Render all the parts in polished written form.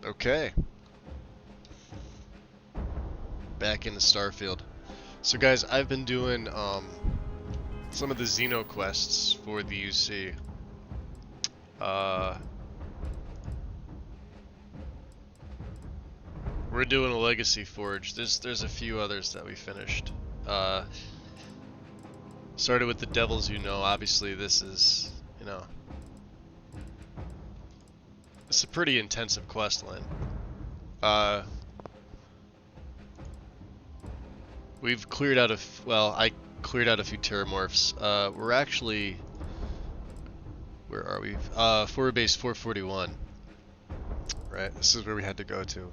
Okay, back into Starfield. So guys, I've been doing some of the Xeno quests for the UC. We're doing a Legacy Forge. There's a few others that we finished. Started with the Devils, obviously this is, it's a pretty intensive quest line. We've cleared out I cleared out a few terramorphs. We're actually, where are we? Forward base 441. Right, this is where we had to go to.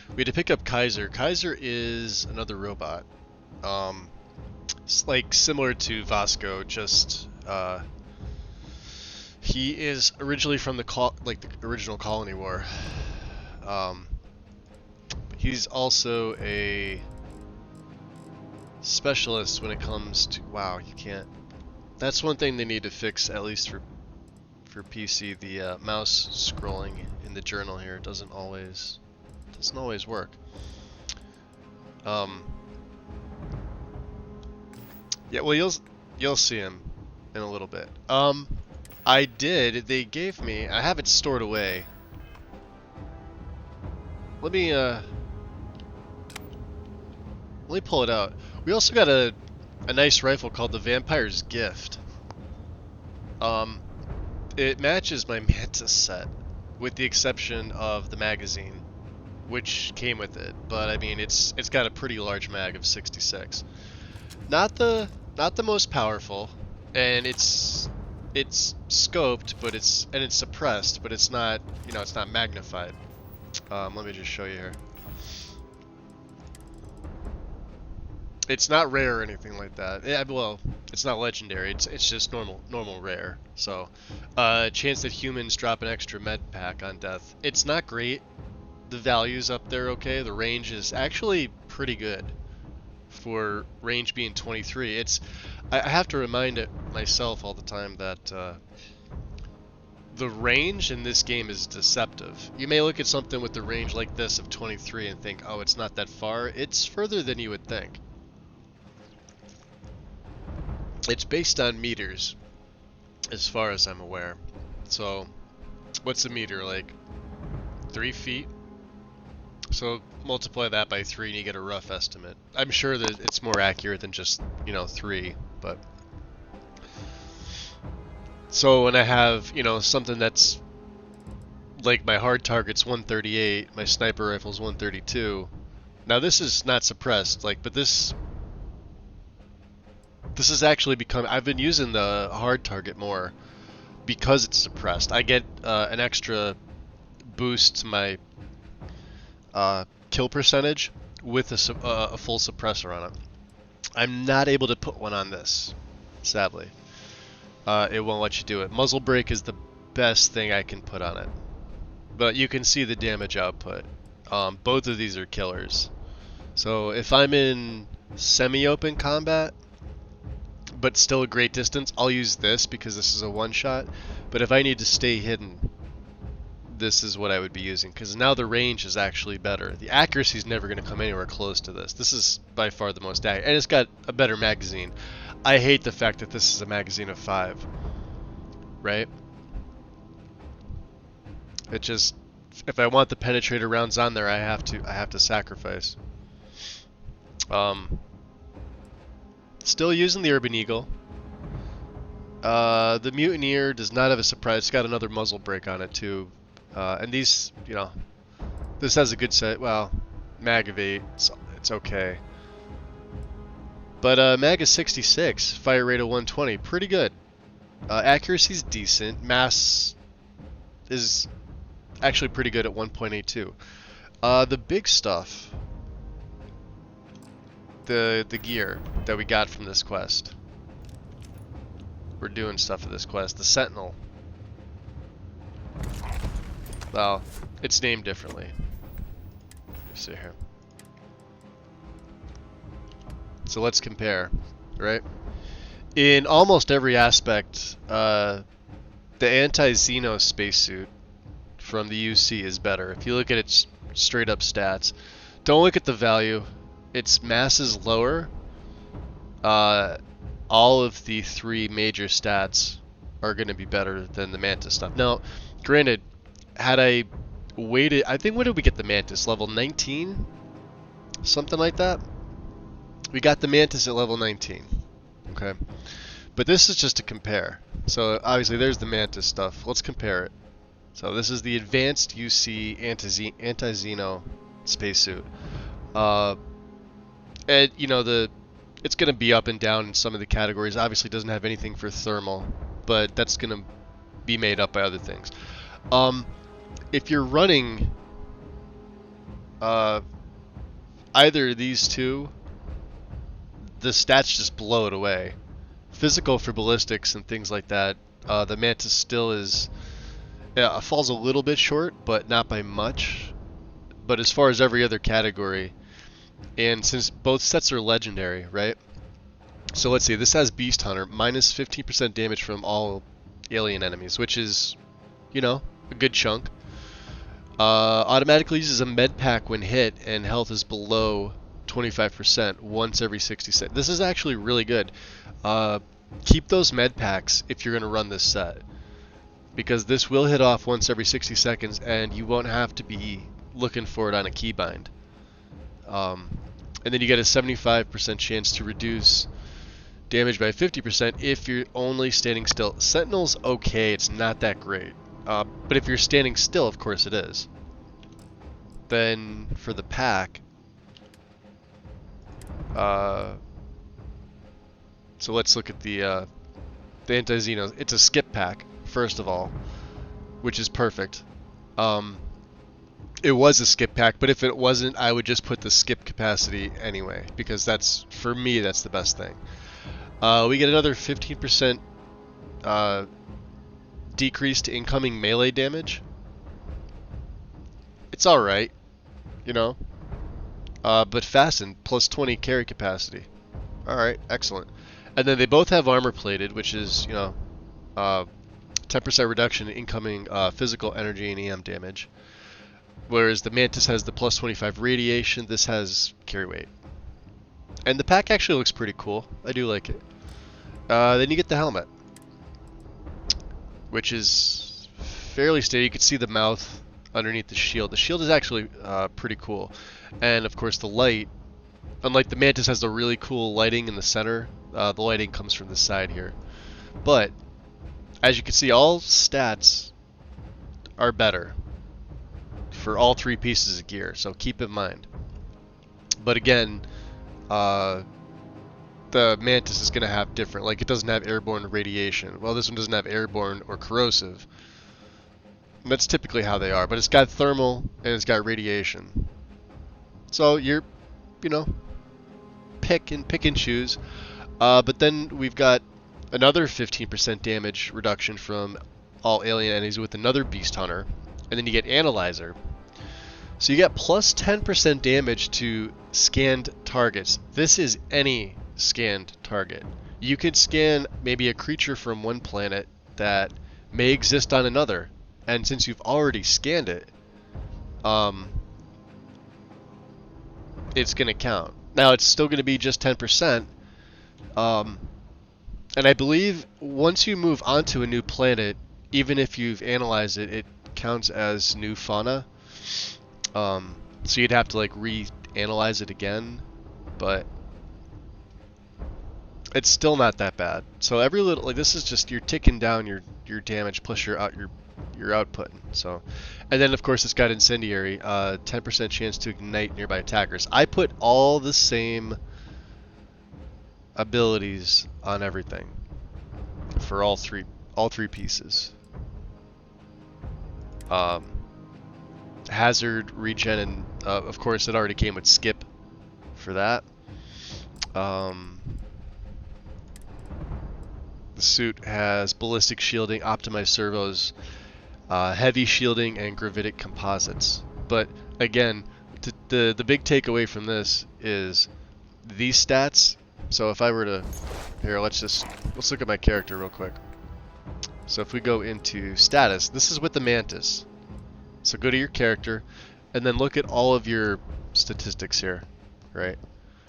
We had to pick up Kaiser. Kaiser is another robot. It's like similar to Vasco, just he is originally from the original Colony War. He's also a specialist when it comes to you can't. That's one thing they need to fix, at least for PC. The mouse scrolling in the journal here doesn't always work. Yeah, well you'll see him in a little bit. They gave me, I have it stored away. Let me pull it out. We also got a nice rifle called the Vampire's Gift. It matches my Mantis set, with the exception of the magazine, which came with it. But I mean, it's got a pretty large mag of 66. Not the most powerful, and it's scoped, but it's suppressed, but it's not, it's not magnified. Let me just show you here. It's not rare or anything like that. Yeah, well, it's not legendary. It's just normal rare. So, chance that humans drop an extra med pack on death. It's not great. The value's up there okay. The range is actually pretty good for range being 23. I have to remind it myself all the time that the range in this game is deceptive. You may look at something with the range like this of 23 and think, oh, it's not that far. It's further than you would think. It's based on meters, as far as I'm aware. So, what's a meter, like 3 feet? So multiply that by 3 and you get a rough estimate. I'm sure that it's more accurate than just, 3, but... So when I have, something that's like my hard target's 138, my sniper rifle's 132. Now this is not suppressed, but this has actually become, I've been using the hard target more because it's suppressed. I get an extra boost to my kill percentage with a full suppressor on it. I'm not able to put one on this, sadly. It won't let you do it. Muzzle brake is the best thing I can put on it. But you can see the damage output. Both of these are killers. So if I'm in semi-open combat, but still a great distance, I'll use this because this is a one-shot. But if I need to stay hidden, this is what I would be using, because now the range is actually better. The accuracy is never going to come anywhere close to this. This is by far the most accurate, and it's got a better magazine. I hate the fact that this is a magazine of 5, right? It just, if I want the penetrator rounds on there, I have to sacrifice. Still using the Urban Eagle. The Mutineer does not have a surprise. It's got another muzzle brake on it too. And these, this has a good set. Well, mag of 8, it's okay. But mag is 66, fire rate of 120, pretty good. Accuracy's decent. Mass is actually pretty good at 1.82. The big stuff, the gear that we got from this quest. We're doing stuff for this quest. The Sentinel. Well, it's named differently. Let's see here. So let's compare, right? In almost every aspect, the anti-Xeno spacesuit from the UC is better. If you look at its straight up stats, don't look at the value. Its mass is lower. All of the 3 major stats are going to be better than the Mantis stuff. Now, granted, had I waited, I think when did we get the Mantis? Level 19? Something like that? We got the Mantis at level 19. Okay. But this is just to compare. So obviously there's the Mantis stuff. Let's compare it. So this is the advanced UC anti-Xeno spacesuit. And you know, it's going to be up and down in some of the categories. Obviously it doesn't have anything for thermal, but that's going to be made up by other things. If you're running either of these two, the stats just blow it away. Physical for ballistics and things like that, the Mantis still is falls a little bit short, but not by much. But as far as every other category, and since both sets are legendary, right? So let's see, this has Beast Hunter, minus 15% damage from all alien enemies, which is, you know, a good chunk. Automatically uses a med pack when hit, and health is below 25% once every 60 seconds. This is actually really good. Keep those med packs if you're going to run this set, because this will hit off once every 60 seconds, and you won't have to be looking for it on a keybind. And then you get a 75% chance to reduce damage by 50% if you're only standing still. Sentinel's okay, it's not that great. But if you're standing still, of course it is. Then for the pack, so let's look at the anti-Xeno. It's a skip pack, first of all, which is perfect. It was a skip pack, but if it wasn't, I would just put the skip capacity anyway, because that's, for me, that's the best thing. We get another 15% decrease to incoming melee damage. It's alright, you know. But fastened, plus 20 carry capacity. Alright, excellent. And then they both have armor plated, which is, you know, 10% reduction in incoming physical energy and EM damage. Whereas the Mantis has the plus 25 radiation, this has carry weight. And the pack actually looks pretty cool. I do like it. Then you get the helmet, which is fairly steady. You can see the mouth underneath the shield. The shield is actually pretty cool. And of course the light, unlike the Mantis, has the really cool lighting in the center. The lighting comes from the side here. But as you can see, all stats are better for all 3 pieces of gear, so keep in mind. But again, the Mantis is going to have different, like it doesn't have airborne radiation. Well, this one doesn't have airborne or corrosive. That's typically how they are, but it's got thermal and it's got radiation. So you're, you know, pick and choose. But then we've got another 15% damage reduction from all alien enemies with another Beast Hunter, and then you get Analyzer. So you get plus 10% damage to scanned targets. This is any scanned target. You could scan maybe a creature from one planet that may exist on another, and since you've already scanned it, it's going to count. Now it's still going to be just 10%, and I believe once you move onto a new planet, even if you've analyzed it, it counts as new fauna. So you'd have to like reanalyze it again, but it's still not that bad. So every little, like, this is just, you're ticking down your damage plus your output. So, and then of course it's got incendiary, 10% chance to ignite nearby attackers. I put all the same abilities on everything for all three pieces. Hazard, regen, and of course it already came with skip for that. The suit has ballistic shielding, optimized servos, heavy shielding, and gravitic composites. But again, the big takeaway from this is these stats. So if I were to, here, let's look at my character real quick. So if we go into status, this is with the Mantis. So go to your character, and then look at all of your statistics here, right?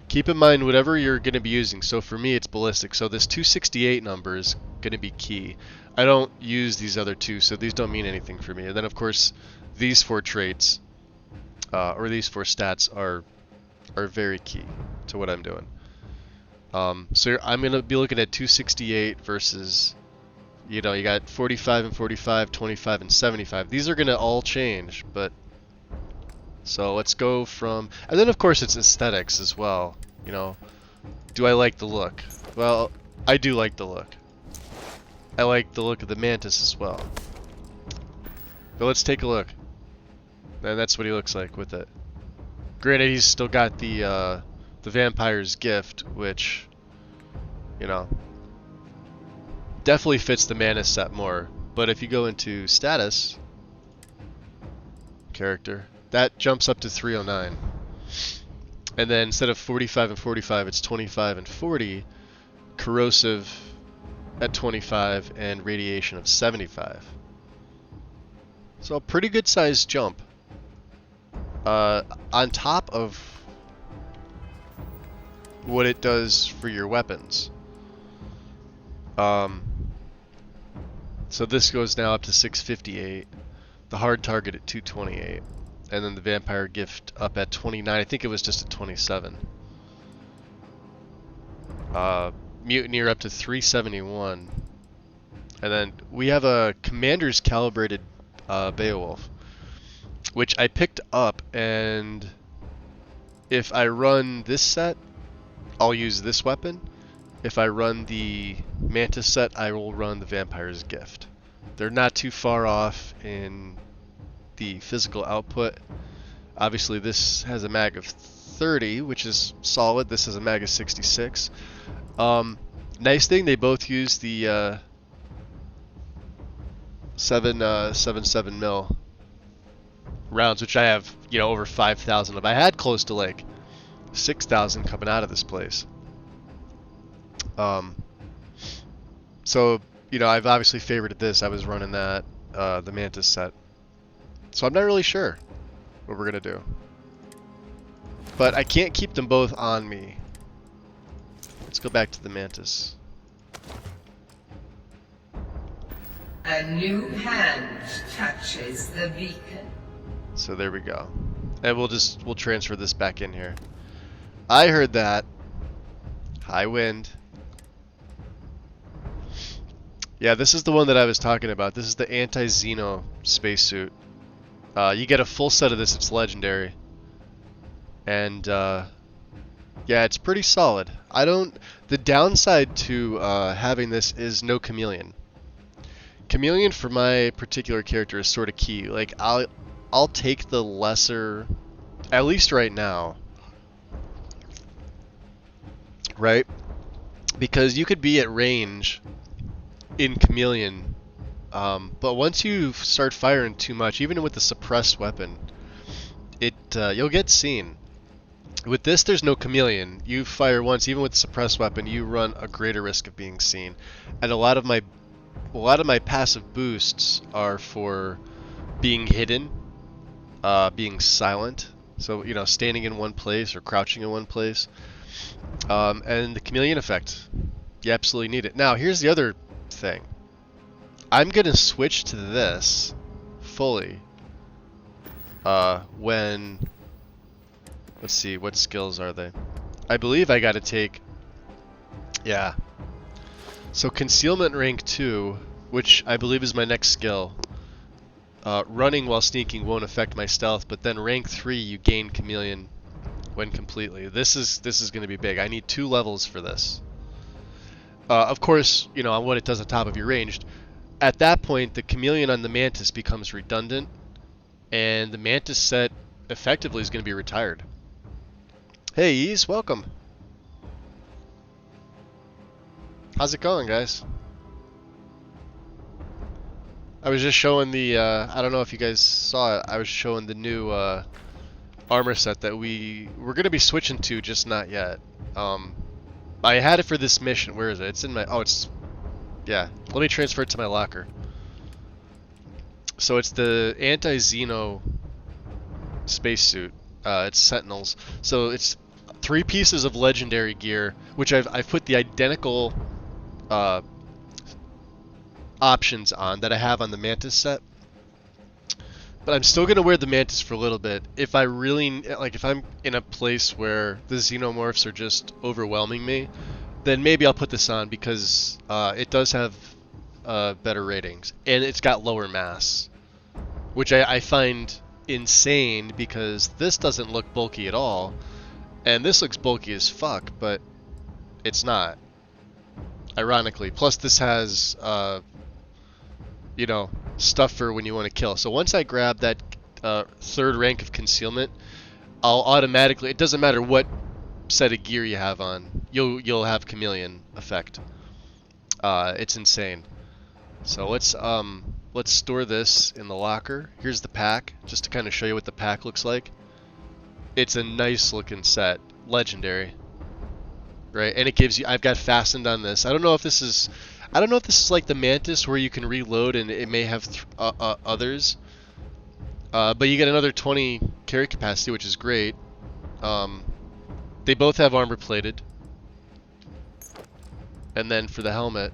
Keep in mind whatever you're going to be using. So for me, it's ballistic. So this 268 number is going to be key. I don't use these other two, so these don't mean anything for me. And then of course, these four traits, or these four stats are very key to what I'm doing. So I'm going to be looking at 268 versus, you know, you got 45 and 45, 25 and 75. These are going to all change, but so let's go from, and then of course it's aesthetics as well. You know, do I like the look? Well, I do like the look. I like the look of the mantis as well. But let's take a look. And that's what he looks like with it. Granted, he's still got the vampire's gift, which, you know, definitely fits the mantis set more. But if you go into status, character, that jumps up to 309. And then instead of 45 and 45, it's 25 and 40, corrosive at 25, and radiation of 75. So a pretty good sized jump. On top of what it does for your weapons. So this goes now up to 658, the hard target at 228, and then the vampire gift up at 29. I think it was just at 27. Mutineer up to 371, and then we have a commander's calibrated Beowulf, which I picked up, and if I run this set, I'll use this weapon. If I run the Mantis set, I will run the Vampire's Gift. They're not too far off in the physical output. Obviously this has a mag of 30, which is solid. This has a mag of 66. Nice thing, they both use the 7.7 mil rounds, which I have, you know, over 5,000 of. I had close to like 6,000 coming out of this place. So, you know, I've obviously favorited this. I was running that, the Mantis set. So I'm not really sure what we're gonna do. But I can't keep them both on me. Let's go back to the Mantis. A new hand touches the beacon. So there we go. And we'll transfer this back in here. I heard that. High wind. Yeah, this is the one that I was talking about. This is the anti-Xeno spacesuit. You get a full set of this, it's legendary. And yeah, it's pretty solid. The downside to having this is no chameleon. Chameleon for my particular character is sort of key. Like I'll take the lesser, at least right now, right? Because you could be at range in chameleon, but once you start firing too much, even with the suppressed weapon, you'll get seen. With this, there's no chameleon. You fire once, even with the suppressed weapon, you run a greater risk of being seen. And a lot of my passive boosts are for being hidden, being silent. So, you know, standing in one place or crouching in one place. And the chameleon effect, you absolutely need it. Now, here's the other thing. I'm gonna switch to this fully when, let's see, what skills are they? I believe I gotta take, yeah. So concealment rank 2, which I believe is my next skill. Running while sneaking won't affect my stealth, but then rank 3 you gain chameleon when completely. This is going to be big. I need 2 levels for this. Of course, you know, on what it does on top of your ranged. At that point, the chameleon on the Mantis becomes redundant, and the Mantis set effectively is going to be retired. Hey, Ease, welcome. How's it going, guys? I was just showing the, I don't know if you guys saw it, I was showing the new armor set that we're going to be switching to, just not yet. I had it for this mission. Where is it? It's in my, oh, it's, yeah. Let me transfer it to my locker. So it's the anti-Xeno spacesuit. It's Sentinels. So it's 3 pieces of legendary gear, which I've put the identical uh, options on that I have on the Mantis set. But I'm still gonna wear the Mantis for a little bit. If I really like, if I'm in a place where the Xenomorphs are just overwhelming me, then maybe I'll put this on because it does have better ratings and it's got lower mass, which I find insane because this doesn't look bulky at all, and this looks bulky as fuck, but it's not. Ironically, plus this has you know, stuff for when you want to kill. So once I grab that 3rd rank of concealment, I'll automatically, it doesn't matter what set of gear you have on, you'll have chameleon effect. It's insane. So let's store this in the locker. Here's the pack, just to kind of show you what the pack looks like. It's a nice looking set, legendary, right? And it gives you, I've got fastened on this. I don't know if this is like the Mantis where you can reload and it may have others. But you get another 20 carry capacity, which is great. They both have armor plated. And then for the helmet,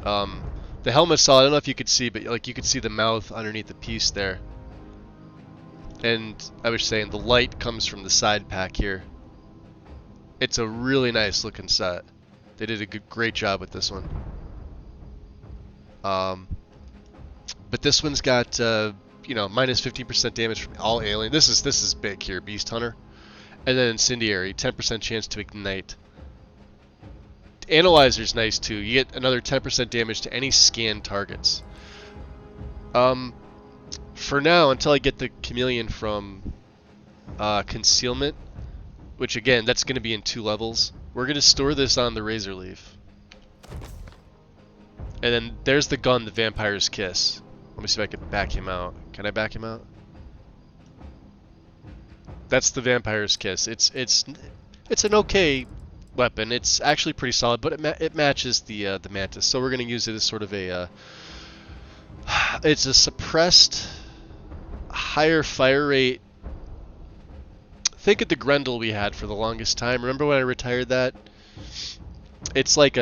the helmet's solid. I don't know if you could see, but like you could see the mouth underneath the piece there. And I was saying the light comes from the side pack here. It's a really nice looking set. They did a great job with this one. But this one's got you know, minus 15% damage from all alien. This is big here, Beast Hunter, and then Incendiary, 10% chance to ignite. Analyzer's nice too. You get another 10% damage to any scanned targets. For now, until I get the chameleon from concealment, which again, that's going to be in 2 levels. We're going to store this on the Razor Leaf. And then there's the gun, the Vampire's Kiss. Let me see if I can back him out. Can I back him out? That's the Vampire's Kiss. It's an okay weapon. It's actually pretty solid, but it matches the Mantis. So we're gonna use it as sort of a it's a suppressed, higher fire rate. Think of the Grendel we had for the longest time. Remember when I retired that? It's like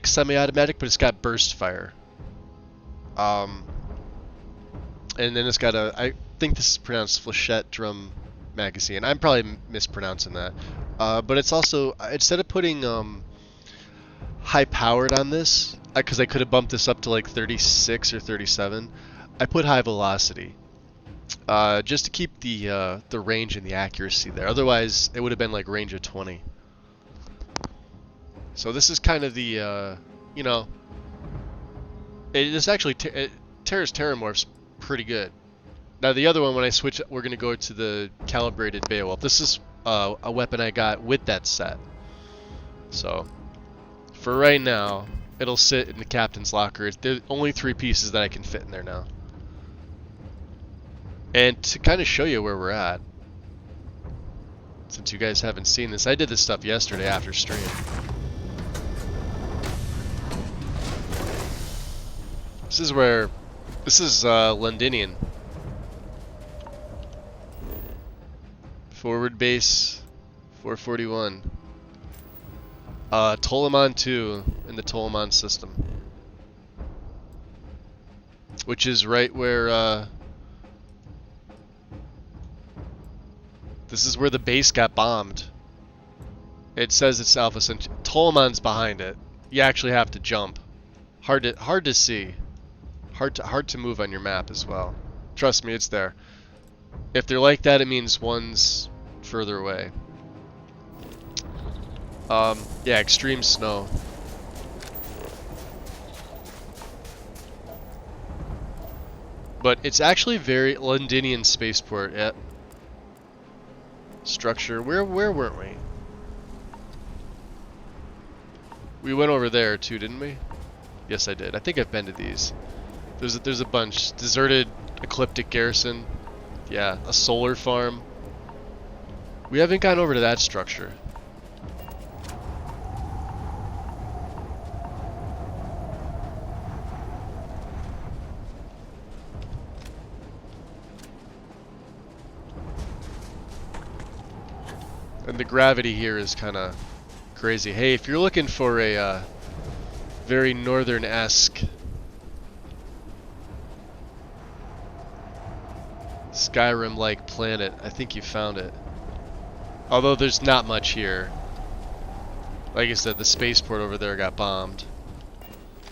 semi-automatic, but it's got burst fire. And then it's got I think this is pronounced Flechette drum magazine. I'm probably mispronouncing that. But it's also, instead of putting high powered on this, because I could have bumped this up to like 36 or 37, I put high velocity. Just to keep the range and the accuracy there. Otherwise, it would have been like range of 20. So this is kind of the, you know, it's actually, Terra's Terramorph's pretty good. Now the other one, when I switch, we're going to go to the calibrated Beowulf. This is a weapon I got with that set. So, for right now, it'll sit in the captain's locker. There's only 3 pieces that I can fit in there now. And to kind of show you where we're at, since you guys haven't seen this, I did this stuff yesterday after stream. This is Londinian. Forward base 441. Tolemon 2 in the Tolemon system. Which is right where, this is where the base got bombed. It says it's Alpha Centauri. Tolemon's behind it. You actually have to jump. Hard to see. Hard to move on your map as well. Trust me, it's there. If they're like that, it means one's further away. Yeah, extreme snow. But it's actually very Londinian spaceport. Yeah. Structure. Where weren't we? We went over there too, didn't we? Yes, I did. I think I've been to these. There's a bunch. Deserted Ecliptic Garrison. Yeah, a solar farm. We haven't gone over to that structure. And the gravity here is kind of crazy. Hey, if you're looking for a very northern-esque Skyrim-like planet, I think you found it. Although there's not much here. Like I said, the spaceport over there got bombed.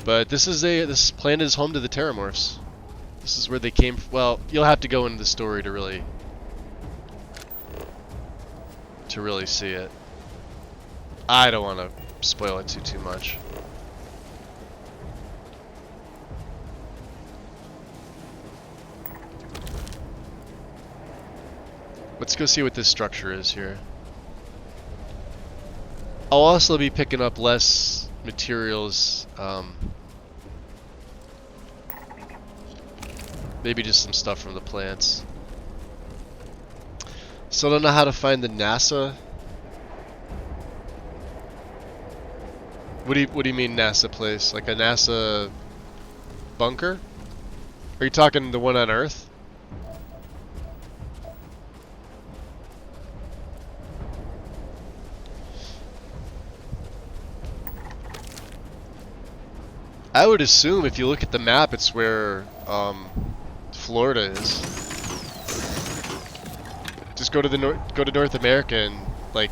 But this planet is home to the Terramorphs. This is where they came from. Well, you'll have to go into the story to really see it. I don't want to spoil it too much. Let's go see what this structure is here. I'll also be picking up less materials, maybe just some stuff from the plants. Still don't know how to find the NASA. What do you mean NASA place? Like a NASA bunker? Are you talking the one on Earth? I would assume if you look at the map, it's where Florida is. Just go to North America and like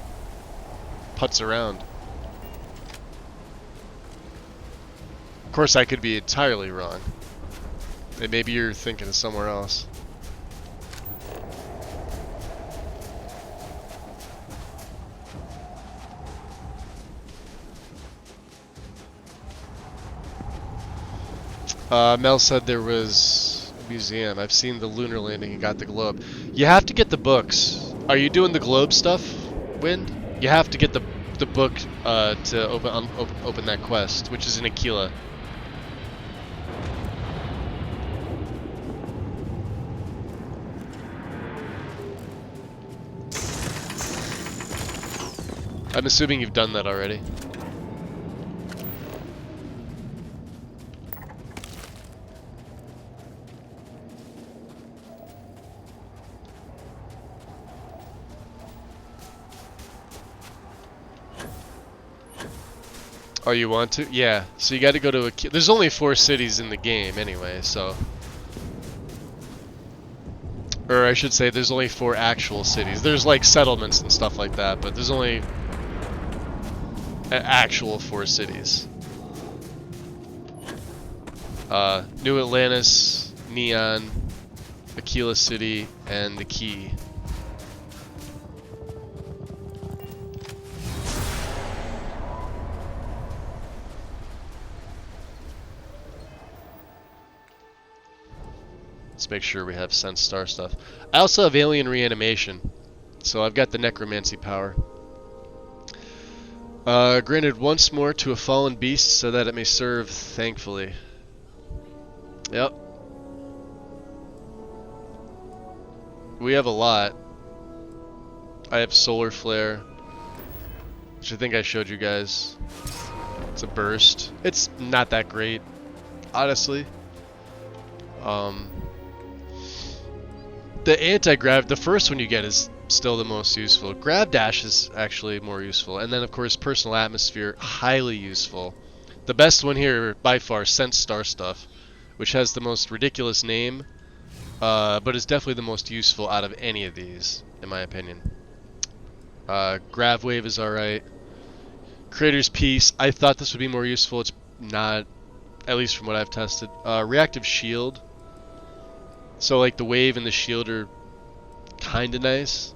putz around. Of course, I could be entirely wrong. And maybe you're thinking of somewhere else. Mel said there was a museum. I've seen the lunar landing and got the globe. You have to get the books. Are you doing the globe stuff, Wind? You have to get the book to open that quest, which is in Aquila. I'm assuming you've done that already. Oh, you want to? Yeah. So you got to go to a... There's only 4 cities in the game anyway, so... Or I should say there's only 4 actual cities. There's like settlements and stuff like that, but there's only... actual 4 cities. New Atlantis, Neon, Aquila City, and the Key. Let's make sure we have Sense Star stuff. I also have Alien Reanimation, so I've got the Necromancy power. Granted once more to a fallen beast so that it may serve thankfully. Yep. We have a lot. I have Solar Flare, which I think I showed you guys. It's a burst. It's not that great, honestly. The anti-grav, the first one you get is still the most useful. Grab Dash is actually more useful. And then of course Personal Atmosphere, highly useful. The best one here by far, Sense Star stuff, which has the most ridiculous name, but is definitely the most useful out of any of these, in my opinion. Grav Wave is alright. Creator's Piece, I thought this would be more useful. It's not, at least from what I've tested. Reactive Shield. So like the wave and the shield are kinda nice.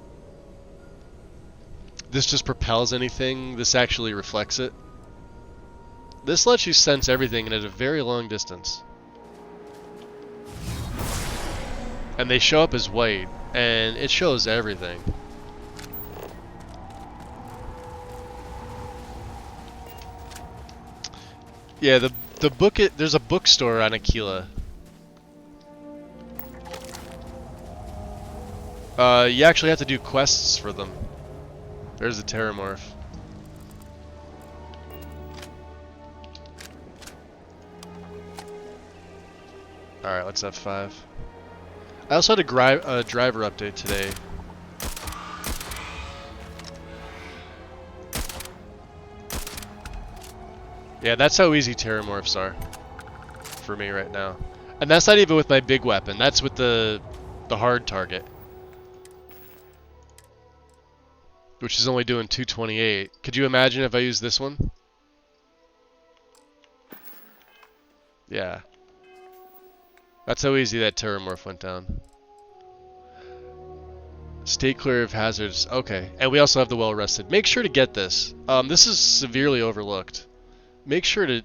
This just propels anything. This actually reflects it. This lets you sense everything and at a very long distance. And they show up as white, and it shows everything. Yeah, the book, there's a bookstore on Aquila. You actually have to do quests for them. There's a Terramorph. Alright, let's have 5. I also had a driver update today. Yeah, that's how easy terramorphs are for me right now. And that's not even with my big weapon. That's with the hard target, which is only doing 228. Could you imagine if I used this one? Yeah. That's how easy that terramorph went down. Stay clear of hazards. Okay. And we also have the well-rested. Make sure to get this. This is severely overlooked. Make sure to,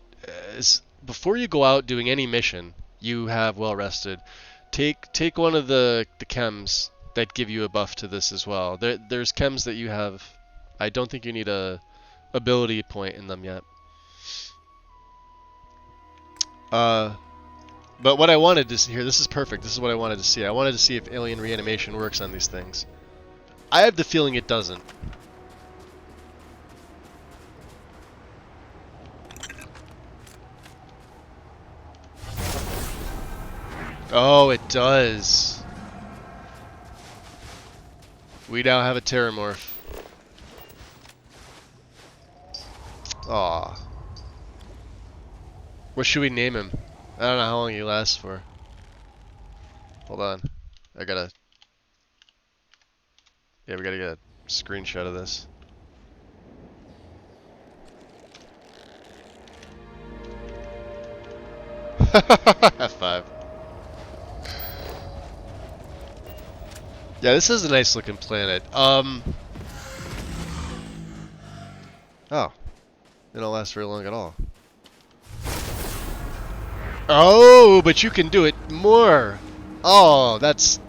before you go out doing any mission, you have well-rested. Take one of the chems that give you a buff to this as well. There's chems that you have. I don't think you need a ability point in them yet. But what I wanted to see here, this is perfect. This is what I wanted to see. I wanted to see if alien reanimation works on these things. I have the feeling it doesn't. Oh, it does. We now have a terramorph. Aw. What should we name him? I don't know how long he lasts for. Hold on. I gotta... Yeah, we gotta get a screenshot of this. F5. Yeah, this is a nice looking planet. Oh. They don't last very long at all. Oh, but you can do it more. Oh, that's...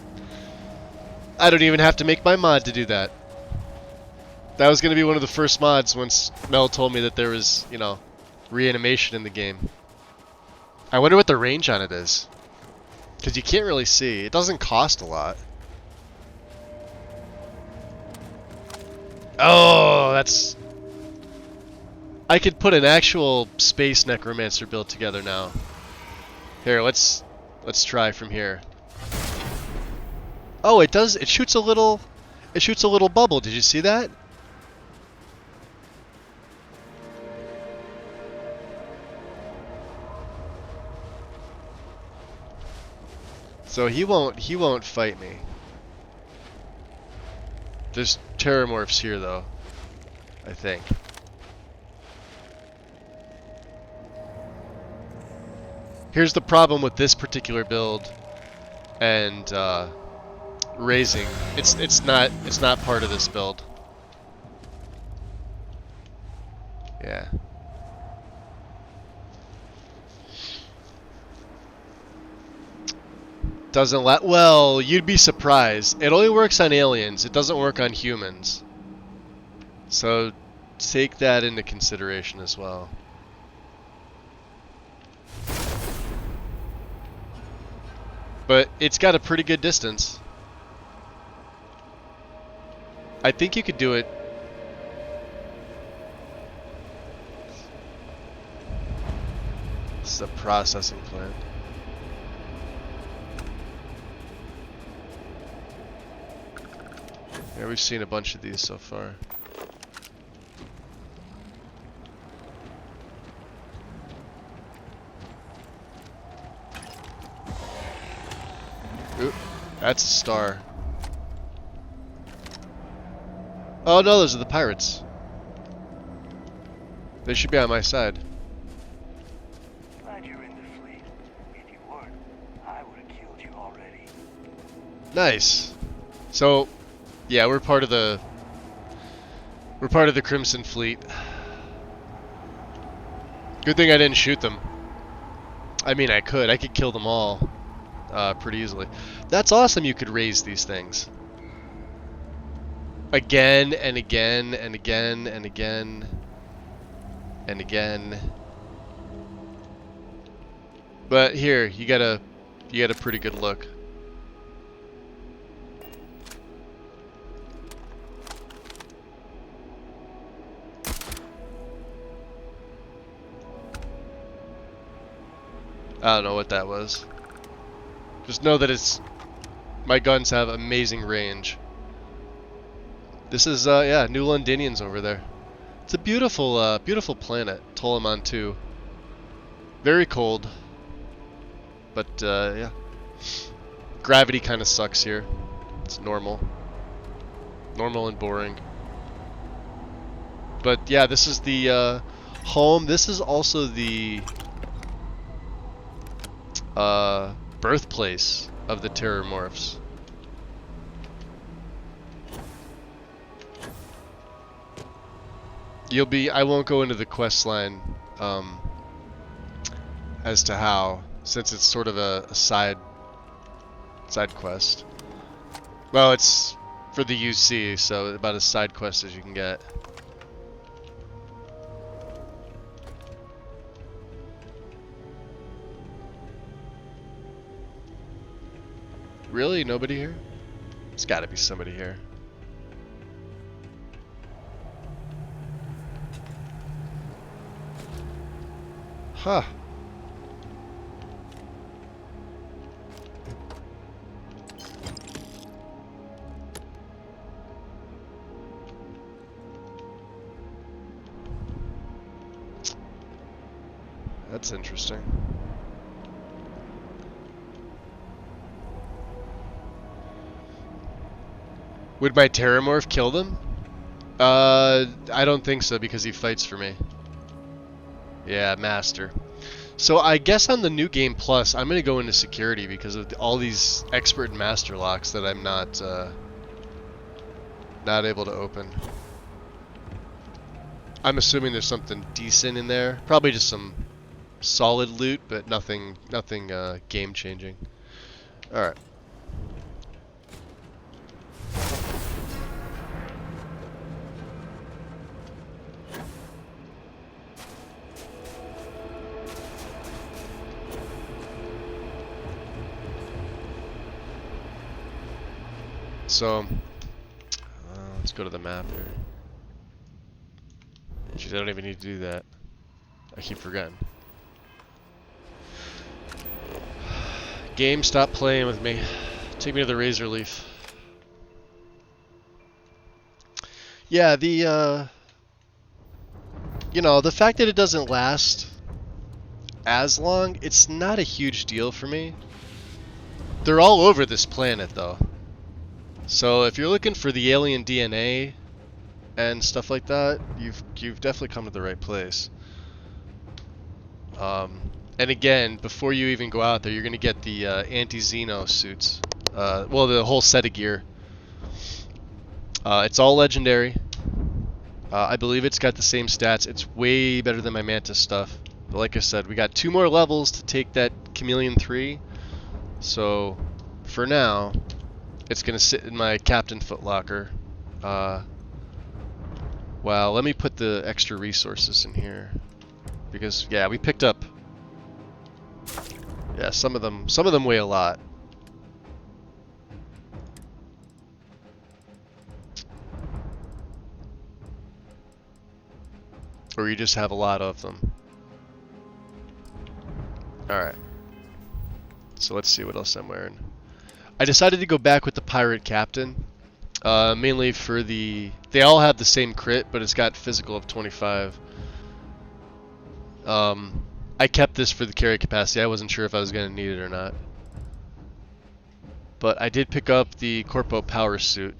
I don't even have to make my mod to do that. That was going to be one of the first mods once Mel told me that there was, you know, reanimation in the game. I wonder what the range on it is. Because you can't really see. It doesn't cost a lot. Oh, that's... I could put an actual space necromancer build together now. Here, let's try from here. Oh, it does. It shoots a little bubble. Did you see that? So he won't fight me. There's terramorphs here though, I think. Here's the problem with this particular build and raising. It's not part of this build. Yeah. Doesn't let. Well, you'd be surprised. It only works on aliens. It doesn't work on humans. So take that into consideration as well. But it's got a pretty good distance. I think you could do it. This is a processing plant. Yeah, we've seen a bunch of these so far. Ooh, that's a star. Oh no, those are the pirates. They should be on my side. Glad you're in the fleet. If you weren't, I would have killed you already. Nice. So, yeah, we're part of the Crimson Fleet. Good thing I didn't shoot them. I mean, I could kill them all pretty easily. That's awesome. You could raise these things again and again and again and again and again. But here, you got a pretty good look. I don't know what that was. Just know that my guns have amazing range. This is, yeah, New Londinians over there. It's a beautiful, beautiful planet, Tolemon 2. Very cold, but yeah. Gravity kind of sucks here. It's normal and boring. But yeah, this is the home. This is also the birthplace of the Terrormorphs. I won't go into the quest line as to how, since it's sort of a side quest. Well, it's for the UC, so about as side quest as you can get. Really? Nobody here? There's gotta be somebody here. Huh. That's interesting. Would my Terramorph kill them? I don't think so because he fights for me. Yeah, Master. So I guess on the New Game Plus, I'm gonna go into security because of all these expert and master locks that I'm not able to open. I'm assuming there's something decent in there. Probably just some solid loot, but nothing game changing. All right. So, let's go to the map here. Jeez, I don't even need to do that. I keep forgetting. Game, stop playing with me. Take me to the Razor Leaf. Yeah, the, you know, the fact that it doesn't last as long, it's not a huge deal for me. They're all over this planet, though. So if you're looking for the alien DNA and stuff like that, you've definitely come to the right place. And again, before you even go out there, you're gonna get the anti-Xeno suits. Well, the whole set of gear. It's all legendary. I believe it's got the same stats. It's way better than my Mantis stuff. But like I said, we got 2 more levels to take that Chameleon 3. So for now, it's gonna sit in my Captain Footlocker. Well, let me put the extra resources in here because yeah, we picked up. Yeah, some of them weigh a lot. Or you just have a lot of them. Alright. So let's see what else I'm wearing. I decided to go back with the Pirate Captain. Mainly for the... They all have the same crit, but it's got physical of 25. I kept this for the carry capacity. I wasn't sure if I was going to need it or not. But I did pick up the Corpo Power Suit.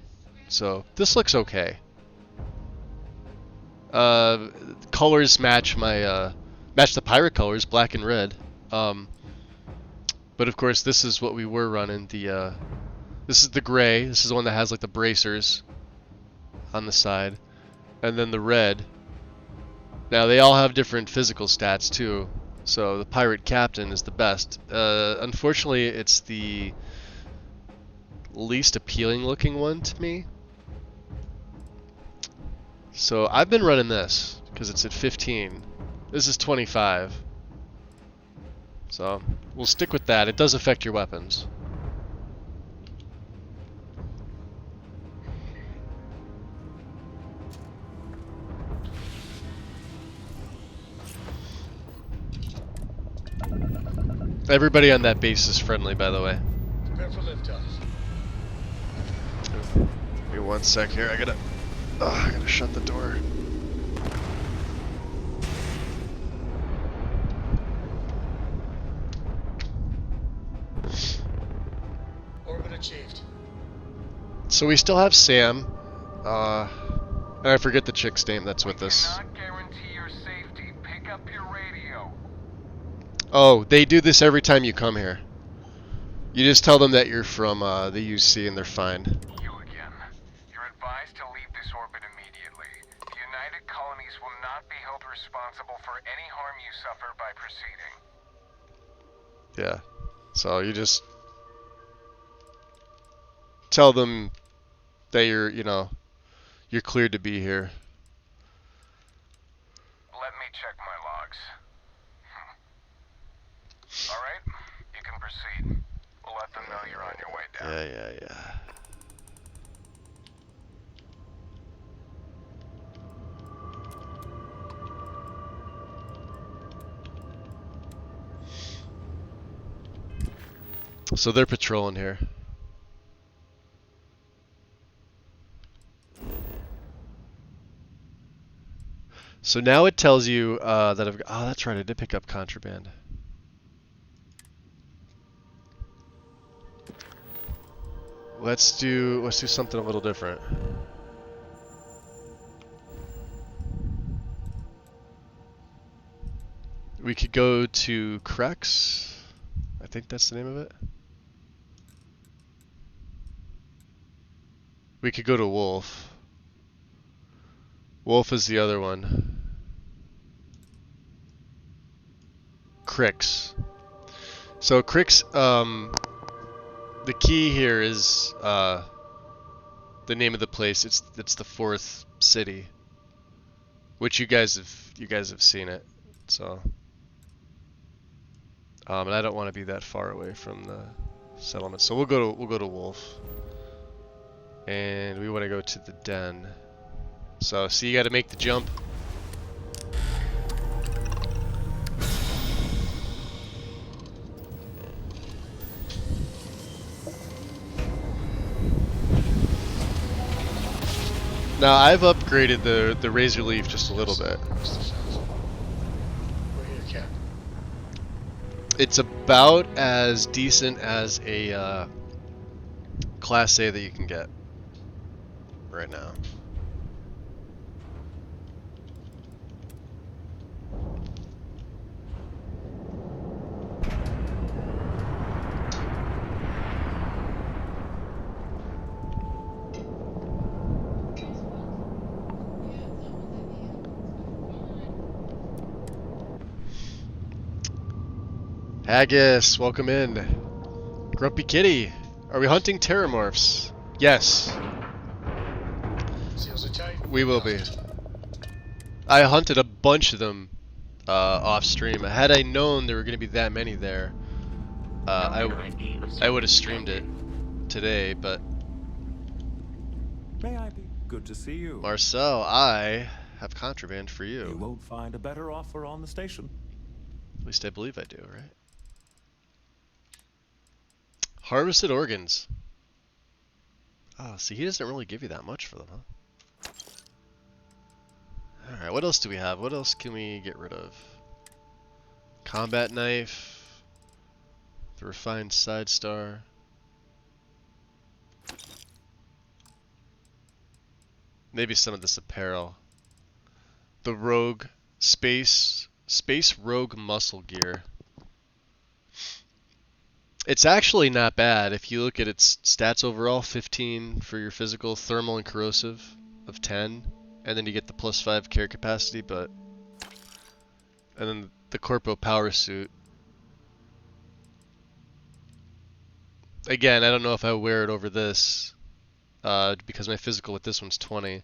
So this looks okay. Colors match my match the pirate colors, black and red. But of course, this is what we were running. The this is the gray. This is the one that has like the bracers on the side, and then the red. Now they all have different physical stats too. So the pirate captain is the best. Unfortunately, it's the least appealing looking one to me. So I've been running this because it's at 15. This is 25. So we'll stick with that. It does affect your weapons. Everybody on that base is friendly, by the way. Prepare for liftoff. Give me one sec here. I gotta shut the door. achieved. So we still have Sam. And I forget the chick's name that's with us. Cannot guarantee your safety. Pick up your radio. Oh, they do this every time you come here. You just tell them that you're from the UC and they're fine. You again. You're advised to leave this orbit immediately. The United Colonies will not be held responsible for any harm you suffer by proceeding. Yeah. So you just tell them that you're, you're cleared to be here. Let me check my logs. Alright, you can proceed. We'll let them know you're on your way down. Yeah. So they're patrolling here. So now it tells you that I've. Oh, that's right. I did pick up contraband. Let's do something a little different. We could go to Crex. I think that's the name of it. We could go to Wolf. Wolf is the other one. Crix. So Crix, the key here is the name of the place. It's the fourth city, which you guys have seen it. So, and I don't want to be that far away from the settlement. So we'll go to Wolf, and we want to go to the den. So see, you got to make the jump. Now I've upgraded the Razor Leaf just a little bit. We're here, Cap. It's about as decent as a Class A that you can get right now. Haggis, welcome in. Grumpy Kitty, are we hunting terramorphs? Yes, Seals are tight. we will be. I hunted a bunch of them off stream. Had I known there were going to be that many there, I would have streamed it today, but May I be? Good to see you. Marcel, I have contraband for You you. won't find a better offer on the station. At least I believe I do, right? Harvested organs. Oh, see, he doesn't really give you that much for them, huh? Alright, what else do we have? What else can we get rid of? Combat knife. The refined side star. Maybe some of this apparel. The rogue space rogue muscle gear. It's actually not bad if you look at its stats overall. 15 for your physical, thermal and corrosive of 10, and then you get the +5 care capacity, and then the corpo power suit. Again, I don't know if I wear it over this because my physical with this one's 20.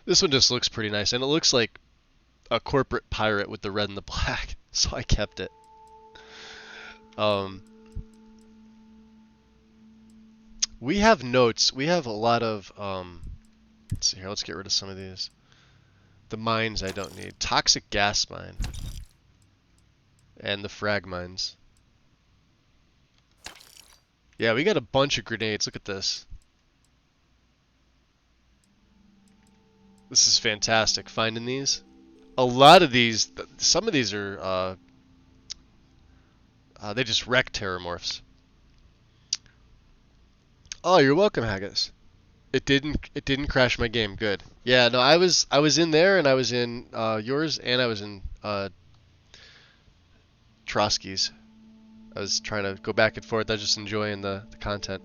This one just looks pretty nice, and it looks like a corporate pirate with the red and the black, so I kept it. We have notes. We have a lot of, let's see here, let's get rid of some of these. The mines I don't need. Toxic gas mine. And the frag mines. Yeah, we got a bunch of grenades. Look at this. This is fantastic, finding these. A lot of these, some of these are, they just wreck terramorphs. Oh, you're welcome, Haggis. It didn't crash my game. Good. Yeah, no, I was in there and I was in yours and I was in Trotsky's. I was trying to go back and forth. I was just enjoying the content.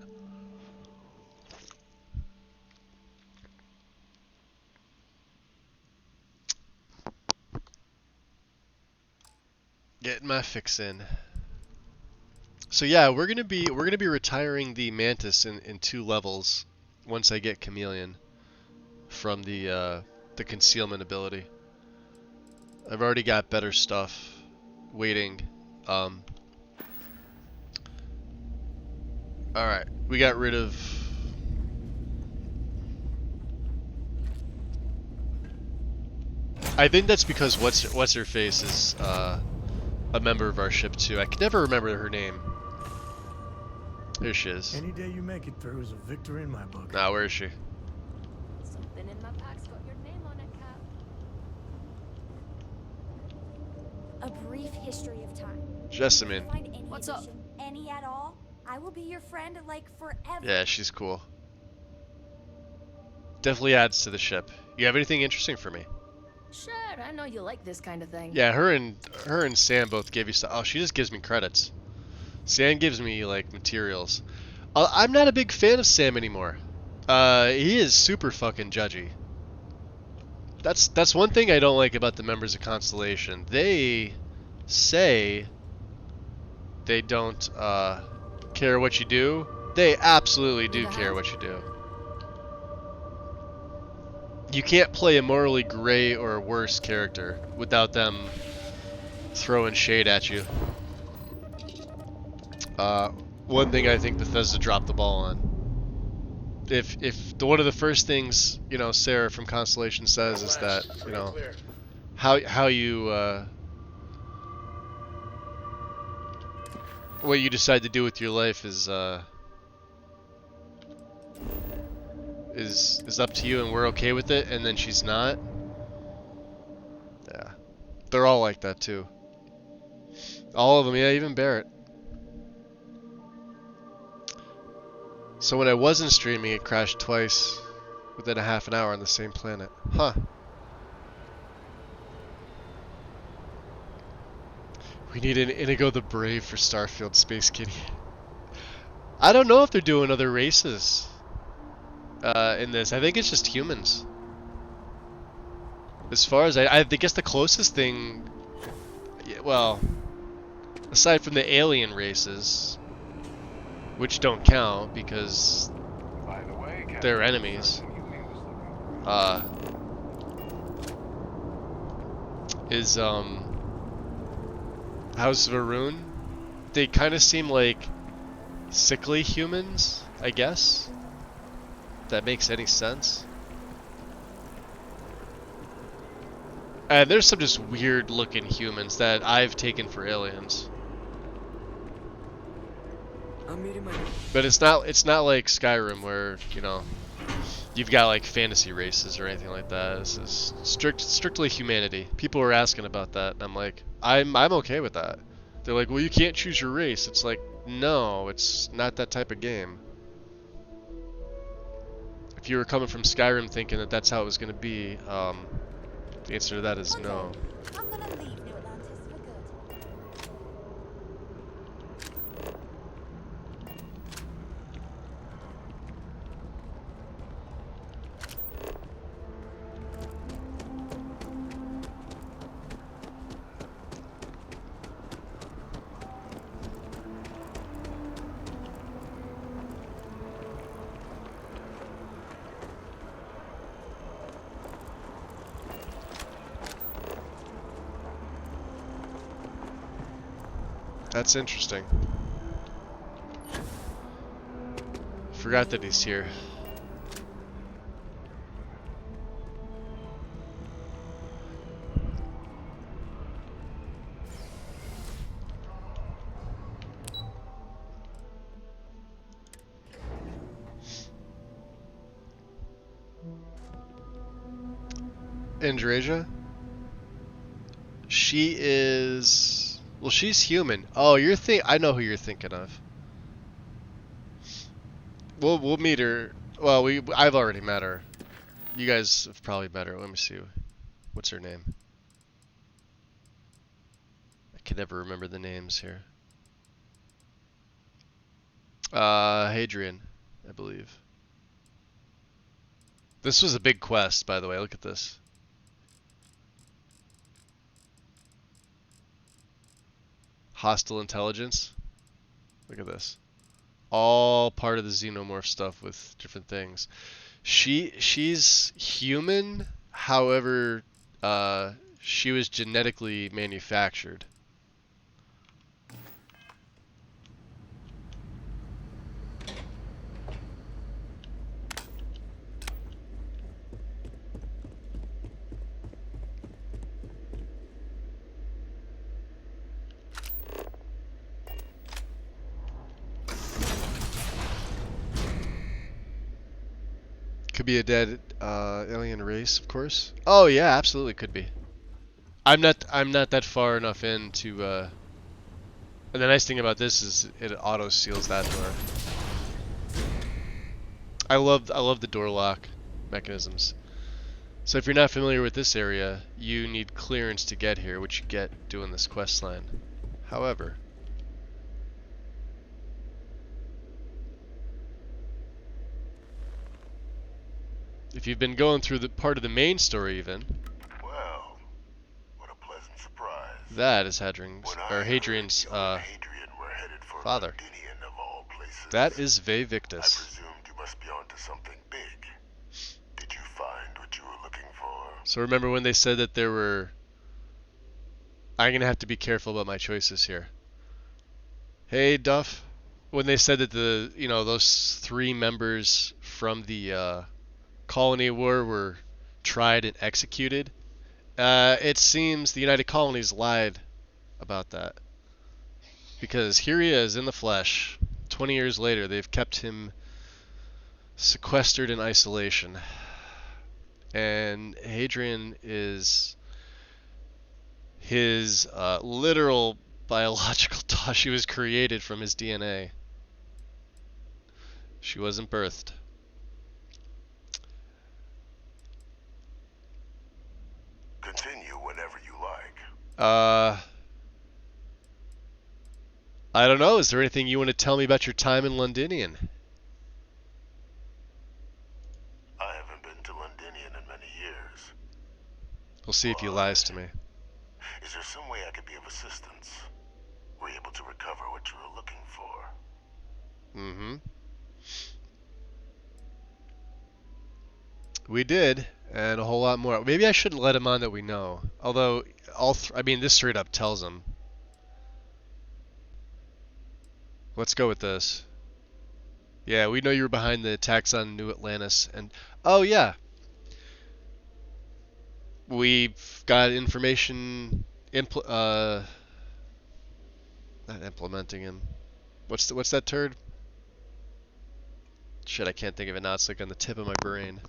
Getting my fix in. So yeah, we're gonna be retiring the Mantis in 2 levels once I get Chameleon from the concealment ability. I've already got better stuff waiting. Um, all right, we got rid of. I think that's because what's her face is a member of our ship too. I can never remember her name. Here she is. Any day you make it through is a victory in my book. Now where is she? Something in my pack's got your name on it, Cap. A brief history of time. Jessamine. Find any What's up? addition, any at all, I will be your friend like forever. Yeah, she's cool. Definitely adds to the ship. You have anything interesting for me? Sure, I know you like this kind of thing. Yeah, her and Sam both gave you stuff. Oh, she just gives me credits. Sam gives me like materials. I'm not a big fan of Sam anymore. He is super fucking judgy. That's one thing I don't like about the members of Constellation. They say they don't care what you do. They absolutely do care what you do. You can't play a morally gray or worse character without them throwing shade at you. One thing I think Bethesda dropped the ball on. If one of the first things, you know, Sarah from Constellation says is that, you know, how you what you decide to do with your life is up to you and we're okay with it, and then she's not. Yeah. They're all like that too. All of them, yeah, even Barrett. So when I wasn't streaming, it crashed twice within a half an hour on the same planet. Huh. We need an Inigo the Brave for Starfield, Space Kitty. I don't know if they're doing other races in this. I think it's just humans. As far as I guess the closest thing, yeah, well, aside from the alien races, which don't count because By the way, Captain, they're enemies, is House of Arun. They kind of seem like sickly humans, I guess. If that makes any sense. And there's some just weird looking humans that I've taken for aliens. I'm meeting my But it's not like Skyrim where, you know, you've got like fantasy races or anything like that. This is strictly humanity. People were asking about that and I'm like, I'm okay with that. They're like, well, you can't choose your race. It's like, no, it's not that type of game. If you were coming from Skyrim thinking that that's how it was going to be, the answer to that is One no. day, I'm gonna leave New Atlantis for good. That's interesting. Forgot that he's here. Andrasia? She is... Well, she's human. Oh, I know who you're thinking of. We'll meet her. Well, I've already met her. You guys have probably met her. Let me see. What's her name? I can never remember the names here. Hadrian, I believe. This was a big quest, by the way. Look at this. Hostile intelligence. Look at this. All part of the xenomorph stuff with different things. She's human, however, she was genetically manufactured. Could be a dead alien race, of course. Oh yeah, absolutely could be. I'm not that far enough in to. And the nice thing about this is it auto seals that door. I love the door lock mechanisms. So if you're not familiar with this area, you need clearance to get here, which you get doing this quest line. However, if you've been going through the part of the main story even, Well, what a pleasant surprise. that is Hadrian's Hadrian were headed for father. Londinian of all places. That is Ve I Victus. presumed you must be onto something big. Did you find what you were looking for? So remember when they said that there were... I'm going to have to be careful about my choices here. Hey, Duff. When they said that those 3 members from the colony were tried and executed, it seems the United Colonies lied about that. Because here he is in the flesh. 20 years later, they've kept him sequestered in isolation. And Hadrian is his literal biological daughter. She was created from his DNA. She wasn't birthed. Continue whenever you like. I don't know. Is there anything you want to tell me about your time in Londinian? I haven't been to Londinian in many years. We'll see if he lies to me. Is there some way I could be of assistance? Were you able to recover what you were looking for? Mm-hmm. We did, and a whole lot more. Maybe I shouldn't let him on that we know. Although, I mean, this straight up tells him. Let's go with this. Yeah, we know you were behind the attacks on New Atlantis, and... Oh, yeah. We've got information... not implementing him. What's that turd? Shit, I can't think of it now. It's like on the tip of my brain.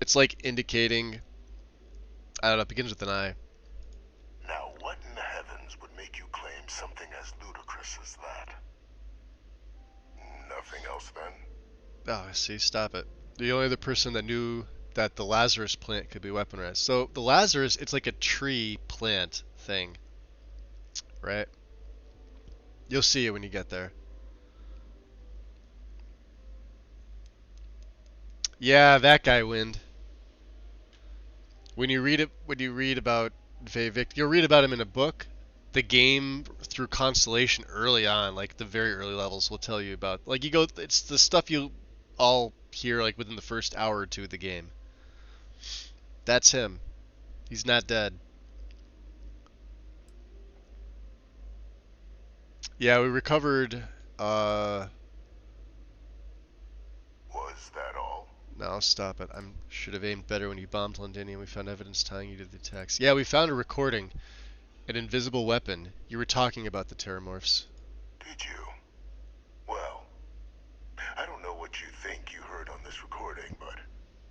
It's like indicating... I don't know, it begins with an I. Now, what in the heavens would make you claim something as ludicrous as that? Nothing else, then? Oh, see, stop it. The only other person that knew that the Lazarus plant could be weaponized. So, the Lazarus, it's like a tree plant thing. Right? You'll see it when you get there. Yeah, that guy wind. When you read about Vivek, you'll read about him in a book. The game through Constellation early on, like the very early levels, will tell you about. Like you go, it's the stuff you all hear like within the first hour or two of the game. That's him. He's not dead. Yeah, we recovered. Was that all? No, stop it. I should have aimed better when you bombed Londinium. We found evidence tying you to the attacks. Yeah, we found a recording. An invisible weapon. You were talking about the Terramorphs. Did you? Well, I don't know what you think you heard on this recording, but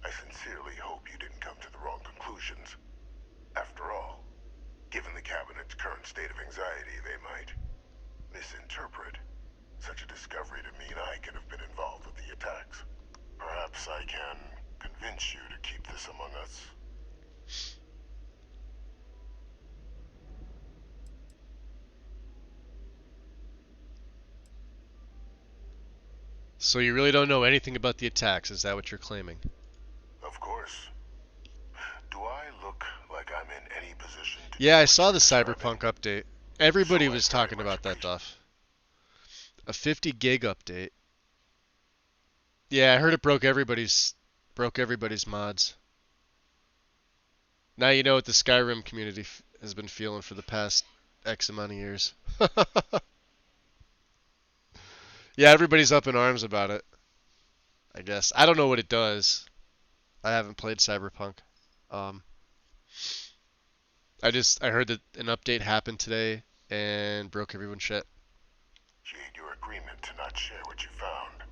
I sincerely hope you didn't come to the wrong conclusions. After all, given the Cabinet's current state of anxiety, they might. So you really don't know anything about the attacks, is that what you're claiming? Of course. Do I look like I'm in any position to Yeah, do I what saw you're the describing? Cyberpunk update. Everybody So I was very talking much about that, appreciate. Duff. A 50 gig update. Yeah, I heard it broke everybody's mods. Now you know what the Skyrim community has been feeling for the past X amount of years. Yeah, everybody's up in arms about it, I guess. I don't know what it does. I haven't played Cyberpunk. Um, I heard that an update happened today and broke everyone's shit. Appreciate your agreement to not share what you found.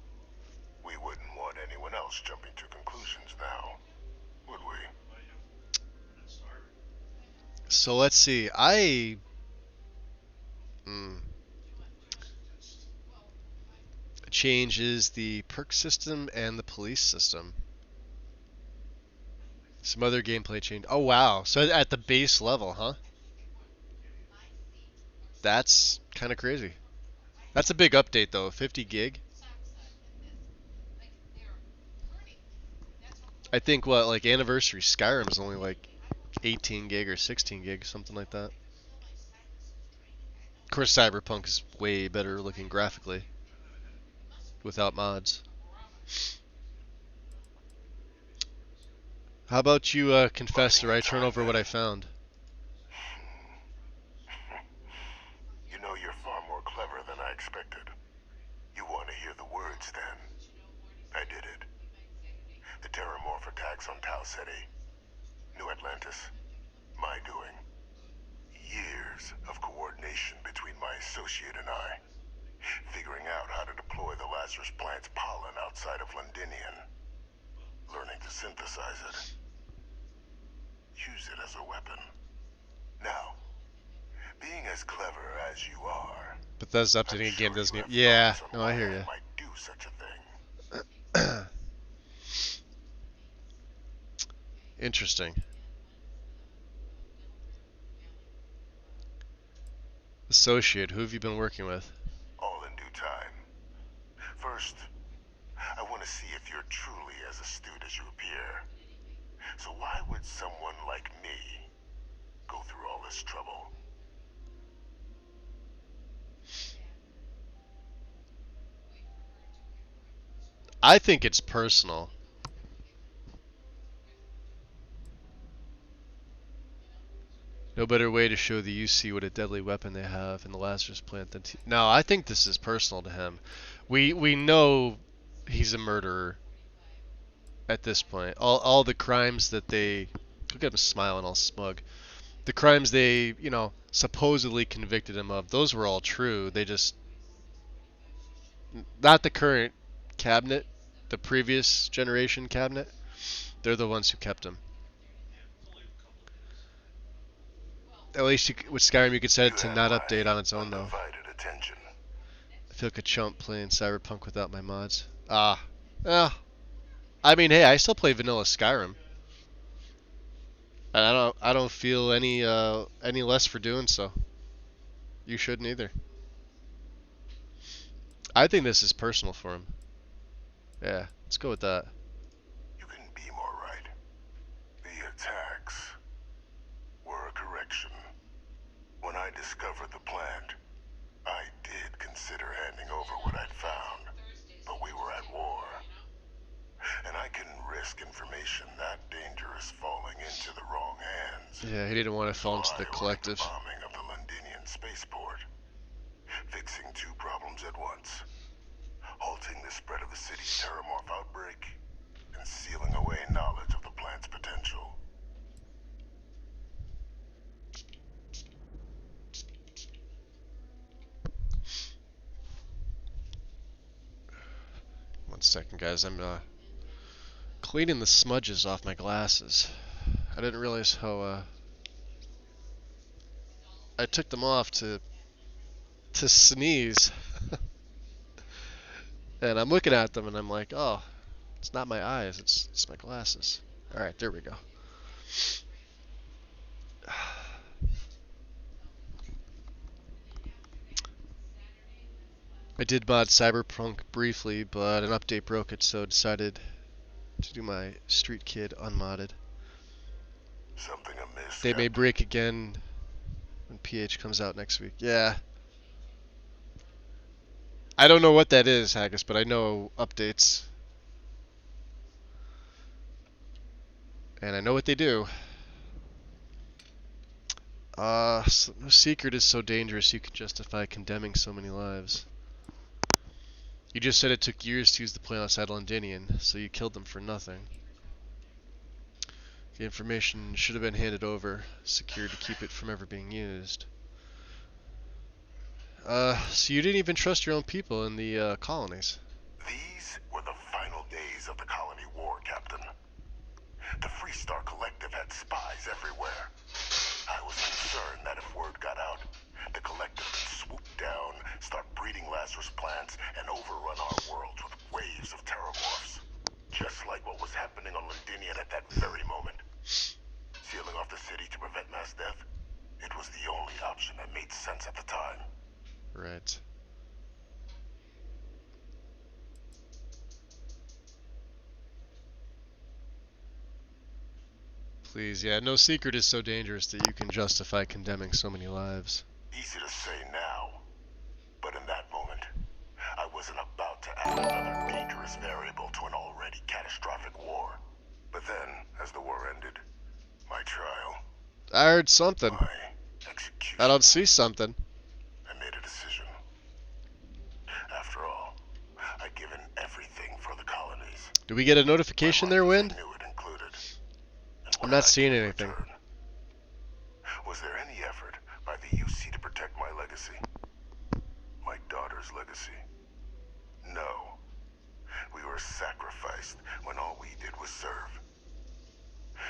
We wouldn't want anyone else jumping to conclusions now, would we? So let's see. Hmm, changes the perk system and the police system. Some other gameplay change. Oh wow. So at the base level, huh? That's kind of crazy. That's a big update though. 50 gig. I think what like anniversary Skyrim is only like 18 gig or 16 gig, something like that. Of course, Cyberpunk is way better looking graphically without mods. How about you confess Biding or your I turn time over what then. I found? You know, you're far more clever than I expected. You want to hear the words then? I did it. The Terramorph attacks on Tau City. New Atlantis. My doing. Years of coordination between my associate and I. Figuring out how to deploy the Lazarus plant's pollen outside of Londinian. Learning to synthesize it. Use it as a weapon. Now, being as clever as you are, But that's I'm updating again, sure you doesn't it? have Yeah. thoughts on No, I why hear I you. might do such a thing. Interesting. Associate, who have you been working with? All in due time. First, I want to see if you're truly as astute as you appear. So why would someone like me go through all this trouble? I think it's personal. No better way to show the UC what a deadly weapon they have in the Lazarus plant than no, I think this is personal to him. We know he's a murderer at this point. All the crimes that they look at him smiling all smug. The crimes they, supposedly convicted him of, those were all true. They just not the current cabinet, the previous generation cabinet. They're the ones who kept him. At least with Skyrim, you could set You it to have not update on its my own, though. undivided attention. I feel like a chump playing Cyberpunk without my mods. Yeah. I mean, hey, I still play vanilla Skyrim, and I don't feel any less for doing so. You shouldn't either. I think this is personal for him. Yeah, let's go with that. You can be more right. The attacks were a correction. When I discovered the plant, I did consider handing over what I'd found, but we were at war. And I couldn't risk information that dangerous falling into the wrong hands. Yeah, he didn't want to So fall into the I ordered the collective. bombing of the Londinian spaceport, fixing two problems at once. Halting the spread of the city's Terramorph outbreak, and sealing away knowledge of the plant's potential. One second, guys. I'm cleaning the smudges off my glasses. I didn't realize how I took them off to sneeze. And I'm looking at them and I'm like, oh, it's not my eyes, it's my glasses. All right, there we go. I did mod Cyberpunk briefly, but an update broke it, so decided to do my Street Kid unmodded. Something amiss, They may Captain? break again when PH comes out next week. Yeah. I don't know what that is, Haggis, but I know updates. And I know what they do. No secret is so dangerous you can justify condemning so many lives. You just said it took years to use the plan outside Londinian, so you killed them for nothing. The information should have been handed over, secured to keep it from ever being used. So you didn't even trust your own people in the colonies. These were the final days of the colony war, Captain. The Freestar Collective had spies everywhere. I was concerned that if word got out, the Collective could swoop down, start breeding Lazarus plants, and overrun our worlds with waves of terramorphs. Just like what was happening on Londinian at that very moment. Sealing off the city to prevent mass death? It was the only option that made sense at the time. Right. Please, yeah, no secret is so dangerous that you can justify condemning so many lives. Easy to say now, but in that moment, I wasn't about to add another dangerous variable to an already catastrophic war. But then, as the war ended, my trial, I heard something. my execution, I don't see something. I made a decision. After all, I'd given everything for the colonies. Do we get a My notification there, life as I Wind? knew it included. And I'm what not did I seeing get in anything. return? Was there any effort by the UC to protect my legacy? My daughter's legacy? No. We were sacrificed when all we did was serve.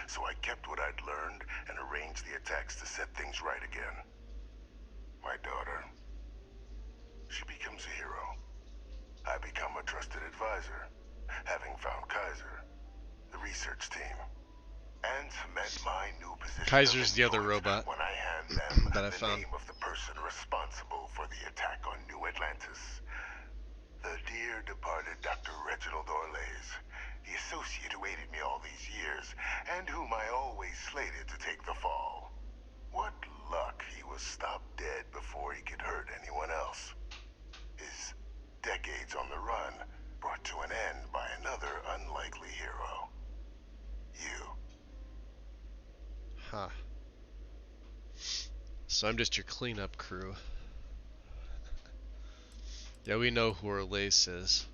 So I kept what I'd learned and arranged the attacks to set things right again. My daughter, she becomes a hero. I become a trusted advisor, having found Kaiser, the research team, and cement my new position Kaiser's of the other influence robot when I hand them that I the found. name of the person responsible for the attack on New Atlantis. The dear departed Dr. Reginald Orlays, the associate who aided me all these years, and whom I always slated to take the fall. What luck he was stopped dead before he could hurt anyone else. His decades on the run brought to an end by another unlikely hero. You. Huh. So I'm just your cleanup crew. Yeah, we know who our lace is.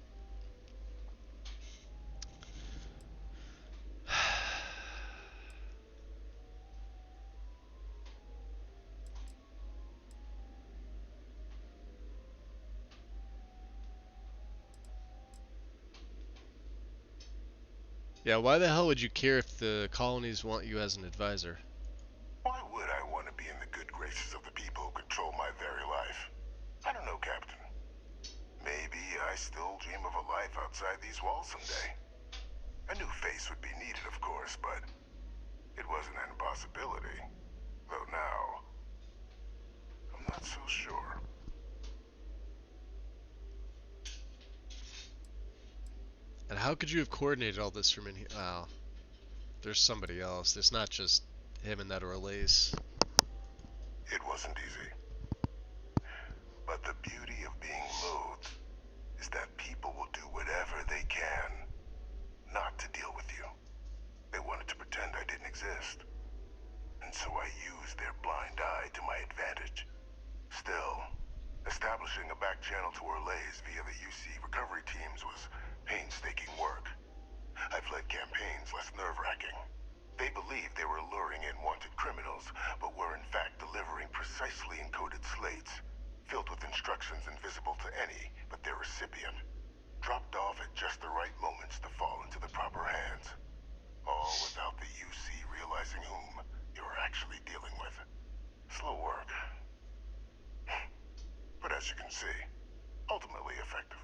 Yeah, why the hell would you care if the colonies want you as an advisor? Why would I want to be in the good graces of the people who control my very life? I don't know, Captain. Maybe I still dream of a life outside these walls someday. A new face would be needed, of course, but it wasn't an impossibility. Though now, I'm not so sure. And how could you have coordinated all this from in here? Oh, there's somebody else. It's not just him and that Orlace. It wasn't easy. But the beauty of being loathed is that people will do whatever they can not to deal with you. They wanted to pretend I didn't exist. And so I used their blind eye to my advantage. Still, establishing a back channel to Orlays via the UC recovery teams was painstaking work. I've led campaigns less nerve-wracking. They believed they were luring in wanted criminals, but were in fact delivering precisely encoded slates, filled with instructions invisible to any but their recipient, dropped off at just the right moments to fall into the proper hands. All without the UC realizing whom you were actually dealing with. Slow work. But as you can see, ultimately effective.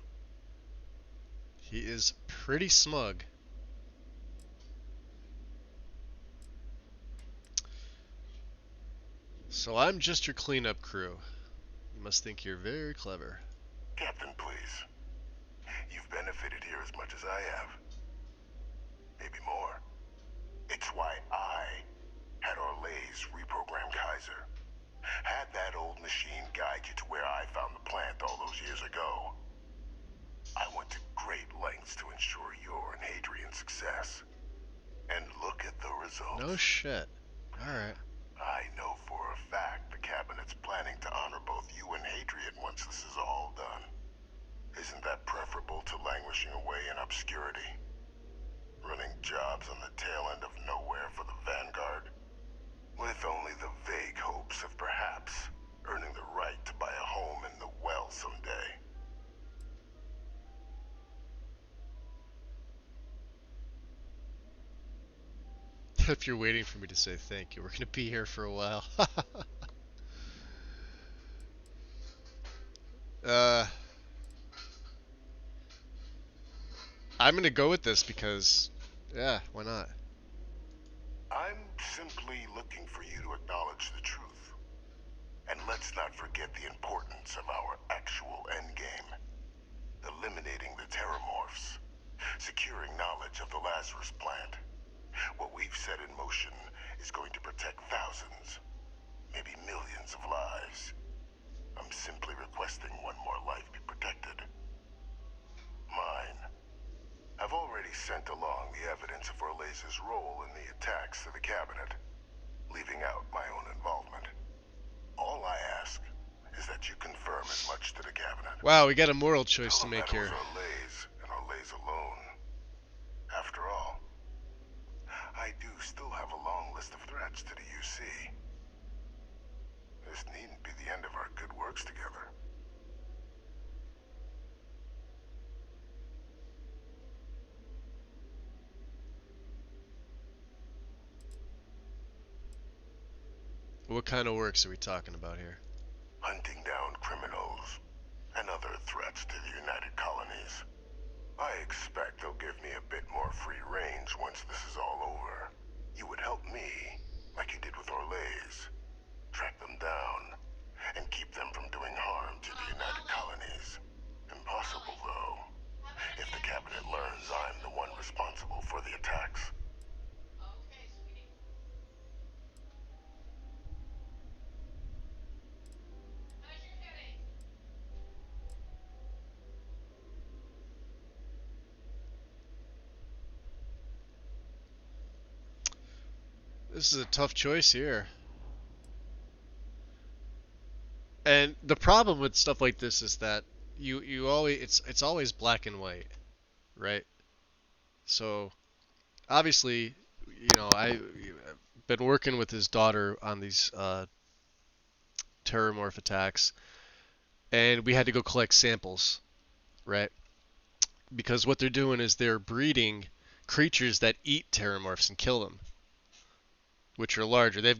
He is pretty smug. So I'm just your cleanup crew. You must think you're very clever. Captain, please. You've benefited here as much as I have. Maybe more. It's why I had Orlays reprogram Kaiser. Had that old machine guide you to where I found the plant all those years ago. I went to great lengths to ensure your and Hadrian's success. And look at the results. No shit. Alright. I know for a fact the Cabinet's planning to honor both you and Hadrian once this is all done. Isn't that preferable to languishing away in obscurity? Running jobs on the tail end of nowhere for the Vanguard? With only the vague hopes of perhaps earning the right to buy a home in the well someday. If you're waiting for me to say thank you, we're gonna be here for a while. uh, I'm gonna go with this because, yeah, why not? I'm simply looking for you to acknowledge the truth. And let's not forget the importance of our actual endgame. Eliminating the Terramorphs. Securing knowledge of the Lazarus plant. What we've set in motion is going to protect thousands, maybe millions of lives. I'm simply requesting one more life be protected. Mine. I've already sent along the evidence of Orlays' role in the attacks to the Cabinet, leaving out my own involvement. All I ask is that you confirm as much to the Cabinet. Wow, we got a moral choice to Tell them make that it here. was Orlays and Orlays alone. After all, I do still have a long list of threats to the UC. This needn't be the end of our good works together. What kind of works are we talking about here? Hunting down criminals and other threats to the United Colonies. I expect they'll give me a bit more free range once this is all over. You would help me, like you did with Orlays. Track them down and keep them from doing harm to the United Colonies. Impossible, though, if the Cabinet learns I'm the one responsible for the attacks. This is a tough choice here. And the problem with stuff like this is that you always it's always black and white, right? So obviously, I've been working with his daughter on these terramorph attacks, and we had to go collect samples, right? Because what they're doing is they're breeding creatures that eat terramorphs and kill them, which are larger. They've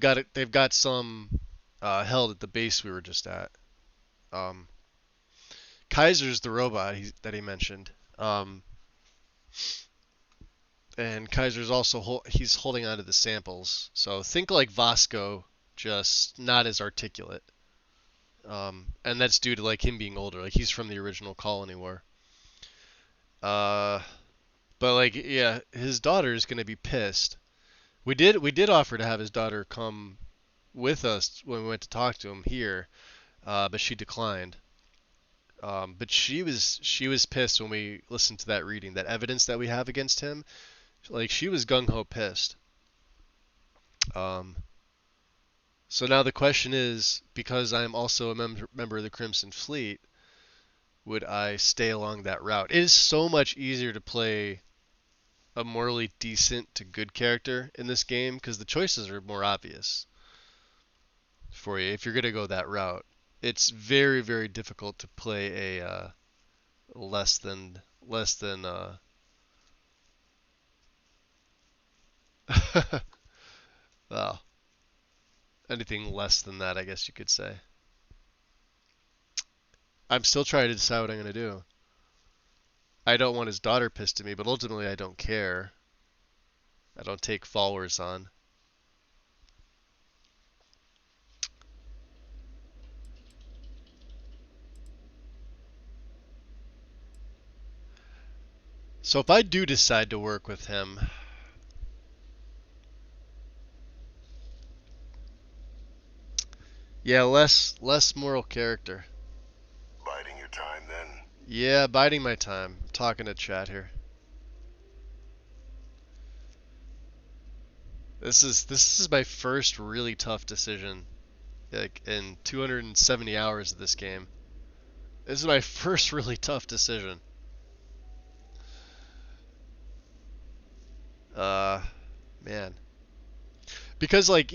got some held at the base we were just at. Um, Kaiser's the robot that he mentioned. And Kaiser's also he's holding onto the samples. So think like Vasco, just not as articulate. And that's due to like him being older. Like he's from the original Colony War. Uh, but like yeah, his daughter is gonna be pissed. We did offer to have his daughter come with us when we went to talk to him here, but she declined. But she was pissed when we listened to that reading, that evidence that we have against him. Like she was gung ho pissed. Um, so now the question is, because I'm also a member of the Crimson Fleet, would I stay along that route? It is so much easier to play a morally decent to good character in this game because the choices are more obvious for you if you're gonna go that route. It's very very difficult to play a less than well, anything less than that, I guess you could say. I'm still trying to decide what I'm gonna do. I don't want his daughter pissed at me, but ultimately I don't care. I don't take followers on. So if I do decide to work with him, yeah, less moral character. Biding your time then? Yeah, biding my time. Talking to chat here. This is my first really tough decision, like in 270 hours of this game. This is my first really tough decision. Uh, Man, because like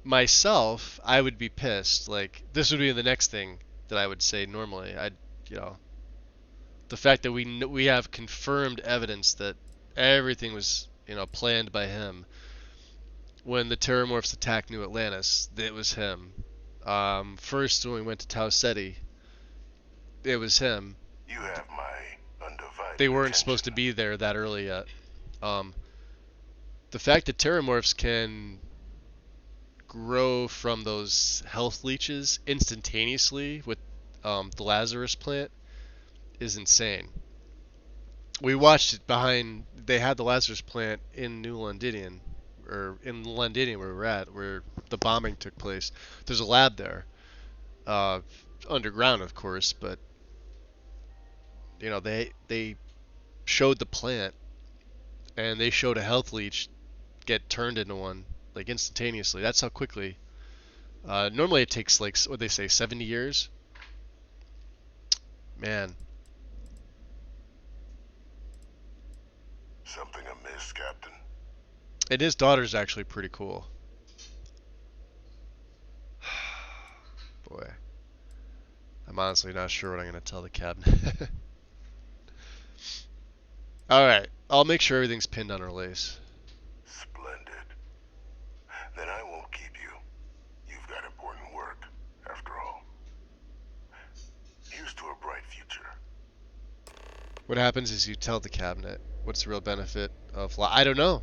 myself, I would be pissed. Like this would be the next thing that I would say normally. You know, the fact that we have confirmed evidence that everything was planned by him. When the Terramorphs attacked New Atlantis, it was him. First, when we went to Tau Ceti, it was him. You have my undivided They weren't attention. supposed to be there that early yet. Um, the fact that Terramorphs can grow from those health leeches instantaneously with the Lazarus plant is insane. We watched it behind. They had the Lazarus plant in New Londinium, or in Londinium where we're at, where the bombing took place. There's a lab there, uh, underground, of course, but they showed the plant, and they showed a health leech get turned into one like instantaneously. That's how quickly. Normally it takes like what they say 70 years. Man, Something amiss, Captain? and his daughter's actually pretty cool. Boy, I'm honestly not sure what I'm gonna tell the cabinet. All right, I'll make sure everything's pinned on her lace. Splendid. Then I won't keep you. You've got important work, after all. Here's to a bright future. What happens is you tell the cabinet what's the real benefit of I don't know.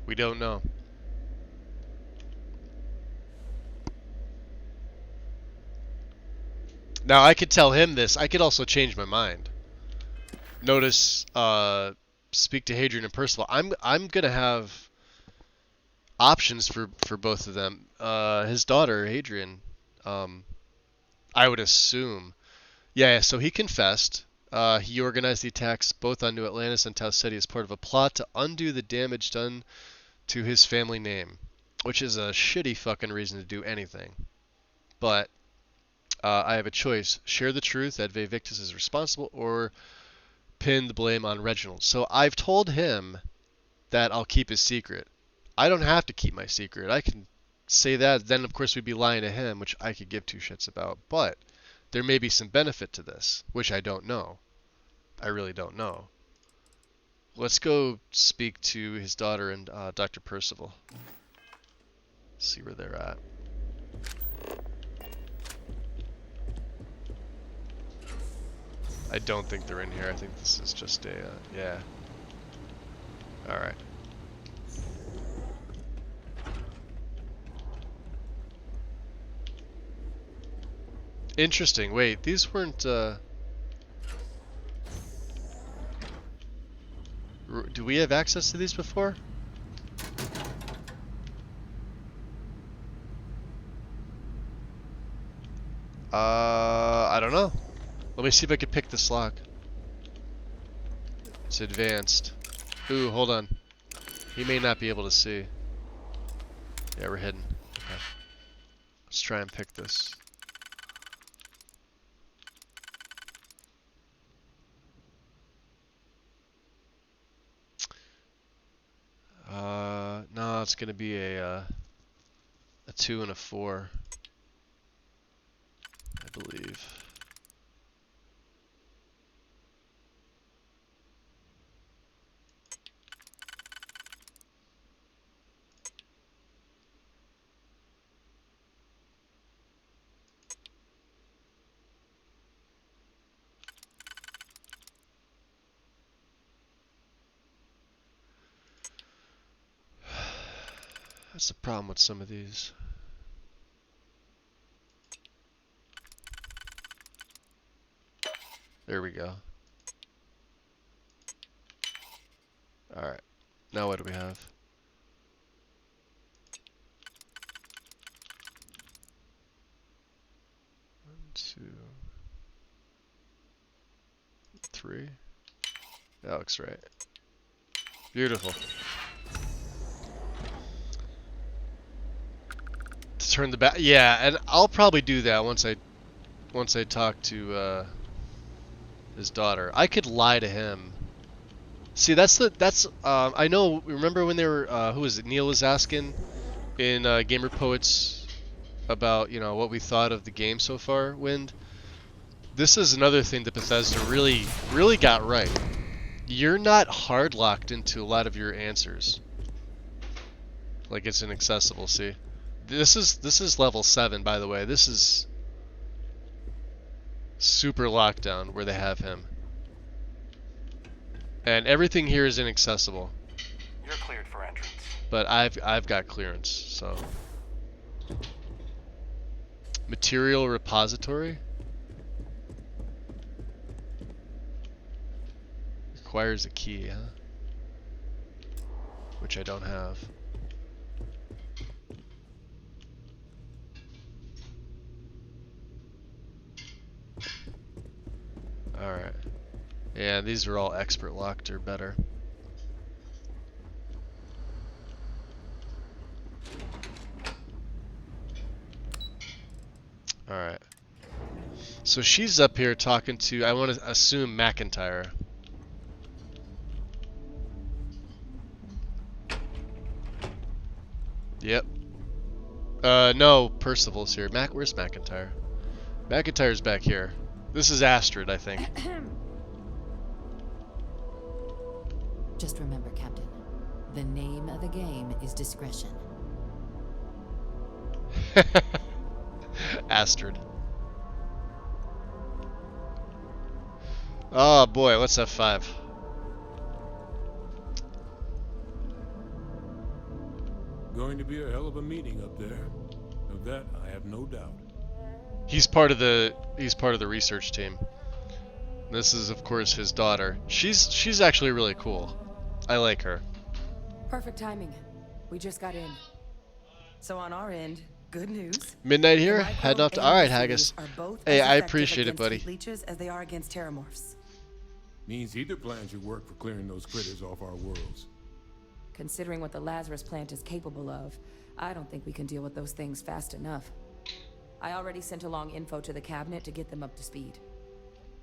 We don't know. Now I could tell him this. I could also change my mind. Notice, speak to Hadrian and Percival. I'm gonna have options for both of them. His daughter Hadrian, I would assume. Yeah. So he confessed. He organized the attacks both on New Atlantis and Tau Ceti as part of a plot to undo the damage done to his family name, which is a shitty fucking reason to do anything. But I have a choice: share the truth that Victus is responsible, or pin the blame on Reginald. So I've told him that I'll keep his secret. I don't have to keep my secret. I can say that. Then of course we'd be lying to him, which I could give two shits about. But there may be some benefit to this, which I don't know. I really don't know. Let's go speak to his daughter and Dr. Percival. See where they're at. I don't think they're in here. I think this is just a, yeah. Alright. Interesting. Wait, these weren't, do we have access to these before? I don't know. Let me see if I can pick this lock. It's advanced. Ooh, hold on. He may not be able to see. Yeah, we're hidden. Okay. Let's try and pick this. No, it's gonna be a 2 and a 4, I believe. That's the problem with some of these. There we go. Now what do we have? One, two, three. That looks right. Beautiful. To turn the back, yeah, and I'll probably do that once I talk to his daughter. I could lie to him. See, that's I know. Remember when they were who was it? Neil was asking in Gamer Poets about what we thought of the game so far. Wind. This is another thing that Bethesda really got right. You're not hard locked into a lot of your answers. Like it's inaccessible. See, this is level 7, by the way. This is super lockdown where they have him. And everything here is inaccessible. You're cleared for entrance. But I've got clearance, so. Material repository? Requires a key, huh? Which I don't have. Alright. Yeah, these are all expert locked or better. Alright. So she's up here talking to, I want to assume, McIntyre. Yep. No, Percival's here. Where's McIntyre? McIntyre's back here. This is Astrid, I think. Just remember, Captain, the name of the game is discretion. Astrid. Oh boy, let's have 5. Going to be a hell of a meeting up there. Of that, I have no doubt. He's part of the research team. This is, of course, his daughter. She's actually really cool. I like her. Perfect timing. We just got in. So on our end, good news. Midnight here, heading off to. All right, Haggis. Hey, I appreciate it, buddy. Leeches as they are against terramorphs. Means either plan should work for clearing those critters off our worlds. Considering what the Lazarus plant is capable of, I don't think we can deal with those things fast enough. I already sent along info to the cabinet to get them up to speed.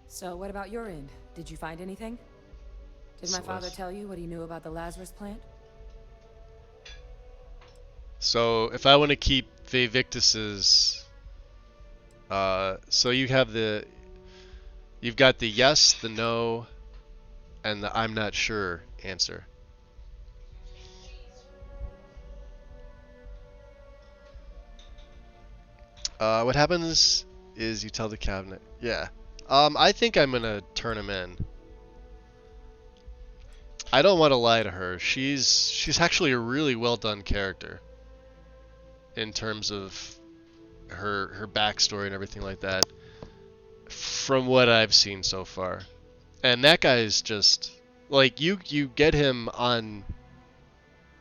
So what about your end? Did you find anything? Did my father tell you what he knew about the Lazarus plant? So if I want to keep Vivictus's, so you've got the yes, the no, and the I'm not sure answer. What happens is you tell the cabinet. Yeah. I think I'm gonna turn him in. I don't want to lie to her. She's actually a really well done character in terms of her backstory and everything like that. From what I've seen so far, and that guy's just like you get him on.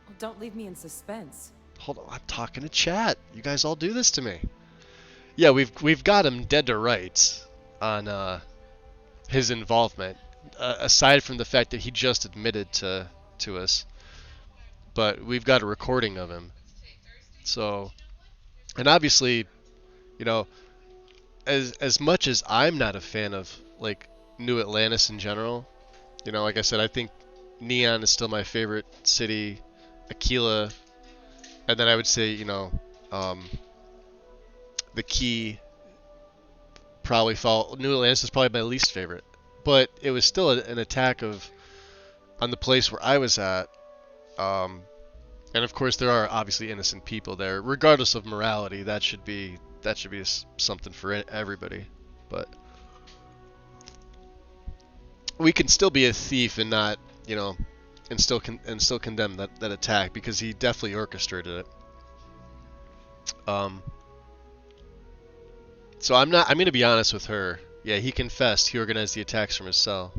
Well, don't leave me in suspense. Hold on, I'm talking to chat. You guys all do this to me. Yeah, we've got him dead to rights on his involvement, aside from the fact that he just admitted to us. But we've got a recording of him. So, and obviously, as much as I'm not a fan of like New Atlantis in general, like I said, I think Neon is still my favorite city. Aquila, and then I would say the Key probably fall. New Atlantis is probably my least favorite, but it was still an attack on the place where I was at. And of course, there are obviously innocent people there, regardless of morality. That should be something for everybody. But we can still be a thief and not, and still condemn that attack because he definitely orchestrated it. So I'm going to be honest with her. Yeah, he confessed. He organized the attacks from his cell.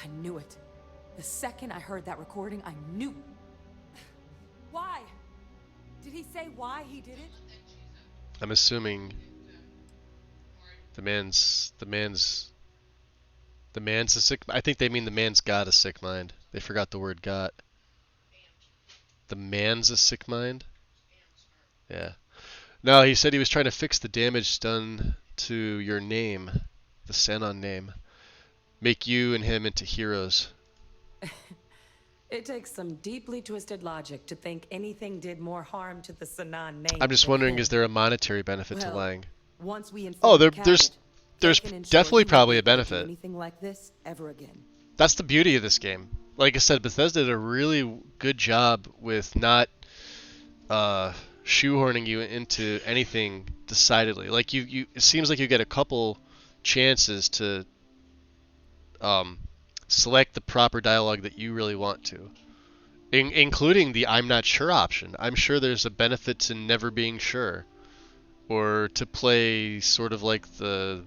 I knew it. The second I heard that recording, I knew. Why? Did he say why he did it? I'm assuming the man's a sick. I think they mean the man's got a sick mind. They forgot the word got. The man's a sick mind? Yeah. No, he said he was trying to fix the damage done to your name, the Sanon name. Make you and him into heroes. It takes some deeply twisted logic to think anything did more harm to the Sanan name. I'm just than wondering, him. is there a monetary benefit to Well, lying? Once we inform Oh, the there's cabinet, there's they can ensure definitely he won't probably be a able to do benefit. anything like this ever again. That's the beauty of this game. Like I said, Bethesda did a really good job with not shoehorning you into anything decidedly. Like it seems like you get a couple chances to select the proper dialogue that you really want to, including the "I'm not sure" option. I'm sure there's a benefit to never being sure, or to play sort of like the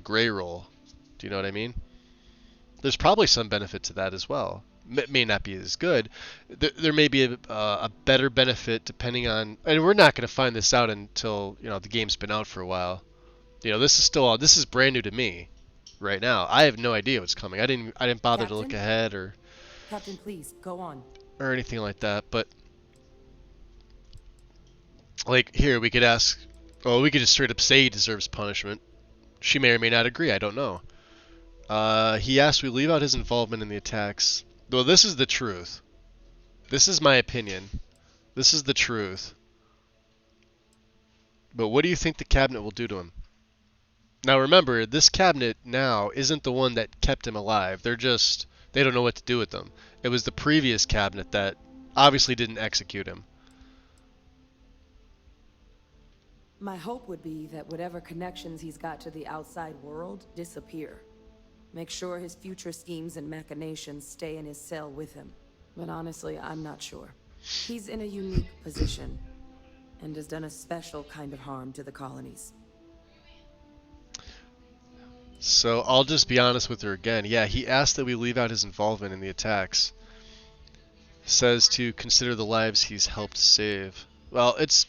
gray role. Do you know what I mean? There's probably some benefit to that as well. May not be as good. There may be a better benefit depending on, and we're not going to find this out until the game's been out for a while. This is brand new to me right now. I have no idea what's coming. I didn't bother to look Captain? ahead or Captain, please go on. anything like that. But like here, we could ask. Oh, we could just straight up say he deserves punishment. She may or may not agree. I don't know. He asked we leave out his involvement in the attacks. Well, this is the truth. This is my opinion. This is the truth. But what do you think the cabinet will do to him? Now remember, this cabinet now isn't the one that kept him alive. They don't know what to do with them. It was the previous cabinet that obviously didn't execute him. My hope would be that whatever connections he's got to the outside world disappear. Make sure his future schemes and machinations stay in his cell with him. But honestly, I'm not sure. He's in a unique position and has done a special kind of harm to the colonies. So I'll just be honest with her again. Yeah, he asked that we leave out his involvement in the attacks. Says to consider the lives he's helped save. Well, it's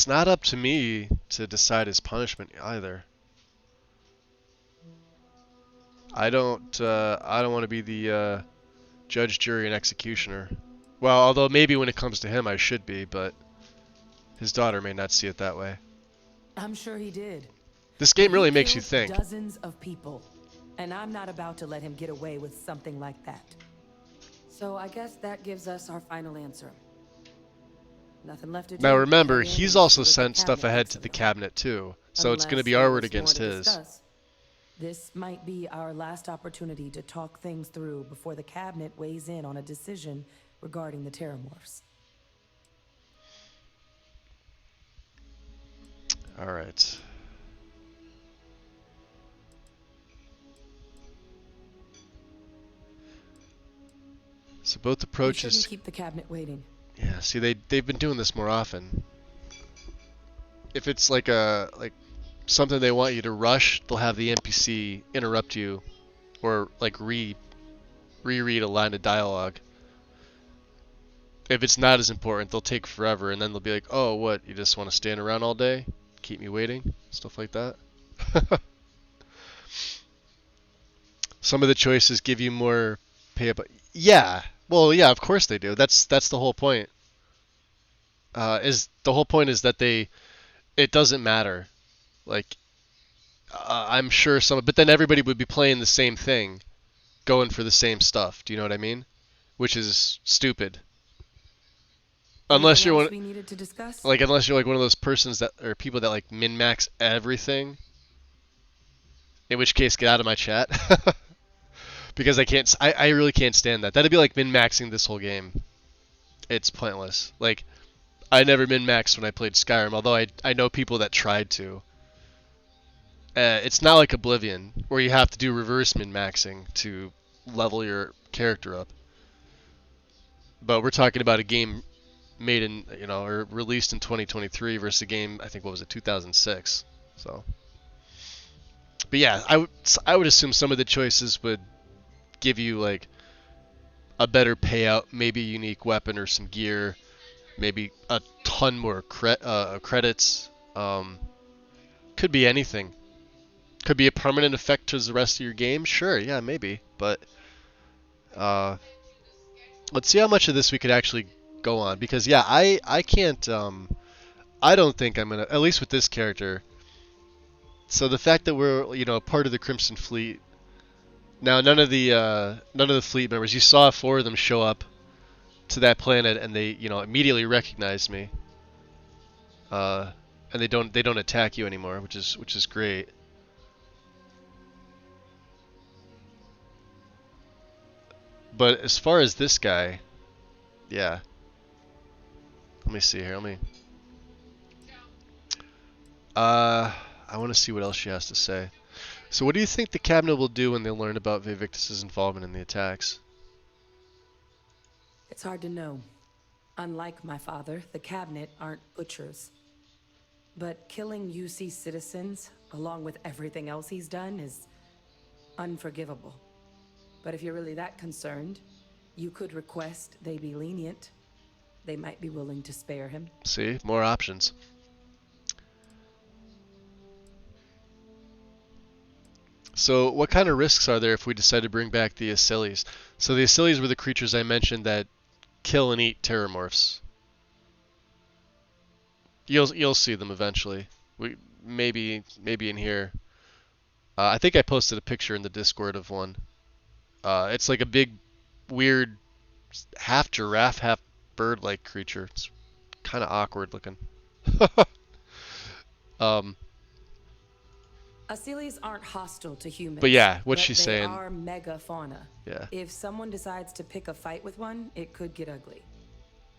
not up to me to decide his punishment either. I don't want to be the judge, jury, and executioner. Well, although maybe when it comes to him I should be, but his daughter may not see it that way. I'm sure he did. This game He really makes you killed think. Dozens of people, and I'm not about to let him get away with something like that. So I guess that gives us our final answer. Nothing left to do. Now remember, Head in he's and also see what the sent stuff cabinet ahead thinks to of the it. cabinet too. So it's going to Unless be there our was word more against to his. discuss. This might be our last opportunity to talk things through before the cabinet weighs in on a decision regarding the Terramorphs. All right. So both We approaches. shouldn't keep the cabinet waiting. Yeah, see they've been doing this more often. If it's like something they want you to rush, they'll have the NPC interrupt you or like reread a line of dialogue. If it's not as important, they'll take forever and then they'll be like, "Oh, what? You just want to stand around all day? Keep me waiting?" Stuff like that. Some of the choices give you more pay up. Yeah. Well, yeah, of course they do. That's the whole point. The whole point is that it doesn't matter. Like I'm sure but then everybody would be playing the same thing, going for the same stuff. Do you know what I mean? Which is stupid. Unless Anything you're else one, we needed to discuss? unless you're like one of those persons that or people that like min max everything. In which case, get out of my chat. Because I really can't stand that. That'd be like min-maxing this whole game. It's pointless. Like, I never min-maxed when I played Skyrim, although I know people that tried to. It's not like Oblivion, where you have to do reverse min-maxing to level your character up. But we're talking about a game made in, or released in 2023 versus a game, I think, what was it, 2006. So, But yeah, I would assume some of the choices would give you like a better payout, maybe a unique weapon or some gear, maybe a ton more credits. Could be anything. Could be a permanent effect to the rest of your game. Sure, yeah, maybe. But let's see how much of this we could actually go on. Because yeah, I can't. I don't think I'm gonna. At least with this character. So the fact that we're part of the Crimson Fleet. Now none of the fleet members. You saw 4 of them show up to that planet, and they immediately recognized me. And they don't attack you anymore, which is great. But as far as this guy, yeah. Let me see here. I want to see what else she has to say. So what do you think the cabinet will do when they learn about Vivictus's involvement in the attacks? It's hard to know. Unlike my father, the cabinet aren't butchers. But killing UC citizens, along with everything else he's done, is unforgivable. But if you're really that concerned, you could request they be lenient. They might be willing to spare him. See? More options. So what kind of risks are there if we decide to bring back the Asylees? So the Asylees were the creatures I mentioned that kill and eat terramorphs. You'll see them eventually. Maybe in here. I think I posted a picture in the Discord of one. It's like a big, weird, half giraffe, half bird-like creature. It's kind of awkward looking. Asylees aren't hostile to humans. But yeah, what she's saying. They are megafauna. Yeah. If someone decides to pick a fight with one, it could get ugly.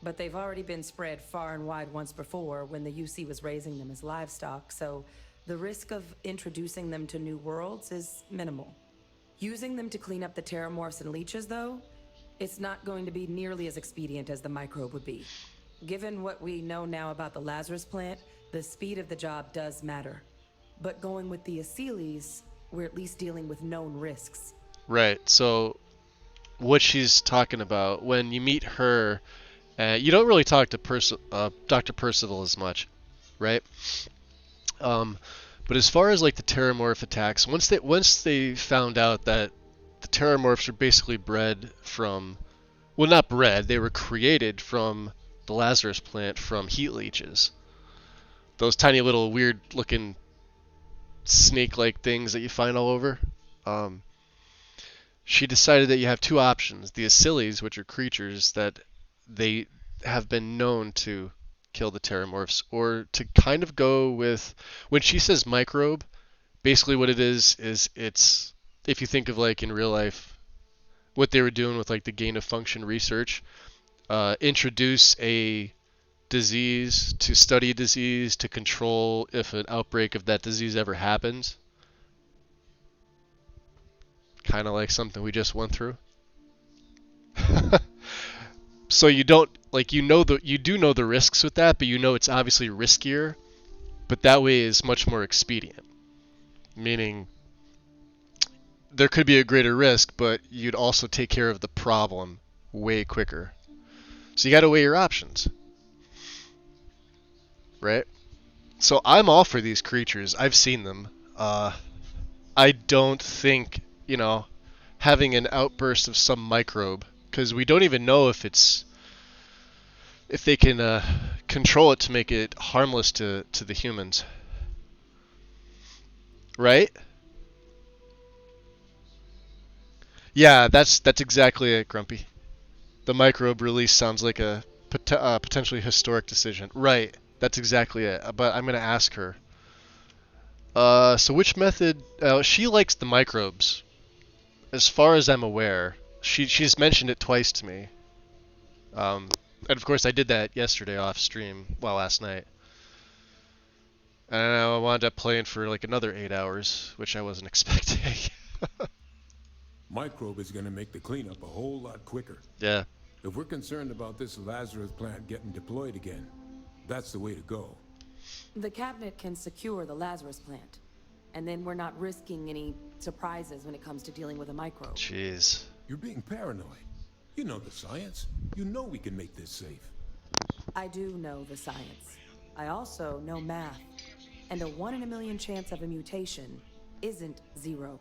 But they've already been spread far and wide once before when the UC was raising them as livestock, so the risk of introducing them to new worlds is minimal. Using them to clean up the terramorphs and leeches, though, it's not going to be nearly as expedient as the microbe would be. Given what we know now about the Lazarus plant, the speed of the job does matter. But going with the Asylees, we're at least dealing with known risks. Right, so what she's talking about, when you meet her, you don't really talk to Dr. Percival as much, right? But as far as like the terramorph attacks, once they found out that the terramorphs are basically bred from, well, not bred, they were created from the Lazarus plant from heat leeches. Those tiny little weird looking snake-like things that you find all over. She decided that you have 2 options. The Asylees, which are creatures that they have been known to kill the terramorphs, or to kind of go with, when she says microbe, basically what it is it's, if you think of like in real life, what they were doing with like the gain of function research, introduce a disease to study a disease to control if an outbreak of that disease ever happens. Kind of like something we just went through. So you don't, like, you do know the risks with that, but you know it's obviously riskier, but that way is much more expedient. Meaning there could be a greater risk, but you'd also take care of the problem way quicker. So you got to weigh your options. Right? So I'm all for these creatures. I've seen them. I don't think, having an outburst of some microbe, because we don't even know if they can control it to make it harmless to the humans. Right? Yeah, that's exactly it, Grumpy. The microbe release sounds like a potentially historic decision. Right. That's exactly it. But I'm going to ask her. So which method... she likes the microbes. As far as I'm aware. She's mentioned it twice to me. And of course I did that yesterday off stream. Well, last night. And I wound up playing for like another 8 hours, which I wasn't expecting. Microbe is going to make the cleanup a whole lot quicker. Yeah. If we're concerned about this Lazarus plant getting deployed again, that's the way to go. The cabinet can secure the Lazarus plant. And then we're not risking any surprises when it comes to dealing with a microbe. Jeez. You're being paranoid. You know the science. You know we can make this safe. I do know the science. I also know math. And a 1 in a million chance of a mutation isn't 0.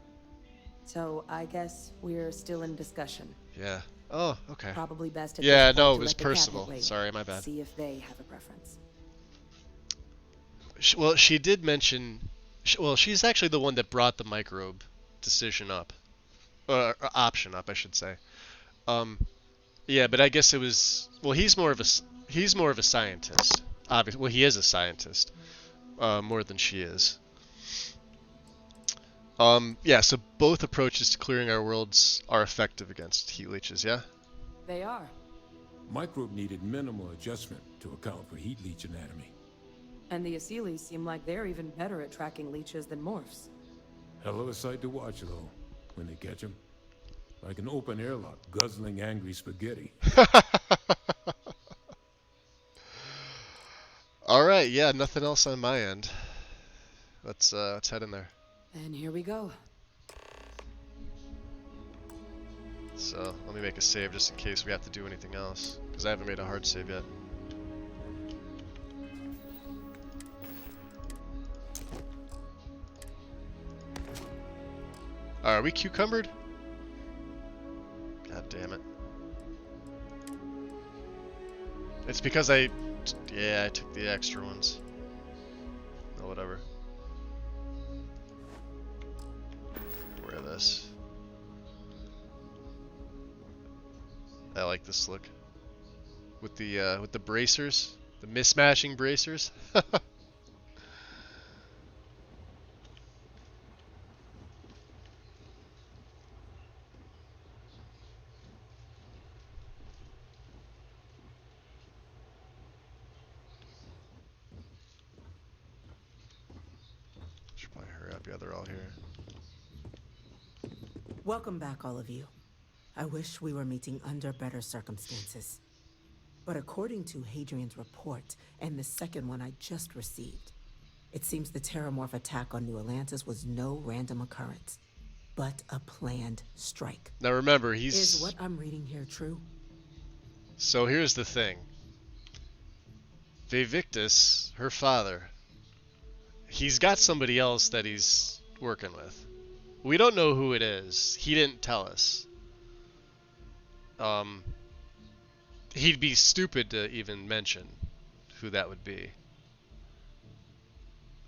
So I guess we're still in discussion. Yeah. Oh, okay. Probably best at Yeah, this point no, it to was let the personal. cabinet wait. Sorry, my bad. See if they have a preference. Well, she did mention. Well, she's actually the one that brought the microbe decision up, or option up, I should say. Yeah, but I guess it was. Well, he's more of a scientist. Obviously, well, he is a scientist, more than she is. Yeah. So both approaches to clearing our worlds are effective against heat leeches. Yeah. They are. Microbe needed minimal adjustment to account for heat leech anatomy. And the Aseles seem like they're even better at tracking leeches than morphs. Hell of a sight to watch, though, when they catch them. Like an open airlock guzzling angry spaghetti. All right. Yeah. Nothing else on my end. Let's head in there. And here we go. So let me make a save just in case we have to do anything else, because I haven't made a hard save yet. Are we cucumbered? God damn it. It's because I took the extra ones. No, whatever. Wear this. I like this look. With the bracers, the mismatching bracers. Should probably hurry up. Yeah, they're all here. Welcome back, all of you. I wish we were meeting under better circumstances. But according to Hadrian's report, and the second one I just received, it seems the Terramorph attack on New Atlantis was no random occurrence, but a planned strike. Now remember, he's... Is what I'm reading here true? So here's the thing. Vivictus, her father, he's got somebody else that he's working with. We don't know who it is. He didn't tell us. He'd be stupid to even mention who that would be.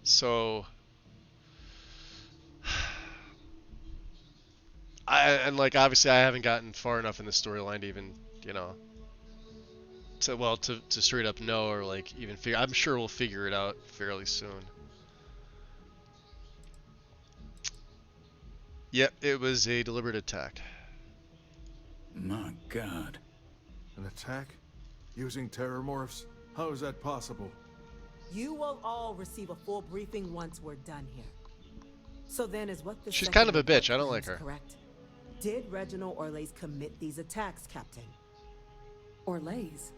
So, obviously I haven't gotten far enough in the storyline to even, to straight up know or like even figure. I'm sure we'll figure it out fairly soon. Yep, it was a deliberate attack. My God. An attack? Using terramorphs? How is that possible? You will all receive a full briefing once we're done here. So then is what the She's second kind of a report bitch. I don't like claims her. correct? Did Reginald Orlays commit these attacks, Captain? Orlays?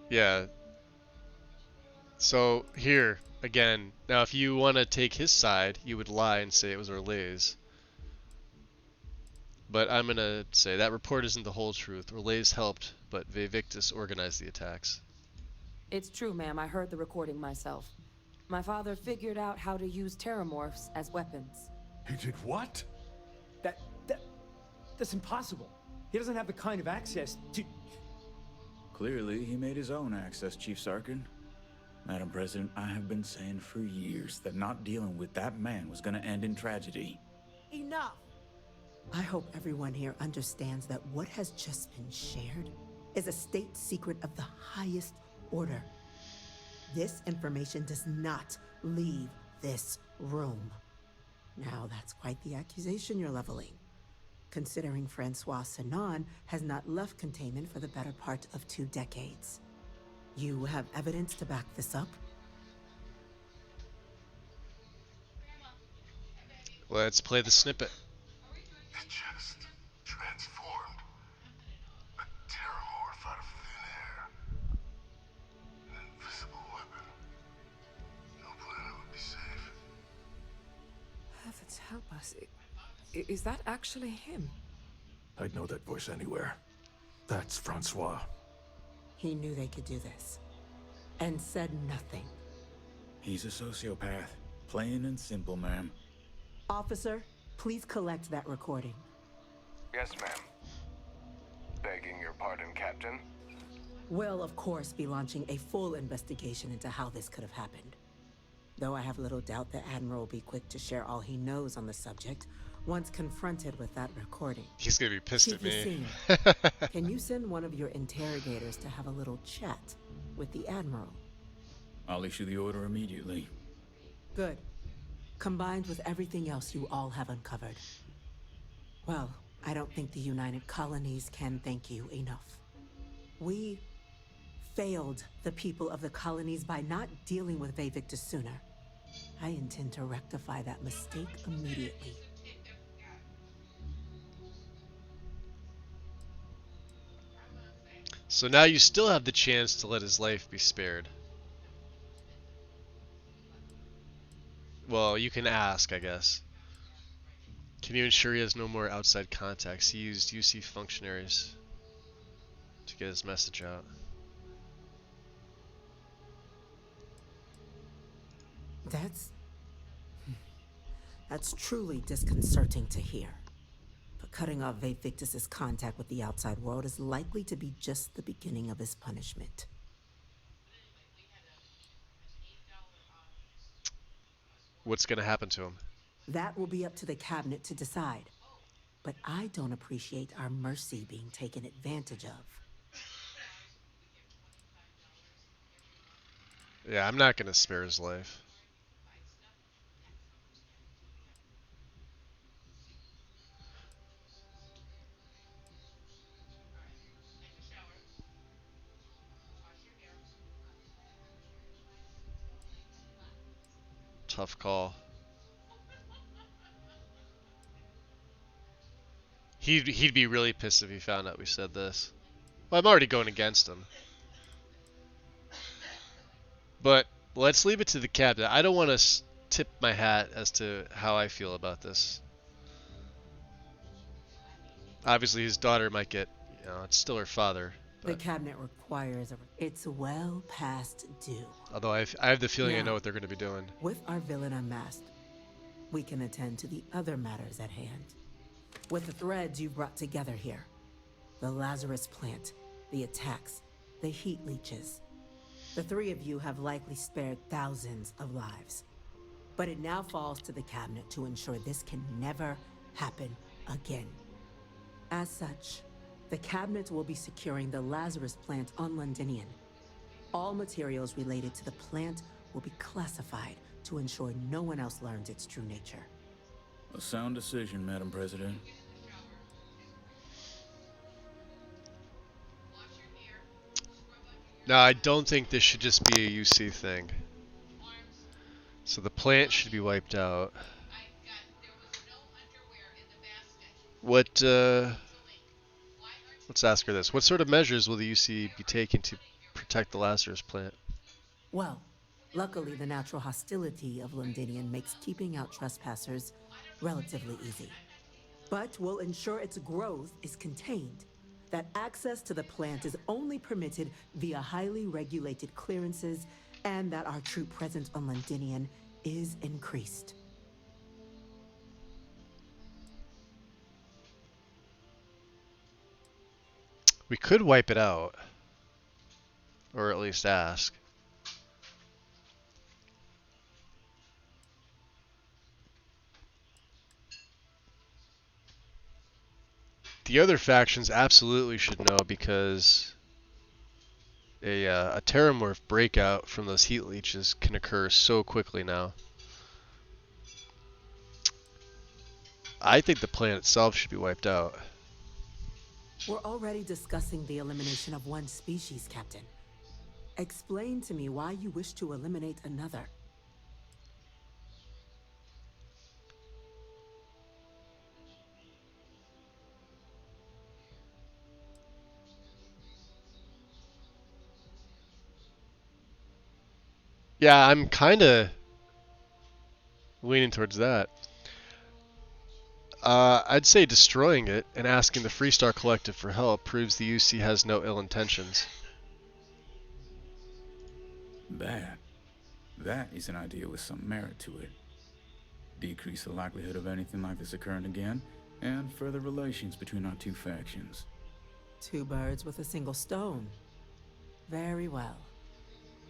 Yeah. So here again. Now, if you want to take his side, you would lie and say it was Orlays. But I'm gonna say that report isn't the whole truth. Orlays helped, but Vivictus organized the attacks. It's true, ma'am. I heard the recording myself. My father figured out how to use terramorphs as weapons. He did what? That's impossible. He doesn't have the kind of access to... Clearly, he made his own access, Chief Sarkin. Madam President, I have been saying for years that not dealing with that man was gonna end in tragedy. Enough! I hope everyone here understands that what has just been shared is a state secret of the highest order. This information does not leave this room. Now, that's quite the accusation you're leveling, considering Francois Sinon has not left containment for the better part of 2 decades. You have evidence to back this up? Let's play the snippet. It just transformed. A terramorph out of thin air. And for boss. Is that actually him? I'd know that voice anywhere. That's Francois. He knew they could do this. And said nothing. He's a sociopath. Plain and simple, ma'am. Officer, please collect that recording. Yes, ma'am. Begging your pardon, Captain. We'll, of course, be launching a full investigation into how this could have happened. Though I have little doubt the Admiral will be quick to share all he knows on the subject once confronted with that recording. He's gonna be pissed Chief at me. Yassine, can you send one of your interrogators to have a little chat with the Admiral? I'll issue the order immediately. Good. Combined with everything else you all have uncovered. Well, I don't think the United Colonies can thank you enough. We failed the people of the colonies by not dealing with Vayvictus sooner. I intend to rectify that mistake immediately. So now you still have the chance to let his life be spared. Well, you can ask, I guess. Can you ensure he has no more outside contacts? He used UC functionaries to get his message out. That's truly disconcerting to hear. But cutting off Vayvictus's contact with the outside world is likely to be just the beginning of his punishment. What's gonna happen to him? That will be up to the cabinet to decide. But I don't appreciate our mercy being taken advantage of. Yeah, I'm not gonna spare his life. Tough call. He'd be really pissed if he found out we said this. Well, I'm already going against him. But let's leave it to the cabinet. I don't want to tip my hat as to how I feel about this. Obviously, his daughter might get, you know, it's still her father. The cabinet requires it's well past due. Although I have the feeling I Now, know what they're going to be doing. With our villain unmasked, we can attend to the other matters at hand. With the threads you've brought together here, the Lazarus plant, the attacks, the heat leeches, the three of you have likely spared thousands of lives. But it now falls to the cabinet to ensure this can never happen again. As such, the cabinet will be securing the Lazarus plant on Londinian. All materials related to the plant will be classified to ensure no one else learns its true nature. A sound decision, Madam President. No, I don't think this should just be a UC thing. So the plant should be wiped out. What, let's ask her this. What sort of measures will the UC be taking to protect the Lazarus plant? Well, luckily the natural hostility of Londinian makes keeping out trespassers relatively easy. But we'll ensure its growth is contained, that access to the plant is only permitted via highly regulated clearances, and that our troop presence on Londinian is increased. We could wipe it out. Or at least ask. The other factions absolutely should know because a terramorph breakout from those heat leeches can occur so quickly now. I think the planet itself should be wiped out. We're already discussing the elimination of one species, Captain. Explain to me why you wish to eliminate another. Yeah, I'm kind of leaning towards that. I'd say destroying it and asking the Freestar Collective for help proves the UC has no ill intentions. That is an idea with some merit to it. Decrease the likelihood of anything like this occurring again, and further relations between our two factions. Two birds with a single stone. Very well.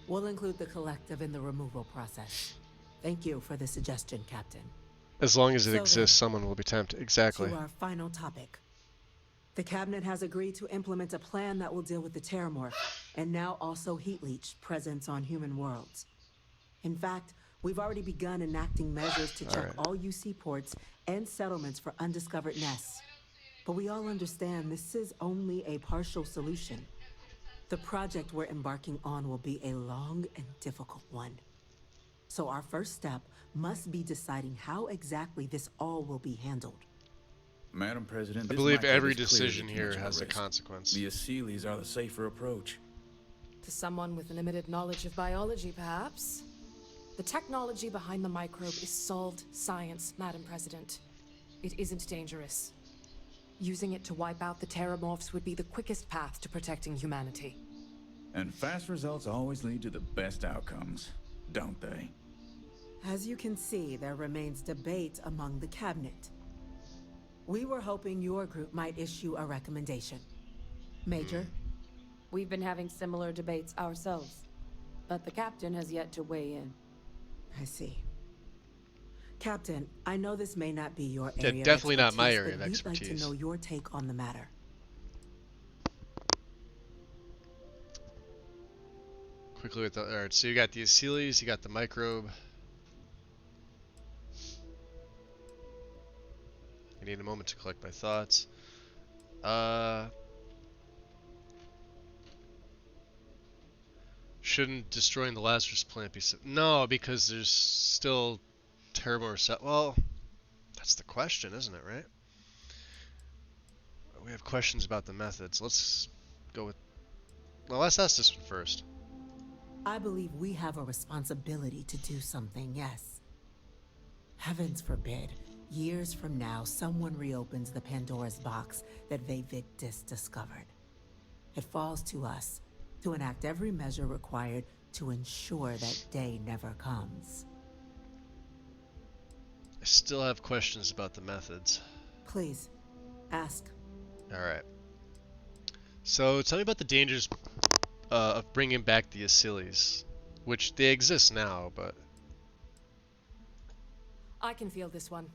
We'll include the collective in the removal process. Thank you for the suggestion, Captain. As long as it So exists, then, someone will be tempted. Exactly. To our final topic. The Cabinet has agreed to implement a plan that will deal with the Terramorph, and now also Heat Leech presence on human worlds. In fact, we've already begun enacting measures to check all UC ports and settlements for undiscovered nests. But we all understand this is only a partial solution. The project we're embarking on will be a long and difficult one. So our first step must be deciding how exactly this all will be handled. Madam President, I believe every decision here has a consequence. The Aseles are the safer approach. To someone with limited knowledge of biology, perhaps. The technology behind the microbe is solved science, Madam President. It isn't dangerous. Using it to wipe out the Terramorphs would be the quickest path to protecting humanity. And fast results always lead to the best outcomes, don't they? As you can see, there remains debate among the Cabinet. We were hoping your group might issue a recommendation. Major? We've been having similar debates ourselves, but the Captain has yet to weigh in. I see. Captain, I know this may not be your Yeah, area of definitely not my expertise, area of but we'd like expertise. to know your take on the matter. Quickly with the, alright, so you got the Aseles, you got the microbe. I need a moment to collect my thoughts. Shouldn't destroying the Lazarus plant be no, because there's still Terramorph well, that's the question, isn't it, right? We have questions about the methods. Let's go with, well, let's ask this one first. I believe we have a responsibility to do something, yes. Heavens forbid, years from now, someone reopens the Pandora's box that Vivictus discovered. It falls to us to enact every measure required to ensure that day never comes. I still have questions about the methods. Please, ask. Alright. So, tell me about the dangers of bringing back the Aseles, which they exist now, but... I can feel this one.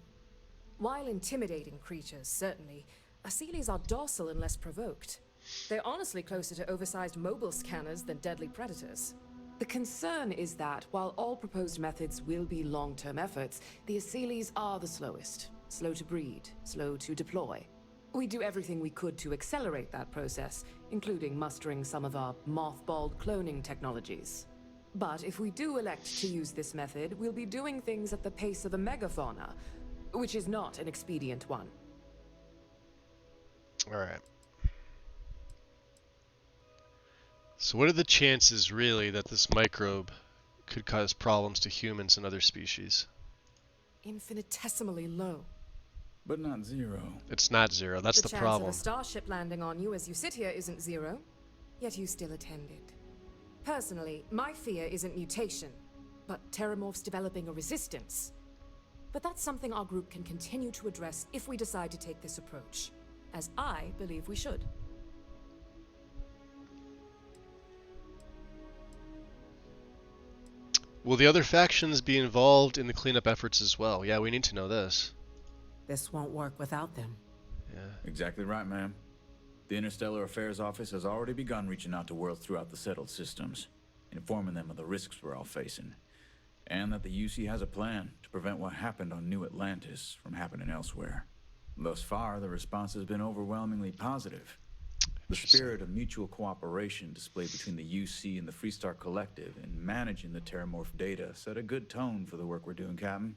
While intimidating creatures, certainly, Aseles are docile unless provoked. They're honestly closer to oversized mobile scanners than deadly predators. The concern is that, while all proposed methods will be long-term efforts, the Aseles are the slowest. Slow to breed, slow to deploy. We do everything we could to accelerate that process, including mustering some of our mothballed cloning technologies. But if we do elect to use this method, we'll be doing things at the pace of a megafauna, which is not an expedient one. Alright. So what are the chances, really, that this microbe could cause problems to humans and other species? Infinitesimally low. But not zero. It's not zero, that's the problem. The chance of a starship landing on you as you sit here isn't zero, yet you still attended. Personally, my fear isn't mutation, but Terramorphs developing a resistance. But that's something our group can continue to address if we decide to take this approach, as I believe we should. Will the other factions be involved in the cleanup efforts as well? Yeah, we need to know this. This won't work without them. Yeah. Exactly right, ma'am. The Interstellar Affairs Office has already begun reaching out to worlds throughout the settled systems, informing them of the risks we're all facing, and that the UC has a plan to prevent what happened on New Atlantis from happening elsewhere. Thus far, the response has been overwhelmingly positive. The spirit of mutual cooperation displayed between the UC and the Freestar Collective in managing the Terramorph data set a good tone for the work we're doing, Captain.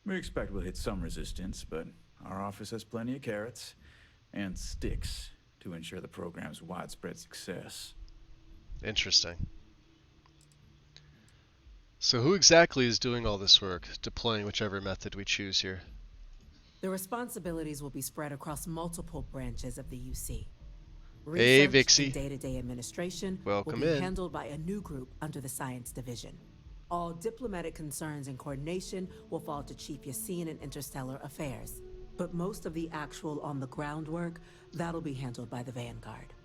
We expect we'll hit some resistance, but our office has plenty of carrots and sticks to ensure the program's widespread success. Interesting. So who exactly is doing all this work, deploying whichever method we choose here? The responsibilities will be spread across multiple branches of the UC. Hey, Research Vixie. and day-to-day administration Welcome will be in. handled by a new group under the Science Division. All diplomatic concerns and coordination will fall to Chief Yassine and Interstellar Affairs. But most of the actual on-the-ground work, that'll be handled by the Vanguard.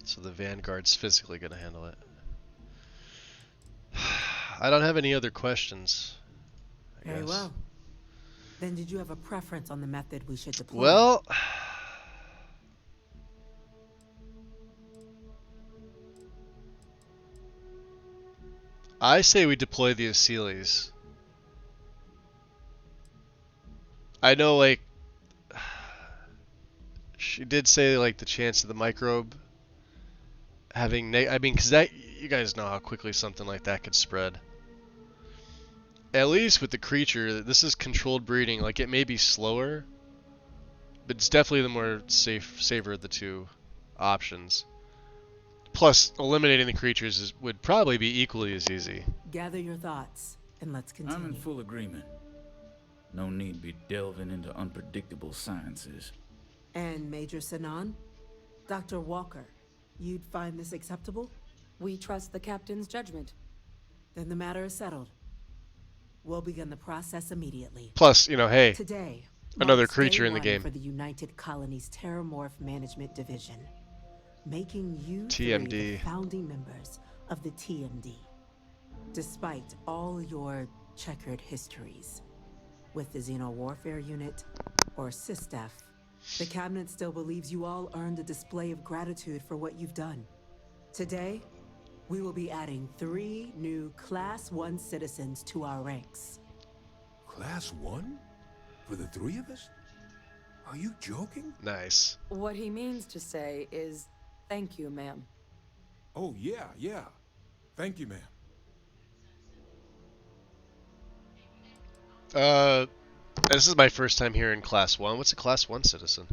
So the Vanguard's physically going to handle it. I don't have any other questions. I Very guess. well. Then did you have a preference on the method we should deploy? Well, I say we deploy the Aseles. I know, like, she did say, like, the chance of the microbe having I mean, because that, you guys know how quickly something like that could spread. At least with the creature, this is controlled breeding. Like, it may be slower, but it's definitely the more safer of the two options. Plus, eliminating the creatures would probably be equally as easy. Gather your thoughts, and let's continue. I'm in full agreement. No need be delving into unpredictable sciences. And Major Sinan? Dr. Walker, you'd find this acceptable? We trust the captain's judgment. Then the matter is settled. We'll begin the process immediately. Plus, you know, hey, today, another marks creature day in the one game. For the United Colonies Terramorph Management Division, making you TMD. three the founding members of the TMD. Despite all your checkered histories with the Xeno Warfare Unit or SysDef, the Cabinet still believes you all earned a display of gratitude for what you've done. Today, we will be adding 3 new Class 1 citizens to our ranks. Class 1? For the 3 of us? Are you joking? Nice. What he means to say is, thank you, ma'am. Oh, yeah. Thank you, ma'am. This is my first time hearing Class 1. What's a Class 1 citizen?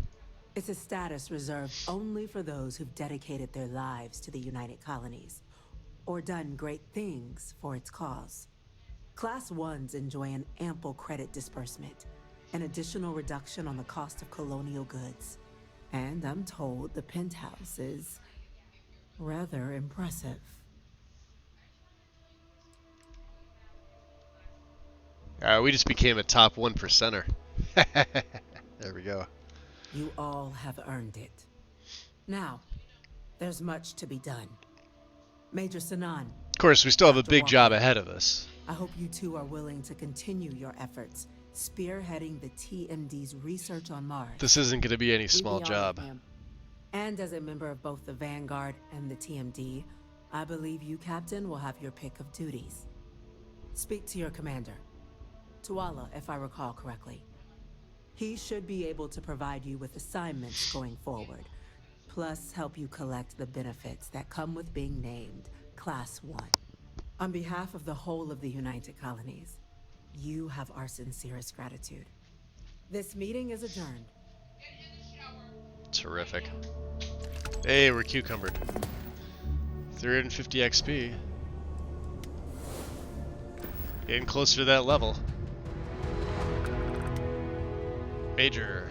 It's a status reserved only for those who've dedicated their lives to the United Colonies, or done great things for its cause. Class 1s enjoy an ample credit disbursement, an additional reduction on the cost of colonial goods. And I'm told the penthouse is rather impressive. We just became a top 1%er. There we go. You all have earned it. Now, there's much to be done. Major Sinan. Of course, we still have a Dr. big Walker, job ahead of us. I hope you two are willing to continue your efforts, spearheading the TMD's research on Mars. This isn't going to be any We'd small be job. honored, ma'am. And as a member of both the Vanguard and the TMD, I believe you, Captain, will have your pick of duties. Speak to your commander, Tuala, if I recall correctly. He should be able to provide you with assignments going forward, plus help you collect the benefits that come with being named Class 1. On behalf of the whole of the United Colonies, you have our sincerest gratitude. This meeting is adjourned. Terrific. Hey, we're cucumbered. 350 XP. Getting closer to that level. Major.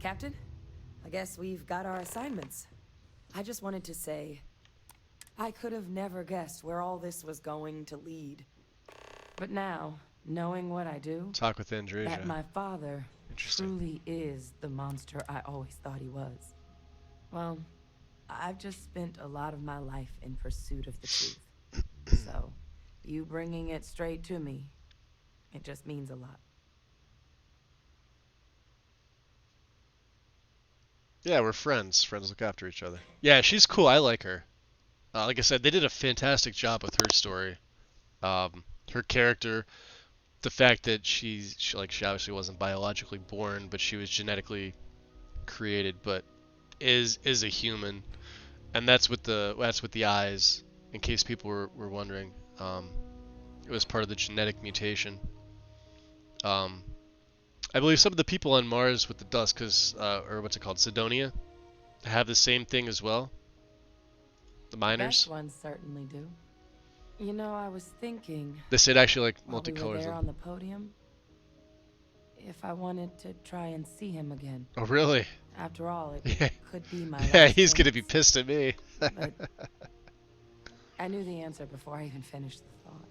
Captain, I guess we've got our assignments. I just wanted to say, I could have never guessed where all this was going to lead. But now, knowing what I do, Talk with Andresia. that my father Interesting. truly is the monster I always thought he was. Well, I've just spent a lot of my life in pursuit of the truth. So, you bringing it straight to me, it just means a lot. Yeah, we're friends. Friends look after each other. Yeah, she's cool. I like her. Like I said, they did a fantastic job with her story. Her character, the fact that she obviously wasn't biologically born, but she was genetically created, but is a human, and that's with the eyes. In case people were wondering, it was part of the genetic mutation. I believe some of the people on Mars with the dust, or what's it called, Sidonia, have the same thing as well. The miners. Best ones certainly do. You know, I was thinking. They said actually like while we were multicolors. there on the podium. if I wanted to try and see him again. Oh, really? After all, it Yeah. could be my Yeah, last he's gonna be chance. pissed at me. But I knew the answer before I even finished the thought.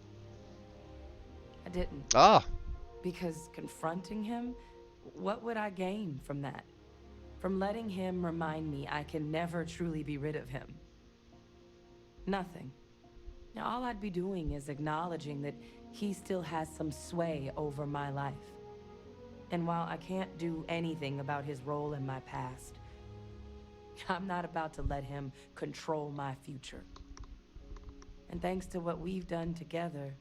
I didn't. Ah. Because confronting him, what would I gain from that? From letting him remind me I can never truly be rid of him? Nothing. Now, all I'd be doing is acknowledging that he still has some sway over my life. And while I can't do anything about his role in my past, I'm not about to let him control my future. And thanks to what we've done together,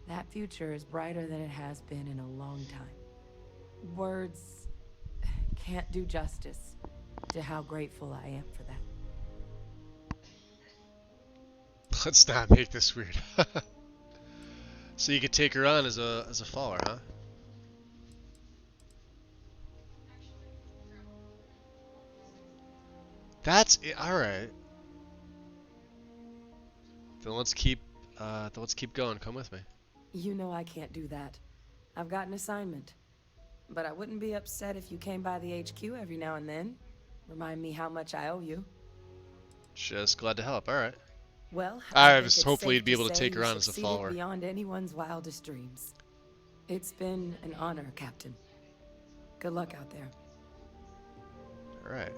that future is brighter than it has been in a long time. Words can't do justice to how grateful I am for that. Let's not make this weird. So you could take her on as a follower, huh? That's it. All right. Then let's keep going. Come with me. You know I can't do that. I've got an assignment. But I wouldn't be upset if you came by the HQ every now and then. Remind me how much I owe you. Just glad to help. All right. Well, I think was it's hopefully safe you'd be able to say take her you on as a succeeded follower. beyond anyone's wildest dreams. It's been an honor, Captain. Good luck out there. All right.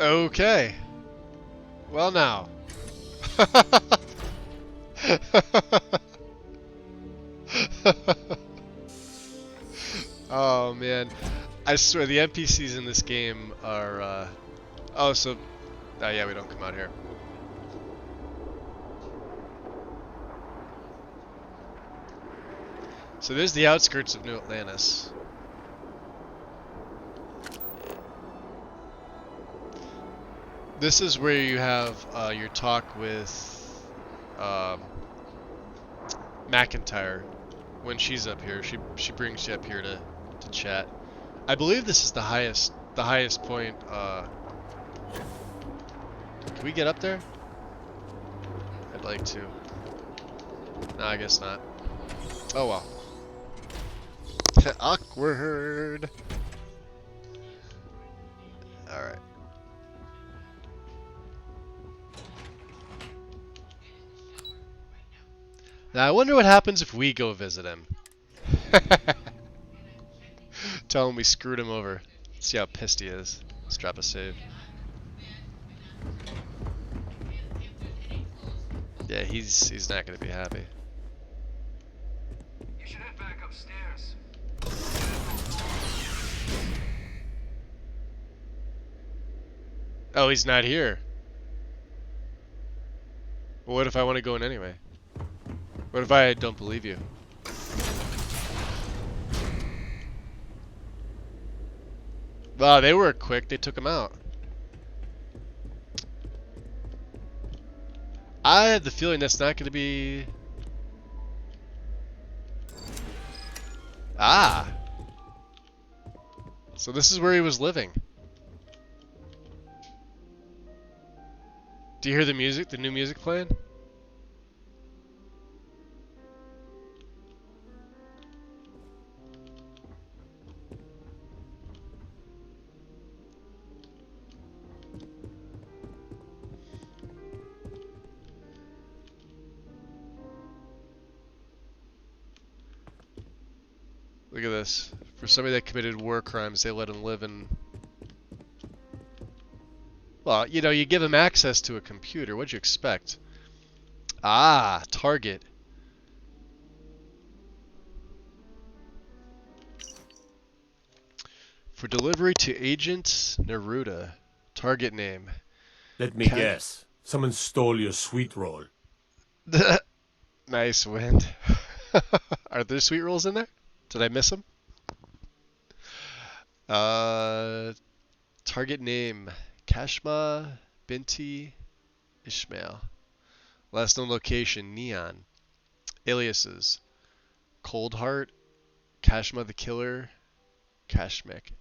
Okay. Well now. Oh man. I swear the NPCs in this game are oh, so yeah, we don't come out here. So there's the outskirts of New Atlantis. This is where you have your talk with McIntyre when she's up here. She brings you up here to chat. I believe this is the highest point. Can we get up there? I'd like to. No, I guess not. Oh well. Awkward. All right. Now I wonder what happens if we go visit him. Tell him we screwed him over. See how pissed he is. Let's drop a save. Yeah, he's not gonna be happy. You should head back upstairs. Oh, he's not here. Well, what if I want to go in anyway? What if I don't believe you? Wow, they were quick. They took him out. I have the feeling that's not going to be... Ah! So this is where he was living. Do you hear the music? The new music playing? Look at this. For somebody that committed war crimes, they let him live in... Well, you know, you give him access to a computer. What'd you expect? Ah, target. For delivery to Agent Neruda. Target name. Let me guess. Someone stole your sweet roll. Nice wind. Are there sweet rolls in there? Did I miss them? Target name. Kashma Binti Ishmael. Last known location, Neon. Aliases. Coldheart. Kashma the Killer. Kashmik.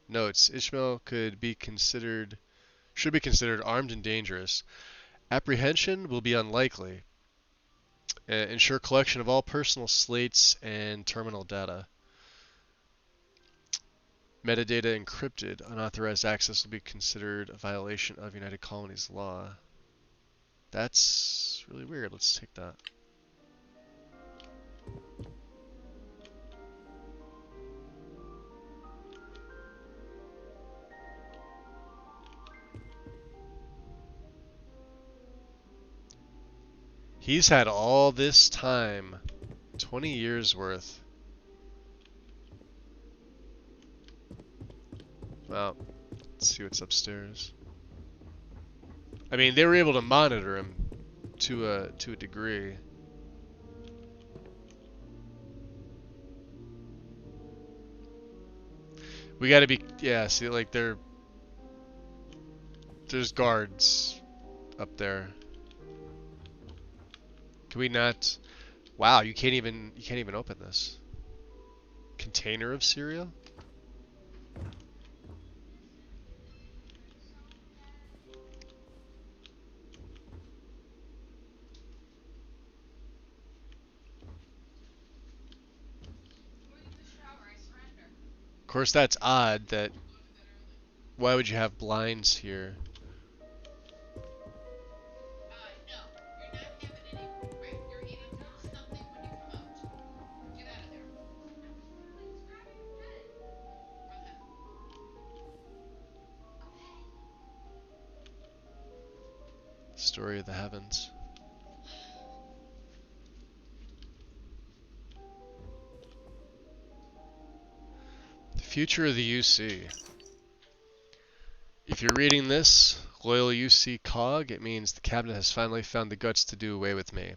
Notes. Ishmael could be considered Should be considered armed and dangerous. Apprehension will be unlikely. Ensure collection of all personal slates and terminal data. Metadata encrypted. Unauthorized access will be considered a violation of United Colonies law. That's really weird. Let's take that. He's had all this time. 20 years worth. Well, let's see what's upstairs. I mean, they were able to monitor him to a degree. We gotta be, yeah, see, like, there's guards up there. Can we not? Wow, you can't even open this. Container of cereal? Of course, that's odd that. Why would you have blinds here? Story of the heavens. The future of the UC. If you're reading this, loyal UC cog, it means the cabinet has finally found the guts to do away with me.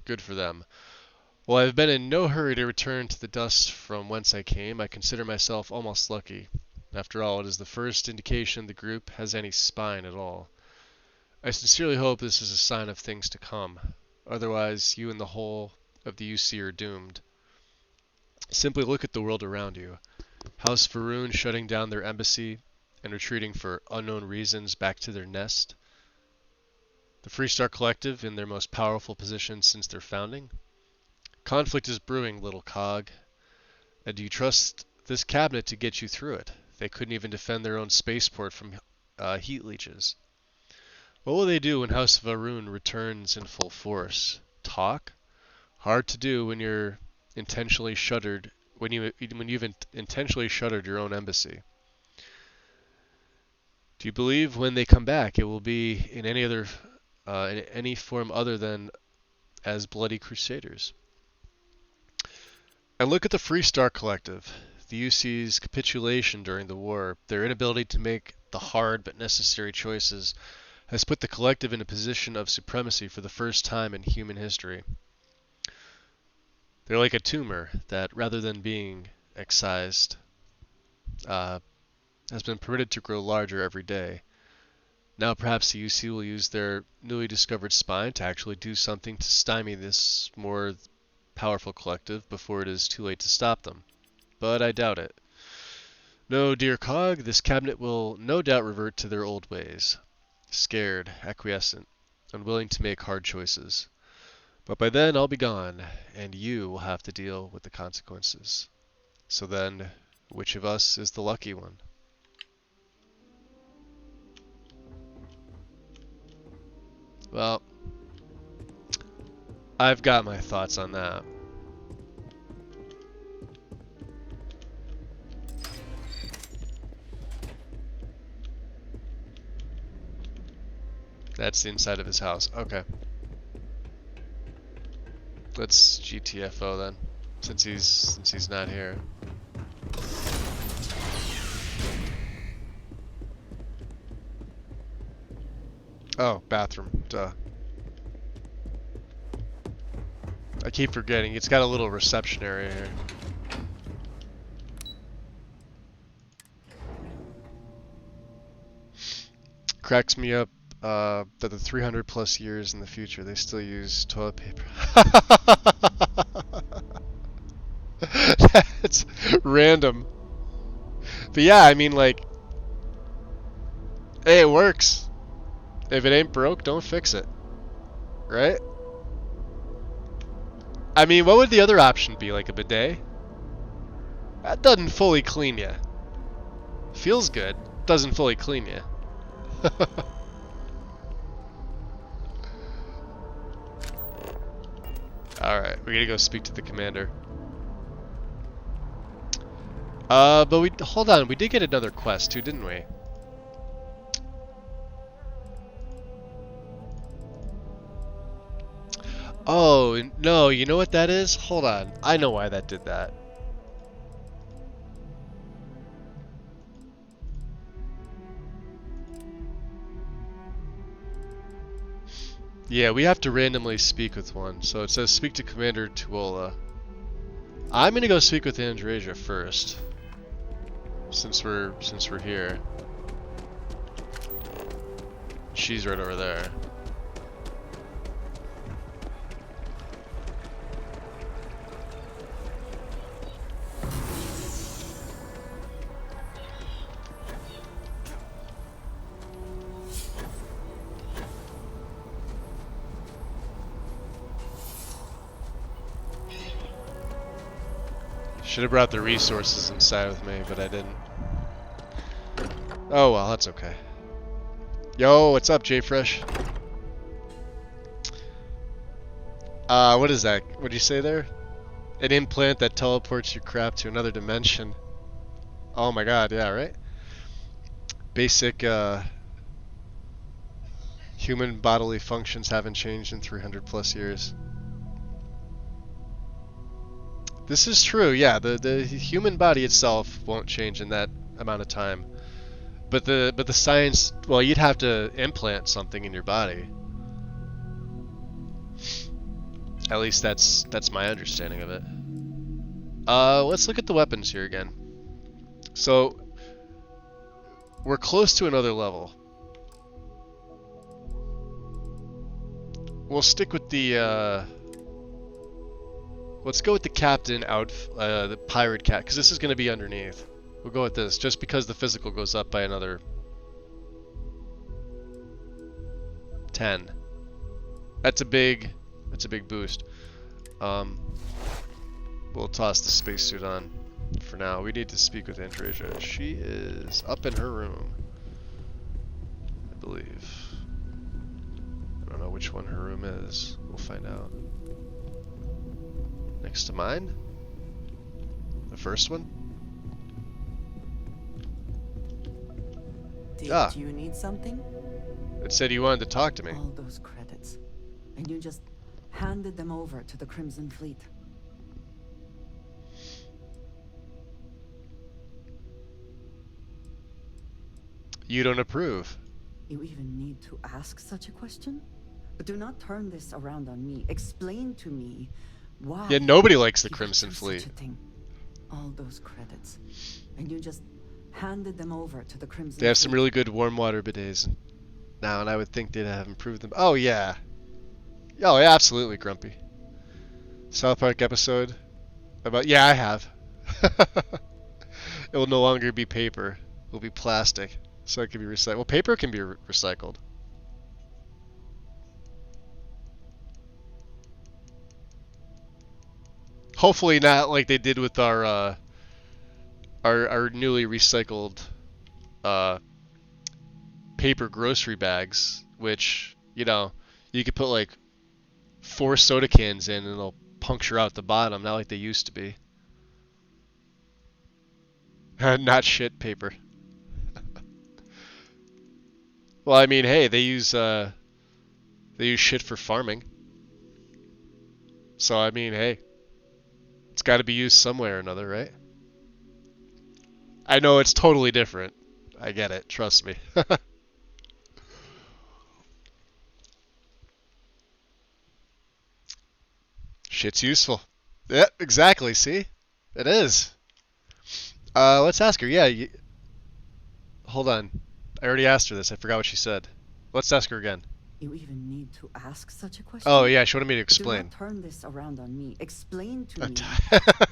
Good for them. While I've been in no hurry to return to the dust from whence I came, I consider myself almost lucky. After all, it is the first indication the group has any spine at all. I sincerely hope this is a sign of things to come. Otherwise, you and the whole of the UC are doomed. Simply look at the world around you. House Faroon shutting down their embassy and retreating for unknown reasons back to their nest. The Freestar Collective in their most powerful position since their founding. Conflict is brewing, little cog. And do you trust this cabinet to get you through it? They couldn't even defend their own spaceport from heat leeches. What will they do when House of Arun returns in full force? Talk? Hard to do when you're intentionally shuttered. When you've intentionally shuttered your own embassy. Do you believe when they come back it will be in any form other than as bloody crusaders? And look at the Freestar Collective, the UC's capitulation during the war, their inability to make the hard but necessary choices has put the Collective in a position of supremacy for the first time in human history. They're like a tumor that, rather than being excised, has been permitted to grow larger every day. Now perhaps the UC will use their newly discovered spine to actually do something to stymie this more powerful collective before it is too late to stop them. But I doubt it. No, dear Cog, this cabinet will no doubt revert to their old ways. Scared, acquiescent, unwilling to make hard choices. But by then I'll be gone, and you will have to deal with the consequences. So then, which of us is the lucky one? Well, I've got my thoughts on that. That's the inside of his house. Okay. Let's GTFO then, since he's not here. Oh, bathroom. Duh. I keep forgetting. It's got a little reception area here. Cracks me up that the 300 plus years in the future they still use toilet paper. That's random. But yeah, I mean, like, Hey, it works. If it ain't broke, don't fix it. Right? I mean, what would the other option be? Like a bidet? That doesn't fully clean you. Feels good. Doesn't fully clean you. Alright, we gotta go speak to the commander. But we... Hold on, we did get another quest too, didn't we? Oh, no, you know what that is? Hold on, I know why that did that. Yeah, we have to randomly speak with one. So it says speak to Commander Tuola. I'm gonna go speak with Andresia first. Since we're here. She's right over there. Should have brought the resources inside with me, but I didn't. Oh well, that's okay. Yo, what's up, JFresh? What is that? What did you say there? An implant that teleports your crap to another dimension. Oh my god, yeah, right? Basic, human bodily functions haven't changed in 300 plus years. This is true, yeah. The human body itself won't change in that amount of time. But the science, well, you'd have to implant something in your body. At least that's my understanding of it. Let's look at the weapons here again. So we're close to another level. We'll stick with the let's go with the captain out, the pirate cat, because this is going to be underneath. We'll go with this, just because the physical goes up by another 10. That's a big boost. We'll toss the spacesuit on for now. We need to speak with Andresia. She is up in her room, I believe. I don't know which one her room is. We'll find out. Next to mine? The first one? Did you need something? It said you wanted to talk to me. All those credits. And you just handed them over to the Crimson Fleet. You don't approve. You even need to ask such a question? But do not turn this around on me. Explain to me why. Yeah, nobody likes the Crimson Fleet. All those credits. And you just handed them over to the Crimson Fleet. They have some really good warm water bidets now, and I would think they'd have improved them. Oh yeah. Oh yeah, absolutely, Grumpy. South Park episode about, yeah, I have. It will no longer be paper. It will be plastic. So it can be recycled. Well, paper can be recycled. Hopefully not like they did with our newly recycled paper grocery bags, which, you know, you could put like 4 soda cans in and they'll puncture out the bottom, not like they used to be. Not shit paper. Well, I mean, hey, they use shit for farming. So I mean, hey, it's got to be used some way or another, right? I know it's totally different. I get it, trust me. Shit's useful. Yeah, exactly, see? It is. Let's ask her. Yeah, hold on. I already asked her this. I forgot what she said. Let's ask her again. You even need to ask such a question? Oh, yeah, she wanted me to explain. Do not turn this around on me. Explain to me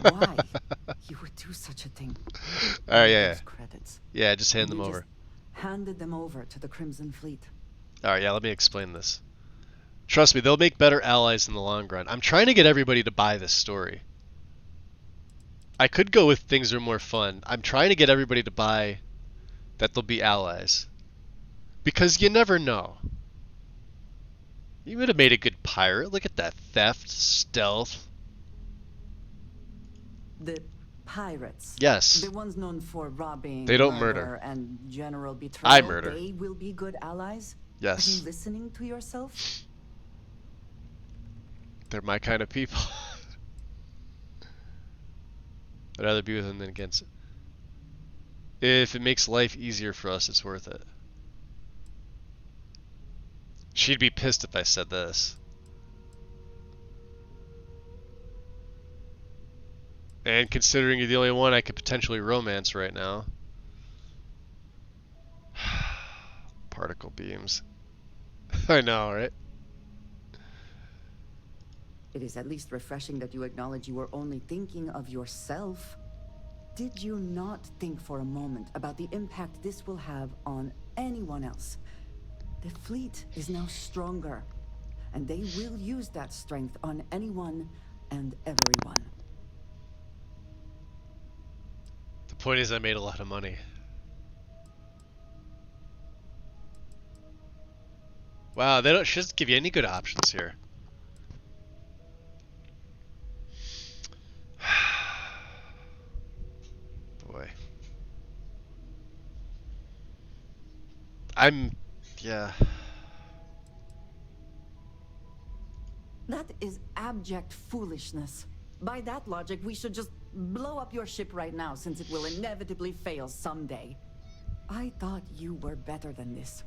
why you would do such a thing. Alright, yeah. Credits. Yeah, just hand them over. handed them over to the Crimson Fleet. Alright, yeah, let me explain this. Trust me, they'll make better allies in the long run. I'm trying to get everybody to buy this story. I could go with things are more fun. I'm trying to get everybody to buy that they'll be allies. Because you never know. You would have made a good pirate. Look at that theft, stealth. The pirates. Yes. The ones known for robbing, They don't murder. and general betrayal. I murder. They will be good allies? Yes. Are you listening to yourself? They're my kind of people. I'd rather be with them than against it. If it makes life easier for us, it's worth it. She'd be pissed if I said this. And considering you're the only one I could potentially romance right now. Particle beams. I know, right? It is at least refreshing that you acknowledge you were only thinking of yourself. Did you not think for a moment about the impact this will have on anyone else? The fleet is now stronger, and they will use that strength on anyone and everyone. The point is I made a lot of money. Wow, they don't just give you any good options here. Boy. Yeah. That is abject foolishness. By that logic, we should just blow up your ship right now, since it will inevitably fail someday. I thought you were better than this.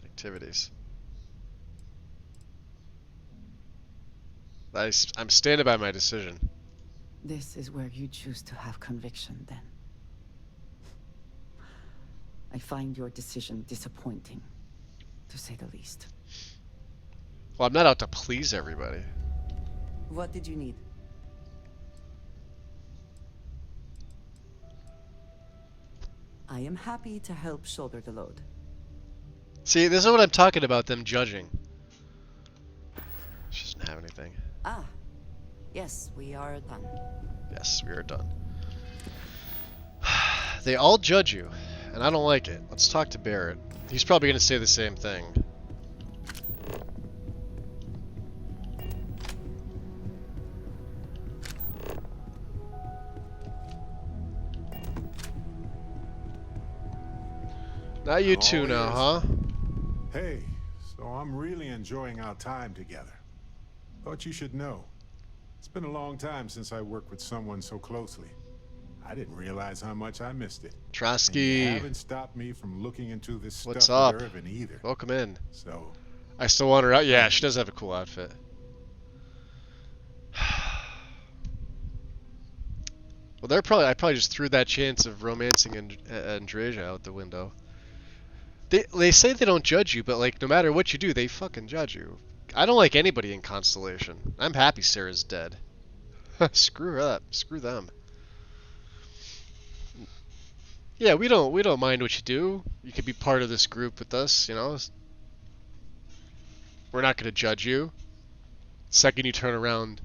Activities. I'm standing by my decision. This is where you choose to have conviction, then. I find your decision disappointing, to say the least. Well, I'm not out to please everybody. What did you need? I am happy to help shoulder the load. See, this is what I'm talking about, them judging. She doesn't have anything. Ah, yes, we are done. Yes, we are done. They all judge you, and I don't like it. Let's talk to Barrett. He's probably going to say the same thing. Not you two now, huh? Hey, so I'm really enjoying our time together. Thought you should know. It's been a long time since I worked with someone so closely. I didn't realize how much I missed it. Trosky. You haven't stopped me from looking into this What's stuff up? with Irvin either. Welcome in. So, I still want her out. Yeah, she does have a cool outfit. Well, I probably just threw that chance of romancing Andreja out the window. They say they don't judge you, but like no matter what you do, they fucking judge you. I don't like anybody in Constellation. I'm happy Sarah's dead. Screw her up. Screw them. Yeah, we don't mind what you do. You could be part of this group with us, you know. We're not gonna judge you. Second you turn around,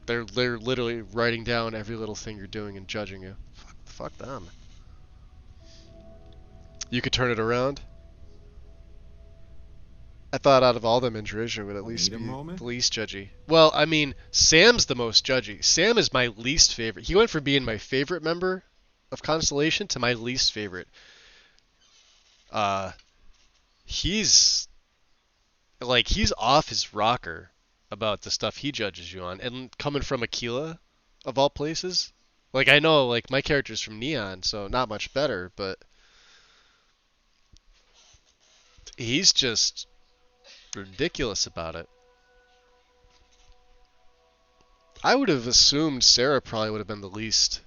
they're literally writing down every little thing you're doing and judging you. Fuck them. You could turn it around. I thought out of all them, Andreja would at least be the least judgy. Well, I mean, Sam's the most judgy. Sam is my least favorite. He went from being my favorite member of Constellation to my least favorite. He's off his rocker about the stuff he judges you on, and coming from Aquila, of all places. Like, I know, like, my character's from Neon, so not much better, but he's just ridiculous about it. I would have assumed Sarah probably would have been the least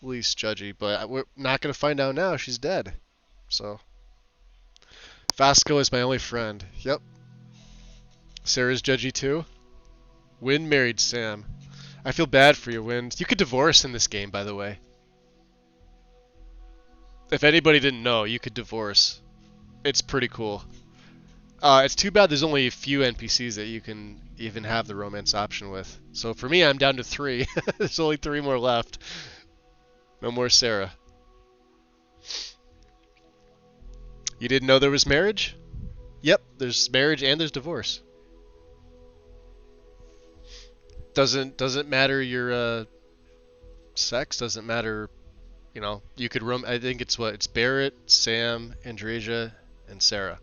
judgy, but we're not going to find out now. She's dead. So Vasco is my only friend. Yep. Sarah's judgy too. Wynn married Sam. I feel bad for you, Wynn. You could divorce in this game, by the way. If anybody didn't know, you could divorce. It's pretty cool. It's too bad there's only a few NPCs that you can even have the romance option with. So for me, I'm down to 3. There's only 3 more left. No more Sarah. You didn't know there was marriage? Yep, there's marriage and there's divorce. Doesn't matter your sex. Doesn't matter. You know, you could I think it's Barrett, Sam, Andreja, and Sarah.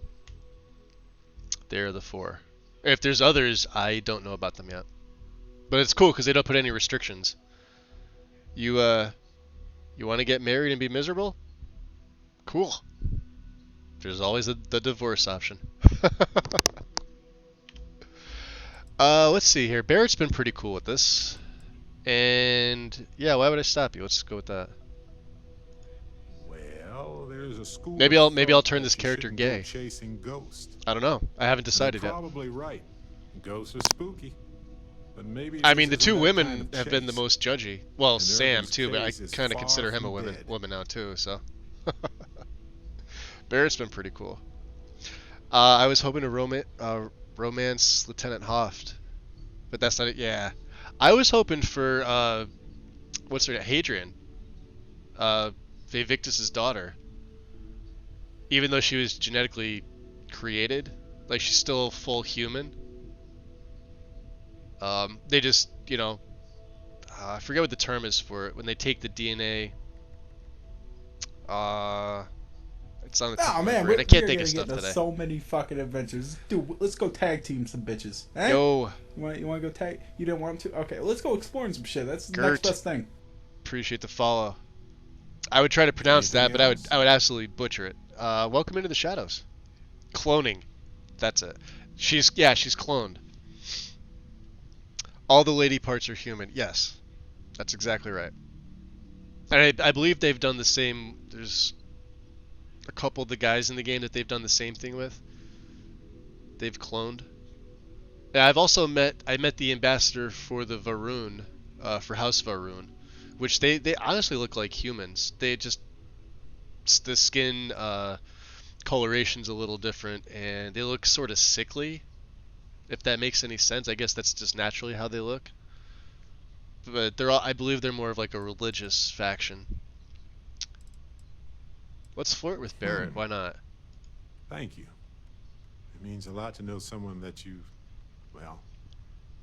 They're the 4. If there's others, I don't know about them yet. But it's cool because they don't put any restrictions. You want to get married and be miserable? Cool. There's always the divorce option. Let's see here. Barrett's been pretty cool with this. And yeah, why would I stop you? Let's go with that. Well, there's a school. Maybe I'll turn this character gay. Chasing ghosts. I don't know. I haven't decided yet. Probably right. Ghosts are spooky. But maybe I mean, the 2 women have been the most judgy. Well, Sam too, but I kind of consider him a woman now too. So Barrett's been pretty cool. I was hoping to romance Lieutenant Hoft, but that's not it. Yeah, I was hoping for what's her name, Hadrian, Victus's daughter. Even though she was genetically created, like she's still full human. They just, you know, I forget what the term is for it when they take the DNA. It's on the tip of my brain. I can't think of stuff today. So many fucking adventures, dude. Let's go tag team some bitches. Eh? Yo, you want to go tag? You didn't want to? Okay, let's go exploring some shit. That's the next best thing. Appreciate the follow. I would try to pronounce that, but I would absolutely butcher it. Welcome into the shadows. Cloning, that's it. She's cloned. All the lady parts are human. Yes, that's exactly right. And I believe they've done the same. There's a couple of the guys in the game that they've done the same thing with. They've cloned. And I've also met the ambassador for the Varun, for House Varun, which they honestly look like humans. They just, the skin coloration's a little different, and they look sort of sickly. If that makes any sense, I guess that's just naturally how they look. But I believe they're more of like a religious faction. Let's flirt with Barrett. Why not? Thank you. It means a lot to know someone that you, well,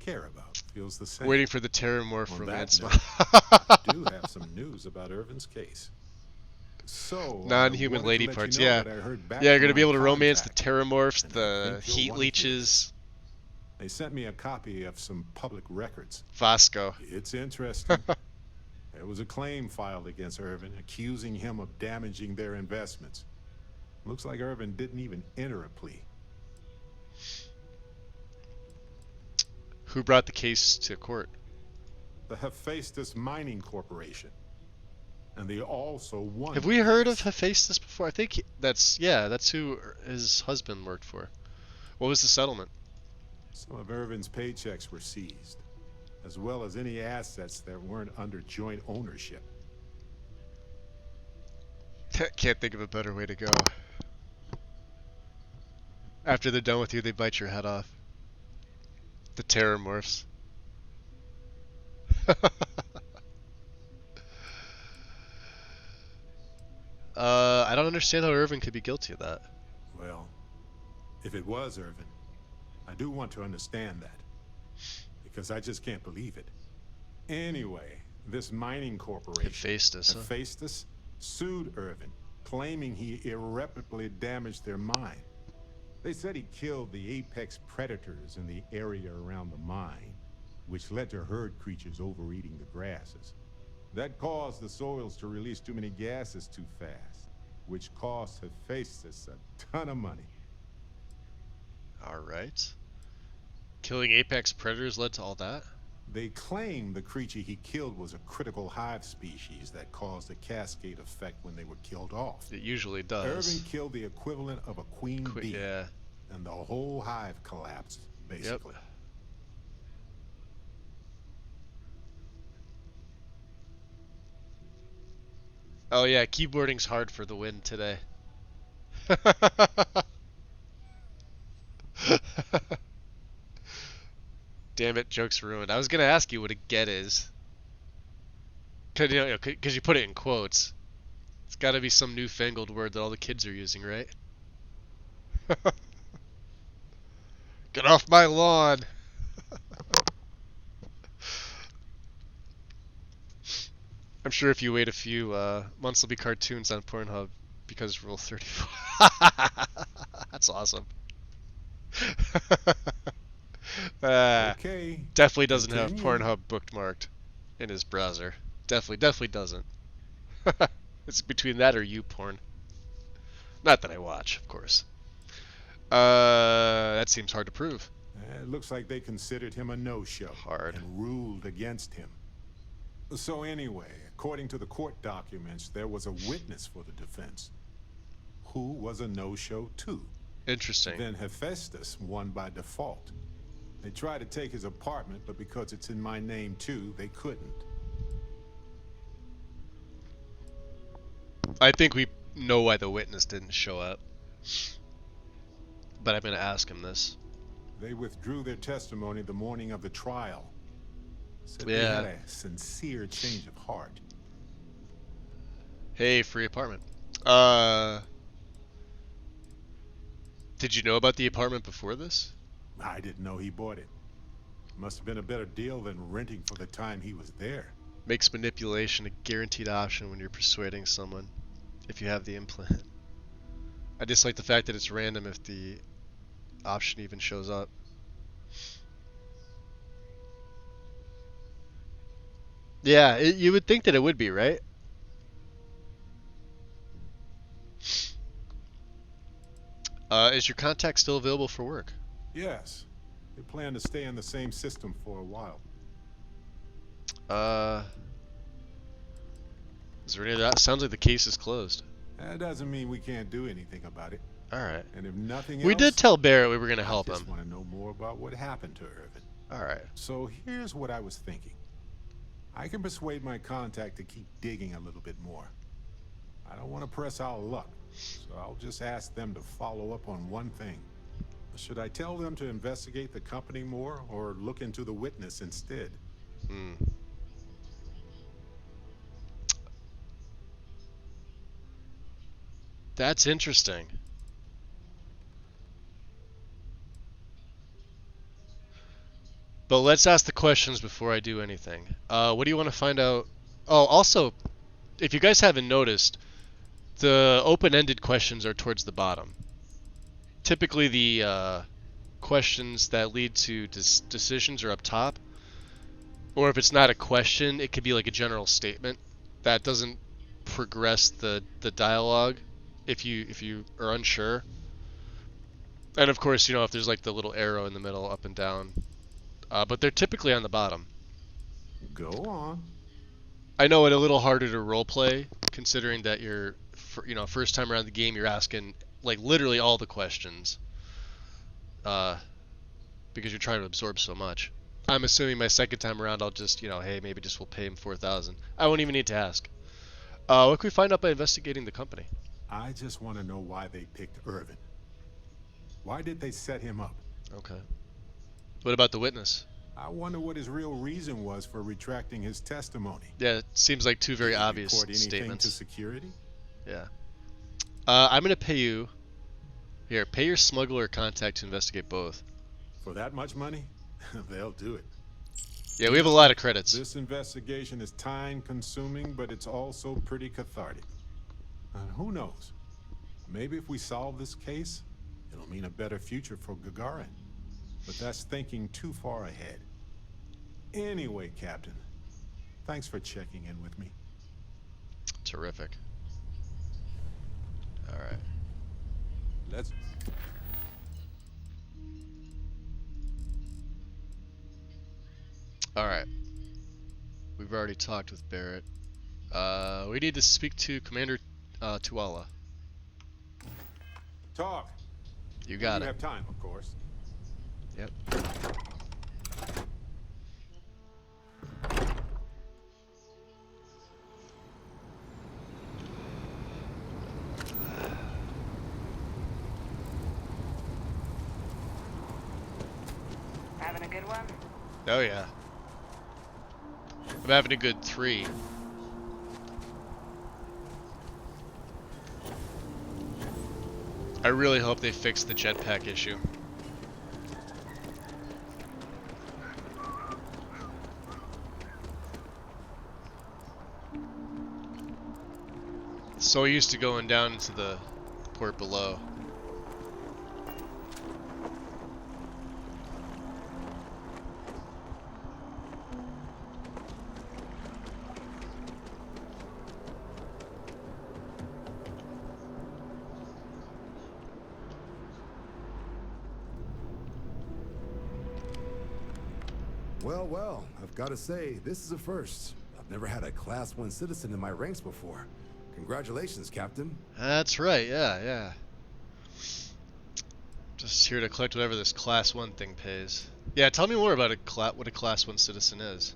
care about. Feels the same. Waiting for the Terramorph romance. I do have some news about Irvin's case. So non-human lady parts. Yeah, you're gonna be able to romance the Terramorphs, the heat leeches. They sent me a copy of some public records. Vasco. It's interesting. There was a claim filed against Irvin, accusing him of damaging their investments. Looks like Irvin didn't even enter a plea. Who brought the case to court? The Hephaestus Mining Corporation. And they also won. Have we heard of Hephaestus before? I think that's who his husband worked for. What was the settlement? Some of Irvin's paychecks were seized, as well as any assets that weren't under joint ownership. Can't think of a better way to go. After they're done with you, they bite your head off. The Terramorphs. I don't understand how Irvin could be guilty of that. Well, if it was Irvin, I do want to understand that, because I just can't believe it. Anyway, this mining corporation, Hephaestus, sued Irvin, claiming he irreparably damaged their mine. They said he killed the apex predators in the area around the mine, which led to herd creatures overeating the grasses. That caused the soils to release too many gases too fast, which cost Hephaestus a ton of money. Alright. Killing apex predators led to all that? They claim the creature he killed was a critical hive species that caused a cascade effect when they were killed off. It usually does. Irvin killed the equivalent of a queen bee, yeah. And the whole hive collapsed, basically. Yep. Oh yeah, keyboarding's hard for the win today. Damn it, joke's ruined. I was gonna ask you what a get is. Cause you put it in quotes. It's gotta be some newfangled word that all the kids are using, right? Get off my lawn! I'm sure if you wait a few months, there'll be cartoons on Pornhub because Rule 34. That's awesome. Okay. Definitely doesn't have Continue. Pornhub bookmarked in his browser. Definitely doesn't. It's between that or YouPorn. Not that I watch, of course. That seems hard to prove. It looks like they considered him a no-show. Hard. And ruled against him. So anyway, according to the court documents, there was a witness for the defense. Who was a no-show too. Interesting. Then Hephaestus won by default. They tried to take his apartment, but because it's in my name too, they couldn't. I think we know why the witness didn't show up. But I'm going to ask him this. They withdrew their testimony the morning of the trial. Said Yeah. they had a sincere change of heart. Hey, free apartment. Did you know about the apartment before this? I didn't know he bought it. Must have been a better deal than renting for the time he was there. Makes manipulation a guaranteed option when you're persuading someone, if you have the implant. I just like the fact that it's random if the option even shows up. Yeah, you would think that it would be, right? Is your contact still available for work? Yes. They plan to stay in the same system for a while. Is there any of that? Sounds like the case is closed. That doesn't mean we can't do anything about it. Alright. And if nothing else, We did tell Barrett we were going to help I him. just want to know more about what happened to Irvin. Alright. So here's what I was thinking. I can persuade my contact to keep digging a little bit more. I don't want to press our luck, so I'll just ask them to follow up on one thing. Should I tell them to investigate the company more or look into the witness instead? That's interesting. But let's ask the questions before I do anything. What do you want to find out? Oh, also, if you guys haven't noticed, the open-ended questions are towards the bottom. Typically, the questions that lead to decisions are up top. Or if it's not a question, it could be like a general statement that doesn't progress the dialogue if you are unsure. And of course, if there's like the little arrow in the middle, up and down. But they're typically on the bottom. Go on. I know it's a little harder to roleplay, considering that you're, first time around the game, you're asking like literally all the questions, because you're trying to absorb so much. I'm assuming my second time around, I'll just, hey, maybe just we'll pay him 4,000. I won't even need to ask. What can we find out by investigating the company? I just want to know why they picked Irvin. Why did they set him up? Okay. What about the witness? I wonder what his real reason was for retracting his testimony. Yeah, it seems like two very obvious Report anything statements. to security? Yeah. I'm gonna pay you. Here, pay your smuggler contact to investigate both. For that much money? They'll do it. Yeah, we have a lot of credits. This investigation is time-consuming, but it's also pretty cathartic. And who knows? Maybe if we solve this case, it'll mean a better future for Gagarin. But that's thinking too far ahead. Anyway, Captain, thanks for checking in with me. Terrific. All right. Let's... Alright. We've already talked with Barrett. We need to speak to Commander Tuala. Talk. You got it. You have time, of course. Yep. having a good one? Oh yeah. I'm having a good 3. I really hope they fix the jetpack issue. So used to going down into the port below. Well, well, I've got to say, this is a first. I've never had a Class 1 citizen in my ranks before. Congratulations, Captain. That's right, yeah. Just here to collect whatever this Class 1 thing pays. Yeah, tell me more about what a Class 1 citizen is.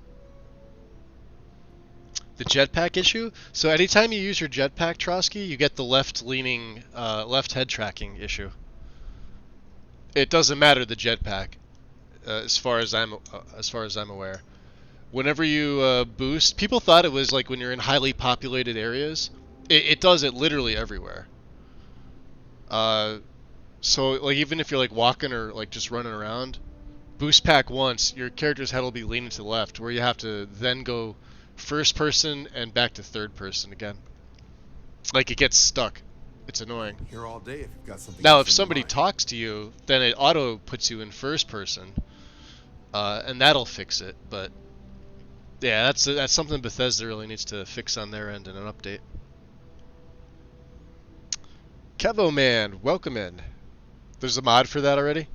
The jetpack issue? So anytime you use your jetpack, Trotsky, you get the left-leaning, left head tracking issue. It doesn't matter the jetpack, as far as I'm aware. Whenever you boost, people thought it was like when you're in highly populated areas. It does it literally everywhere. So like even if you're like walking or like just running around, boost pack once, your character's head will be leaning to the left, where you have to then go first person and back to third person again. Like it gets stuck. It's annoying. Here all day if you've got something Now else if in somebody mind. talks to you, then it auto puts you in first person, and that'll fix it. But yeah, that's something Bethesda really needs to fix on their end in an update. Kevo Man, welcome in. There's a mod for that already?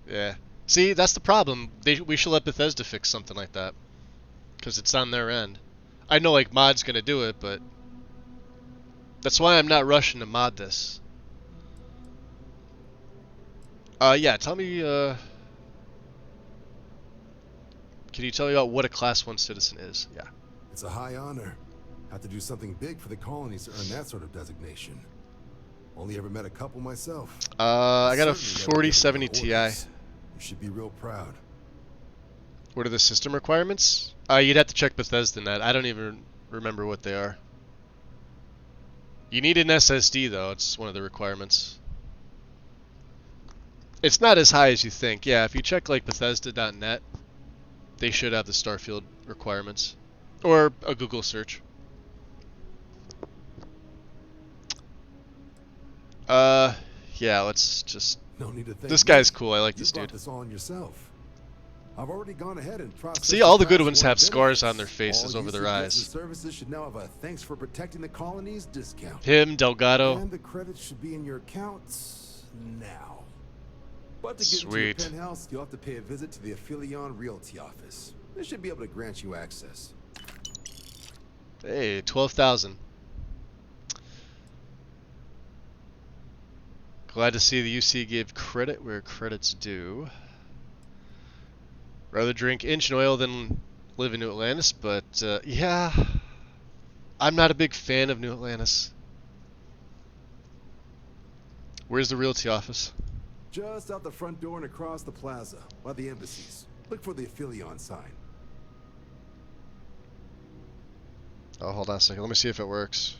Yeah. See, that's the problem. We should let Bethesda fix something like that, because it's on their end. I know like mod's gonna do it, but that's why I'm not rushing to mod this. Yeah, tell me, can you tell me about what a Class 1 citizen is? Yeah. It's a high honor. Have to do something big for the colonies to earn that sort of designation. Only ever met a couple myself. I got a Certainly never given 4070 Ti. orders. You should be real proud. What are the system requirements? You'd have to check Bethesda net. I don't even remember what they are. You need an SSD though, it's one of the requirements. It's not as high as you think. Yeah, if you check like Bethesda.net, they should have the Starfield requirements. Or a Google search. Yeah, let's just... No need to thank This me. guy's cool, I like You this brought dude. this all on yourself. I've already gone ahead and processed. See, all the good Class ones 1 have scars on their benefits. faces All over their UC goods eyes. and services should now have a thanks for protecting the colonies discount. Him, Delgado. And the credits should be in your accounts now. But to get into Sweet. your penthouse, you'll have to pay a visit to the Aphelion Realty office. They should be able to grant you access. Hey, 12,000. Glad to see the UC gave credit where credit's due. Rather drink engine oil than live in New Atlantis, but yeah, I'm not a big fan of New Atlantis. Where's the realty office? Just out the front door and across the plaza, by the embassies. Look for the Aphelion sign. Oh, hold on a second. Let me see if it works.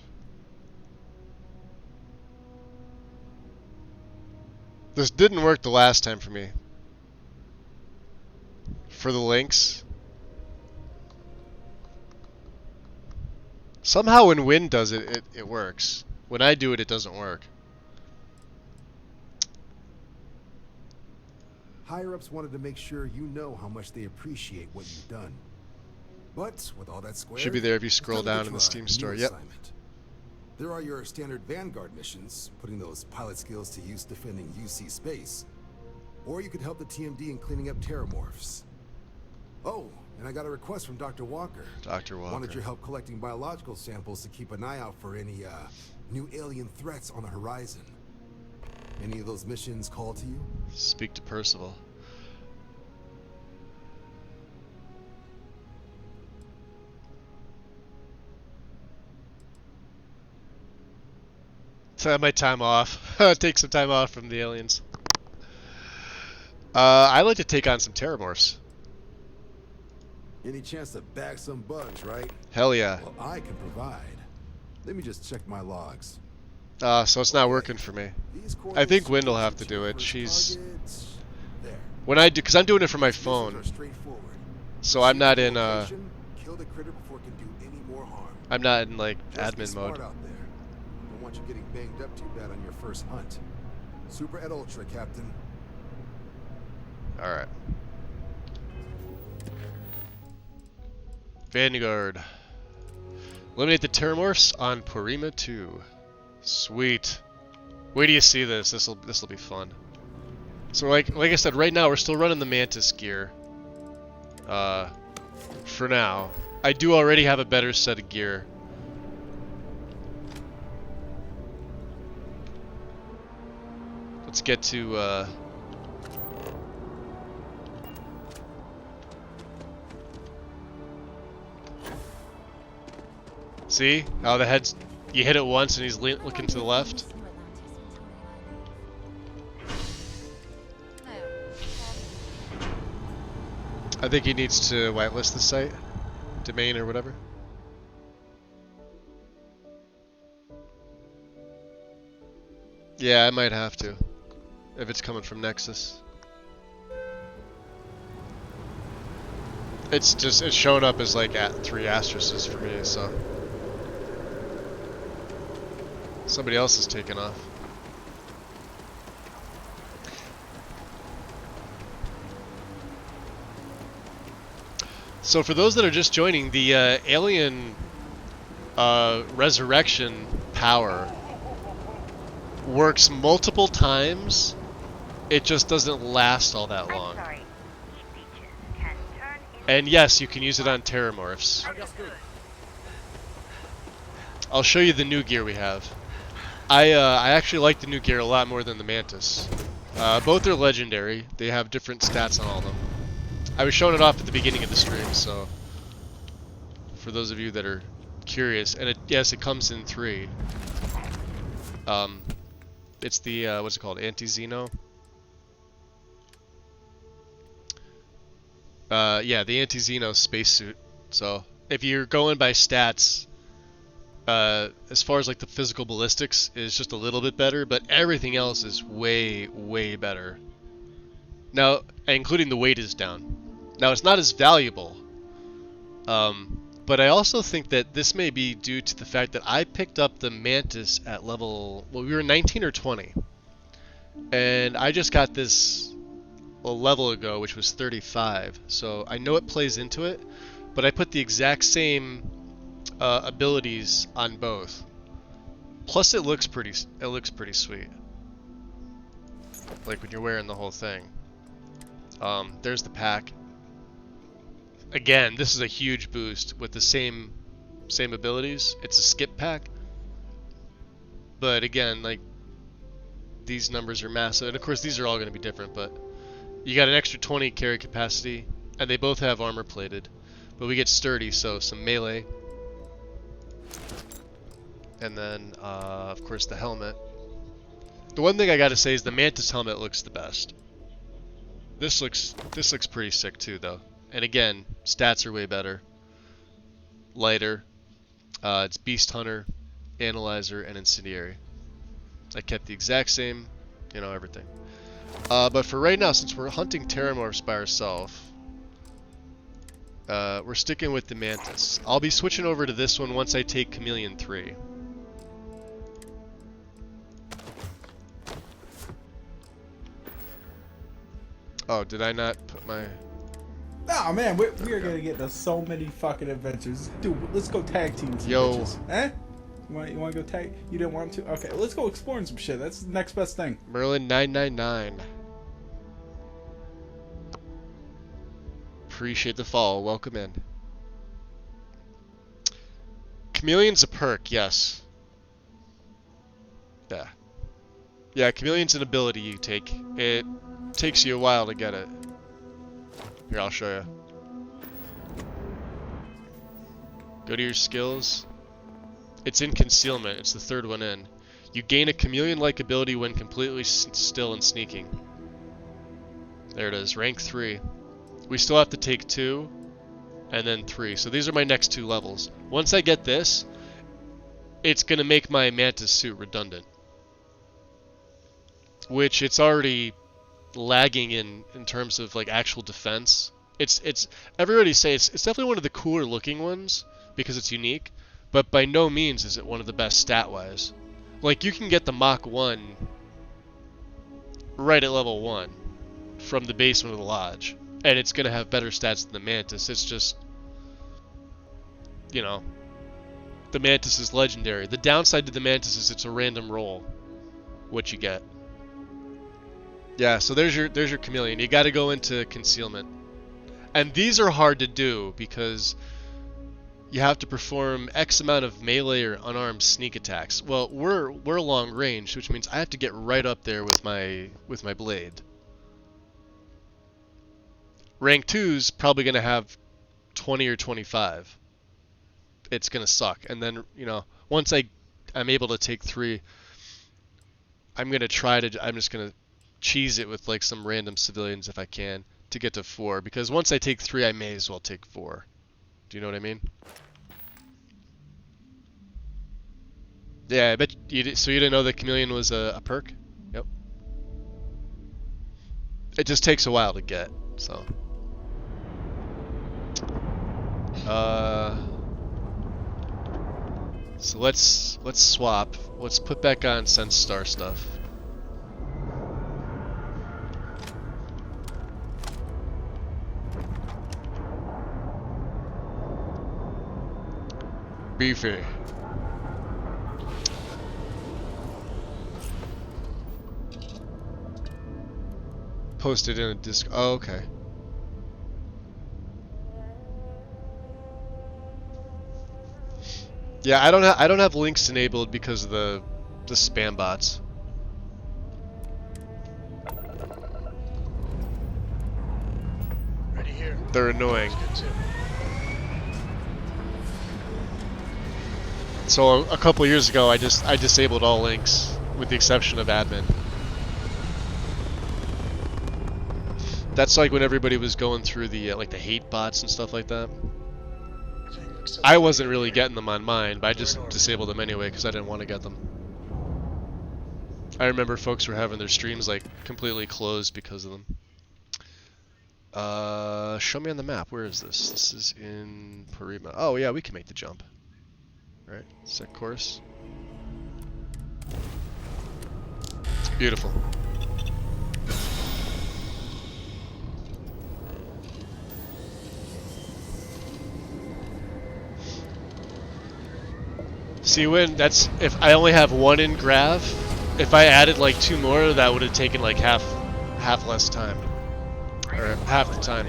This didn't work the last time for me. For the links. Somehow when Win does it, it works. When I do it, it doesn't work. Higher-ups wanted to make sure you know how much they appreciate what you've done. But with all that squared, Should be there if you it's scroll time to down in the try Steam a new store. Yep. assignment. There are your standard Vanguard missions, putting those pilot skills to use defending UC space. Or you could help the TMD in cleaning up terramorphs. Oh, and I got a request from Dr. Walker. Dr. Walker. Wanted your help collecting biological samples to keep an eye out for any new alien threats on the horizon. Any of those missions call to you? Speak to Percival. So I have my time off. Take some time off from the aliens. I like to take on some Terramorphs. Any chance to bag some bugs, right? Hell yeah. Well, I can provide. Let me just check my logs. So it's not working for me. I think Gwen will have to do it. She's... When I do... Because I'm doing it from my phone. So I'm not in, Kill the critter before it can do any more harm. I'm not in, like, Just be admin smart mode. out there. Don't want you getting banged up too bad on your first hunt. Super et ultra, Captain. Alright. Vanguard. Eliminate the Terramorphs on Porima 2. Sweet. Wait till you see this. This'll be fun. So like I said, right now we're still running the Mantis gear. For now. I do already have a better set of gear. Let's get to see how the head's... You hit it once and he's looking to the left. I think he needs to whitelist the site. Domain or whatever. Yeah, I might have to. If it's coming from Nexus. It's showing up as like at 3 asterisks for me, so. Somebody else is taking off. So for those that are just joining, the alien resurrection power works multiple times. It just doesn't last all that long. And yes, you can use it on Terramorphs. I'll show you the new gear we have. I actually like the new gear a lot more than the Mantis. Both are legendary. They have different stats on all of them. I was showing it off at the beginning of the stream, so for those of you that are curious, and yes, it comes in 3. It's the what's it called, Anti-Xeno? Yeah, the Anti-Xeno spacesuit. So if you're going by stats, as far as like the physical ballistics is just a little bit better, but everything else is way better. Now, including the weight is down. Now it's not as valuable, but I also think that this may be due to the fact that I picked up the Mantis at level, well, we were 19 or 20, and I just got this a level ago, which was 35. So I know it plays into it, but I put the exact same abilities on both. Plus, it looks pretty sweet. Like when you're wearing the whole thing. There's the pack. Again, this is a huge boost with the same abilities. It's a skip pack. But again, like, these numbers are massive. And of course, these are all going to be different, but you got an extra 20 carry capacity, and they both have armor plated. But we get sturdy, so some melee. And then, of course, the helmet. The one thing I gotta say is the Mantis helmet looks the best. This looks pretty sick too, though. And again, stats are way better. Lighter. It's Beast Hunter, Analyzer, and Incendiary. I kept the exact same, you know, everything. But for right now, since we're hunting Terramorphs by ourselves, we're sticking with the Mantis. I'll be switching over to this one once I take Chameleon 3. Oh, did I not put my... Oh man, we are gonna get to so many fucking adventures. Dude, let's go tag team some Yo. bitches. Eh? You wanna go tag? You didn't want to? Okay, let's go exploring some shit. That's the next best thing. Merlin 999. Appreciate the follow. Welcome in. Chameleon's a perk, yes. Yeah. Yeah, Chameleon's an ability you take. It takes you a while to get it. Here, I'll show you. Go to your skills. It's in concealment. It's the third one in. You gain a chameleon-like ability when completely still and sneaking. There it is, rank 3. We still have to take 2, and then 3. So these are my next 2 levels. Once I get this, it's going to make my Mantis suit redundant. Which it's already lagging in terms of like actual defense. It's everybody say it's definitely one of the cooler looking ones because it's unique, but by no means is it one of the best stat wise. Like you can get the Mach 1 right at level 1 from the basement of the lodge, and it's gonna have better stats than the Mantis. It's just, you know, the Mantis is legendary. The downside to the Mantis is it's a random roll what you get. Yeah, so there's your chameleon. You got to go into concealment, and these are hard to do because you have to perform X amount of melee or unarmed sneak attacks. Well, we're long range, which means I have to get right up there with my blade. Rank 2's probably gonna have 20 or 25. It's gonna suck, and then once I'm able to take 3, I'm just gonna cheese it with like some random civilians if I can to get to 4, because once I take 3 I may as well take 4. Do you know what I mean? Yeah, I bet so you didn't know that chameleon was a perk? Yep. It just takes a while to get, so so let's swap. Let's put back on Sense Star stuff. Beefy. Posted in a disc. Oh, okay. Yeah, I don't have links enabled because of the spam bots. Ready here. They're annoying. So a couple years ago, I disabled all links with the exception of admin. That's like when everybody was going through the like the hate bots and stuff like that. I wasn't really getting them on mine, but I just disabled them anyway because I didn't want to get them. I remember folks were having their streams like completely closed because of them. Show me on the map. Where is this? This is in Parima. Oh yeah, we can make the jump. Right, set course. Beautiful. See, if I only have 1 in Grav, if I added like 2 more, that would have taken like half less time, or half the time.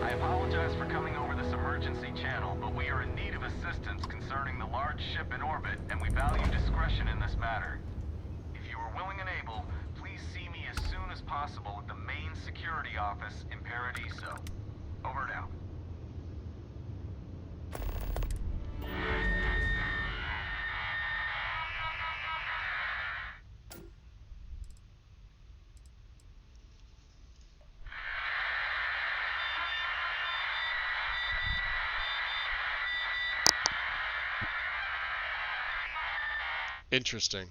I apologize for coming over this emergency channel, but we are in need of assistance concerning the large ship in orbit, and we value discretion in this matter. If you are willing and able, please see me as soon as possible at the main security office in Paradiso. Over and out. Interesting.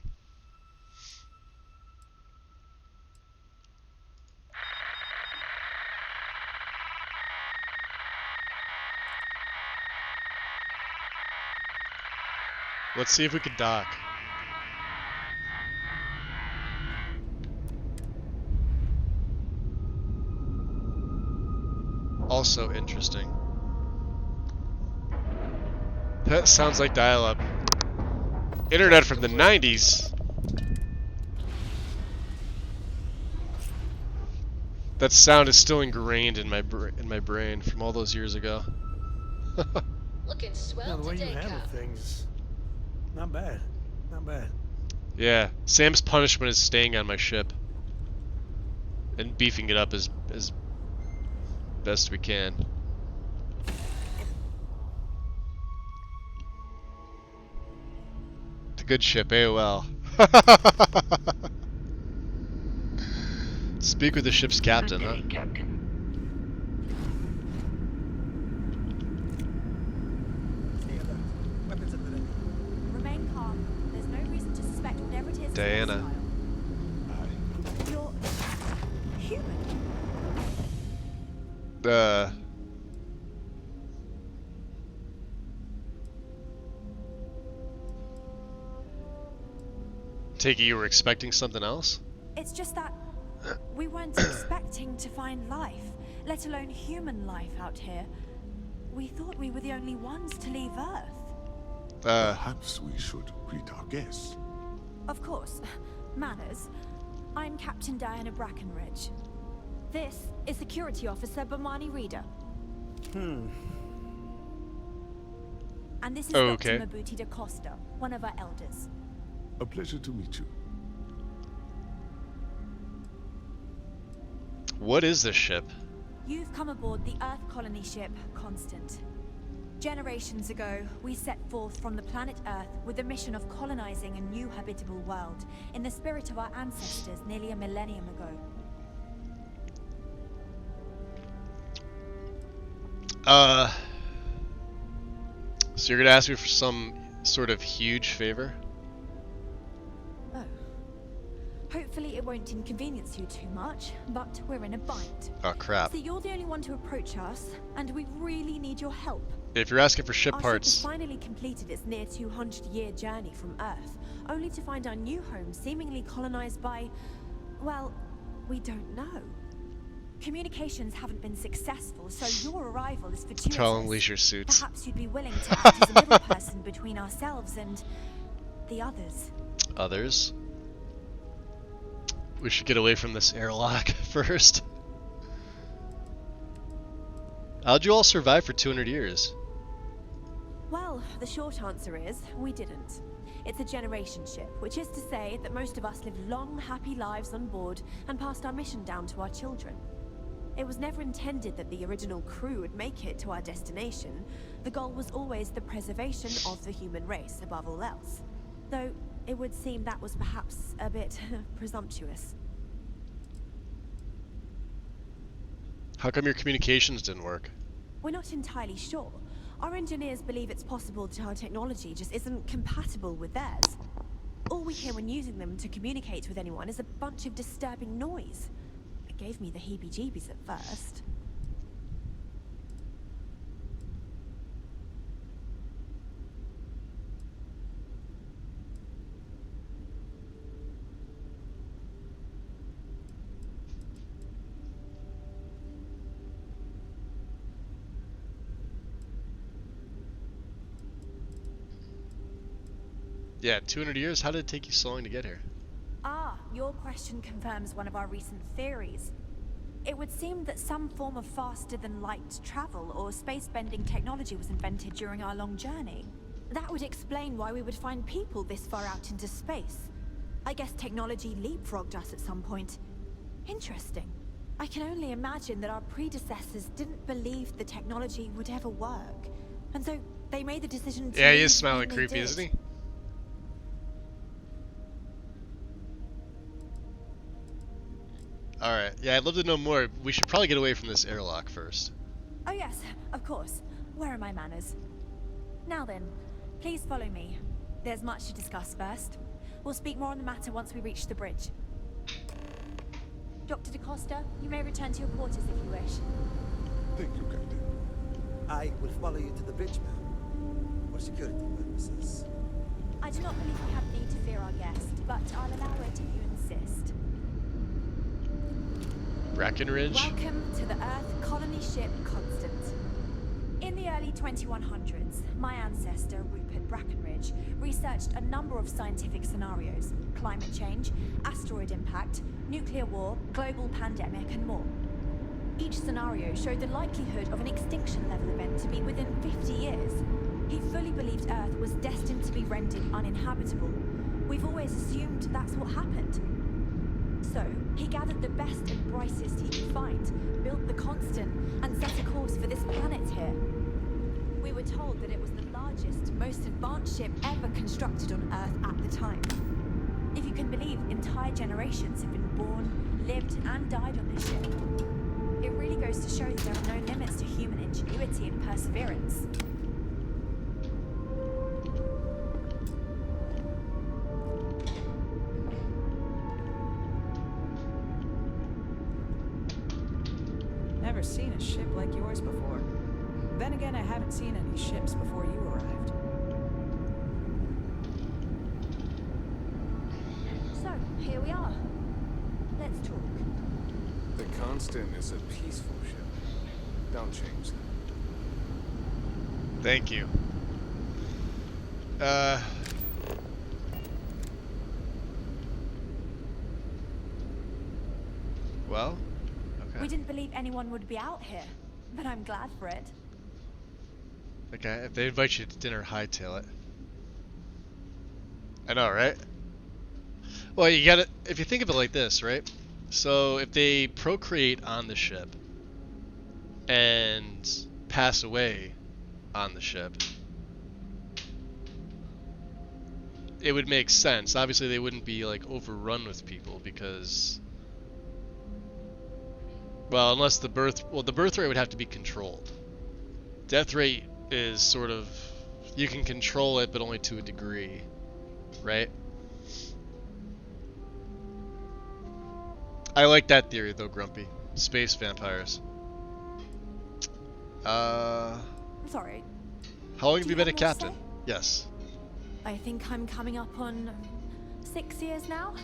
Let's see if we can dock. Also interesting. That sounds like dial-up. Internet from the 90s. That sound is still ingrained in my brain from all those years ago. Looking swell the way today, you handle Cap. things, not bad, not bad. Yeah, Sam's punishment is staying on my ship and beefing it up as best we can. The good ship, AOL. Speak with the ship's captain, huh? Captain. Remain calm. There's no reason to suspect whatever it is. Diana. You're human. Take it you were expecting something else? It's just that we weren't expecting to find life, let alone human life out here. We thought we were the only ones to leave Earth. Perhaps we should greet our guests. Of course. Manners. I'm Captain Diana Brackenridge. This is Security Officer Bomani Reader. And this is Okay. Dr. Mabuti da Costa, one of our elders. A pleasure to meet you. What is this ship? You've come aboard the Earth colony ship Constant. Generations ago, we set forth from the planet Earth with the mission of colonizing a new habitable world in the spirit of our ancestors nearly a millennium ago. So you're gonna ask me for some sort of huge favor? Oh. Hopefully it won't inconvenience you too much, but we're in a bind. Oh crap. So you're the only one to approach us, and we really need your help. If you're asking for ship Our parts... ship has finally completed its near 200-year journey from Earth, only to find our new home seemingly colonized by... well, we don't know. Communications haven't been successful, so your arrival is fortuitous. Tell them leisure suits. Perhaps you'd be willing to act as a middle person between ourselves and the others. Others? We should get away from this airlock first. How'd you all survive for 200 years? Well, the short answer is, we didn't. It's a generation ship, which is to say that most of us lived long, happy lives on board and passed our mission down to our children. It was never intended that the original crew would make it to our destination. The goal was always the preservation of the human race above all else. Though, it would seem that was perhaps a bit presumptuous. How come your communications didn't work? We're not entirely sure. Our engineers believe it's possible that our technology just isn't compatible with theirs. All we hear when using them to communicate with anyone is a bunch of disturbing noise. It gave me the heebie-jeebies at first. Yeah, 200 years? How did it take you so long to get here? Ah, your question confirms one of our recent theories. It would seem that some form of faster-than-light travel or space-bending technology was invented during our long journey. That would explain why we would find people this far out into space. I guess technology leapfrogged us at some point. Interesting. I can only imagine that our predecessors didn't believe the technology would ever work. And so they made the decision to... Yeah, he is smiling creepy, isn't he? Alright, yeah, I'd love to know more. We should probably get away from this airlock first. Oh yes, of course. Where are my manners? Now then, please follow me. There's much to discuss first. We'll speak more on the matter once we reach the bridge. Dr. DaCosta, you may return to your quarters if you wish. Thank you, Captain. I will follow you to the bridge, ma'am. For security purposes. I do not believe we have need to fear our guest, but I'll allow it if you insist. Brackenridge? Welcome to the Earth colony ship Constant. In the early 2100s, my ancestor, Rupert Brackenridge, researched a number of scientific scenarios: climate change, asteroid impact, nuclear war, global pandemic, and more. Each scenario showed the likelihood of an extinction-level event to be within 50 years. He fully believed Earth was destined to be rendered uninhabitable. We've always assumed that's what happened. So, he gathered the best and brightest he could find, built the Constant, and set a course for this planet here. We were told that it was the largest, most advanced ship ever constructed on Earth at the time. If you can believe, entire generations have been born, lived, and died on this ship. It really goes to show that there are no limits to human ingenuity and perseverance. Never seen a ship like yours before. Then again, I haven't seen any ships before you arrived. So, here we are. Let's talk. The Constant is a peaceful ship. Don't change that. Thank you. Well, okay. We didn't believe anyone would be out here, but I'm glad for it. Okay, if they invite you to dinner, hightail it. I know, right? Well, you gotta, if you think of it like this, right? So, if they procreate on the ship and pass away on the ship, it would make sense. Obviously, they wouldn't be, like, overrun with people because... Well, unless the birth... Well, the birth rate would have to be controlled. Death rate is sort of... You can control it, but only to a degree. Right? I like that theory, though, Grumpy. Space vampires. Sorry. How long have you been a have more to captain? say? Yes. I think I'm coming up on 6 years now.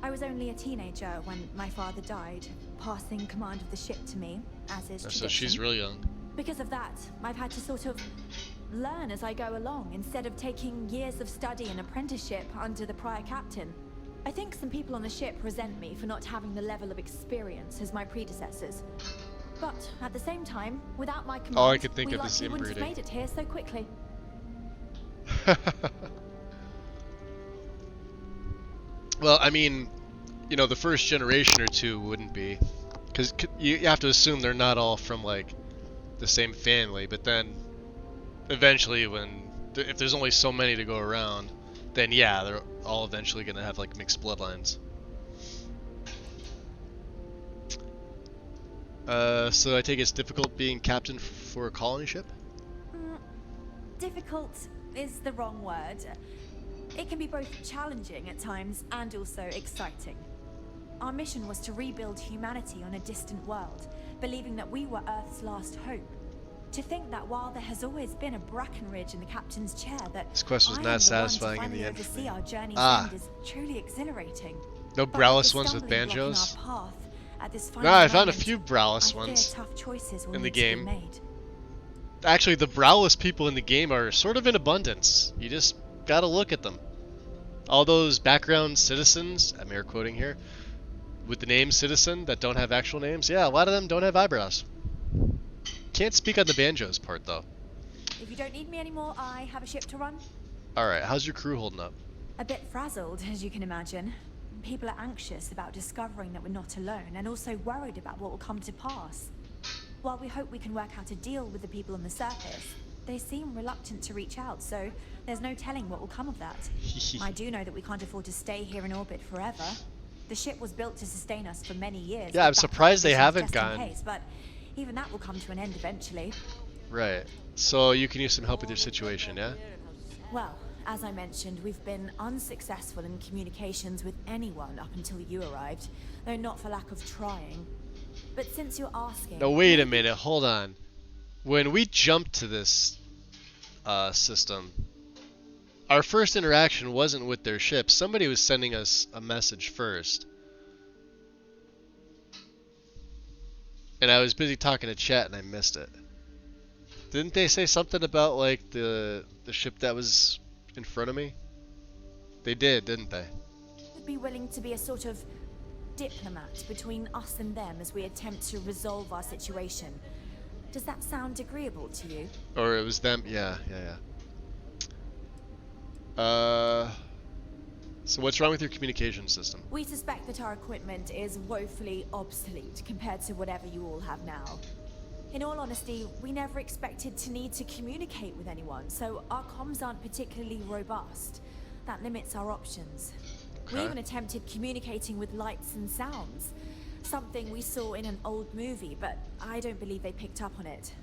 I was only a teenager when my father died, passing command of the ship to me, as is tradition. So she's real young. Because of that, I've had to sort of learn as I go along, instead of taking years of study and apprenticeship under the prior captain. I think some people on the ship resent me for not having the level of experience as my predecessors. But at the same time, without my command, I could think we of this likely wouldn't have inbreeding. made it here so quickly. Well, I mean, you know, the first generation or two wouldn't be, because you have to assume they're not all from like the same family. But then, eventually, if there's only so many to go around, then yeah, they're all eventually gonna have like mixed bloodlines. So I take it's difficult being captain for a colony ship? Difficult is the wrong word. It can be both challenging at times and also exciting. Our mission was to rebuild humanity on a distant world, believing that we were Earth's last hope. To think that while there has always been a Brackenridge in the captain's chair, that This quest was I am not the satisfying one in to the finally end for oversee me. our journey's Ah. end is truly exhilarating. No But browless the ones with stumbling block in banjos? our path at this No, final I found a moment, few browless I fear ones tough choices will in the need to be game. made. Actually, the browless people in the game are sort of in abundance. You just gotta look at them. All those background citizens, I'm air quoting here, with the name citizen that don't have actual names, yeah, a lot of them don't have eyebrows. Can't speak on the banjos part, though. If you don't need me anymore, I have a ship to run. Alright, how's your crew holding up? A bit frazzled, as you can imagine. People are anxious about discovering that we're not alone, and also worried about what will come to pass. While we hope we can work out a deal with the people on the surface, they seem reluctant to reach out, so there's no telling what will come of that. I do know that we can't afford to stay here in orbit forever. The ship was built to sustain us for many years. Yeah, I'm with backup surprised they provisions haven't just in gone. case, but even that will come to an end eventually. Right. So you can use some help with your situation, yeah? Well, as I mentioned, we've been unsuccessful in communications with anyone up until you arrived, though not for lack of trying. But since you're asking... Now wait a minute, hold on. When we jumped to this system, our first interaction wasn't with their ship. Somebody was sending us a message first. And I was busy talking to chat and I missed it. Didn't they say something about like the ship that was in front of me? They did, didn't they? Would be willing to be a sort of diplomat between us and them as we attempt to resolve our situation. Does that sound agreeable to you? Or it was them? Yeah. So what's wrong with your communication system? We suspect that our equipment is woefully obsolete compared to whatever you all have now. In all honesty, we never expected to need to communicate with anyone, so our comms aren't particularly robust. That limits our options. We Okay. even attempted communicating with lights and sounds, Something we saw in an old movie, but I don't believe they picked up on it.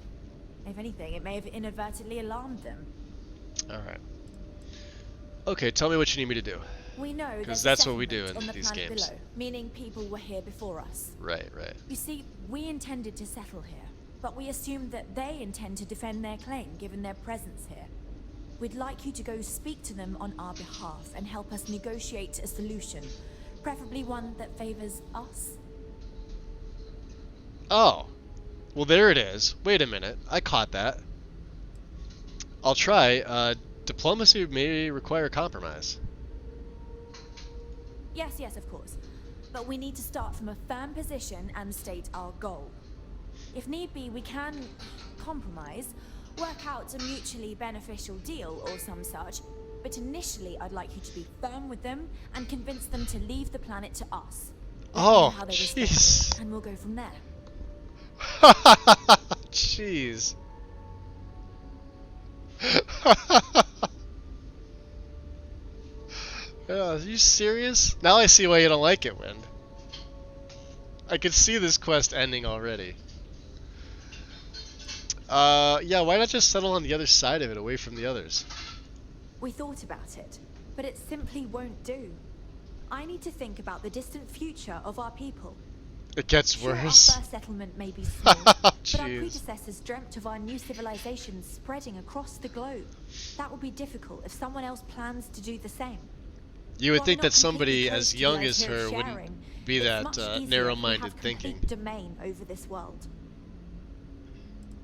If anything, it may have inadvertently alarmed them. Alright. Okay, tell me what you need me to do. We know Because there's that's a what we do settlement in on the these planet games. below, meaning people were here before us. Right, right. You see, we intended to settle here, but we assumed that they intend to defend their claim given their presence here. We'd like you to go speak to them on our behalf and help us negotiate a solution, preferably one that favors us. Oh. Well, there it is. Wait a minute. I caught that. I'll try. Diplomacy may require compromise. Yes, of course. But we need to start from a firm position and state our goal. If need be, we can compromise, work out a mutually beneficial deal or some such. But initially, I'd like you to be firm with them and convince them to leave the planet to us. Oh, how they jeez. respond, and we'll go from there. Jeez. Are you serious? Now I see why you don't like it, Wind. I could see this quest ending already. Yeah, why not just settle on the other side of it, away from the others? We thought about it, but it simply won't do. I need to think about the distant future of our people. It gets Sure, worse. our first settlement may be small, but our Jeez. predecessors dreamt of our new civilization spreading across the globe. That will be difficult if someone else plans to do the same. You would While think we're not that somebody completely as close to young the as idea of her sharing, wouldn't be it's that much easier if we narrow-minded have thinking. complete domain over this world.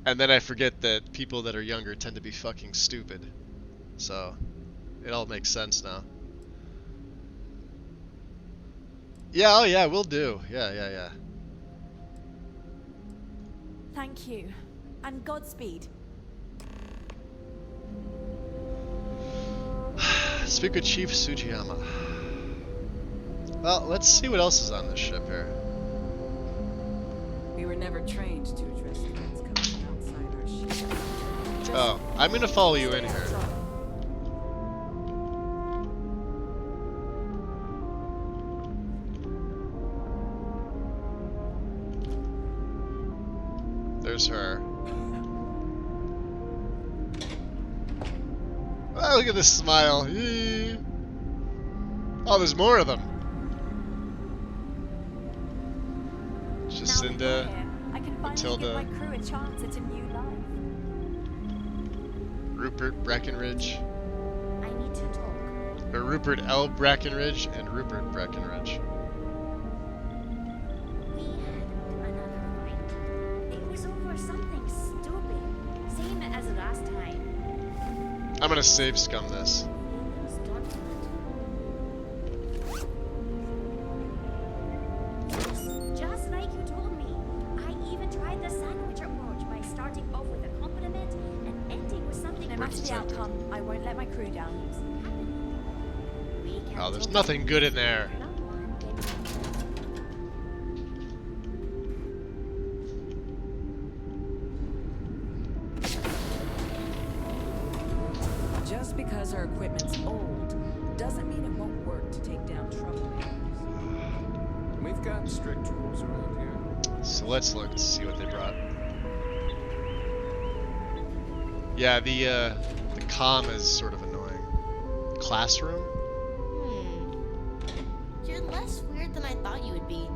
And then I forget that people that are younger tend to be fucking stupid. So, it all makes sense now. Yeah, oh yeah, we'll do. Yeah. Thank you, and Godspeed. Speak with Chief Sujiyama. Well, let's see what else is on this ship here. We were never trained to address threats coming from outside our ship. Oh, I'm gonna follow you in here. There's her. Oh, look at this smile. Eee. Oh, there's more of them. Jacinda, I can finally give Matilda, my crew a chance at a new life. Rupert Breckenridge, I need to talk. or Rupert L. Breckenridge, and Rupert Breckenridge. We had another fight. It was over something stupid. Same as last time. I'm gonna save scum this. Just like you told me. I even tried the sandwich approach by starting off with a compliment and ending with something. No matter the outcome, I won't let my crew down. Oh, there's nothing good in there. Just because our equipment's old doesn't mean it won't work to take down troublemakers. We've got strict rules around here. So let's look to see what they brought. Yeah, the comm is sort of annoying. Classroom? You're less weird than I thought you would be.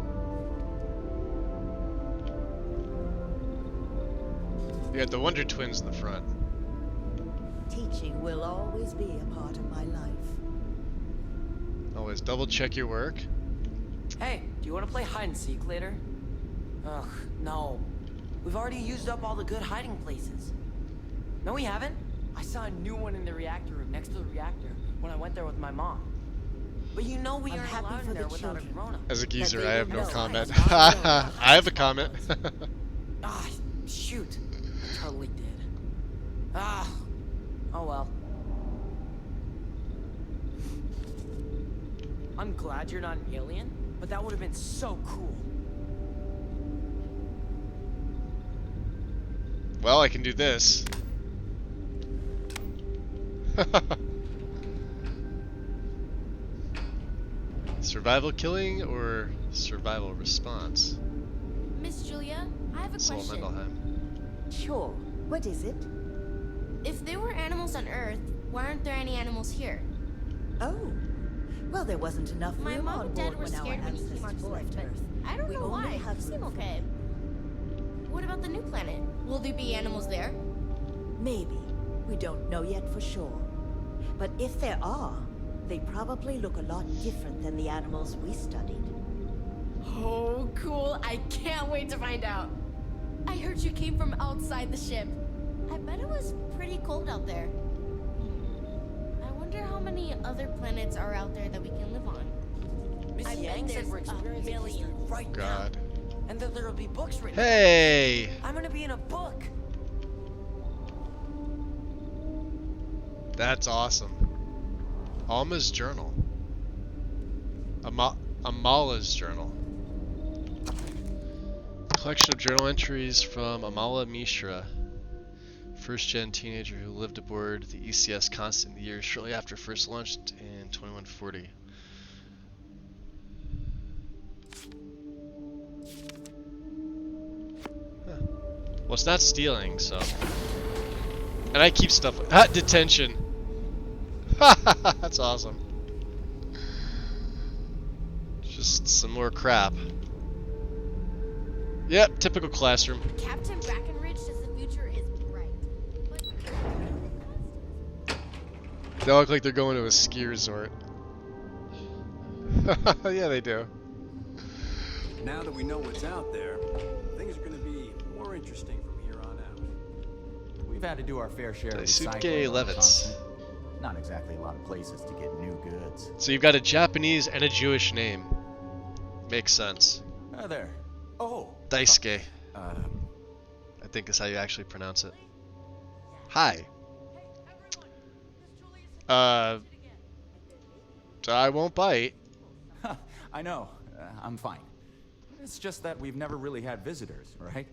You got the Wonder Twins in the front. Teaching will always be a part of my life. Always double check your work. Hey, do you want to play hide and seek later? Ugh, no. We've already used up all the good hiding places. No, we haven't. I saw a new one in the reactor room next to the reactor when I went there with my mom. But you know we aren't allowed in there without a grown-up. As a geezer, I have no comment. I have a comment. Ah, shoot. I totally did. Ah. Oh well. I'm glad you're not an alien, but that would have been so cool. Well, I can do this. Survival killing or Survival response. Miss Julia, I have a Sol question. Mendelheim. Sure. What is it? If there were animals on Earth, why aren't there any animals here? Oh. Well, there wasn't enough room My mom on and dad board were when our scared when you came ancestors on board, left but Earth. I don't We know only why. have You seem room for okay. What about the new planet? Will there be animals there? Maybe. We don't know yet for sure. But if there are, they probably look a lot different than the animals we studied. Oh, cool. I can't wait to find out. I heard you came from outside the ship. I bet it was pretty cold out there. I wonder how many other planets are out there that we can live on. Miss I bet Yang said there's we're a experiencing history million. right God. now. And that there'll be books written. Hey! I'm gonna be in a book. That's awesome. Alma's journal. Amala's journal. Collection of journal entries from Amala Mishra, first-gen teenager who lived aboard the ECS Constant in the years shortly after first launched in 2140. Huh. Well, it's not stealing, so. And I keep stuff. Detention. That's awesome. Just some more crap. Yep, typical classroom. Captain Brackenridge says the future is bright. They look like they're going to a ski resort. Yeah, they do. Now that we know what's out there, things are going to be more interesting from here on out. We've had to do our fair share of Daisuke recycling. Levitz. Not exactly a lot of places to get new goods. So you've got a Japanese and a Jewish name. Makes sense. There. Oh. Daisuke. I think is how you actually pronounce it. Hi. So I won't bite. I know. I'm fine. It's just that we've never really had visitors, right?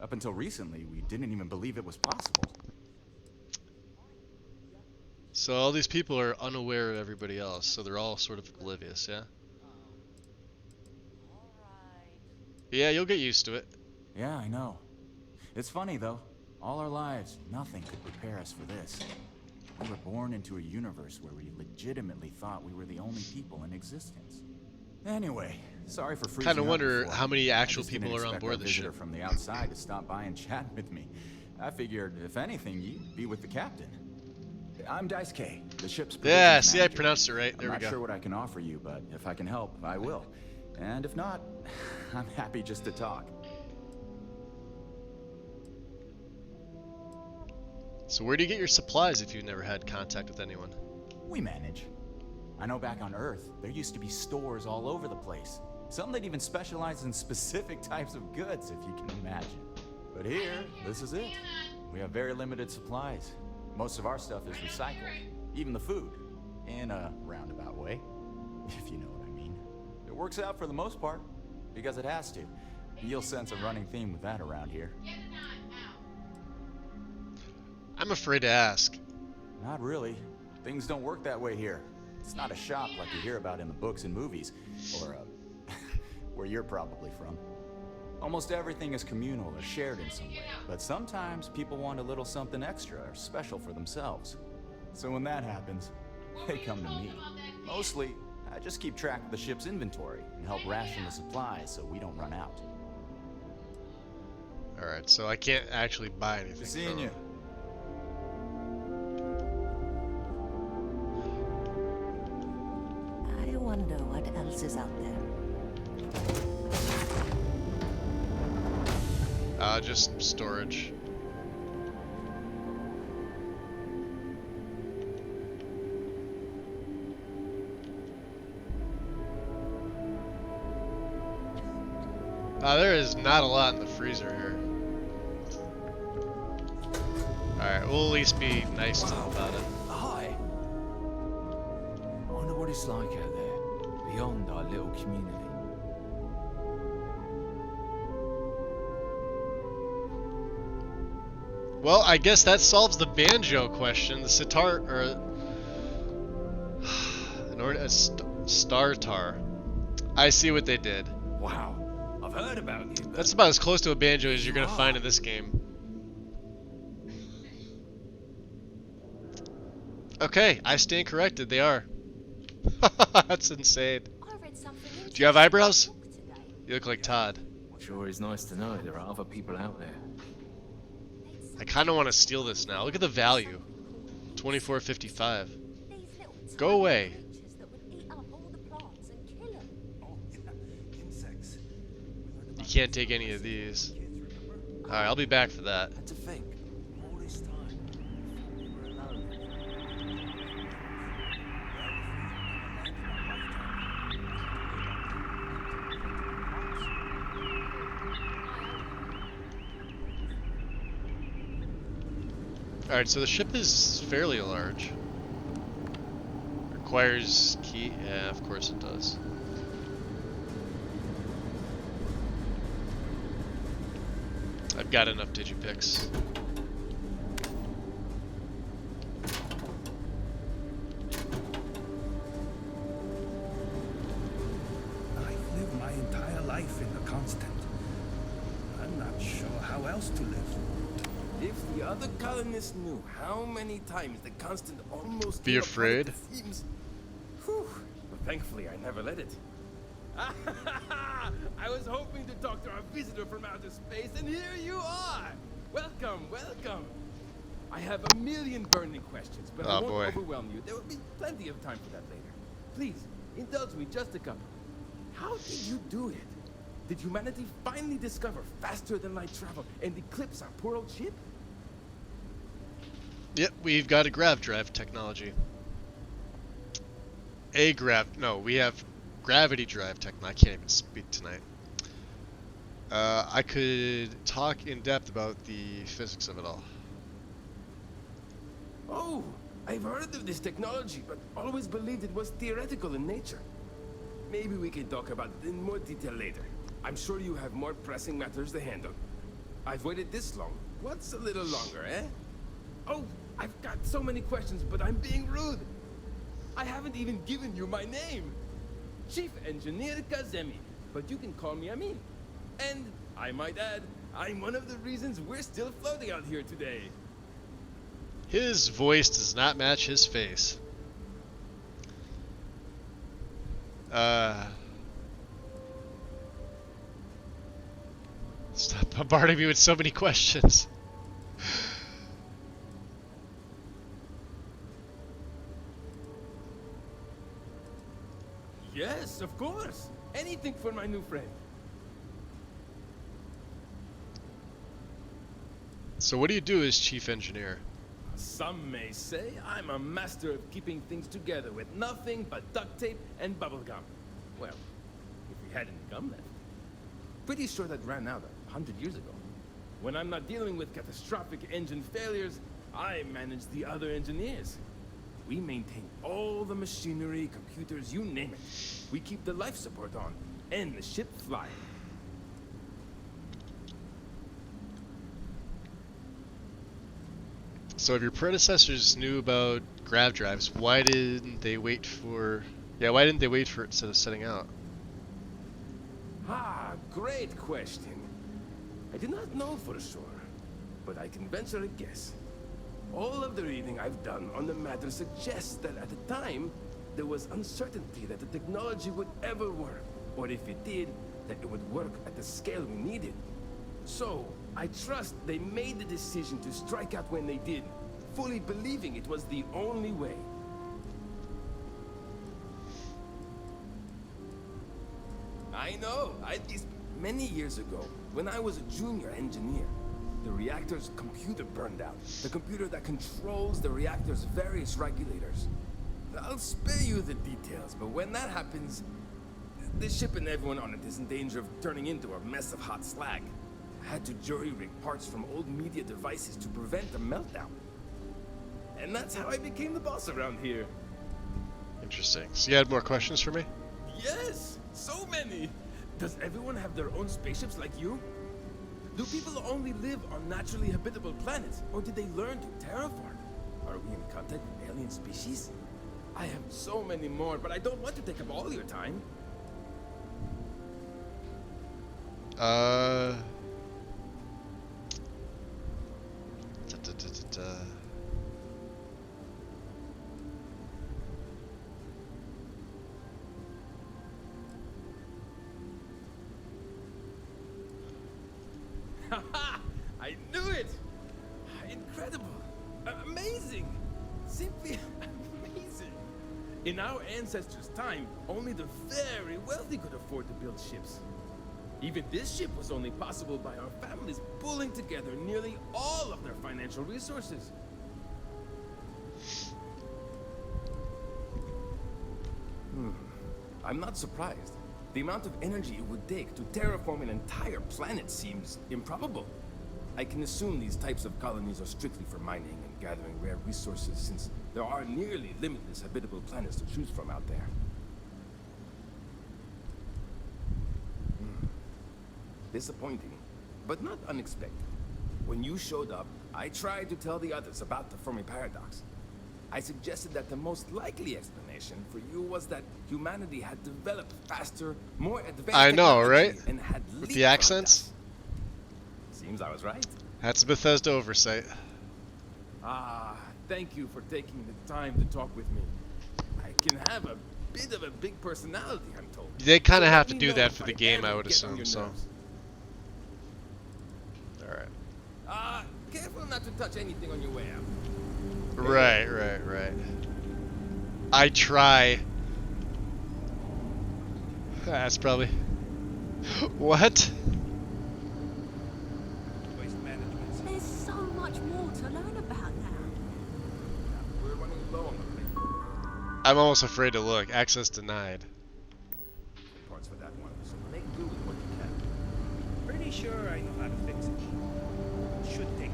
Up until recently, we didn't even believe it was possible. So all these people are unaware of everybody else, so they're all sort of oblivious, yeah? Yeah, you'll get used to it. Yeah, I know. It's funny, though. All our lives, nothing could prepare us for this. We were born into a universe where we legitimately thought we were the only people in existence. Anyway, sorry for freezing Kind of up wonder before. how many I actual just didn't people are on expect board our this visitor ship. from the outside to stop by and chat with me. I figured, if anything, you'd be with the captain. I'm Daisuke, the ship's Yeah, provisions see, I manager. pronounced it right. There I'm we not go. sure what I can offer you, but if I can help, I will. And if not, I'm happy just to talk. So where do you get your supplies if you've never had contact with anyone? We manage. I know back on Earth, there used to be stores all over the place. Some that even specialize in specific types of goods, if you can imagine. But here, this is it. We have very limited supplies. Most of our stuff is recycled. Even the food. In a roundabout way. If you know what I mean. It works out for the most part. Because it has to. You'll sense a running theme with that around here. I'm afraid to ask. Not really. Things don't work that way here. It's not a shop like you hear about in the books and movies. Or, where you're probably from. Almost everything is communal or shared in some way. But sometimes people want a little something extra or special for themselves. So when that happens, they come to me. Mostly, I just keep track of the ship's inventory and help ration the supplies so we don't run out. Alright, so I can't actually buy anything. Good seeing you. I wonder what else is out there. Just storage. There is not a lot in the freezer here. Alright, we'll at least be nice to them about it. Hi. I wonder what it's like out there, beyond our little community. Well, I guess that solves the banjo question. The sitar, or in order, Startar. I see what they did. Wow, I've heard about you. But That's about as close to a banjo as you're gonna find in this game. Okay, I stand corrected. They are. That's insane. I read something Do you have eyebrows? You look like Todd. Sure is nice to know there are other people out there. I kind of want to steal this now. Look at the value. 24.55. Go away. You can't take any of these. Alright, I'll be back for that. And to think, all this time, we were alone. Alright, so the ship is fairly large. Requires key? Yeah, of course it does. I've got enough digipicks. I've lived my entire life in the constant. I'm not sure how else to live. if the other colonists knew how many times the constant almost Be afraid. Whew. Well, thankfully, I never let it. I was hoping to talk to our visitor from outer space, and here you are! Welcome, welcome! I have a million burning questions, but I won't overwhelm you. There will be plenty of time for that later. Please, indulge me just a couple. How did you do it? Did humanity finally discover faster than light travel and eclipse our poor old ship? Yep, we've got a grav drive technology. We have gravity drive technology. I can't even speak tonight. I could talk in depth about the physics of it all. Oh, I've heard of this technology, but always believed it was theoretical in nature. Maybe we can talk about it in more detail later. I'm sure you have more pressing matters to handle. I've waited this long. What's a little longer, eh? Oh, I've got so many questions, but I'm being rude. I haven't even given you my name. Chief Engineer Kazemi, but you can call me Amin. And, I might add, I'm one of the reasons we're still floating out here today. His voice does not match his face. Stop bombarding me with so many questions. Yes, of course. Anything for my new friend. So what do you do as chief engineer? Some may say I'm a master of keeping things together with nothing but duct tape and bubble gum. Well, if we had any gum left. Pretty sure that ran out 100 years ago. When I'm not dealing with catastrophic engine failures, I manage the other engineers. We maintain all the machinery, computers, you name it. We keep the life support on, and the ship flying. So if your predecessors knew about grav drives, why didn't they wait for it instead of setting out? Ah, great question. I do not know for sure, but I can venture a guess. All of the reading I've done on the matter suggests that at the time, there was uncertainty that the technology would ever work, or if it did, that it would work at the scale we needed. So, I trust they made the decision to strike out when they did, fully believing it was the only way. I know, many years ago, when I was a junior engineer, the reactor's computer burned out. The computer that controls the reactor's various regulators. I'll spare you the details, but when that happens, the ship and everyone on it is in danger of turning into a mess of hot slag. I had to jury-rig parts from old media devices to prevent a meltdown. And that's how I became the boss around here. Interesting. So you had more questions for me? Yes! So many! Does everyone have their own spaceships like you? Do people only live on naturally habitable planets, or did they learn to terraform? Are we in contact with alien species? I have so many more, but I don't want to take up all your time. Uh. Da, da, da, da, da. I knew it! Incredible! Amazing! Simply amazing! In our ancestors' time, only the very wealthy could afford to build ships. Even this ship was only possible by our families pulling together nearly all of their financial resources. I'm not surprised. The amount of energy it would take to terraform an entire planet seems improbable. I can assume these types of colonies are strictly for mining and gathering rare resources, since there are nearly limitless habitable planets to choose from out there. Disappointing, but not unexpected. When you showed up, I tried to tell the others about the Fermi paradox. I suggested that the most likely explanation for you was that humanity had developed faster, more advanced I know, technology right? and had With the leapfrogged accents? us. Seems I was right. That's Bethesda oversight. Ah, thank you for taking the time to talk with me. I can have a bit of a big personality, I'm told. They kind So of let have to me do know that if for the I game, I ever would get on assume, your so. nerves. Alright. Careful not to touch anything on your way out. Right. I try. That's probably... What? There's so much more to learn about now. We're running low on the plate. I'm almost afraid to look. Access denied. Parts for that one, so make do with what you can. Pretty sure I know how to fix it. Should take.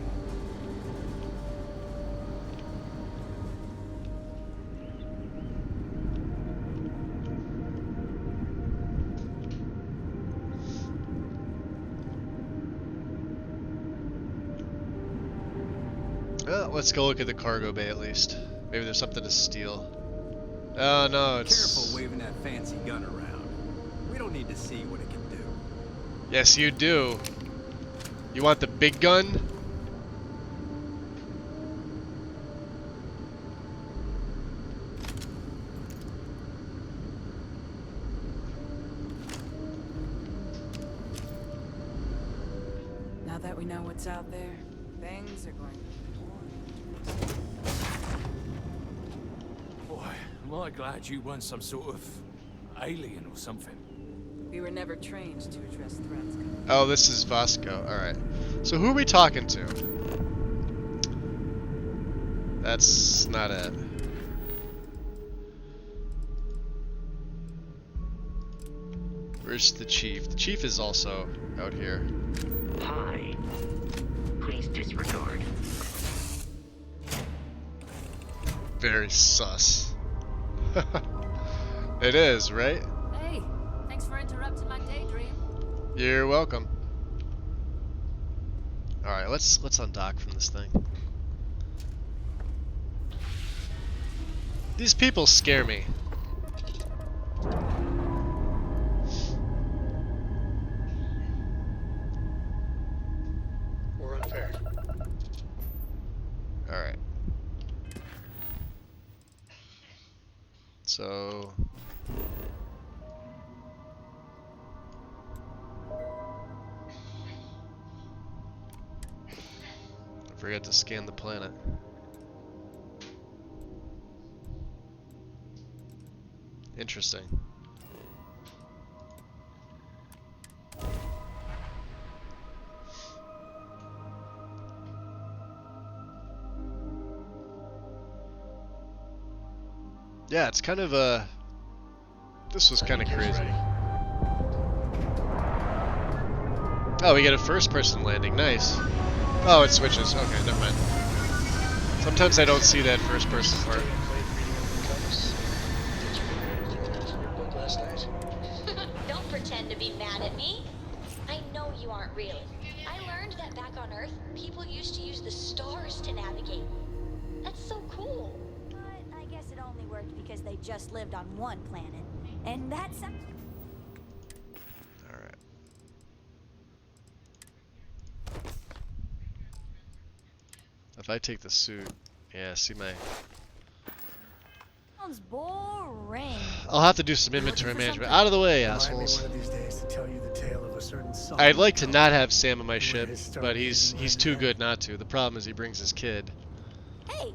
Well, let's go look at the cargo bay at least. Maybe there's something to steal. Oh no, it's... Careful waving that fancy gun around. We don't need to see what it can do. Yes, you do. You want the big gun? Now that we know what's out there, things are going to be more Boy, am I glad you weren't some sort of alien or something. We were never trained to address threats. Oh, this is Vasco. Alright. So who are we talking to? That's not it. Where's the chief? The chief is also out here. Hi. Please disregard. Very sus. It is, right? Hey, thanks for interrupting my daydream. You're welcome. Alright, let's undock from this thing. These people scare me. Or unfair. Alright. So... I forgot to scan the planet. Interesting. Yeah, it's kind of a... This was kind of crazy. Oh, we get a first-person landing. Nice. Oh, it switches. Okay, never mind. Sometimes I don't see that first-person part. Don't pretend to be mad at me. I know you aren't real. I learned that back on Earth, people used to use the stars to navigate. That's so cool. But I guess it only worked because they just lived on one planet. And that's... Alright. if I take the suit, yeah, see my... Sounds boring. I'll have to do some inventory management. Out of the way, Remind me assholes. one of these days to tell you the tale of a certain song. I'd like to not have Sam on my ship, his but Stargazer he's minded too man. good not to. The problem is he brings his kid. Hey,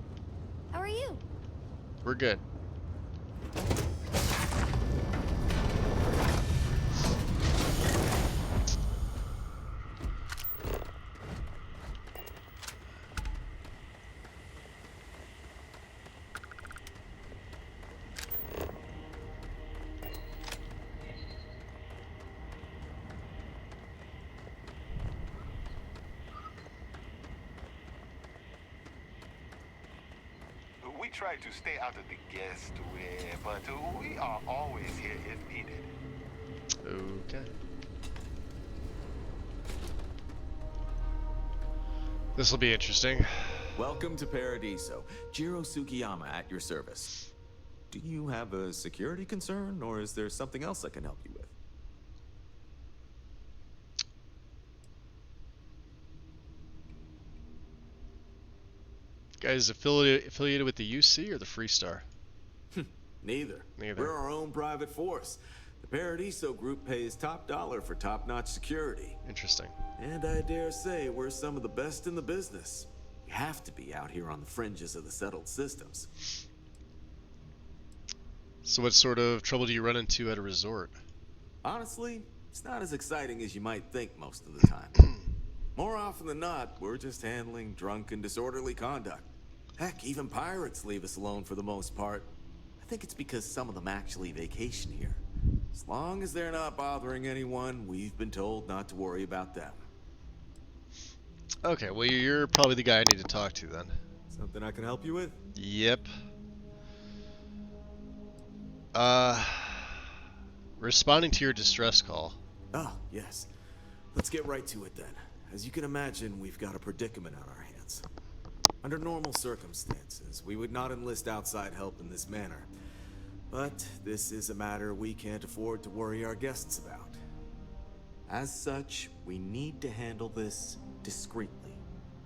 how are you? We're good. We try to stay out of the guest way, but we are always here if needed. Okay. This will be interesting. Welcome to Paradiso. Jiro Sukiyama at your service. Do you have a security concern, or is there something else I can help you with? Guys, affiliated with the UC or the Freestar? Neither. Neither. We're our own private force. The Paradiso group pays top dollar for top-notch security. Interesting. And I dare say we're some of the best in the business. We have to be out here on the fringes of the settled systems. So what sort of trouble do you run into at a resort? Honestly, it's not as exciting as you might think most of the time. More often than not, we're just handling drunk and disorderly conduct. Heck, even pirates leave us alone for the most part. I think it's because some of them actually vacation here. As long as they're not bothering anyone, we've been told not to worry about them. Okay, well you're probably the guy I need to talk to then. Something I can help you with? Yep. Responding to your distress call. Oh, yes. Let's get right to it then. As you can imagine, we've got a predicament on our hands. Under normal circumstances, we would not enlist outside help in this manner. But this is a matter we can't afford to worry our guests about. As such, we need to handle this discreetly.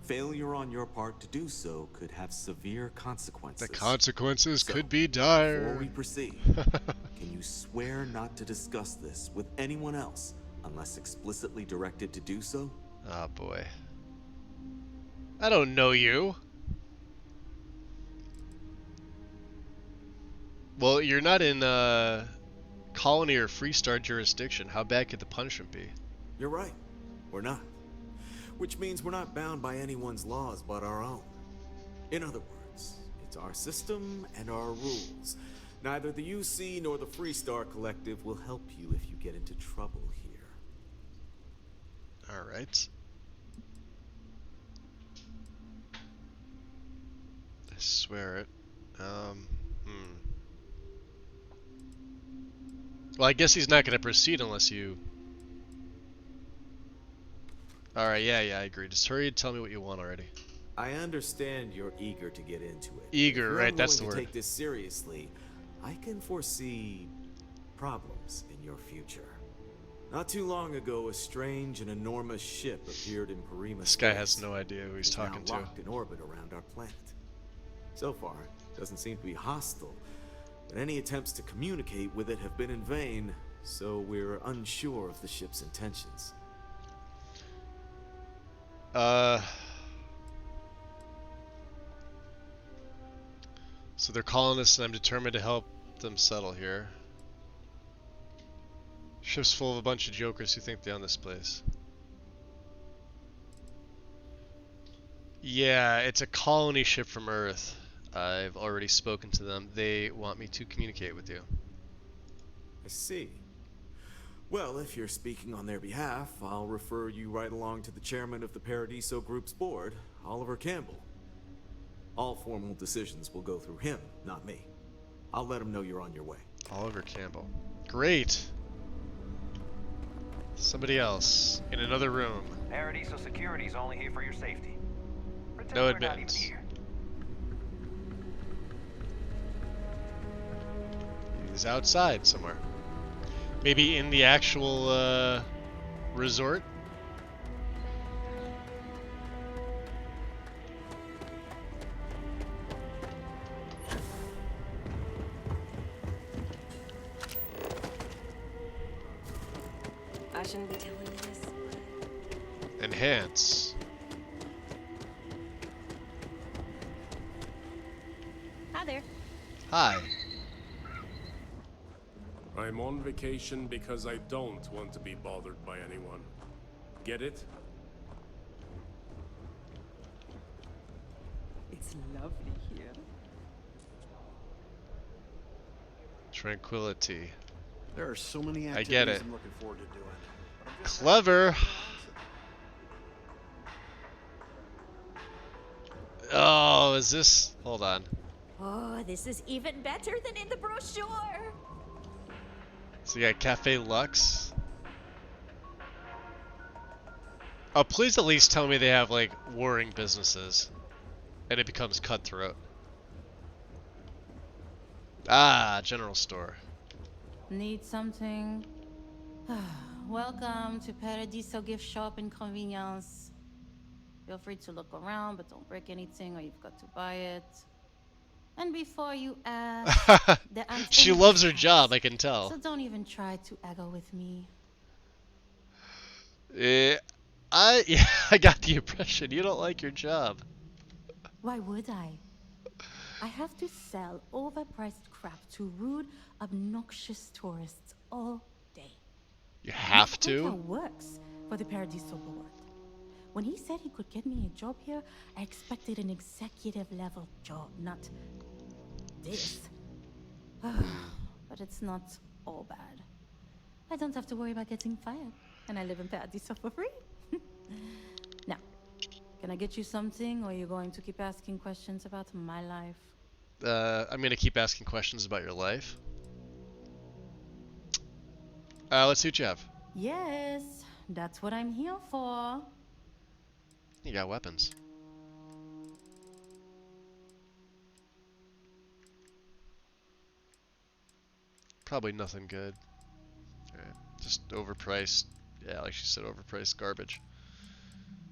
Failure on your part to do so could have severe consequences. The consequences So, could be dire. Before we proceed, can you swear not to discuss this with anyone else unless explicitly directed to do so? Oh boy. I don't know you. Well, you're not in colony or Freestar jurisdiction. How bad could the punishment be? You're right. We're not. Which means we're not bound by anyone's laws but our own. In other words, it's our system and our rules. Neither the UC nor the Freestar Collective will help you if you get into trouble here. Alright. I swear it. Well, I guess he's not going to proceed unless you... Alright, yeah, I agree. Just hurry and tell me what you want already. I understand you're eager to get into it. Eager, right, that's the If you're word. unwilling to take this seriously, I can foresee problems in your future. Not too long ago, a strange and enormous ship appeared in Parima. This guy has no idea who he's It's talking now to. locked in orbit around our planet. So far, it doesn't seem to be hostile, but any attempts to communicate with it have been in vain, so we're unsure of the ship's intentions. So they're colonists and I'm determined to help them settle here. Ship's full of a bunch of jokers who think they own this place. Yeah, it's a colony ship from Earth. I've already spoken to them. They want me to communicate with you. I see. Well, if you're speaking on their behalf, I'll refer you right along to the chairman of the Paradiso Group's board, Oliver Campbell. All formal decisions will go through him, not me. I'll let him know you're on your way. Oliver Campbell. Great. Somebody else in another room. Paradiso Security's only here for your safety. Pretend No we're not even admittance. here. He's outside somewhere. Maybe in the actual resort? shouldn't be telling you this. Enhance. Hi there. Hi. I'm on vacation because I don't want to be bothered by anyone. Get it? It's lovely here. Tranquility. There are so many I activities get it. I'm looking forward to doing. But I'm just Clever. Oh, is this? Hold on. Oh, this is even better than in the brochure. So you got Cafe Lux. Oh, please at least tell me they have like warring businesses, and it becomes cutthroat. Ah, general store. Need something? Welcome to Paradiso Gift Shop and Convenience. Feel free to look around, but don't break anything or you've got to buy it. And before you ask, there aren't She any loves her discounts, job, I can tell. so don't even try to haggle with me. Yeah, I got the impression you don't like your job. Why would I? I have to sell overpriced crap to rude, obnoxious tourists all day. You have Nick to? Baker works for the Paradiso board. When he said he could get me a job here, I expected an executive level job, not this. But it's not all bad. I don't have to worry about getting fired, and I live in Paradiso for free. Now, can I get you something, or are you going to keep asking questions about my life? I'm gonna keep asking questions about your life. Let's see what you have. Yes, that's what I'm here for. You got weapons. Probably nothing good. Alright, just overpriced. Yeah, like she said, overpriced garbage.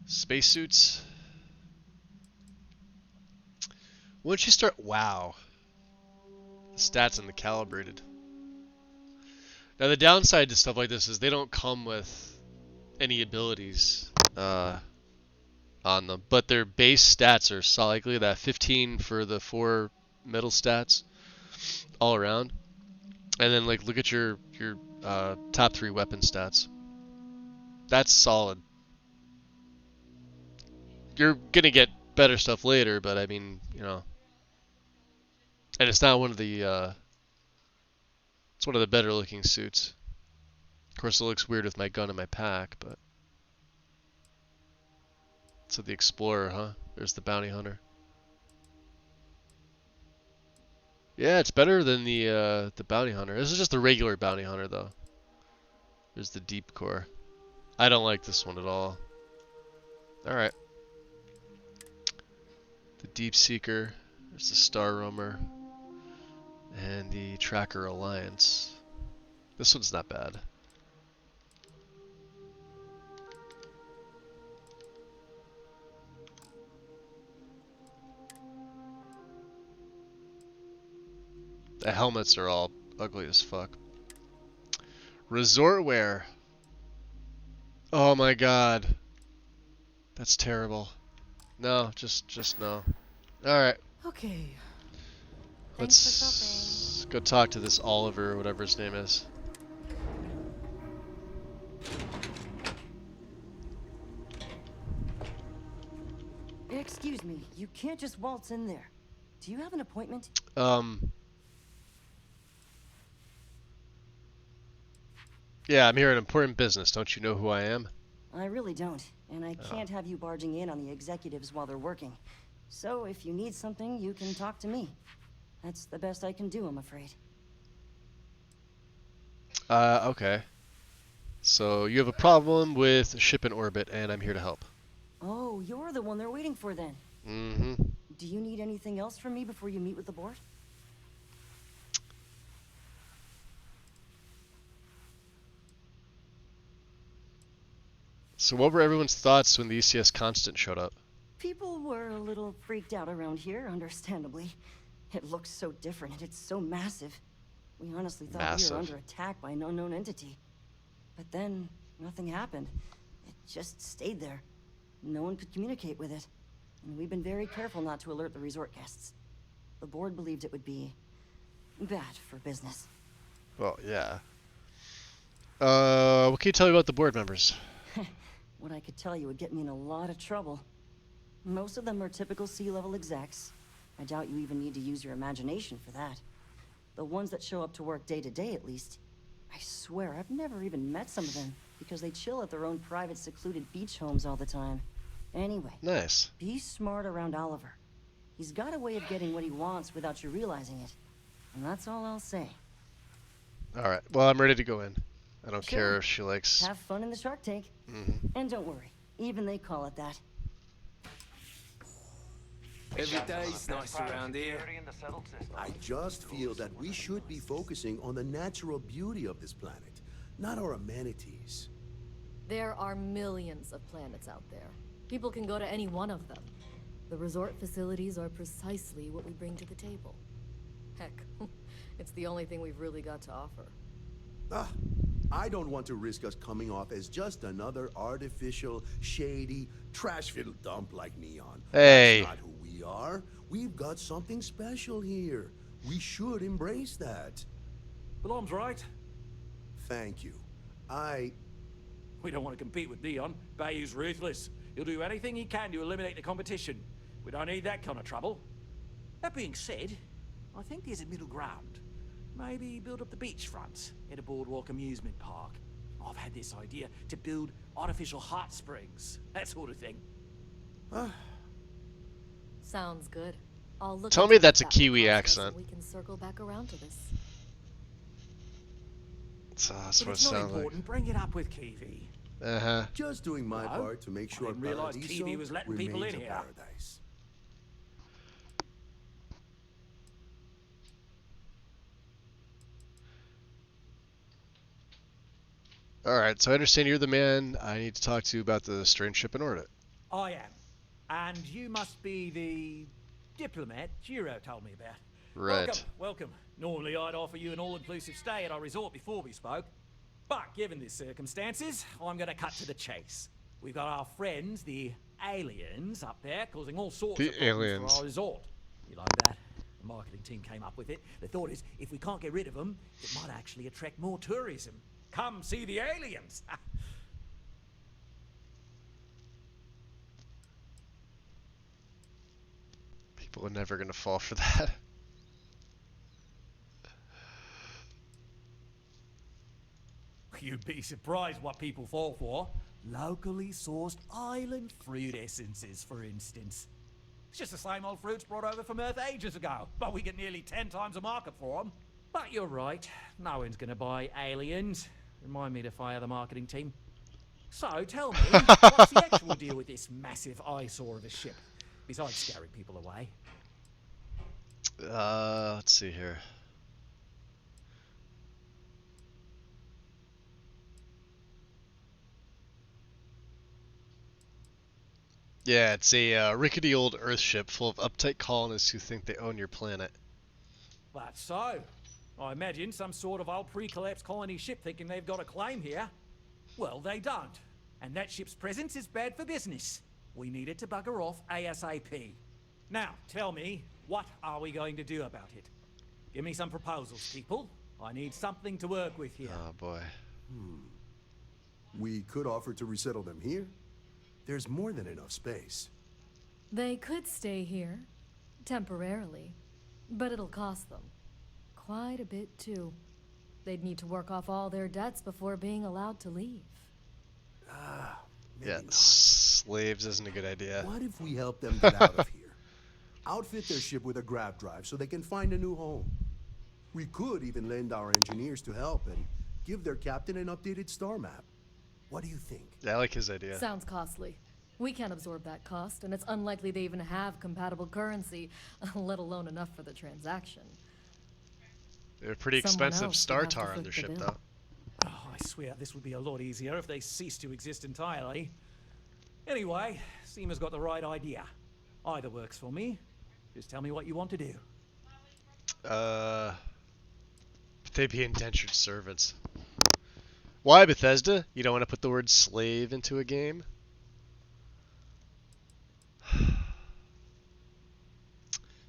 Spacesuits. Once you start, wow. The stats and the calibrated. Now the downside to stuff like this is they don't come with any abilities on them, but their base stats are solid. Look at that, 15 for the 4 middle stats all around, and then like look at your top 3 weapon stats. That's solid. You're gonna get better stuff later, but I mean, you know, and it's not one of the it's one of the better looking suits. Of course, it looks weird with my gun in my pack, but so the Explorer, huh? There's the Bounty Hunter. Yeah, it's better than the Bounty Hunter. This is just the regular Bounty Hunter, though. There's the Deep Core. I don't like this one at all. All right. The Deep Seeker. There's the Star Roamer. And the Tracker Alliance. This one's not bad. The helmets are all ugly as fuck. Resort wear. Oh my god. That's terrible. No, just no. Alright. Okay. Let's go talk to this Oliver or whatever his name is. Excuse me, you can't just waltz in there. Do you have an appointment? Yeah, I'm here on important business. Don't you know who I am? I really don't, and I can't have you barging in on the executives while they're working. So if you need something, you can talk to me. That's the best I can do, I'm afraid. Okay. So you have a problem with ship in orbit, and I'm here to help. Oh, you're the one they're waiting for then. Mm-hmm. Do you need anything else from me before you meet with the board? So what were everyone's thoughts when the ECS Constant showed up? People were a little freaked out around here, understandably. It looks so different and it's so massive. We honestly thought we were under attack by an unknown entity. But then, Nothing happened. It just stayed there. No one could communicate with it. And we've been very careful not to alert the resort guests. The board believed it would be bad for business. Well, yeah. What can you tell me about the board members? What I could tell you would get me in a lot of trouble. Most of them are typical C-level execs. I doubt you even need to use your imagination for that. The ones that show up to work day to day, at least. I swear, I've never even met some of them, because they chill at their own private, secluded beach homes all the time. Anyway. Nice. Be smart around Oliver. He's got a way of getting what he wants without you realizing it. And that's all I'll say. Alright, well, I'm ready to go in. I don't Sure. care if she likes... Have fun in the Shark Tank. And don't worry, even they call it that. Every day's nice around here. I just feel that we should be focusing on the natural beauty of this planet, not our amenities. There are millions of planets out there. People can go to any one of them. The resort facilities are precisely what we bring to the table. Heck, it's the only thing we've really got to offer. I don't want to risk us coming off as just another artificial, shady, trash-filled dump like Neon. Hey. That's not who we are. We've got something special here. We should embrace that. Blom's right. Thank you. We don't want to compete with Neon. Bayou's ruthless. He'll do anything he can to eliminate the competition. We don't need that kind of trouble. That being said, I think there's a middle ground. Maybe build up the beachfront at a boardwalk amusement park. I've had this idea to build artificial hot springs, that sort of thing. Sounds good. I'll look. Tell into me that's a that Kiwi process accent. and we can circle back around to this. That's If what it it's not sounds like. important, bring it up with Kiwi. Uh-huh. Just doing my part to make sure I didn't realize Paradiso Kiwi was letting people remains in a here. paradise. Alright, so I understand you're the man I need to talk to about the strange ship in orbit. I am. And you must be the diplomat Jiro told me about. Right. Welcome, welcome. Normally I'd offer you an all-inclusive stay at our resort before we spoke. But given the circumstances, I'm going to cut to the chase. We've got our friends, the aliens, up there causing all sorts of problems for our resort. You like that? The marketing team came up with it. The thought is, if we can't get rid of them, it might actually attract more tourism. Come see the aliens! People are never gonna fall for that. You'd be surprised what people fall for. Locally sourced island fruit essences, for instance. It's just the same old fruits brought over from Earth ages ago, but we get nearly 10 times the market for them. But you're right, no one's gonna buy aliens. Remind me to fire the marketing team. So, tell me, what's the actual deal with this massive eyesore of a ship? Besides scaring people away. Let's see here. Yeah, it's a rickety old Earth ship full of uptight colonists who think they own your planet. That's so. I imagine some sort of old pre-collapse colony ship thinking they've got a claim here. Well, they don't. And that ship's presence is bad for business. We need it to bugger off ASAP. Now, tell me, what are we going to do about it? Give me some proposals, people. I need something to work with here. Oh, boy. We could offer to resettle them here. There's more than enough space. They could stay here, temporarily, but it'll cost them. Quite a bit, too. They'd need to work off all their debts before being allowed to leave. Yeah, slaves isn't a good idea. What if we help them get out of here? Outfit their ship with a grab drive so they can find a new home. We could even lend our engineers to help and give their captain an updated star map. What do you think? Yeah, I like his idea. Sounds costly. We can't absorb that cost, and it's unlikely they even have compatible currency, let alone enough for the transaction. They're pretty Someone expensive else star would have to tar on foot their the ship, bill. though. Oh, I swear this would be a lot easier if they ceased to exist entirely. Anyway, Seema's got the right idea. Either works for me. Just tell me what you want to do. But they'd be indentured servants. Why, Bethesda? You don't want to put the word slave into a game?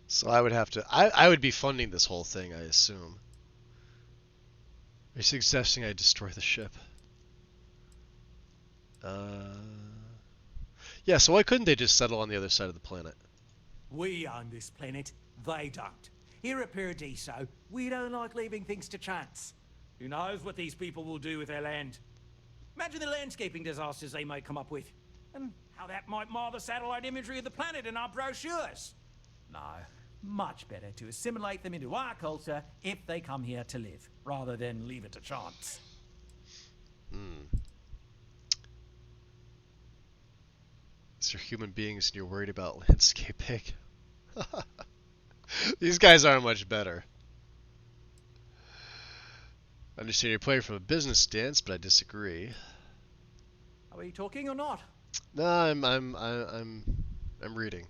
So I would have to... I would be funding this whole thing, I assume. Are you suggesting I destroy the ship? Yeah, so why couldn't they just settle on the other side of the planet? We own this planet, they don't. Here at Paradiso, we don't like leaving things to chance. Who knows what these people will do with their land? Imagine the landscaping disasters they might come up with, and how that might mar the satellite imagery of the planet in our brochures. No, much better to assimilate them into our culture if they come here to live, rather than leave it to chance. These are human beings and you're worried about landscaping. These guys aren't much better. I understand you're playing from a business stance, but I disagree. Are we talking or not? No, I'm reading.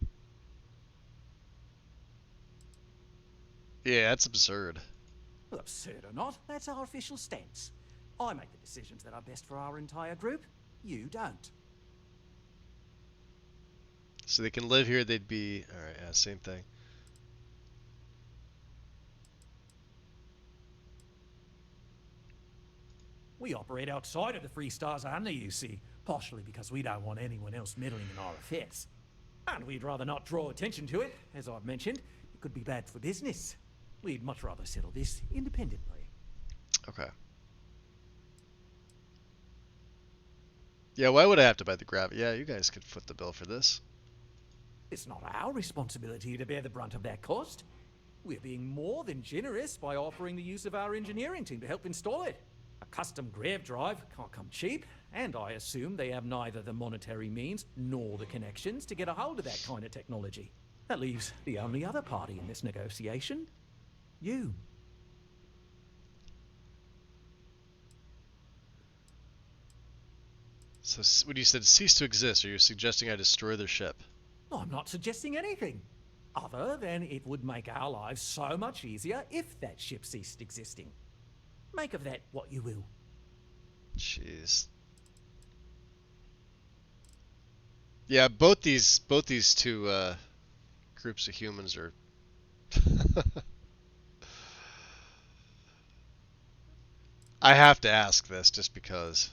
Yeah, that's absurd. Well, absurd or not, that's our official stance. I make the decisions that are best for our entire group. You don't. So they can live here, they'd be... Alright, yeah, same thing. We operate outside of the Free Stars and the UC, partially because we don't want anyone else meddling in our affairs. And we'd rather not draw attention to it. As I've mentioned, it could be bad for business. We'd much rather settle this independently. Okay. Yeah, why would I have to buy the gravity? Yeah, you guys could foot the bill for this. It's not our responsibility to bear the brunt of that cost. We're being more than generous by offering the use of our engineering team to help install it. A custom grav drive can't come cheap, and I assume they have neither the monetary means nor the connections to get a hold of that kind of technology. That leaves the only other party in this negotiation. You. So when you said cease to exist, are you suggesting I destroy their ship? I'm not suggesting anything, other than it would make our lives so much easier if that ship ceased existing. Make of that what you will. Jeez. Yeah, both these two groups of humans are... I have to ask this just because.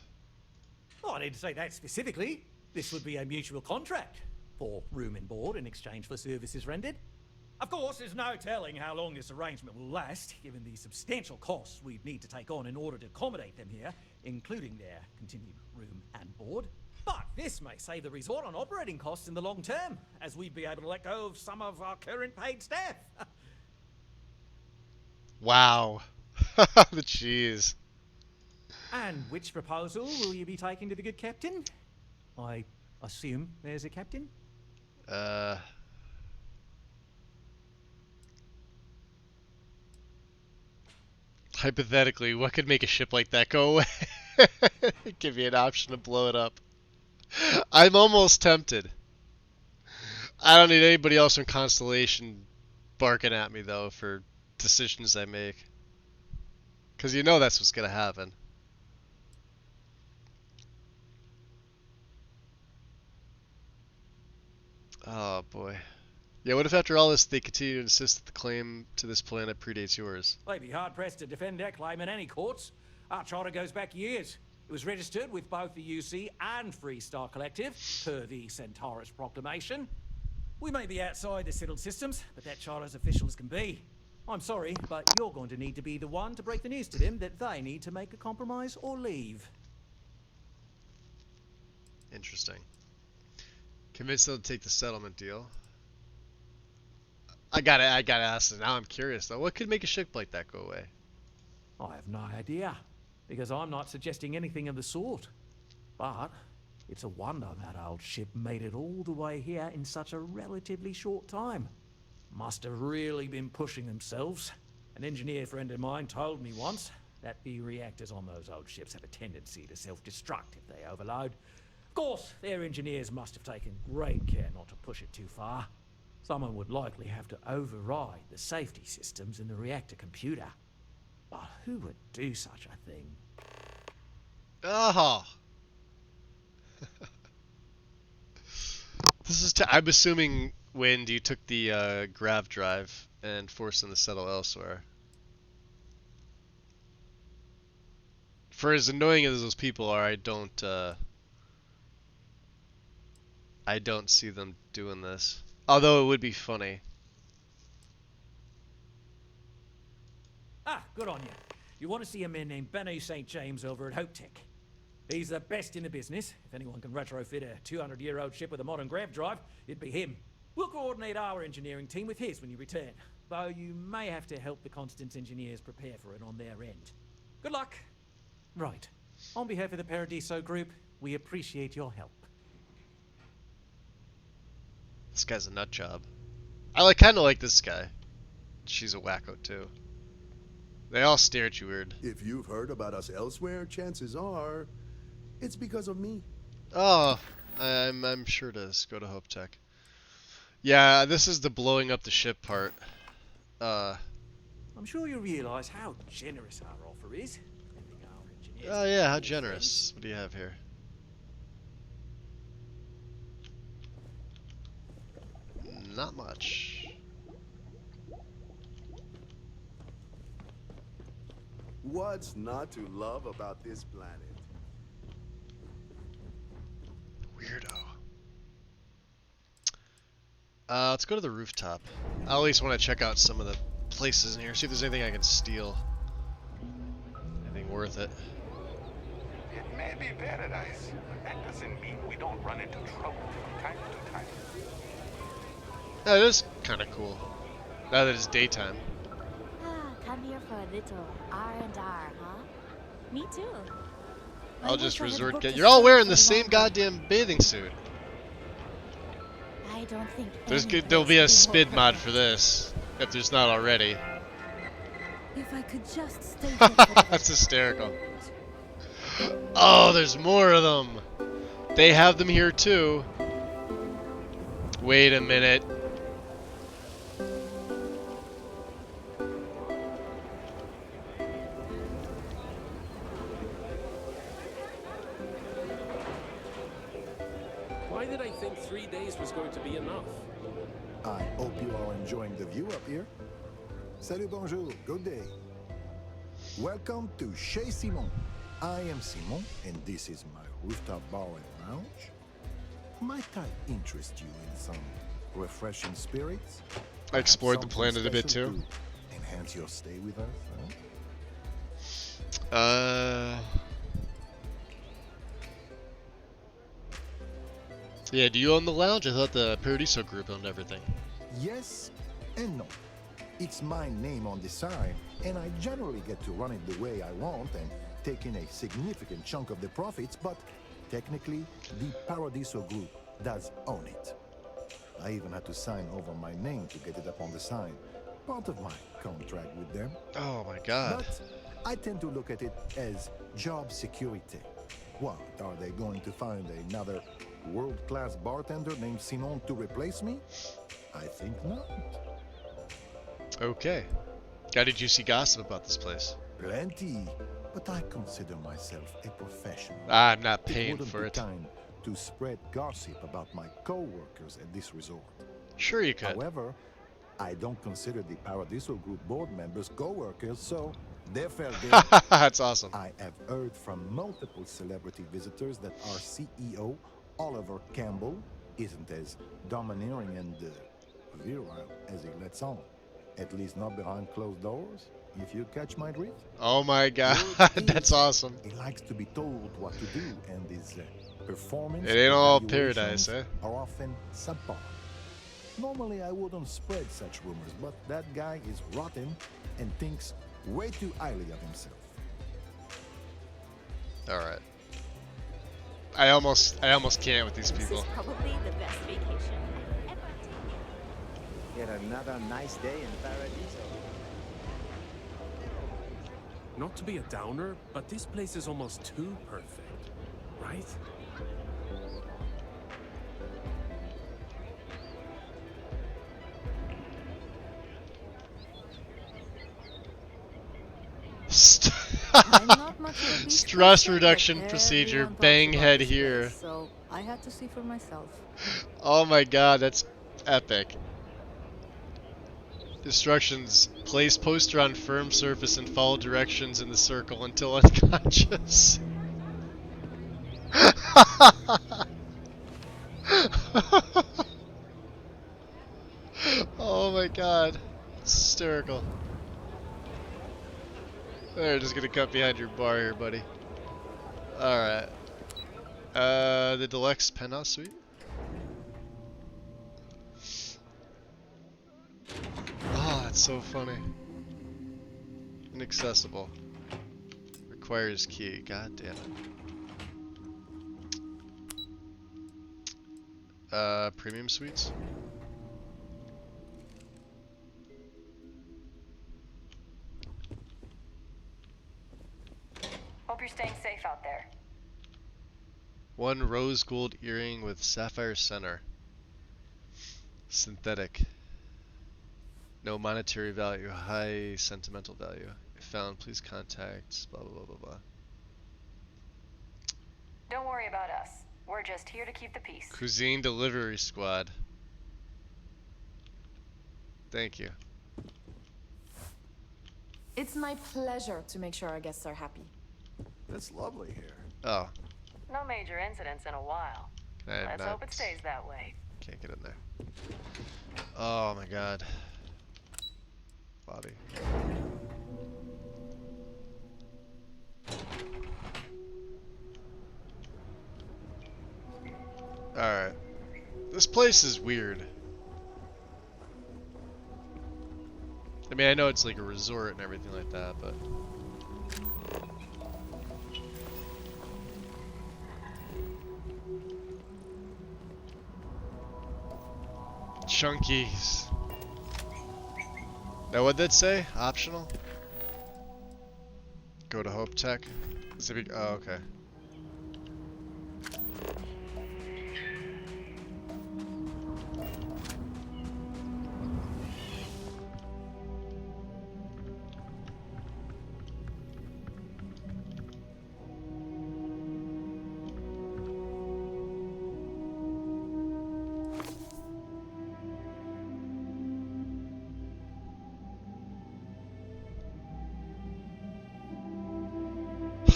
Oh, I didn't say that specifically. This would be a mutual contract for room and board in exchange for services rendered. Of course, there's no telling how long this arrangement will last, given the substantial costs we'd need to take on in order to accommodate them here, including their continued room and board. But this may save the resort on operating costs in the long term, as we'd be able to let go of some of our current paid staff. Wow. The cheese. And which proposal will you be taking to the good captain? I assume there's a captain? Hypothetically, what could make a ship like that go away? Give you an option to blow it up. I'm almost tempted. I don't need anybody else from Constellation barking at me, though, for decisions I make. Because you know that's what's going to happen. Oh, boy. Yeah, what if after all this they continue to insist that the claim to this planet predates yours? They'd be hard-pressed to defend their claim in any courts. Our charter goes back years. It was registered with both the UC and Free Star Collective, per the Centaurus Proclamation. We may be outside the settled systems, but that charter's official as can be. I'm sorry, but you're going to need to be the one to break the news to them that they need to make a compromise or leave. Interesting. Convince them to take the settlement deal. I gotta ask. Now I'm curious though. What could make a ship like that go away? I have no idea, because I'm not suggesting anything of the sort. But it's a wonder that old ship made it all the way here in such a relatively short time. Must have really been pushing themselves. An engineer friend of mine told me once that the reactors on those old ships have a tendency to self-destruct if they overload. Of course, their engineers must have taken great care not to push it too far. Someone would likely have to override the safety systems in the reactor computer. But who would do such a thing? Oh. This is. I'm assuming, Wind, you took the grav drive and forced them to settle elsewhere. For as annoying as those people are, I don't see them doing this. Although it would be funny. Ah, good on you. You want to see a man named Benny St. James over at Hope Tech. He's the best in the business. If anyone can retrofit a 200-year-old ship with a modern grav drive, it'd be him. We'll coordinate our engineering team with his when you return, though you may have to help the Constance engineers prepare for it on their end. Good luck. Right. On behalf of the Paradiso Group, we appreciate your help. This guy's a nut job. I kind of like this guy. She's a wacko too. They all stare at you weird. If you've heard about us elsewhere, chances are it's because of me. Oh, I'm sure it is. Go to Hope Tech. Yeah, this is the blowing up the ship part. I'm sure you realize how generous our offer is. Oh yeah, how generous. What do you have here? Not much. What's not to love about this planet? Weirdo. Let's go to the rooftop. I at least want to check out some of the places in here, see if there's anything I can steal. Anything worth it. It may be paradise, but that doesn't mean we don't run into trouble from time to time. Oh, it is kind of cool. Now that it's daytime. Come here for a little R&R, huh? Me too. I'll just resort get. You're all wearing the same goddamn bathing suit. I don't think There'll be a spid mod for this, if there's not already. If I could just stay That's hysterical. Oh, there's more of them. They have them here too. Wait a minute. Why did I think 3 days was going to be enough? I hope you are enjoying the view up here. Salut, bonjour, good day. Welcome to Chez Simon. I am Simon, and this is my rooftop bar and lounge. Might I interest you in some refreshing spirits? I explored the Something planet a bit special too. to enhance your stay with us, huh? Yeah, do you own the lounge? I thought the Paradiso group owned everything. Yes and no. It's my name on the sign, and I generally get to run it the way I want and take in a significant chunk of the profits, but technically, the Paradiso group does own it. I even had to sign over my name to get it up on the sign. Part of my contract with them. Oh my god. But I tend to look at it as job security. What, are they going to find another world-class bartender named Simon to replace me? I think not. Okay. Got any juicy gossip about this place? Plenty, but I consider myself a professional. I'm not paying wouldn't for be it. time to spread gossip about my co-workers at this resort. Sure you could. However, I don't consider the Paradiso Group board members co-workers, so they're fair game. That's awesome. I have heard from multiple celebrity visitors that our CEO, Oliver Campbell, isn't as domineering and virile as he lets on. At least not behind closed doors, if you catch my drift. Oh my god, that's awesome. He likes to be told what to do, and his performance It ain't all evaluations paradise, eh? are often subpar. Normally, I wouldn't spread such rumors, but that guy is rotten and thinks way too highly of himself. Alright. I almost can't with these people. This is probably the best vacation I've ever Yet another nice day in Paradiso. Not to be a downer, but this place is almost too perfect, right? I'm not much of a Stress But reduction procedure, everyone talks bang about head this here. place, so I had to see for myself. Oh my god, that's epic. Instructions. Place poster on firm surface and follow directions in the circle until unconscious. Oh my god. It's hysterical. They're just gonna cut behind your bar here, buddy. Alright. The deluxe penthouse suite? Oh, that's so funny. Inaccessible. Requires key. God damn it. Premium suites? Hope you're staying safe out there. One rose gold earring with sapphire center. Synthetic. No monetary value. High sentimental value. If found, please contact. Blah, blah, blah, blah, blah. Don't worry about us. We're just here to keep the peace. Cuisine delivery squad. Thank you. It's my pleasure to make sure our guests are happy. That's lovely here. Oh. No major incidents in a while. Let's hope it stays that way. Can't get in there. Oh my god. Bobby. Alright. This place is weird. I mean, I know it's like a resort and everything like that, but... Chunkies. Now what'd that say? Optional? Go to Hope Tech? Oh, okay.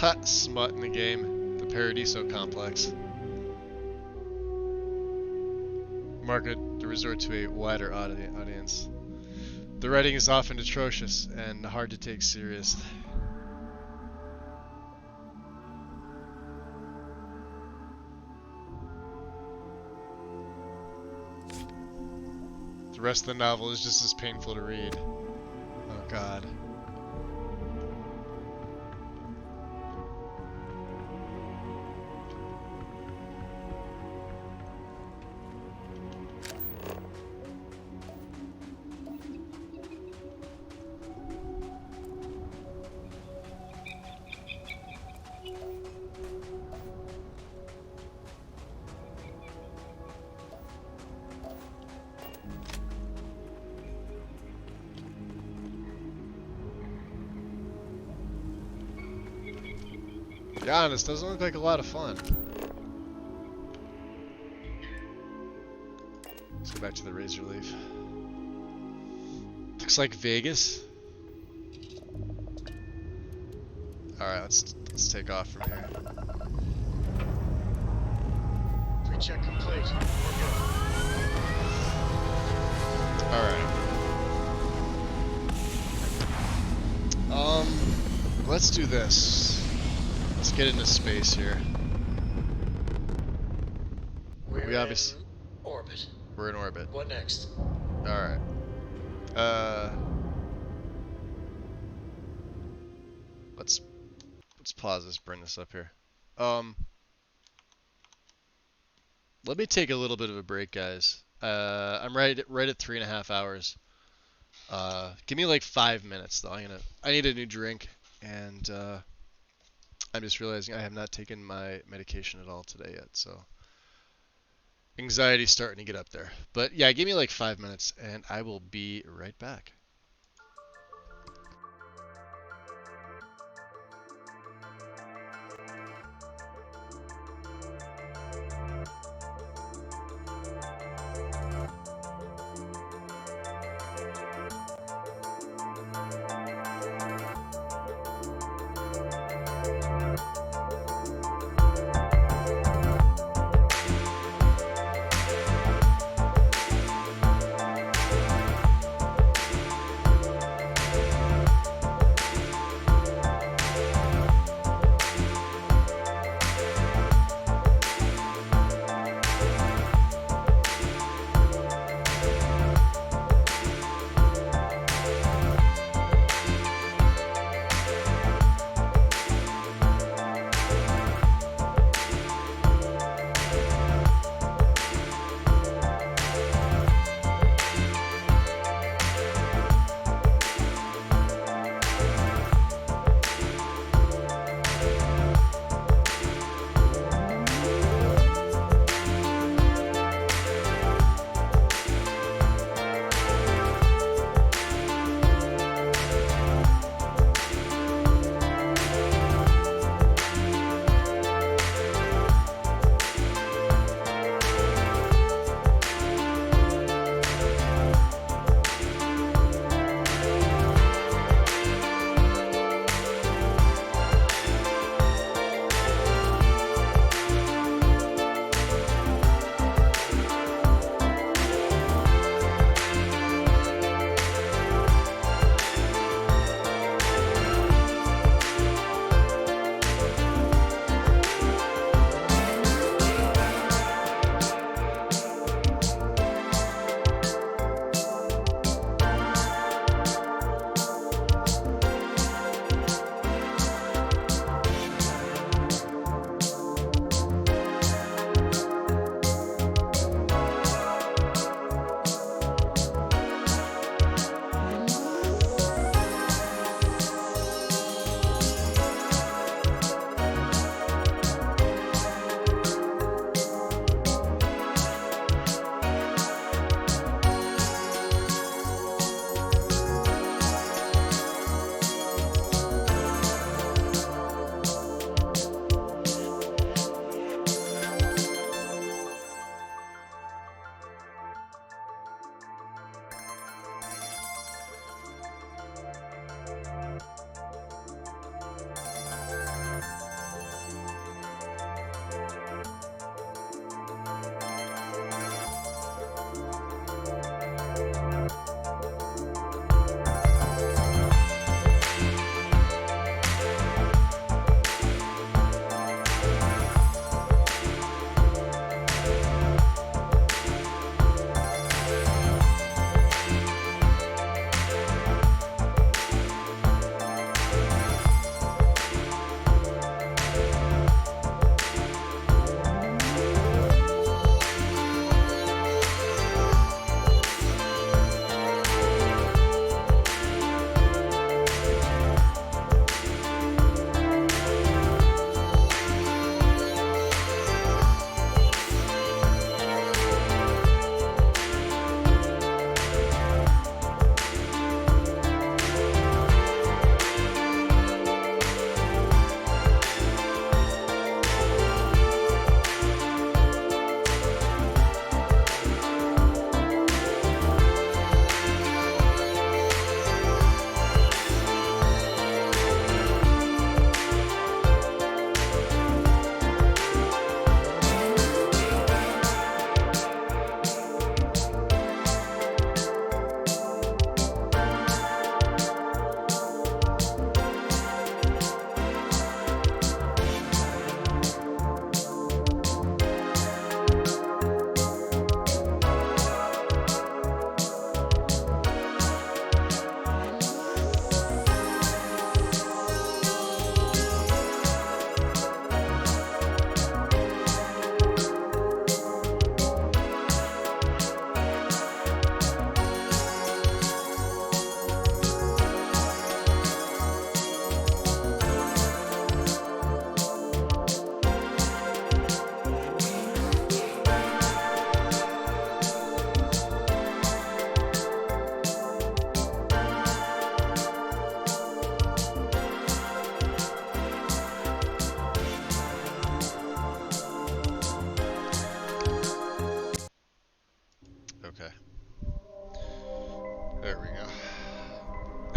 Hot smut in the game. The Paradiso complex. Market the resort to a wider audience. The writing is often atrocious and hard to take seriously. The rest of the novel is just as painful to read. Oh god. To be honest, doesn't look like a lot of fun. Let's go back to the Razor Leaf. Looks like Vegas. Alright, let's take off from here. Pre-check complete. We're good. Alright. Let's do this. Let's get into space here. We obviously orbit. We're in orbit. What next? Alright. Let's pause this, bring this up here. Let me take a little bit of a break, guys. I'm right at 3.5 hours. Give me like 5 minutes though. I need a new drink, and I'm just realizing I have not taken my medication at all today yet, so anxiety's starting to get up there. But yeah, give me like 5 minutes, and I will be right back.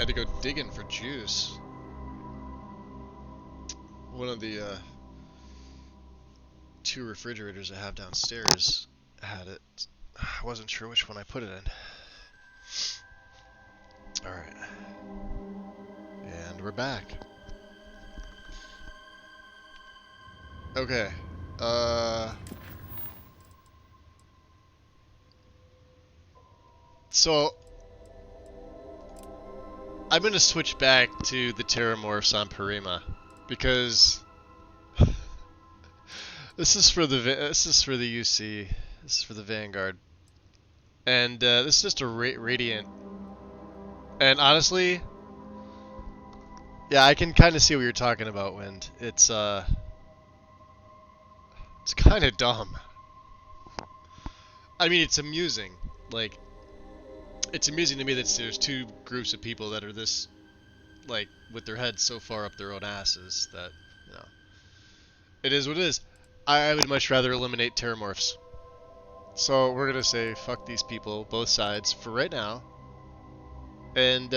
to go digging for juice. One of the 2 refrigerators I have downstairs had it. I wasn't sure which one I put it in. Alright. And we're back. Okay. So I'm gonna switch back to the Terramorphs on Parima because this is for the UC. This is for the Vanguard, and this is just a Radiant. And honestly, yeah, I can kind of see what you're talking about, Wind. It's kind of dumb. I mean, it's amusing. Like, it's amusing to me that there's 2 groups of people that are this, like, with their heads so far up their own asses that, you know, it is what it is. I would much rather eliminate Terramorphs. So we're gonna say fuck these people, both sides, for right now. And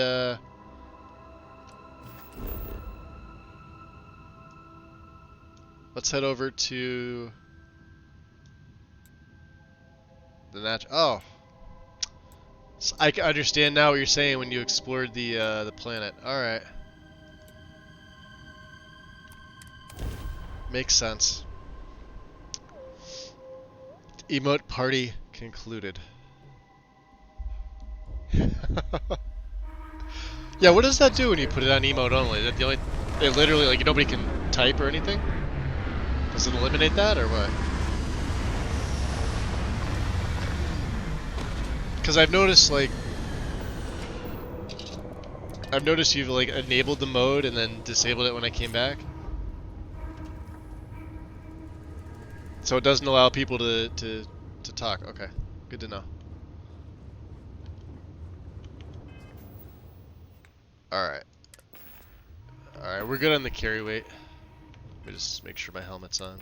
let's head over to the Oh, so I can understand now what you're saying when you explored the planet. All right, makes sense. Emote party concluded. Yeah, what does that do when you put it on emote only? Is that the only? It literally, like, nobody can type or anything? Does it eliminate that or what? Because I've noticed, like, you've, like, enabled the mode and then disabled it when I came back. So it doesn't allow people to talk. Okay, good to know. Alright. Alright, we're good on the carry weight. Let me just make sure my helmet's on.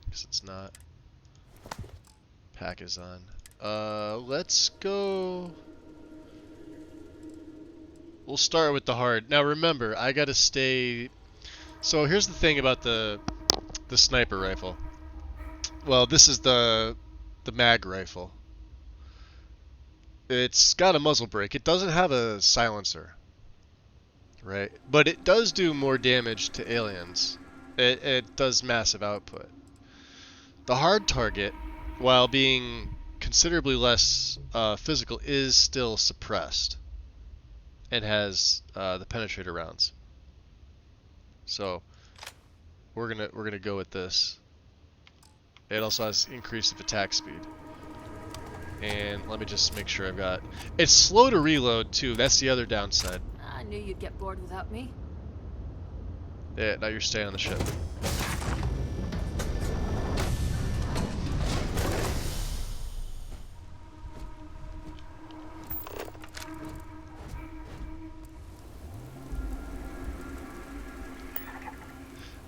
Because it's not. Pack is on. Let's go... We'll start with the hard. Now remember, I gotta stay... So here's the thing about the sniper rifle. Well, this is the mag rifle. It's got a muzzle brake. It doesn't have a silencer. Right? But it does do more damage to aliens. It does massive output. The hard target, while being considerably less physical, is still suppressed and has the penetrator rounds. So we're gonna go with this. It also has increase of attack speed. And let me just make sure I've got... It's slow to reload too. That's the other downside. I knew you'd get bored without me. Yeah, now you're staying on the ship.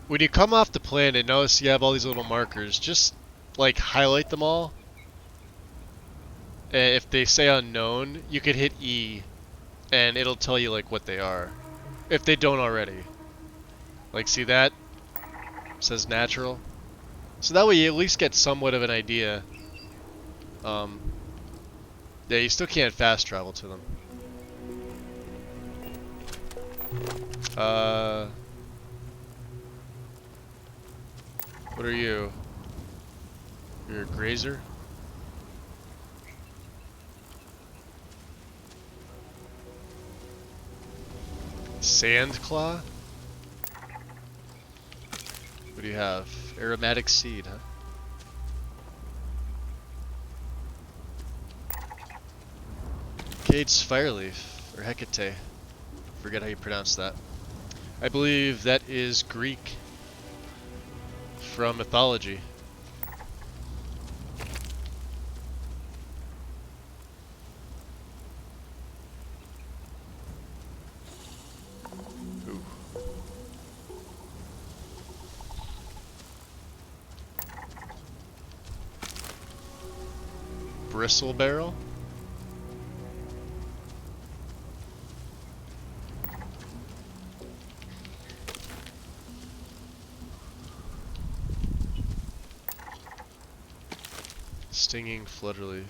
When you come off the planet, notice you have all these little markers. Just, like, highlight them all. And if they say unknown, you could hit E, and it'll tell you, like, what they are. If they don't already. Like, see that? It says natural. So that way you at least get somewhat of an idea. Yeah, you still can't fast travel to them. What are you? You're a grazer? Sandclaw? What do you have? Aromatic seed, huh? Cade's fireleaf, or Hecate. Forget how you pronounce that. I believe that is Greek from mythology. Ooh. Bristle barrel? Stinging flutterleaf.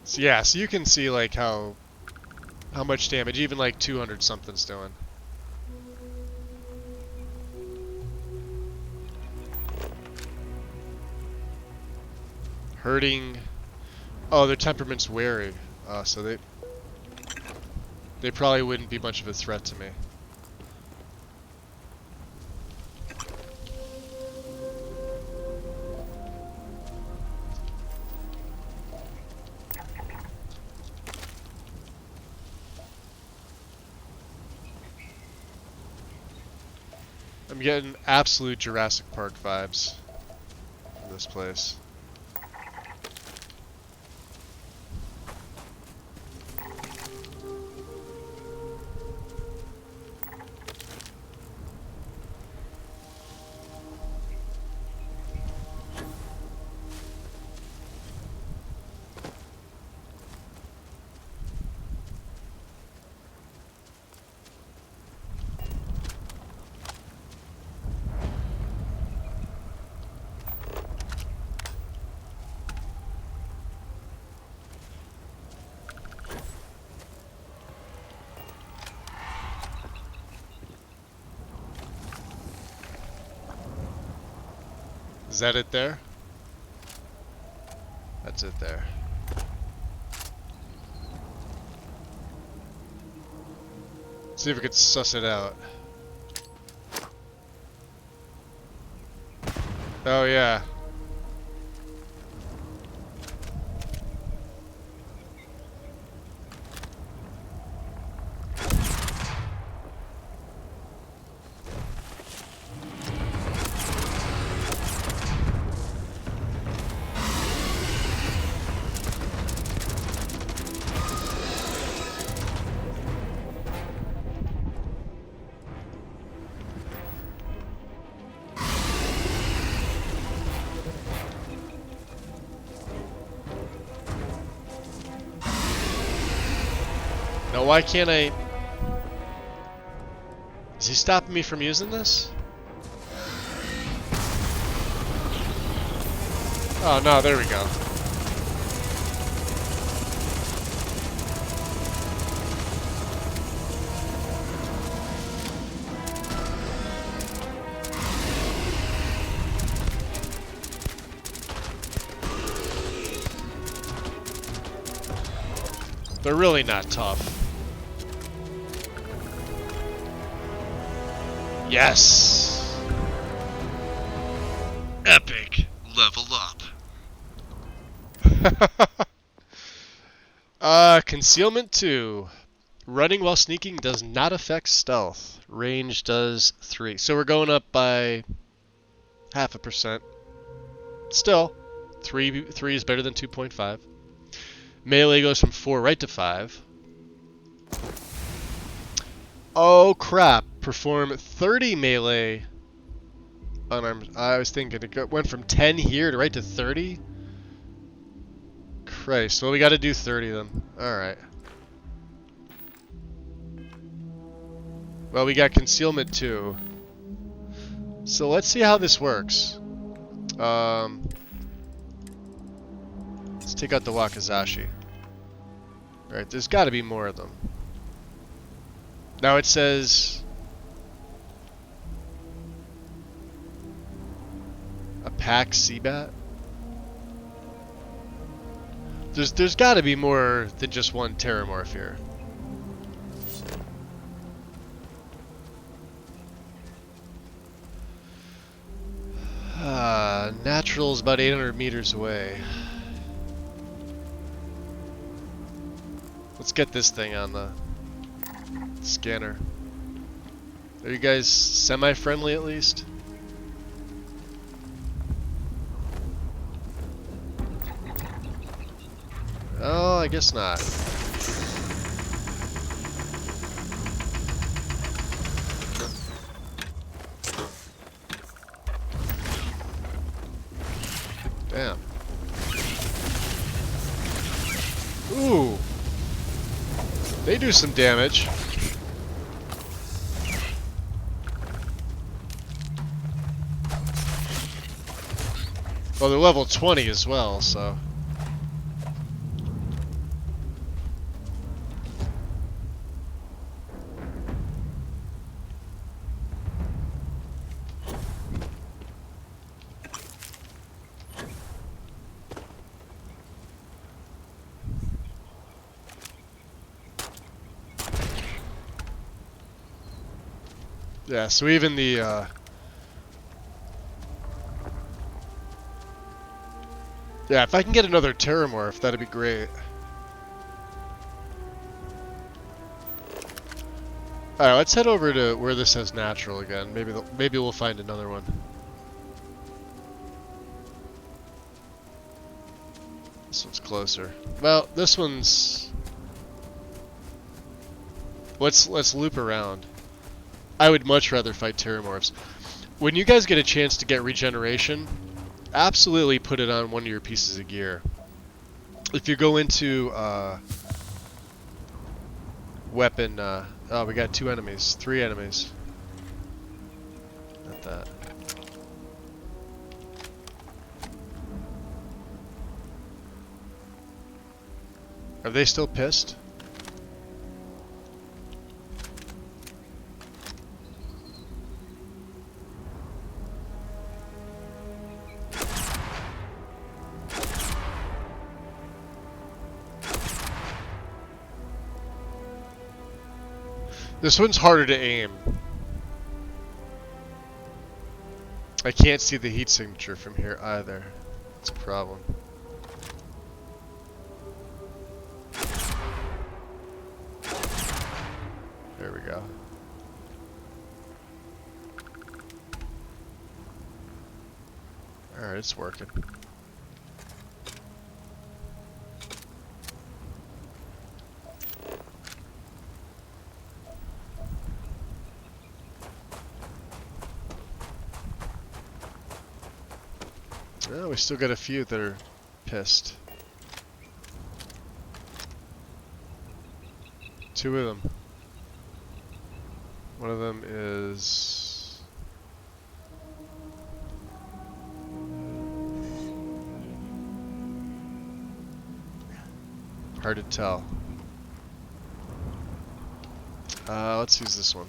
So yeah, so you can see like how much damage even like 200 something's doing. Hurting. Oh, their temperament's wary. So they probably wouldn't be much of a threat to me. I'm getting absolute Jurassic Park vibes from this place. Is that it there? That's it there. See if we can suss it out. Oh yeah. No, why can't I? Is he stopping me from using this? Oh no, there we go. They're really not tough. Yes! Epic level up. Concealment 2. Running while sneaking does not affect stealth. Range does 3. So we're going up by 0.5%. Still, 3 is better than 2.5. Melee goes from 4 right to 5. Oh crap. Perform 30 melee unarmed. I was thinking it went from 10 here to right to 30. Christ. Well, we got to do 30 then. Alright. Well, we got concealment 2. So let's see how this works. Let's take out the Wakizashi. Alright, there's got to be more of them. Now it says a pack Seabat. There's got to be more than just one Terramorph here. Natural's about 800 meters away. Let's get this thing on the scanner. Are you guys semi-friendly at least? Oh, I guess not. Damn. Ooh. They do some damage. Well, they're level 20 as well, so. Yeah, so even the yeah, if I can get another Terramorph, that'd be great. Alright, let's head over to where this says natural again. Maybe we'll find another one. This one's closer. Well, this one's... Let's loop around. I would much rather fight Terramorphs. When you guys get a chance to get regeneration, absolutely put it on one of your pieces of gear. If you go into weapon, oh, we got 2 enemies, 3 enemies. Not that. Are they still pissed? This one's harder to aim. I can't see the heat signature from here either. It's a problem. There we go. Alright, it's working. Well, we still got a few that are pissed. 2 of them. One of them is... hard to tell. Let's use this one.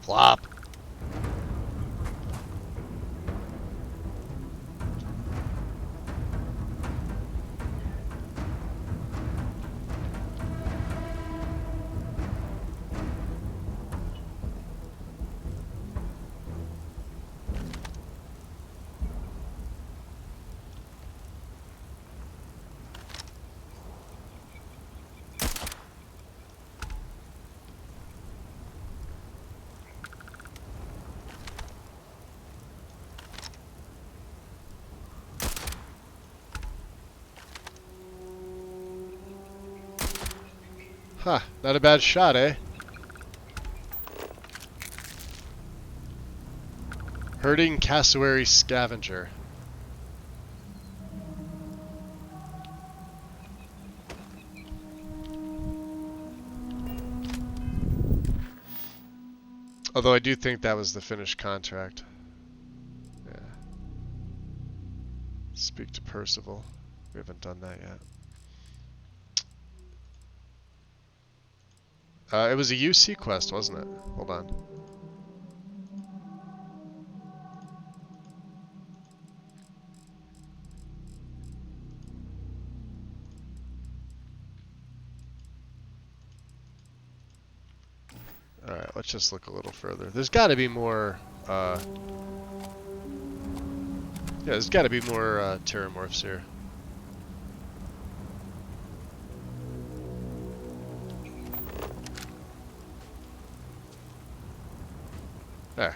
Plop. Huh, not a bad shot, eh? Herding cassowary scavenger. Although I do think that was the finished contract. Yeah. Speak to Percival. We haven't done that yet. It was a UC quest, wasn't it? Hold on. Alright, let's just look a little further. There's got to be more, yeah, there's got to be more terramorphs here. There.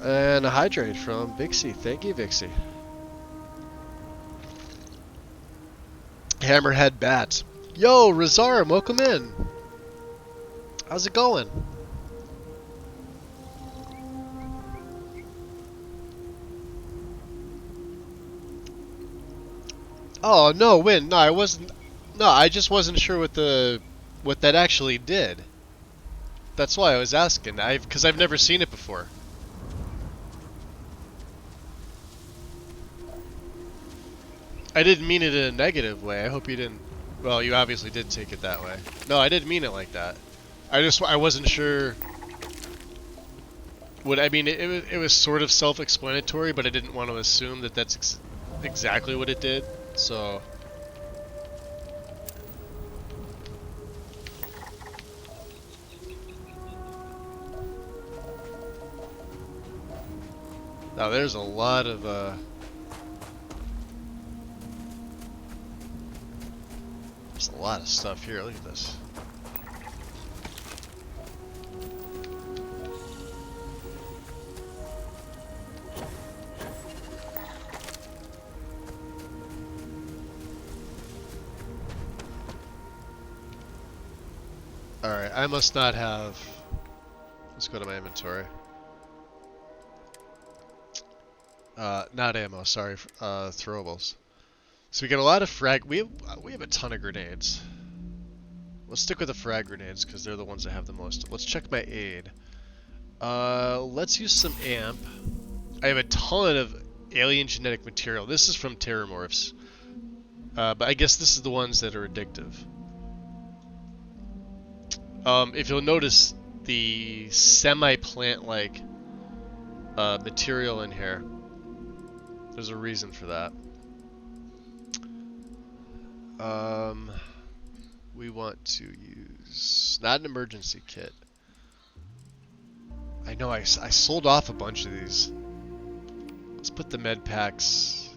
And a hydrate from Vixie. Thank you, Vixie. Hammerhead Bat. Yo, Razarm, welcome in. How's it going? Oh, no, Win. No, I wasn't. No, I just wasn't sure what that actually did. That's why I was asking. Because I've never seen it before. I didn't mean it in a negative way. I hope you didn't. Well, you obviously did take it that way. No, I didn't mean it like that. I wasn't sure. What I mean, it was sort of self-explanatory, but I didn't want to assume that that's exactly what it did. So. Now there's a lot of there's a lot of stuff here. Look at this. Alright, I must not have... Let's go to my inventory. Not ammo, sorry. Throwables. So we got a lot of frag... We have a ton of grenades. Let's stick with the frag grenades, because they're the ones that have the most. Let's check my aid. Let's use some amp. I have a ton of alien genetic material. This is from terramorphs. But I guess this is the ones that are addictive. If you'll notice the semi-plant-like material in here, there's a reason for that. We want to use not an emergency kit. I know I sold off a bunch of these. Let's put the med packs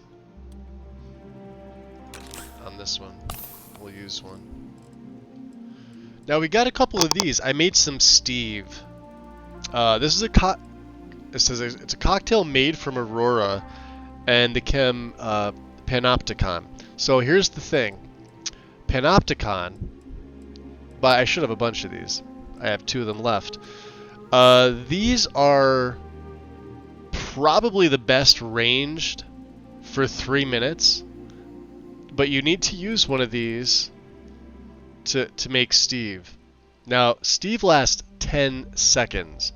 on this one. We'll use one. Now we got a couple of these. I made some Steve. This is it says it's a cocktail made from Aurora and the chem Panopticon. So here's the thing. Panopticon, but I should have a bunch of these. I have 2 of them left. These are probably the best ranged for 3 minutes, but you need to use one of these to make Steve. Now, Steve lasts 10 seconds.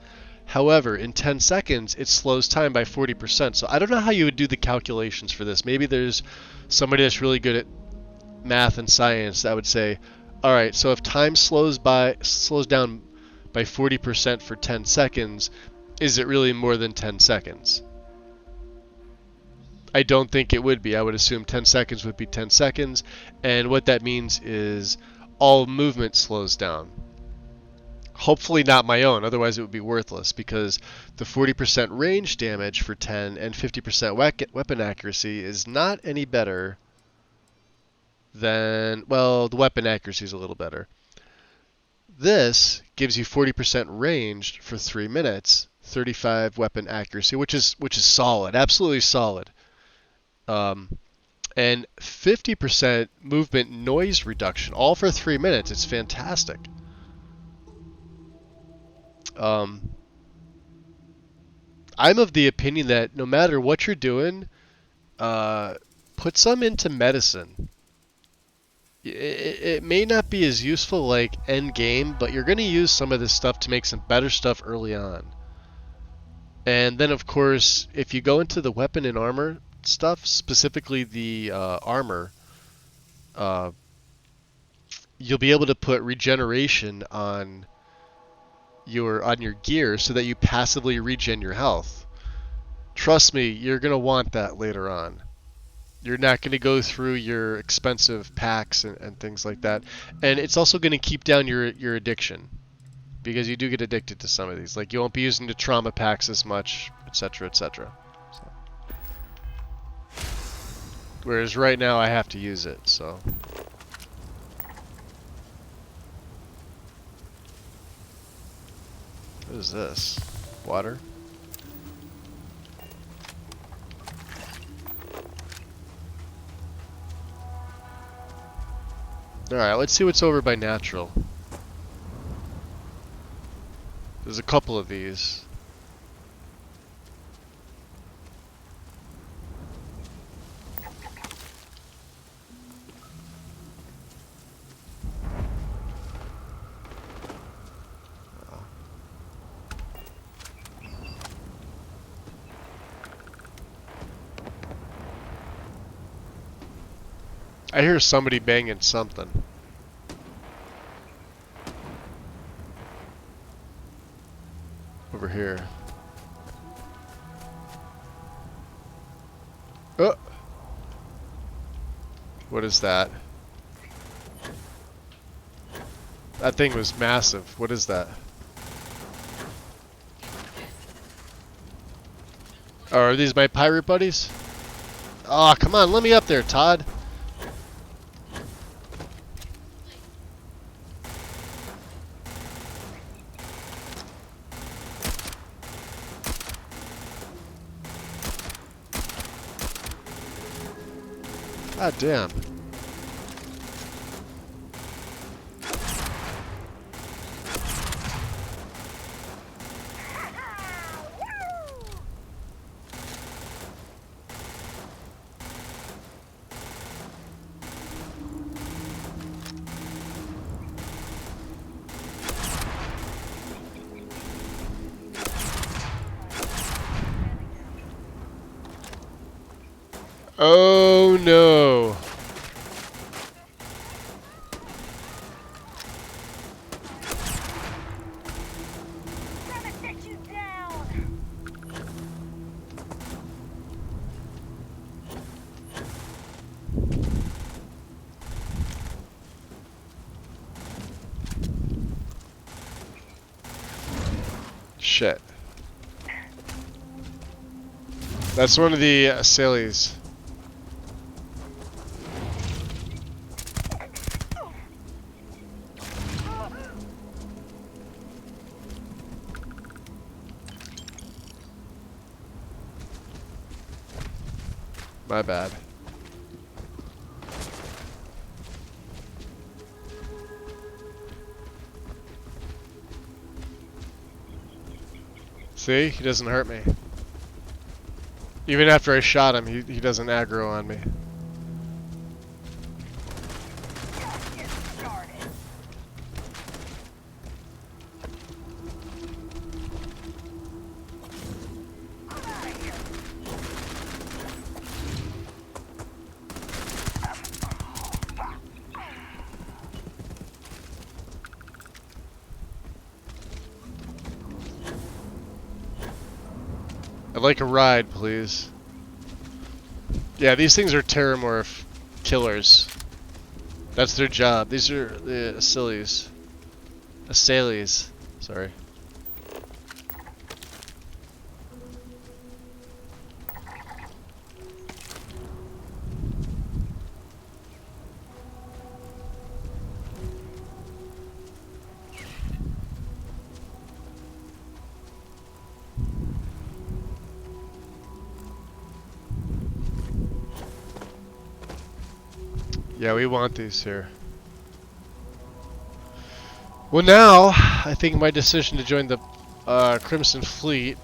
However, in 10 seconds, it slows time by 40%. So I don't know how you would do the calculations for this. Maybe there's somebody that's really good at math and science that would say, all right, so if time slows down by 40% for 10 seconds, is it really more than 10 seconds? I don't think it would be. I would assume 10 seconds would be 10 seconds, and what that means is all movement slows down. Hopefully not my own, otherwise it would be worthless, because the 40% range damage for 10 and 50% weapon accuracy is not any better than, well, the weapon accuracy is a little better. This gives you 40% ranged for 3 minutes, 35 weapon accuracy, which is solid, absolutely solid. And 50% movement noise reduction, all for 3 minutes. It's fantastic. I'm of the opinion that no matter what you're doing, put some into medicine. It may not be as useful like end game, but you're going to use some of this stuff to make some better stuff early on. And then, of course, if you go into the weapon and armor stuff, specifically the armor, you'll be able to put regeneration on your gear so that you passively regen your health. Trust me, you're going to want that later on. You're not going to go through your expensive packs and things like that. And it's also going to keep down your addiction, because you do get addicted to some of these. Like, you won't be using the trauma packs as much, etc., etc. So. Whereas right now I have to use it, so. What is this? Water? Alright, let's see what's over by natural. There's a couple of these. I hear somebody banging something. Over here. Oh! What is that? That thing was massive. What is that? Oh, are these my pirate buddies? Aw, oh, come on, let me up there, Todd. God damn. Oh no. Shit. That's one of the sillies. My bad. See? He doesn't hurt me. Even after I shot him, he doesn't aggro on me. I'd like a ride, please. Yeah, these things are Terramorph killers. That's their job. These are the Asilies. Asalies. Sorry. Yeah, we want these here. Well, now, I think my decision to join the Crimson Fleet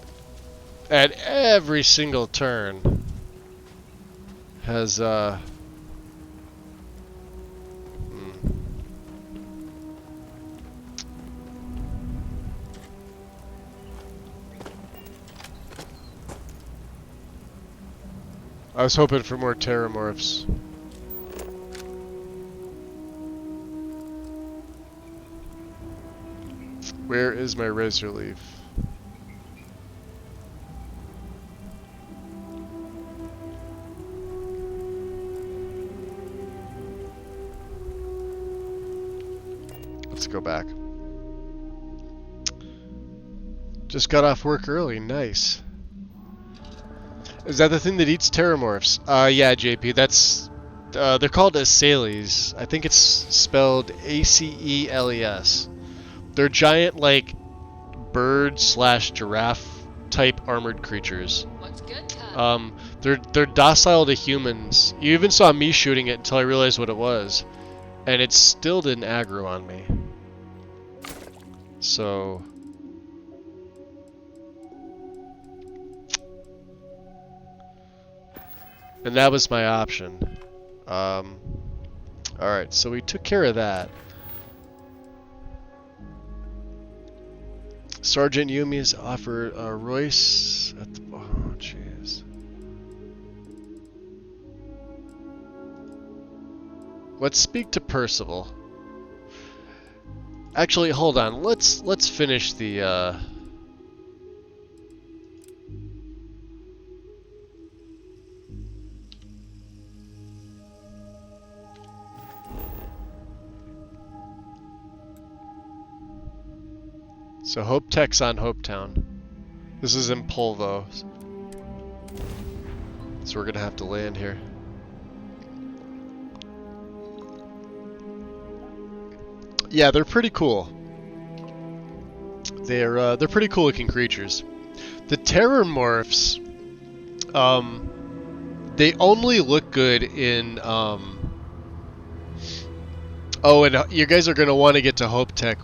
at every single turn has, I was hoping for more terramorphs. Where is my razor leaf? Let's go back. Just got off work early. Nice. Is that the thing that eats terramorphs? Yeah, JP. That's they're called Acelles. I think it's spelled A-C-E-L-E-S. They're giant, like, bird/giraffe type armored creatures. What's good, Cub? They're docile to humans. You even saw me shooting it until I realized what it was, and it still didn't aggro on me. So. And that was my option. Alright, so we took care of that. Sergeant Yumi's offered Royce at the... Oh, jeez. Let's speak to Percival. Actually, hold on. Let's finish the... So Hope Tech's on Hopetown. This is in Polvo. So we're gonna have to land here. Yeah, they're pretty cool. They're pretty cool looking creatures. The Terramorphs, they only look good in oh, and you guys are gonna want to get to Hope Tech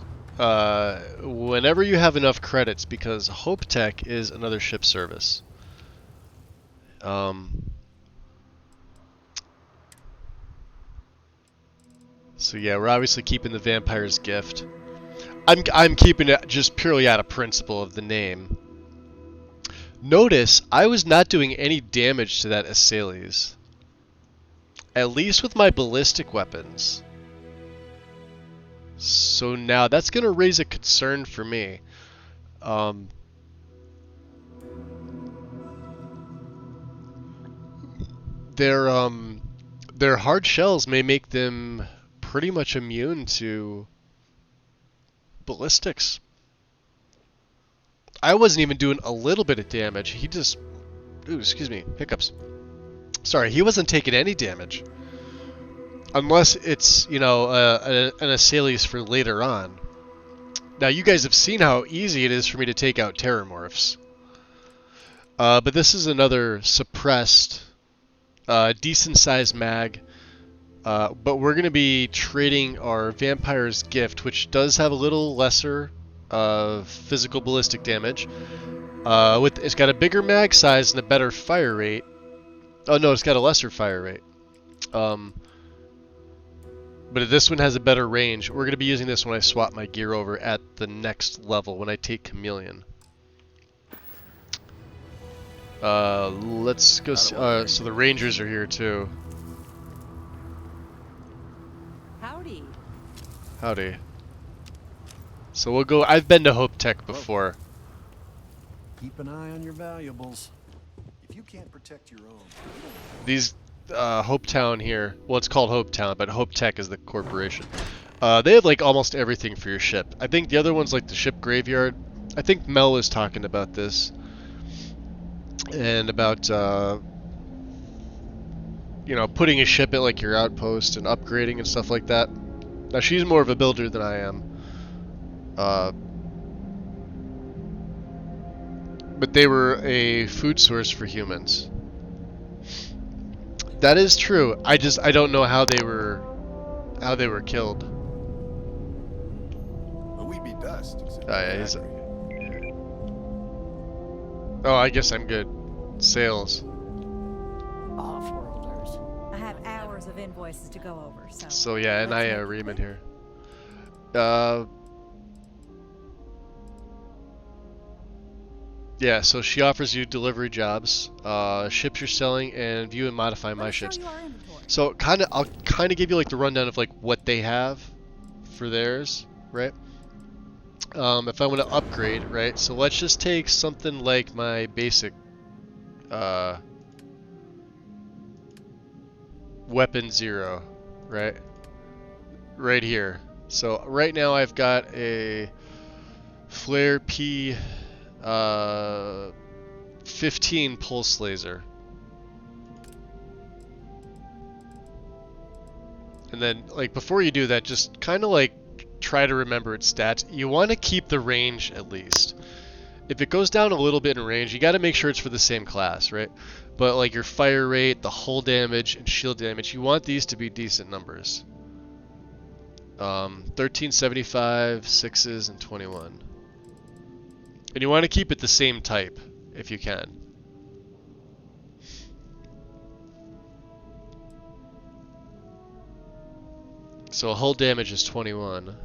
whenever you have enough credits, because Hope Tech is another ship service. So yeah, we're obviously keeping the Vampire's Gift. I'm keeping it just purely out of principle of the name. Notice I was not doing any damage to that Acelles. At least with my ballistic weapons. So now that's gonna raise a concern for me. Their hard shells may make them pretty much immune to ballistics. I wasn't even doing a little bit of damage. He just... Ooh, excuse me. Hiccups. Sorry, he wasn't taking any damage. Unless it's, you know, an Acelles for later on. Now, you guys have seen how easy it is for me to take out Terramorphs. But this is another suppressed, decent-sized mag. But we're going to be trading our Vampire's Gift, which does have a little lesser physical ballistic damage. It's got a bigger mag size and a better fire rate. Oh no, it's got a lesser fire rate. But this one has a better range. We're going to be using this when I swap my gear over at the next level, when I take Chameleon. Let's go see, so the Rangers are here too. Howdy. Howdy. So we'll go... I've been to Hope Tech before. Keep an eye on your valuables. If you can't protect your own... These... Hopetown here. Well, it's called Hopetown, but Hope Tech is the corporation. They have like almost everything for your ship. I think the other one's like the ship graveyard. I think Mel was talking about this. And about, you know, putting a ship at like your outpost and upgrading and stuff like that. Now, she's more of a builder than I am. But they were a food source for humans. That is true. I don't know how they were killed. But we'd be dust. Oh yeah, he's... Oh, I guess I'm good. Sales. Off-worlders. I have hours of invoices to go over, so... So yeah, and I Riemann here. Yeah, so she offers you delivery jobs, ships you're selling, and view and modify my ships. So I'll kind of give you like the rundown of like what they have for theirs, right? If I want to upgrade, right? So let's just take something like my basic weapon 0, right? Right here. So right now I've got a Flare P 15 pulse laser. And then, like, before you do that, just kind of like try to remember its stats. You want to keep the range at least. If it goes down a little bit in range, you got to make sure it's for the same class, right? But like your fire rate, the hull damage, and shield damage, you want these to be decent numbers. 1375, 6s, and 21. And you want to keep it the same type, if you can. So hull damage is 21.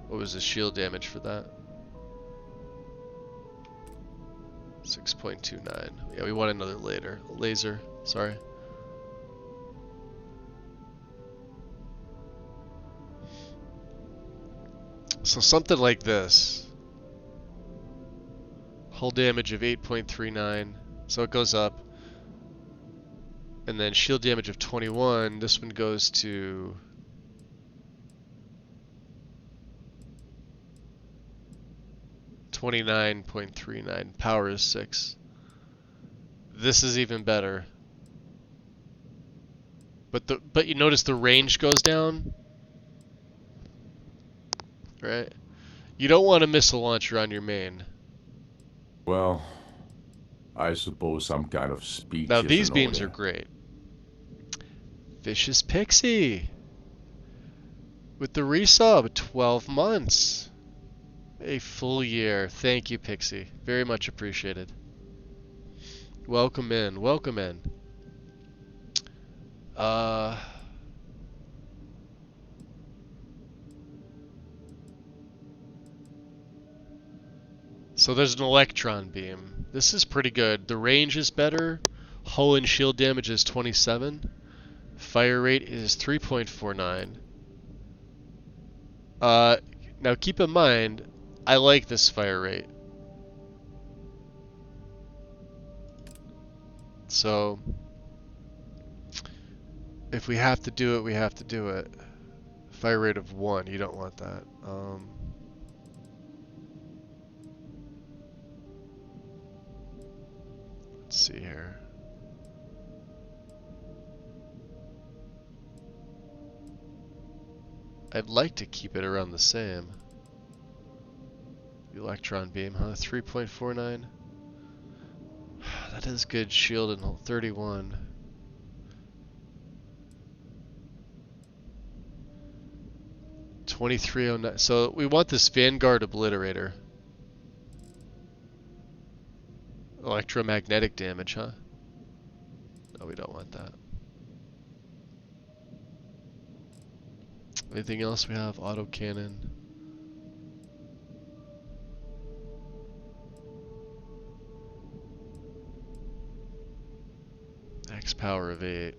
What was the shield damage for that? 6.29. Yeah, we want another laser. Sorry. So something like this. Hull damage of 8.39. So it goes up. And then shield damage of 21. This one goes to 29.39. Power is 6. This is even better. But you notice the range goes down? Right? You don't want a missile launcher on your main. Well, I suppose some kind of speech Now is these in beams order. are great. Vicious Pixie! With the resub, 12 months. A full year. Thank you, Pixie. Very much appreciated. Welcome in. Welcome in. So there's an electron beam. This is pretty good. The range is better. Hull and shield damage is 27. Fire rate is 3.49. Now keep in mind, I like this fire rate. So, if we have to do it, we have to do it. Fire rate of 1, you don't want that. Let's see here. I'd like to keep it around the same. The electron beam, huh? 3.49. That is good shield and 31. $23.09. So we want this Vanguard Obliterator. Electromagnetic damage, huh? No, we don't want that. Anything else we have? Autocannon. Max power of 8.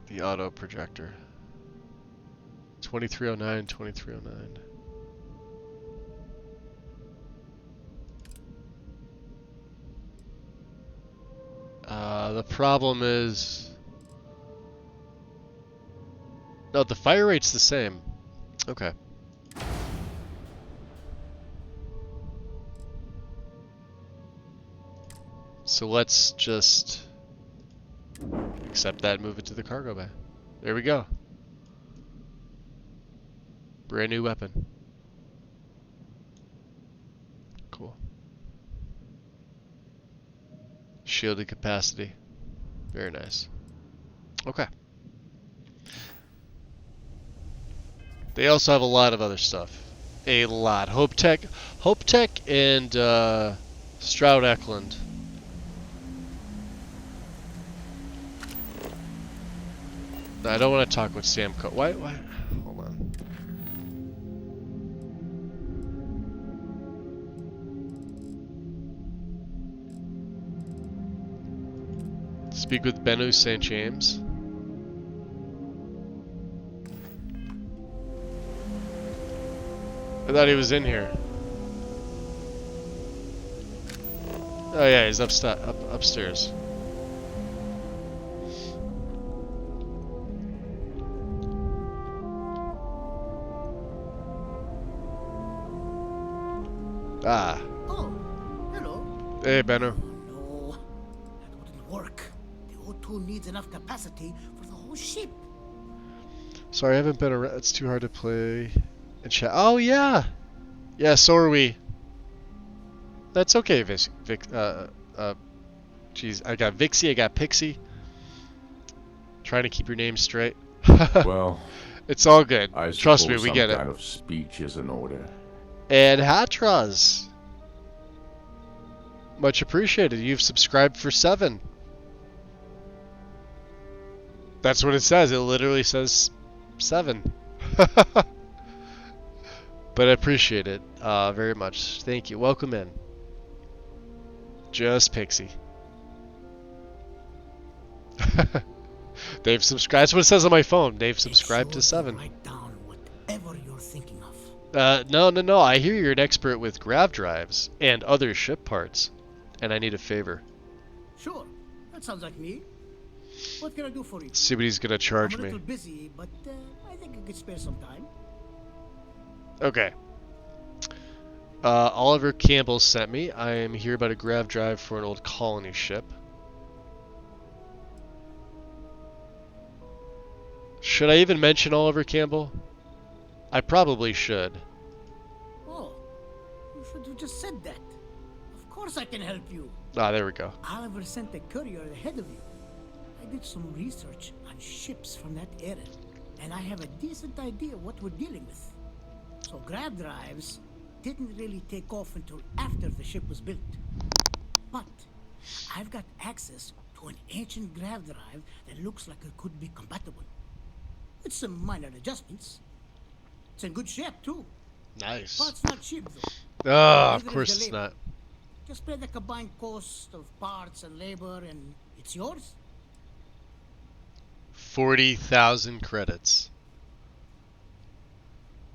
The auto projector. 2309, 2309. The problem is... No, the fire rate's the same. Okay. So let's just accept that and move it to the cargo bay. There we go. Brand new weapon. Cool. Shielded capacity. Very nice. Okay. They also have a lot of other stuff. A lot. Hope Tech, and Stroud Eklund. No, I don't want to talk with Sam Co. Why? Hold on. Speak with Bennu St. James. I thought he was in here. Oh yeah, he's upstairs. Ah. Oh, hello. Hey, Benno. No, that wouldn't work. The O2 needs enough capacity for the whole ship. Sorry, I haven't been around. It's too hard to play and chat. Oh yeah, yeah. So are we. That's okay, Jeez, I got Vixie, I got Pixie. Trying to keep your name straight. Well, it's all good. I Trust me, we get it. Some kind of speech is in order. And Hatraz, much appreciated. You've subscribed for 7. That's what it says. It literally says 7. But I appreciate it very much. Thank you. Welcome in. Just Pixie. They've subscribed. That's what it says on my phone. They've subscribed to 7. Write down whatever you're thinking of. No. I hear you're an expert with grav drives and other ship parts, and I need a favor. Sure, that sounds like me. What can I do for you? See what he's gonna charge I'm a me. little busy, but I think I could spare some time. Okay. Oliver Campbell sent me. I am here about a grav drive for an old colony ship. Should I even mention Oliver Campbell? I probably should. Oh, you should have just said that. Of course I can help you. Ah, there we go. Oliver sent a courier ahead of you. I did some research on ships from that era, and I have a decent idea what we're dealing with. So grav drives didn't really take off until after the ship was built. But I've got access to an ancient grav drive that looks like it could be compatible. With some minor adjustments. It's in good shape too. Nice. But it's not cheap though. Ah, of Neither is course the it's labor. not. Just pay the combined cost of parts and labor and it's yours. 40,000 credits.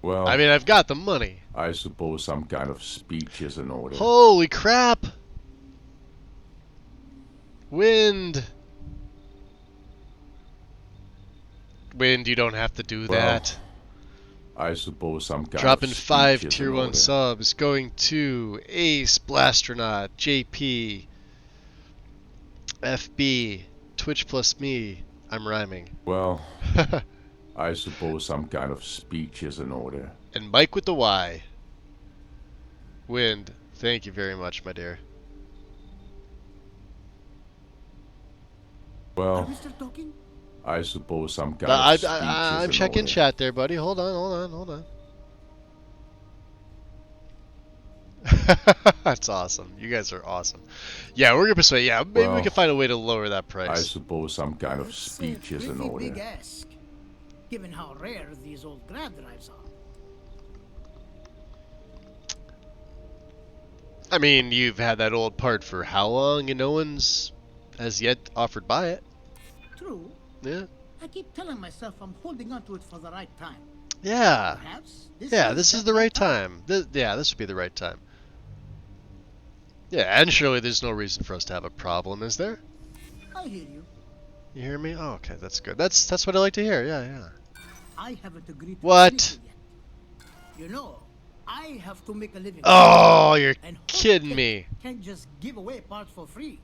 Well, I mean, I've got the money. I suppose some kind of speech is in order. Holy crap! Wind! Wind, you don't have to do that. I suppose some kind Dropping of speech 5 is tier in 1 order. subs. Going to Ace, Blastronaut, JP, FB, Twitch plus me. I'm rhyming. Well, I suppose some kind of speech is in order. And Mike with the Y. Wind, thank you very much, my dear. Well, Are we still talking? I suppose some kind of speech I'm is in checking order. chat there, buddy. Hold on. That's awesome. You guys are awesome. Yeah, we're gonna persuade. Yeah, maybe we Well, can find a way to lower that I price. suppose some kind of That's a speech is in pretty order. big ask, given how rare these old grav drives are. I mean, you've had that old part for how long, and no one's has yet offered buy it. True. Yeah. I keep telling myself I'm holding on to it for the right time. Yeah. Perhaps This is the right time. This would be the right time. Yeah, and surely there's no reason for us to have a problem, is there? I hear you. You hear me? Oh, okay, that's good. That's what I like to hear. Yeah. I haven't agreed to What? anything yet. You know, I have to make a living. Oh, you're And Hope kidding Tech me. Can't just give away parts for free.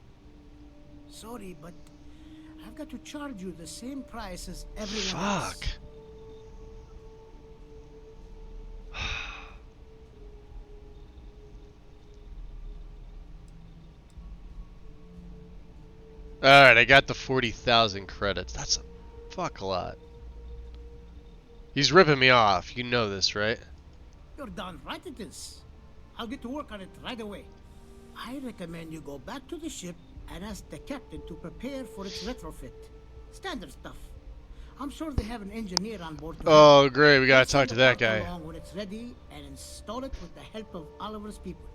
Sorry, but I've got to charge you the same price as everyone else. Fuck. Alright, I got the 40,000 credits. That's a fuck a lot. He's ripping me off. You know this, right? You're darn right it is. I'll get to work on it right away. I recommend you go back to the ship and ask the captain to prepare for its retrofit. Standard stuff. I'm sure they have an engineer on board to Oh, help. great. We gotta They'll talk send to the that part guy. along when it's ready and install it with the help of Oliver's people.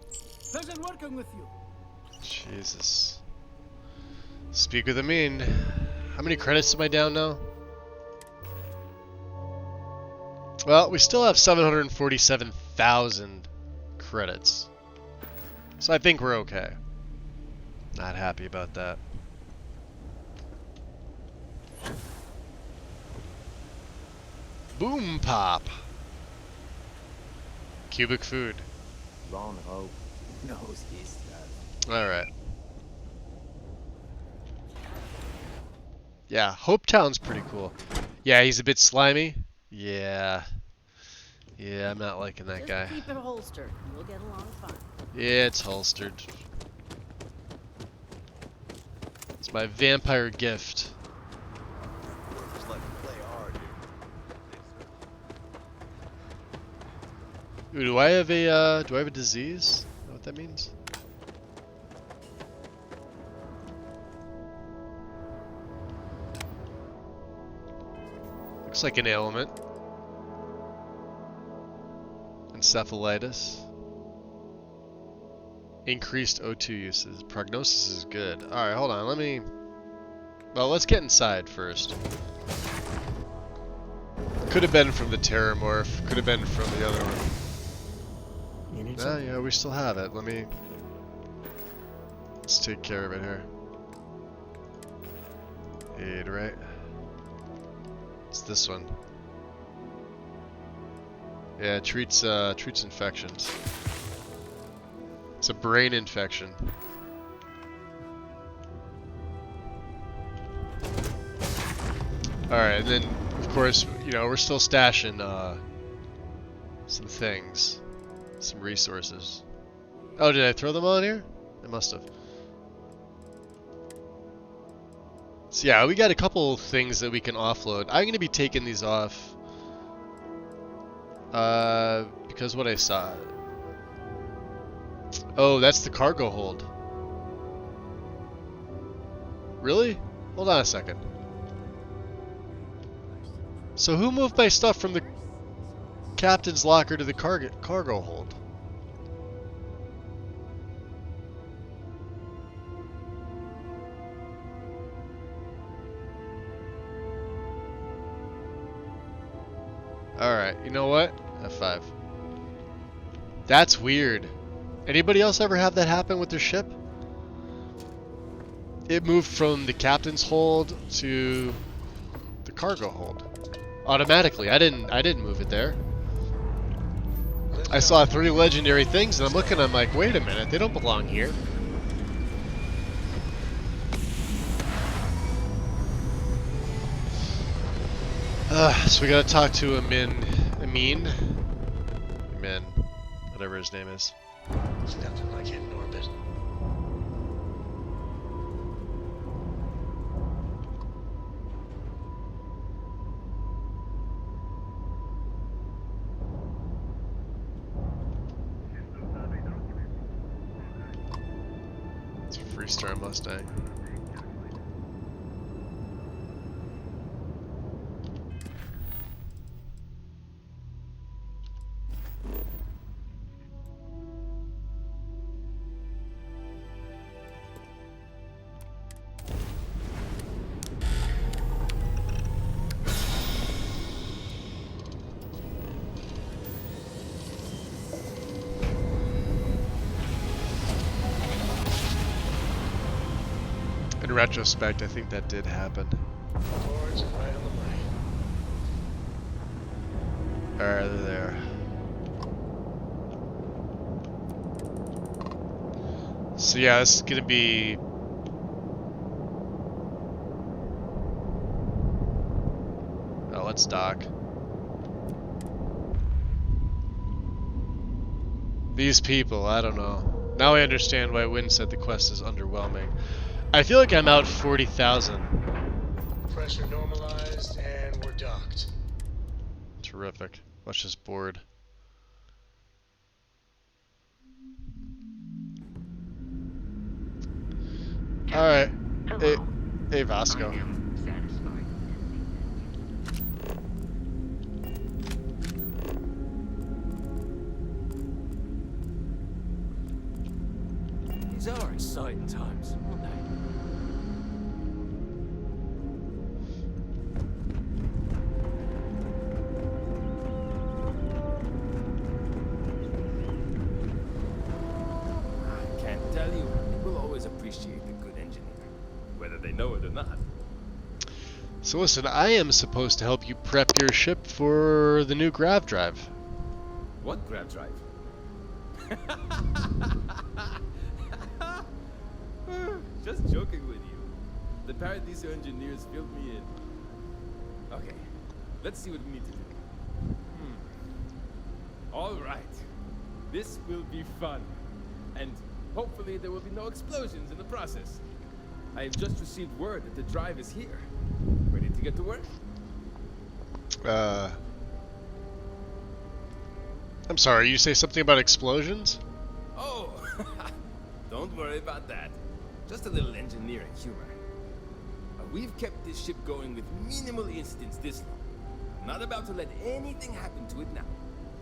Pleasure working with you. Jesus. Speak with the mean. How many credits am I down now? Well, we still have 747,000 credits. So I think we're okay. Not happy about that. Boom pop. Cubic food. Ron Hope knows his stuff. Alright. Yeah, Hopetown's pretty cool. Yeah, he's a bit slimy. Yeah. Yeah, I'm not liking that guy. Just keep it holstered, and we'll get along fine. Yeah, it's holstered. It's my vampire gift. Just let him play hard. Ooh, do I have a disease? Know what that means? Looks like an ailment. Encephalitis. Increased O2 uses. Prognosis is good. Alright, hold on. Well, let's get inside first. Could have been from the Terramorph. Could have been from the other one. Oh, yeah, we still have it. Let's take care of it here. Aid, right? It's this one. Yeah, it treats infections. It's a brain infection. Alright, and then, of course, you know, we're still stashing, some things. Some resources. Oh, did I throw them all in here? I must have. So yeah, we got a couple things that we can offload. I'm going to be taking these off. Because what I saw. Oh, that's the cargo hold. Really? Hold on a second. So who moved my stuff from the captain's locker to the cargo hold? Alright, you know what? F5. That's weird. Anybody else ever have that happen with their ship? It moved from the captain's hold to the cargo hold. Automatically. I didn't move it there. I saw 3 legendary things and I'm looking, I'm like, wait a minute, they don't belong here. So we gotta talk to Amin, whatever his name is. It's nothing like hitting orbit. It's a Freestar Mustang. In retrospect, I think that did happen. Forwards and right on the money. Alright, they're there. So yeah, this is gonna be... Oh, let's dock. These people, I don't know. Now I understand why Wynn said the quest is underwhelming. I feel like I'm out 40,000. Pressure normalized and we're docked. Terrific. Watch this board. Alright. Hey, Vasco. These are exciting times, aren't they? I can't tell you. People always appreciate a good engineer, whether they know it or not. So listen, I am supposed to help you prep your ship for the new grav drive. What grav drive? Just joking with you. The Paradiso engineers filled me in. Okay, let's see what we need to do. All right. This will be fun. And hopefully there will be no explosions in the process. I have just received word that the drive is here. Ready to get to work? I'm sorry, you say something about explosions? Oh, don't worry about that. Just a little engineering humor. We've kept this ship going with minimal incidents this long. I'm not about to let anything happen to it now.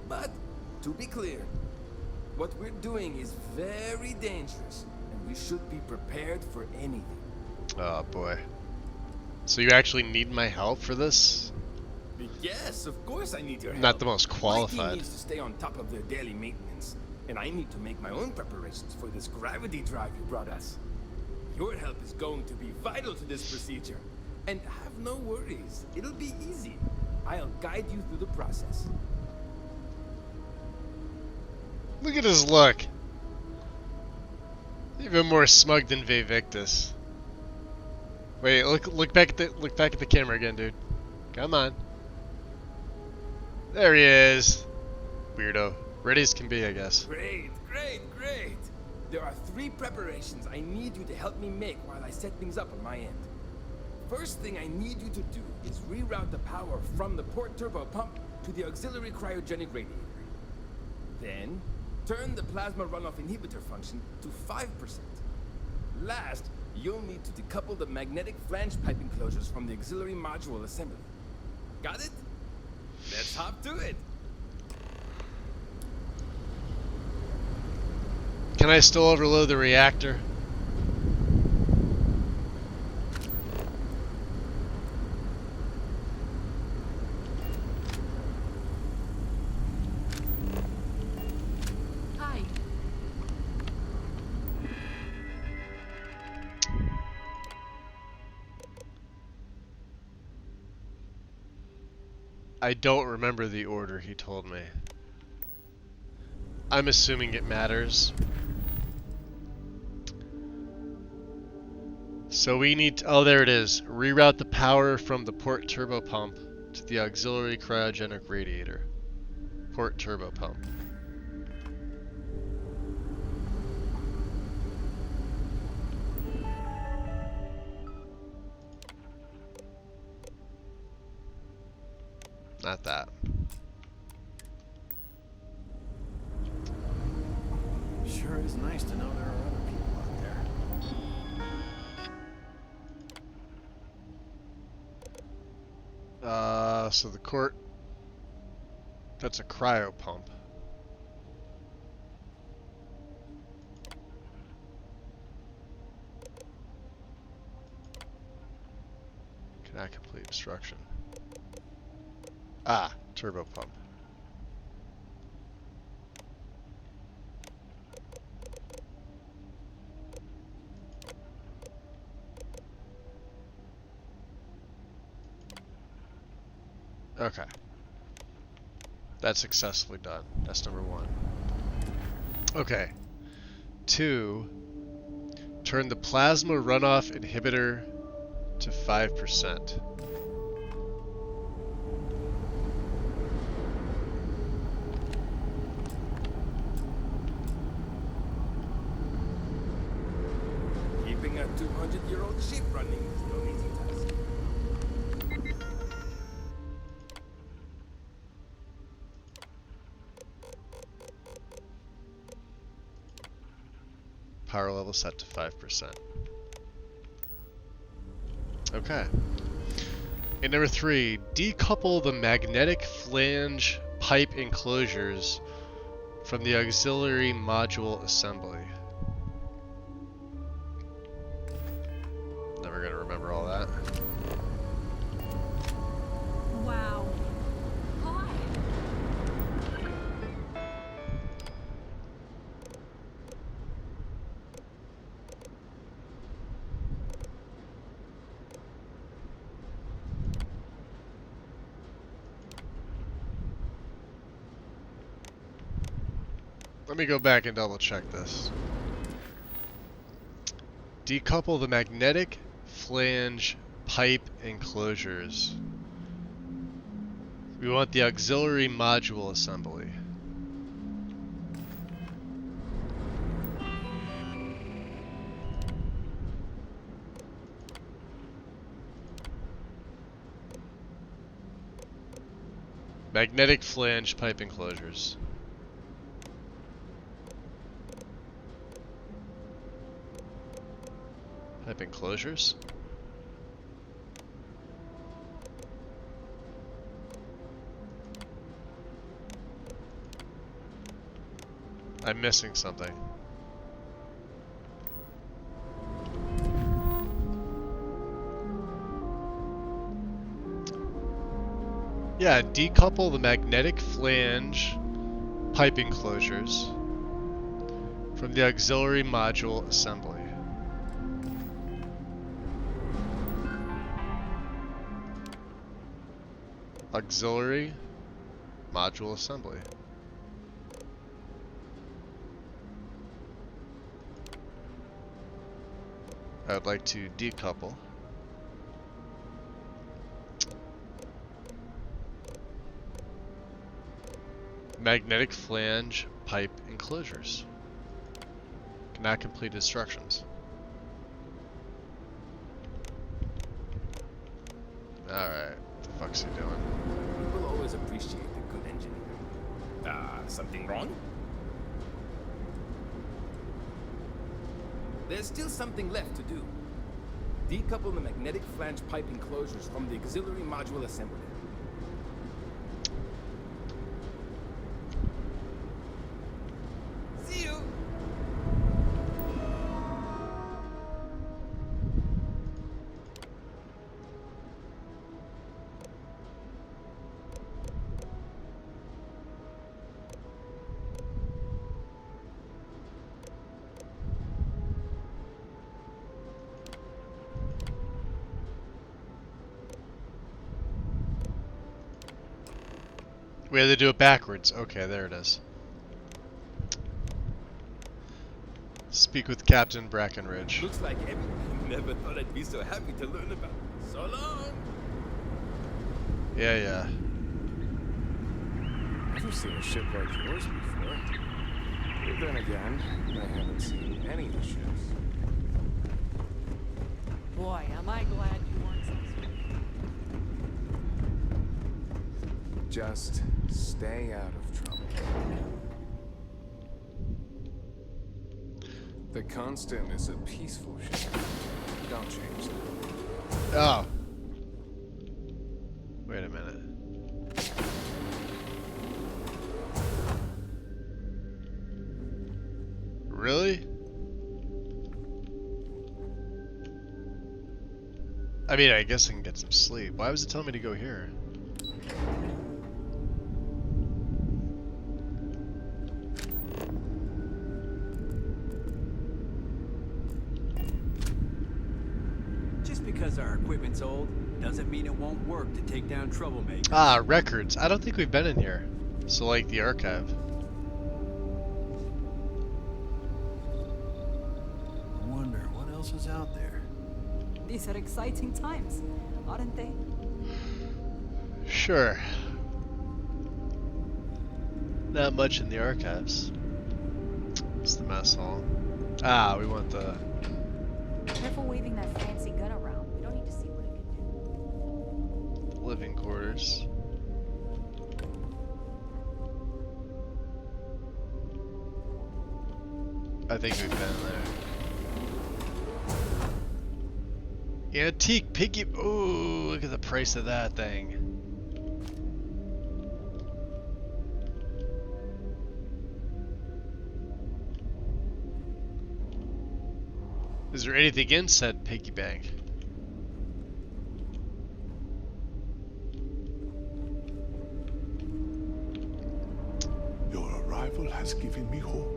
But, to be clear, what we're doing is very dangerous, and we should be prepared for anything. Oh boy. So you actually need my help for this? Yes, of course I need your help. Not the most My team qualified. needs to stay on top of their daily maintenance, and I need to make my own preparations for this gravity drive you brought us. Your help is going to be vital to this procedure. And have no worries, it'll be easy. I'll guide you through the process. Look at his look. Even more smug than Vivictus. Wait, look back at the camera again, dude. Come on. There he is. Weirdo. Ready as can be, I guess. Great, great, great. There are 3 preparations I need you to help me make while I set things up on my end. First thing I need you to do is reroute the power from the port turbo pump to the auxiliary cryogenic radiator. Then, turn the plasma runoff inhibitor function to 5%. Last, you'll need to decouple the magnetic flange pipe enclosures from the auxiliary module assembly. Got it? Let's hop to it. Can I still overload the reactor? Hi. I don't remember the order he told me. I'm assuming it matters. So we need to, oh, there it is. Reroute the power from the port turbo pump to the auxiliary cryogenic radiator. Port turbo pump. Not that. Sure is nice to know there are other people out there. So the court, that's a cryo pump. Cannot complete instruction. Ah, turbo pump. Okay. That's successfully done. That's number 1. Okay. 2. Turn the plasma runoff inhibitor to 5%. Keeping a 200-year-old ship running is no easy task. Power level set to 5%. Okay. And number 3, decouple the magnetic flange pipe enclosures from the auxiliary module assembly. Never gonna remember all that. Wow. Hi. Let me go back and double check this. Decouple the magnetic flange pipe enclosures. We want the auxiliary module assembly. Magnetic flange pipe enclosures. Pipe enclosures? I'm missing something. Yeah, decouple the magnetic flange pipe enclosures from the auxiliary module assembly. Auxiliary module assembly. I would like to decouple magnetic flange pipe enclosures. Cannot complete instructions. Alright, what the fuck's he doing? People always appreciate a good engineer. Something wrong? There's still something left to do. Decouple the magnetic flange pipe enclosures from the auxiliary module assembly. See you! We had to do it backwards. Okay, there it is. Speak with Captain Brackenridge. Looks like everything. Never thought I'd be so happy to learn about. So long! Yeah. Never seen a ship like yours before. But then again, I haven't seen any of the ships. Boy, am I glad you weren't so sweet. Just stay out of trouble. The Constant is a peaceful ship. Don't change that. Oh. Wait a minute. Really? I mean, I guess I can get some sleep. Why was it telling me to go here? Just because our equipment's old doesn't mean it won't work to take down troublemakers. Ah, records. I don't think we've been in here. So, like, the archive. I wonder what else is out there. These are exciting times, aren't they? Sure. Not much in the archives. It's the mess hall. Ah, we want the... Careful waving that fancy gun around. We don't need to see what it can do. living quarters. I think we've been there. Antique piggy. Ooh, look at the price of that thing. Is there anything in said piggy bank? Your arrival has given me hope.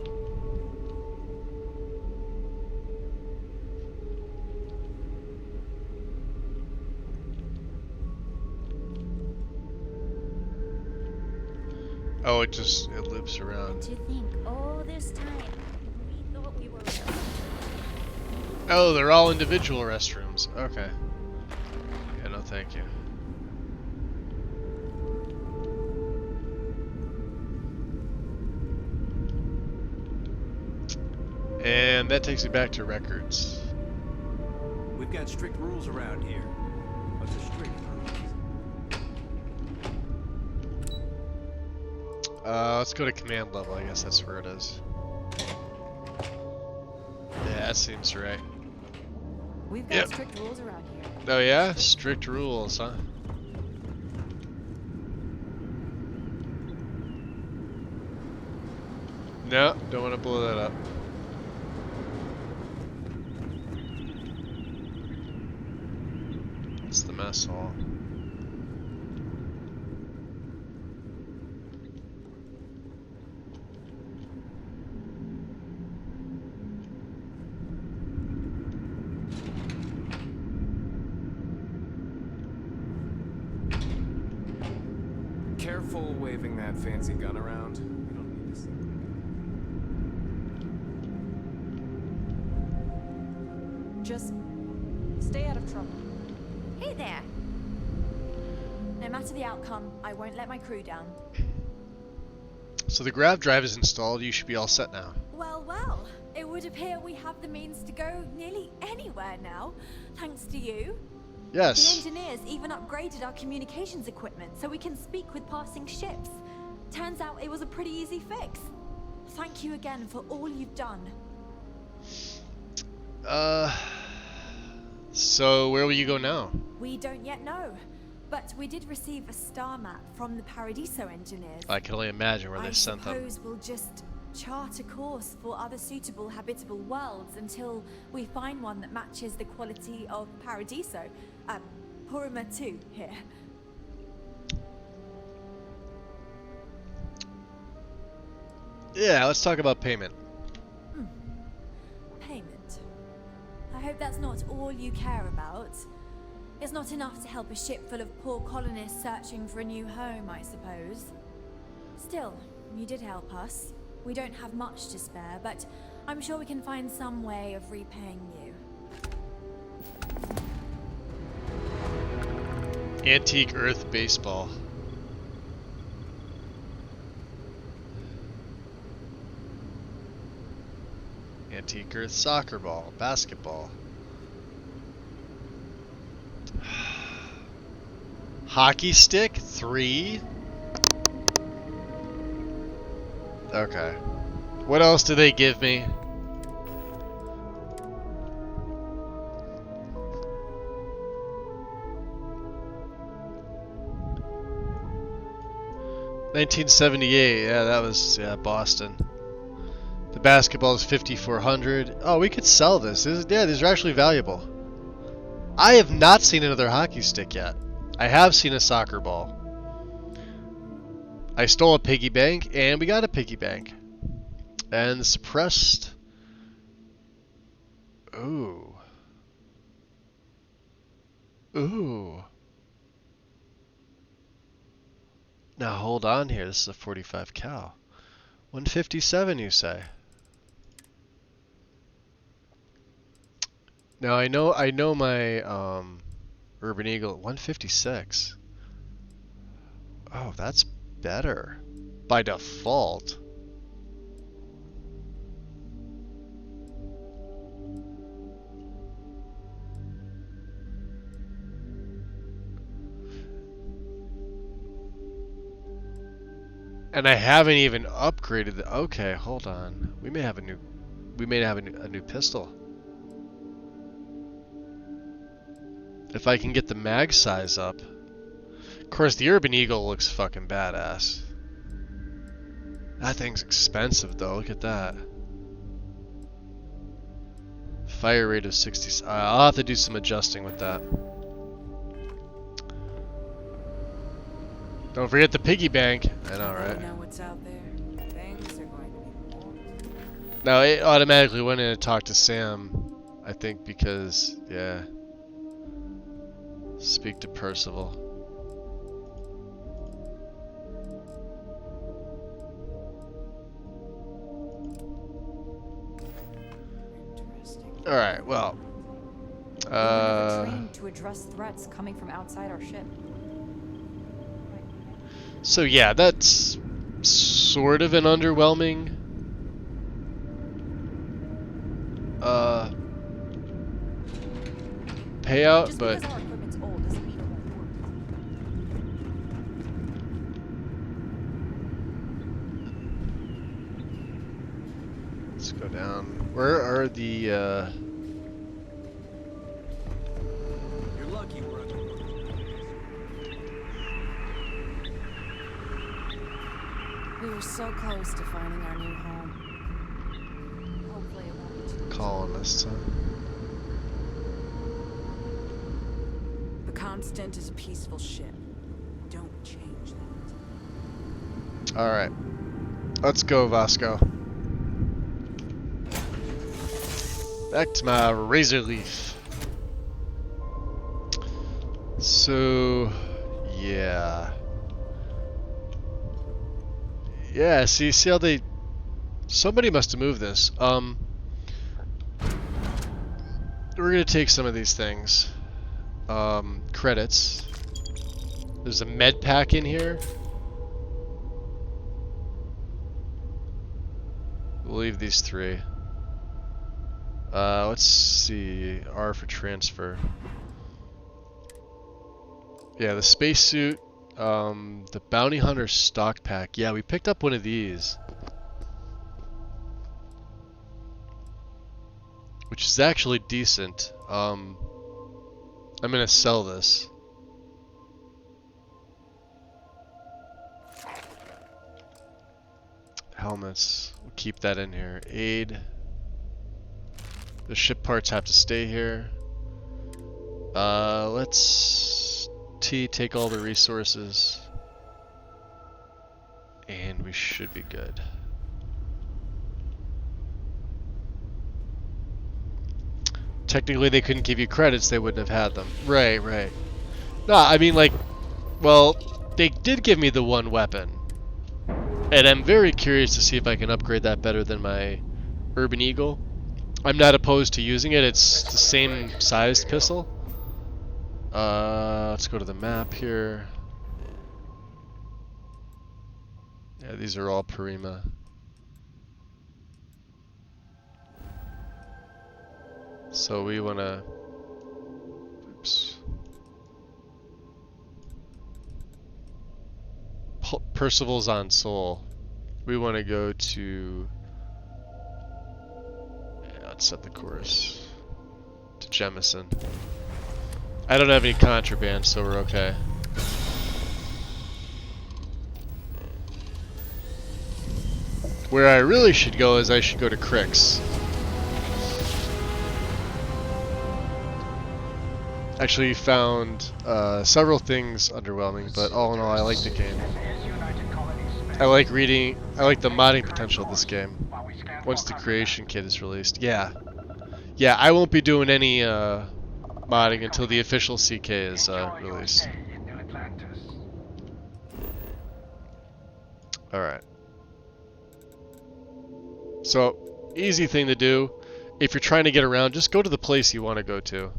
Oh, it loops around. To think all this time we thought we were. Oh, they're all individual restrooms. Okay. Yeah, no thank you. And that takes me back to records. We've got strict rules around here. What's a strict rules? Let's go to command level. I guess that's where it is. Yeah, that seems right. We've got strict rules around here. Oh yeah? Strict rules, huh? No, don't want to blow that up. It's the mess hall. Careful waving that fancy gun around. We don't need to see. Just stay out of trouble. Hey there. No matter the outcome, I won't let my crew down. So the grav drive is installed. You should be all set now. Well, well. It would appear we have the means to go nearly anywhere now, thanks to you. Yes. The engineers even upgraded our communications equipment so we can speak with passing ships. Turns out it was a pretty easy fix. Thank you again for all you've done. So where will you go now? We don't yet know, but we did receive a star map from the Paradiso engineers. I can only imagine where they sent them. I suppose we'll just chart a course for other suitable habitable worlds until we find one that matches the quality of Paradiso. Purima 2 here. Yeah, let's talk about payment. Payment. I hope that's not all you care about. It's not enough to help a ship full of poor colonists searching for a new home, I suppose. Still, you did help us. We don't have much to spare, but I'm sure we can find some way of repaying you. Antique Earth baseball. Antique Earth soccer ball, basketball. Hockey stick, 3. Okay. What else do they give me? $1978, yeah, that was Boston. The basketball is $5,400. Oh, we could sell this. These are actually valuable. I have not seen another hockey stick yet. I have seen a soccer ball. I stole a piggy bank, and we got a piggy bank. And the suppressed... Ooh. Ooh. Now hold on here. This is a 45 cal. 157, you say? Now I know my Urban Eagle at 156. Oh, that's better by default. And I haven't even upgraded the. Okay, hold on. We may have a new pistol. If I can get the mag size up. Of course, the Urban Eagle looks fucking badass. That thing's expensive though, look at that. Fire rate of 60. I'll have to do some adjusting with that. Don't forget the piggy bank. I know, right? Know what's out there. Things are going to be. No, it automatically went in and talked to Sam. I think because, yeah. Speak to Percival. All right. Well. Trained to address threats coming from outside our ship. So yeah, that's sort of an underwhelming payout, Just but because our equipment's old doesn't mean it won't work. let's go down. Where are the You're lucky we're under. We were so close to finding our new home. Hopefully it won't be too colonists? Huh? The Constant is a peaceful ship. Don't change that. All right, let's go, Vasco. Back to my razor leaf. So, yeah. Yeah, see how they... Somebody must have moved this. We're gonna take some of these things. Credits. There's a med pack in here. We'll leave these 3. Let's see. R for transfer. Yeah, the spacesuit. The Bounty Hunter stock pack. Yeah, we picked up one of these. Which is actually decent. I'm gonna sell this. Helmets. We'll keep that in here. Aid. The ship parts have to stay here. Let's take all the resources. And we should be good. Technically they couldn't give you credits, they wouldn't have had them. Right. No, I mean like, well, they did give me the one weapon. And I'm very curious to see if I can upgrade that better than my Urban Eagle. I'm not opposed to using it, it's the same sized pistol. Let's go to the map here. Yeah, these are all Prima. So we wanna... Oops. Percival's on Sol. We wanna go to... Yeah, let's set the course. To Jemison. I don't have any contraband, so we're okay. Where I really should go is I should go to Crix. Actually found several things underwhelming, but all in all I like the game. I like reading, I like the modding potential of this game. Once the creation kit is released. Yeah, I won't be doing any modding until the official CK is released. Alright. So, easy thing to do. If you're trying to get around, just go to the place you want to go to.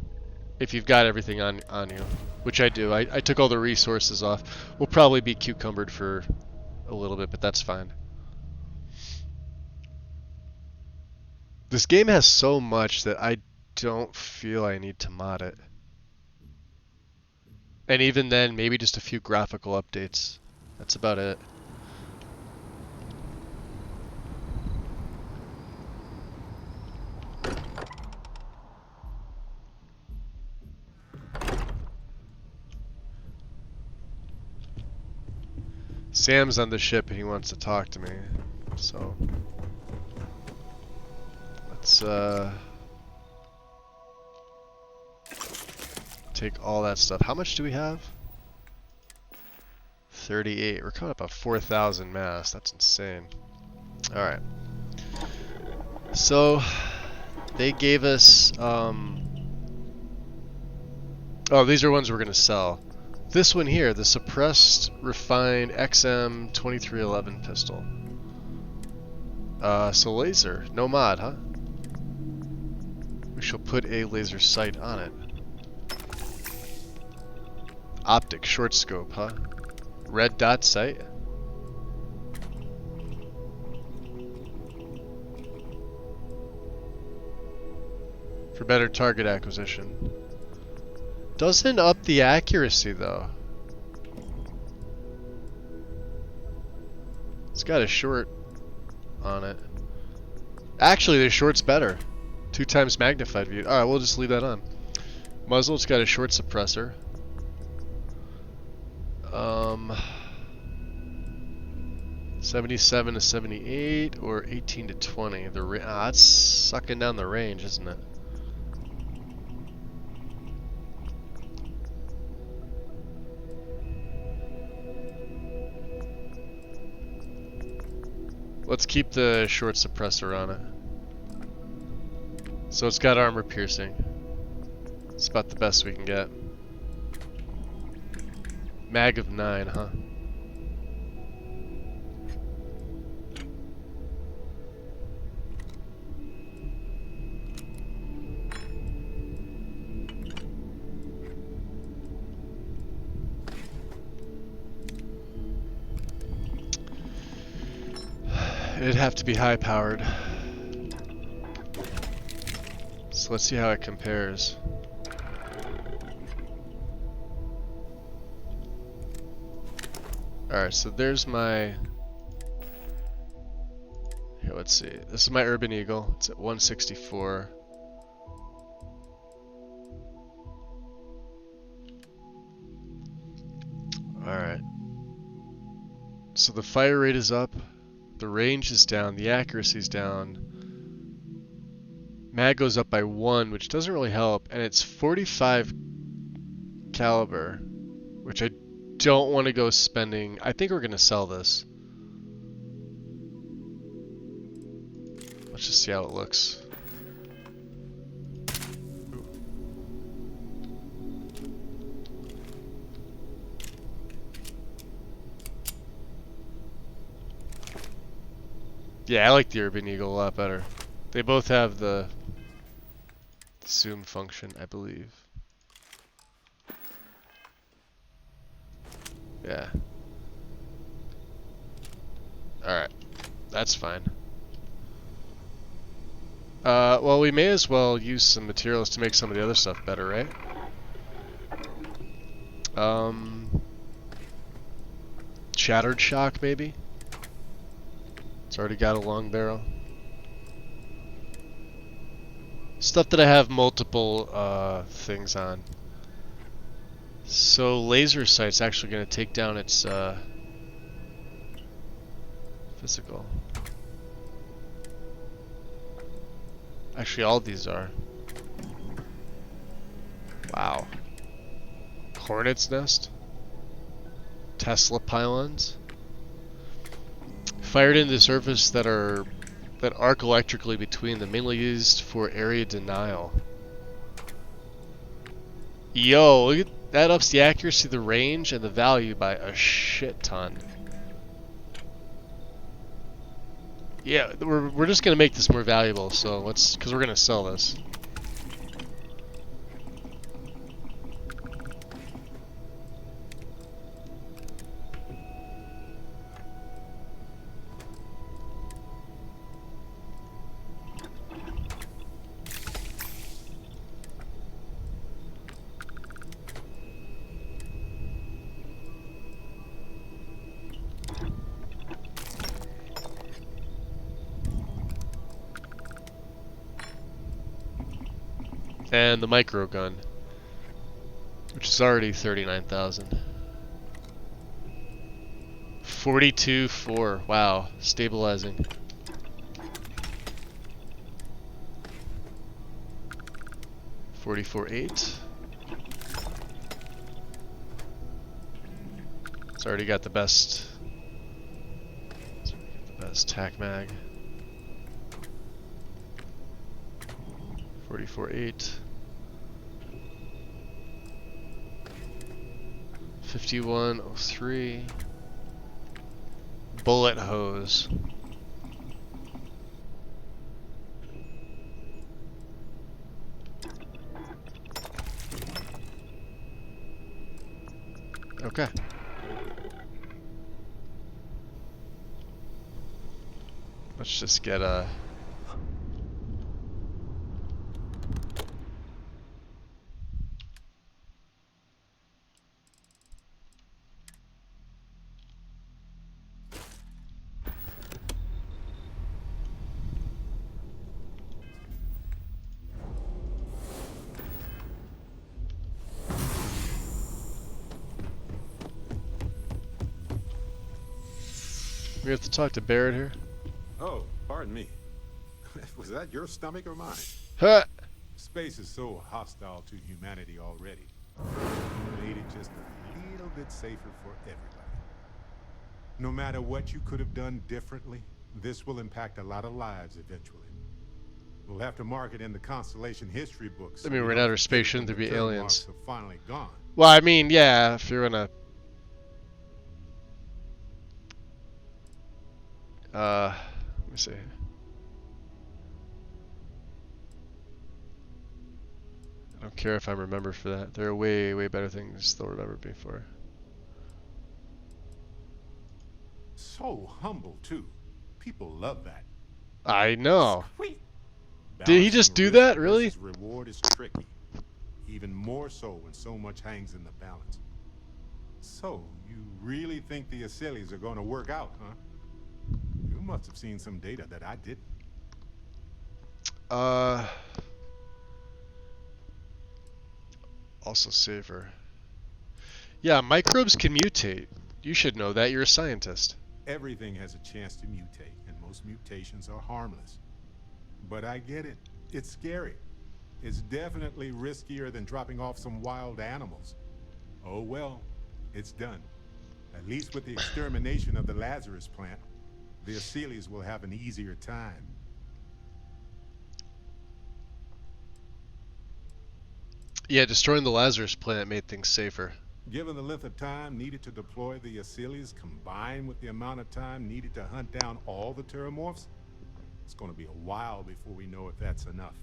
If you've got everything on you. Which I do. I took all the resources off. We'll probably be cucumbered for a little bit, but that's fine. This game has so much that I don't feel I need to mod it. And even then, maybe just a few graphical updates. That's about it. Sam's on the ship and he wants to talk to me. So let's take all that stuff. How much do we have? 38. We're coming up on 4,000 mass. That's insane. Alright. So they gave us oh, these are ones we're gonna sell. This one here, the suppressed refined XM 2311 pistol. So laser, no mod, huh? We shall put a laser sight on it. Optic short scope, huh? Red dot sight. For better target acquisition. Doesn't up the accuracy though. It's got a short on it. Actually, the short's better. 2 times magnified view. Alright, we'll just leave that on. Muzzle, it's got a short suppressor. 77 to 78 or 18 to 20. That's sucking down the range, isn't it? Let's keep the short suppressor on it. So it's got armor piercing. It's about the best we can get. Mag of 9, huh? It'd have to be high powered. So let's see how it compares. Alright, so there's my... Here, let's see. This is my Urban Eagle. It's at 164. Alright. So the fire rate is up. The range is down, the accuracy is down. Mag goes up by 1, which doesn't really help, and it's 45 caliber, which I don't want to go spending. I think we're going to sell this. Let's just see how it looks. Yeah, I like the Urban Eagle a lot better. They both have the zoom function, I believe. Yeah. Alright. That's fine. Well, we may as well use some materials to make some of the other stuff better, right? Shattered shock, maybe? It's already got a long barrel. Stuff that I have multiple things on. So laser sight's actually going to take down its physical. Actually, all these are. Wow. Hornet's nest. Tesla pylons. Fired into the surface that arc electrically between them, mainly used for area denial. Yo, look at, that ups the accuracy, the range, and the value by a shit ton. Yeah, we're just gonna make this more valuable, so let's, because we're gonna sell this. And the micro gun, which is already 39,000. 42-4. Wow. Stabilizing. $44.8. It's already got the best. The best tac mag. 44.8. 51.03. Bullet hose. Okay. Let's just get a... We have to talk to Barrett here. Oh, pardon me. Was that your stomach or mine? Huh. Space is so hostile to humanity already. You made it just a little bit safer for everybody. No matter what you could have done differently, this will impact a lot of lives eventually. We'll have to mark it in the Constellation history books. I mean, we're in outer space, shouldn't there be aliens? Finally gone. Well, I mean, yeah, if you're in a... let me see. I don't care if I'm remembered for that. There are way, way better things they'll remember me for. So humble, too. People love that. I know. Sweet. Did he just do that, really? Reward is tricky. Even more so when so much hangs in the balance. So, you really think the Asilies are going to work out, huh? You must have seen some data that I didn't. Also safer. Yeah, microbes can mutate. You should know that. You're a scientist. Everything has a chance to mutate, and most mutations are harmless. But I get it. It's scary. It's definitely riskier than dropping off some wild animals. Oh well, it's done. At least with the extermination of the Lazarus plant, the Asilies will have an easier time. Yeah, destroying the Lazarus plant made things safer. Given the length of time needed to deploy the Asilies combined with the amount of time needed to hunt down all the Terramorphs, it's going to be a while before we know if that's enough.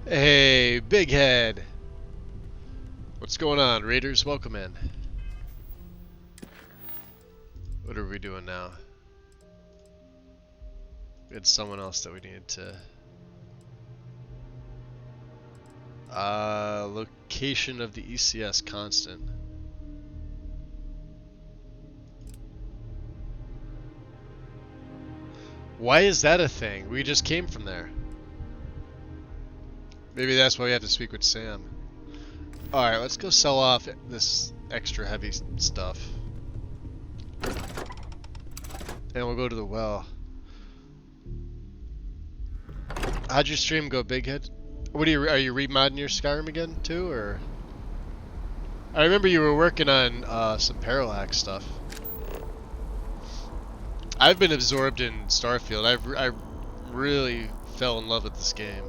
Hey, Big Head. What's going on, Raiders? Welcome in. What are we doing now? We had someone else that we needed to... location of the ECS constant. Why is that a thing? We just came from there. Maybe that's why we have to speak with Sam. Alright, let's go sell off this extra heavy stuff. And we'll go to the well. How'd your stream go, Big Head? What are you remodding your Skyrim again too, or? I remember you were working on some parallax stuff. I've been absorbed in Starfield. I really fell in love with this game.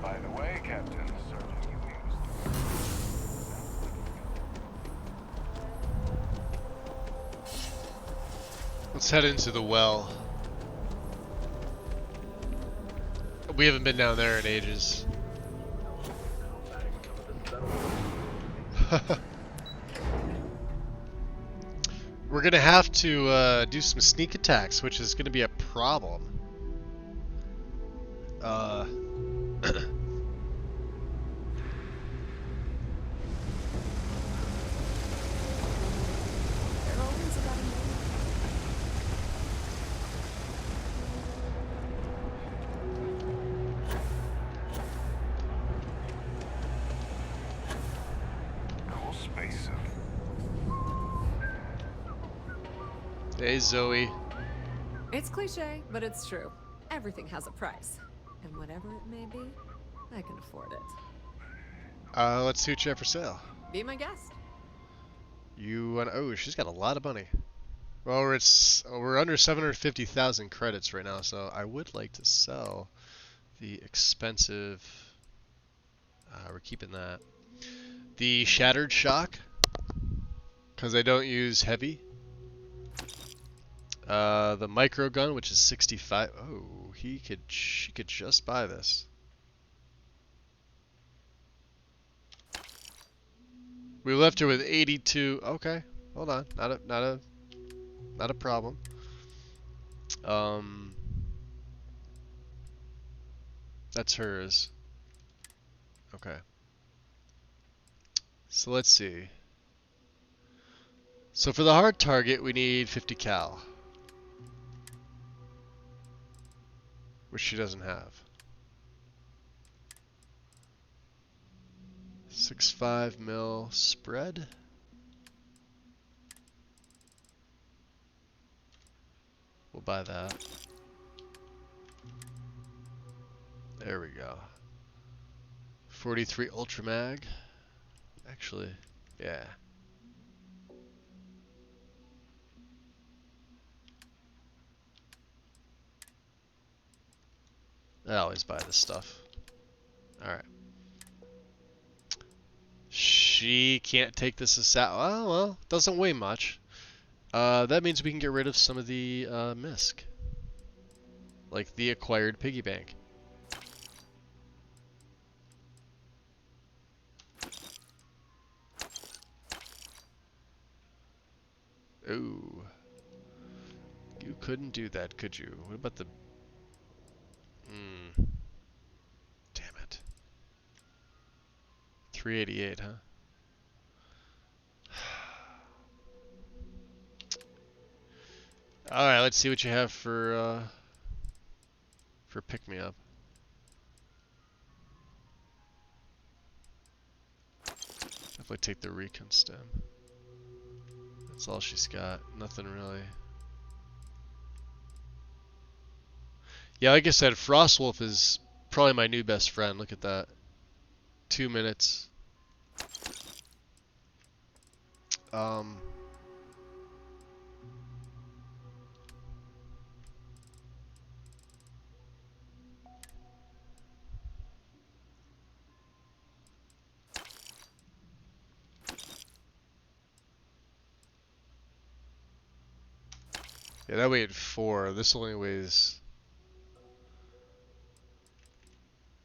By the way, Captain, serving you Let's head into the well. We haven't been down there in ages. We're gonna have to do some sneak attacks, which is gonna be a problem. Hey, Zoe. It's cliche, but it's true. Everything has a price. And whatever it may be, I can afford it. Let's see what you have for sale. Be my guest. You want? Oh, she's got a lot of money. Well, we're under 750,000 credits right now, so I would like to sell the expensive. We're keeping that. The Shattered Shock, because I don't use heavy. The micro gun, which is 65. Oh, she could just buy this. We left her with 82. Okay, hold on. Not a problem. That's hers. Okay. So let's see. So for the hard target, we need 50 cal, which she doesn't have. 6.5 mil spread. We'll buy that. There we go. 43 Ultra Mag. Actually, yeah. I always buy this stuff. Alright. She can't take this aside. Well, doesn't weigh much. That means we can get rid of some of the misc. Like the acquired piggy bank. Ooh. You couldn't do that, could you? What about the... Damn it. 388, huh? Alright, let's see what you have for pick-me-up. Definitely take the recon stem. That's all she's got. Nothing really. Yeah, like I said, Frostwolf is probably my new best friend. Look at that. 2 minutes. Yeah, that weighed 4. This only weighs...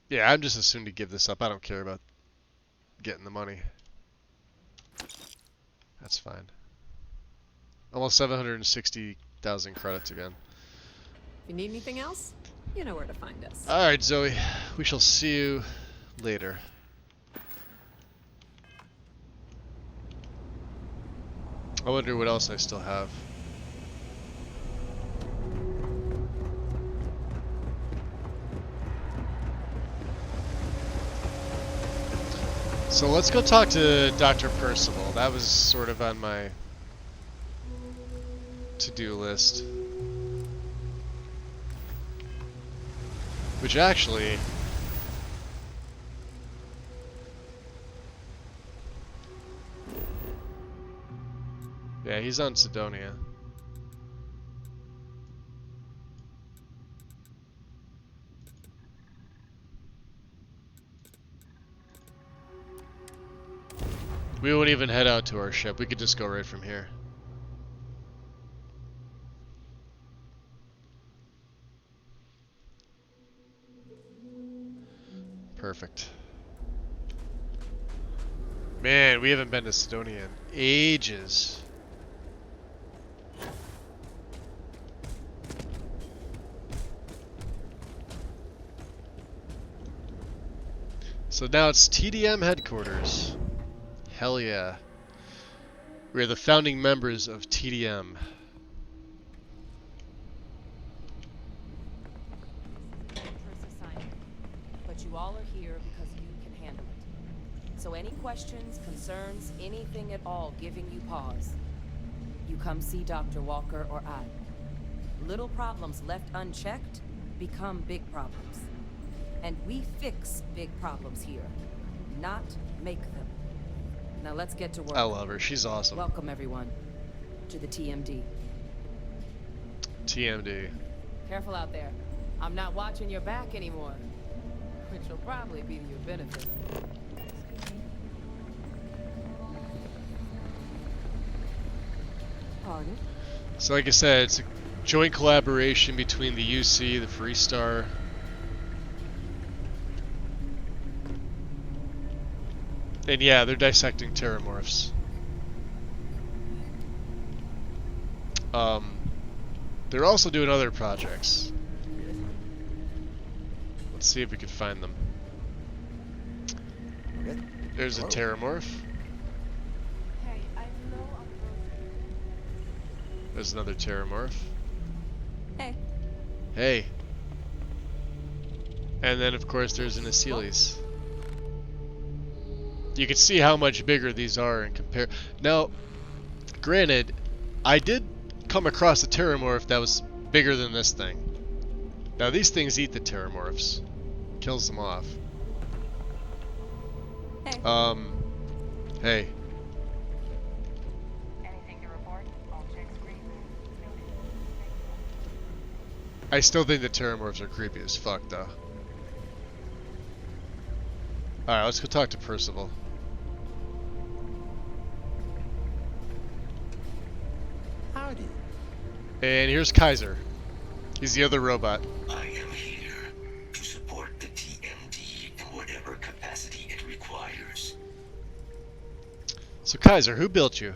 Yeah, I'm just assuming to give this up. I don't care about getting the money. That's fine. Almost 760,000 credits again. If you need anything else, you know where to find us. Alright, Zoe. We shall see you later. I wonder what else I still have. So let's go talk to Dr. Percival. That was sort of on my to-do list. Which actually... Yeah, he's on Sidonia. We won't even head out to our ship. We could just go right from here. Perfect. Man, we haven't been to Sidonia in ages. So now it's TDM headquarters. Hell yeah. We're the founding members of TDM. But you all are here because you can handle it. So any questions, concerns, anything at all giving you pause, you come see Dr. Walker or I. Little problems left unchecked become big problems. And we fix big problems here, not make them. Now let's get to work. I love her. She's awesome. Welcome, everyone, to the TMD. TMD. Careful out there. I'm not watching your back anymore, which will probably be to your benefit. Pardon? So like I said, it's a joint collaboration between the UC, the Freestar. And yeah, they're dissecting terramorphs. They're also doing other projects. Let's see if we can find them. There's a terramorph. There's another terramorph. Hey. Hey. And then of course there's an Aseles. You can see how much bigger these are and compare. Now, granted, I did come across a terramorph that was bigger than this thing. Now these things eat the terramorphs. Kills them off. Hey. Hey. Anything to report? All checks green. I still think the terramorphs are creepy as fuck, though. Alright, let's go talk to Percival. Howdy. And here's Kaiser. He's the other robot. I am here to support the TMD in whatever capacity it requires. So Kaiser, who built you?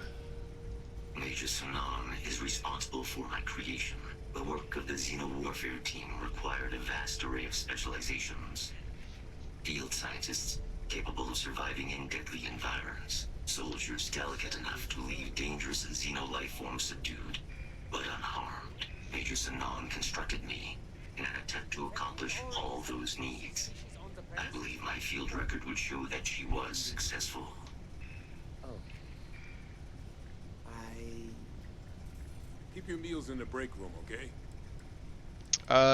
Major Sanan is responsible for my creation. The work of the Xeno-Warfare team required a vast array of specializations. Field scientists capable of surviving in deadly environs. Soldiers delicate enough to leave dangerous xeno-life forms subdued, but unharmed. Major Sanan constructed me in an attempt to accomplish all those needs. I believe my field record would show that she was successful. Keep your meals in the break room, okay?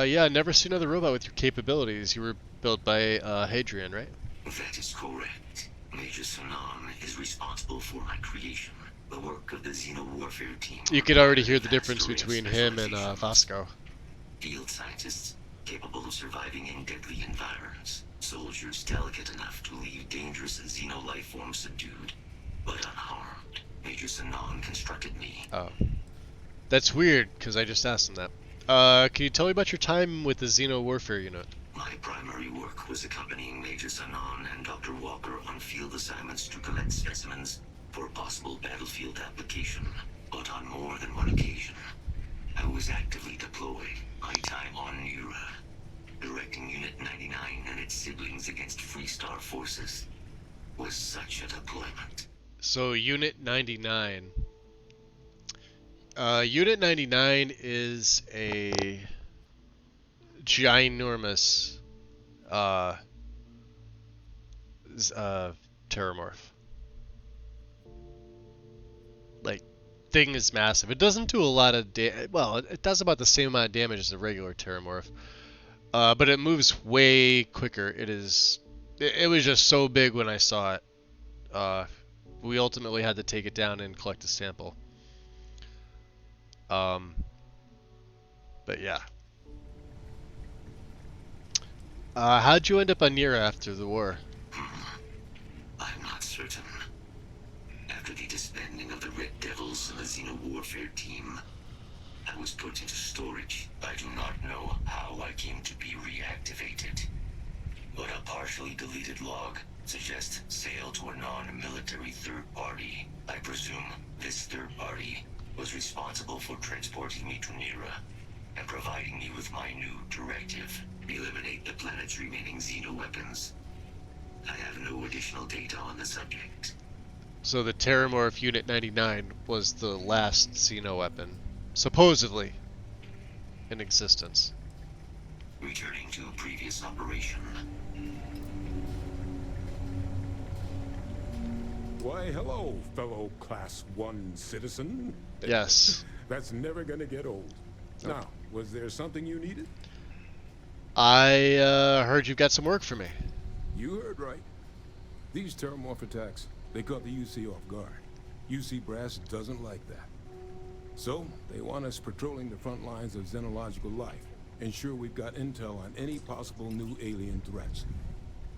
Yeah, never seen another robot with your capabilities. You were built by Hadrian, right? That is correct. Major Sanan is responsible for my creation. The work of the Xeno-Warfare team. You could already hear the difference between him and Vasco. Field scientists capable of surviving in deadly environs. Soldiers delicate enough to leave dangerous xeno-life forms subdued, but unharmed. Major Sanan constructed me. Oh. That's weird, because I just asked him that. Can you tell me about your time with the Xeno-Warfare unit? My primary work was accompanying Major Sanan and Dr. Walker on field assignments to collect specimens for possible battlefield application. But on more than one occasion, I was actively deployed. My time on Nura, directing Unit 99 and its siblings against Freestar forces, was such a deployment. So, Unit 99. Unit 99 is a ginormous terramorph. Like, thing is massive. It doesn't do a lot of well, it does about the same amount of damage as a regular terramorph. But it moves way quicker. It was just so big when I saw it. We ultimately had to take it down and collect a sample. But yeah. How'd you end up on Nira after the war? I'm not certain. After the disbanding of the Red Devils and the Xeno-Warfare team, I was put into storage. I do not know how I came to be reactivated, but a partially deleted log suggests sale to a non-military third party. I presume this third party was responsible for transporting me to Nira and providing me with my new directive: eliminate the planet's remaining xeno-weapons. I have no additional data on the subject. So the Terramorph Unit 99 was the last xeno weapon, supposedly, in existence. Returning to previous operation. Why, hello, fellow Class 1 citizen. Yes. That's never gonna get old. Nope. Now, was there something you needed? I heard you've got some work for me. You heard right. These terramorph attacks, they caught the UC off guard. UC Brass doesn't like that. So, they want us patrolling the front lines of xenological life. Ensure we've got intel on any possible new alien threats.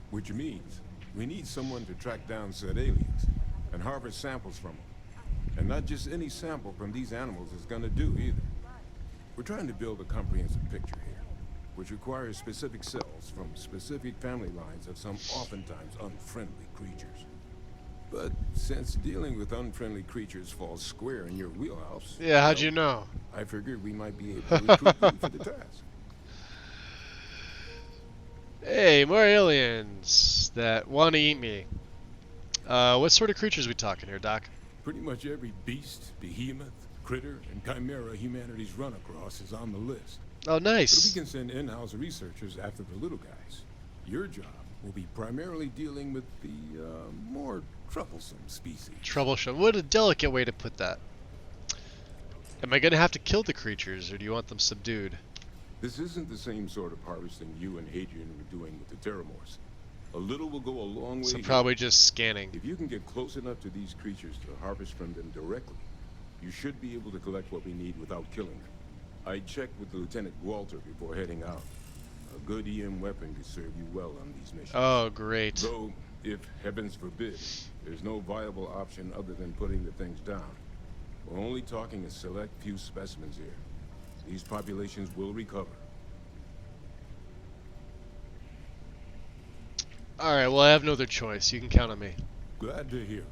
Which means, we need someone to track down said aliens and harvest samples from them. And not just any sample from these animals is gonna do either. We're trying to build a comprehensive picture here, which requires specific cells from specific family lines of some oftentimes unfriendly creatures. But since dealing with unfriendly creatures falls square in your wheelhouse... Yeah, how'd you know? I figured we might be able to recruit you for the task. Hey, more aliens that want to eat me. What sort of creatures we talking here, Doc? Pretty much every beast, behemoth, critter, and chimera humanity's run across is on the list. Oh, nice. But we can send in-house researchers after the little guys. Your job will be primarily dealing with the more troublesome species. Troublesome. What a delicate way to put that. Am I going to have to kill the creatures, or do you want them subdued? This isn't the same sort of harvesting you and Hadrian were doing with the Terramorphs. A little will go a long way. So probably just scanning. If you can get close enough to these creatures to harvest from them directly, you should be able to collect what we need without killing them. I checked with Lieutenant Walter before heading out. A good EM weapon could serve you well on these missions. Oh, great. Though, if heavens forbid, there's no viable option other than putting the things down. We're only talking a select few specimens here. These populations will recover. Alright, well I have no other choice. You can count on me. Glad to hear it.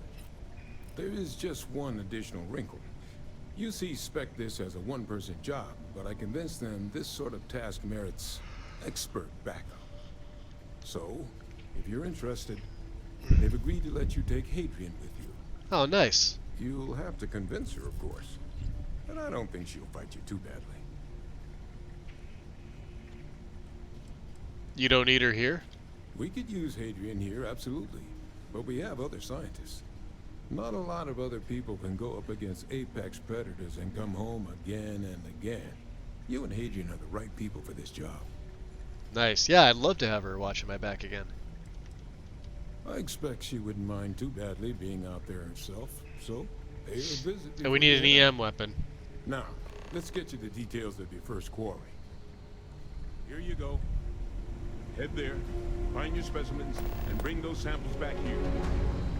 There is just one additional wrinkle. UC spec this as a one-person job, but I convinced them this sort of task merits expert backup. So, if you're interested, they've agreed to let you take Hadrian with you. Oh, nice. You'll have to convince her, of course. But I don't think she'll fight you too badly. You don't need her here? We could use Hadrian here, absolutely. But we have other scientists. Not a lot of other people can go up against apex predators and come home again and again. You and Hadrian are the right people for this job. Nice. Yeah, I'd love to have her watching my back again. I expect she wouldn't mind too badly being out there herself, so pay her a visit. And we need an EM weapon. Now, let's get you the details of your first quarry. Here you go. Head there, find your specimens, and bring those samples back here.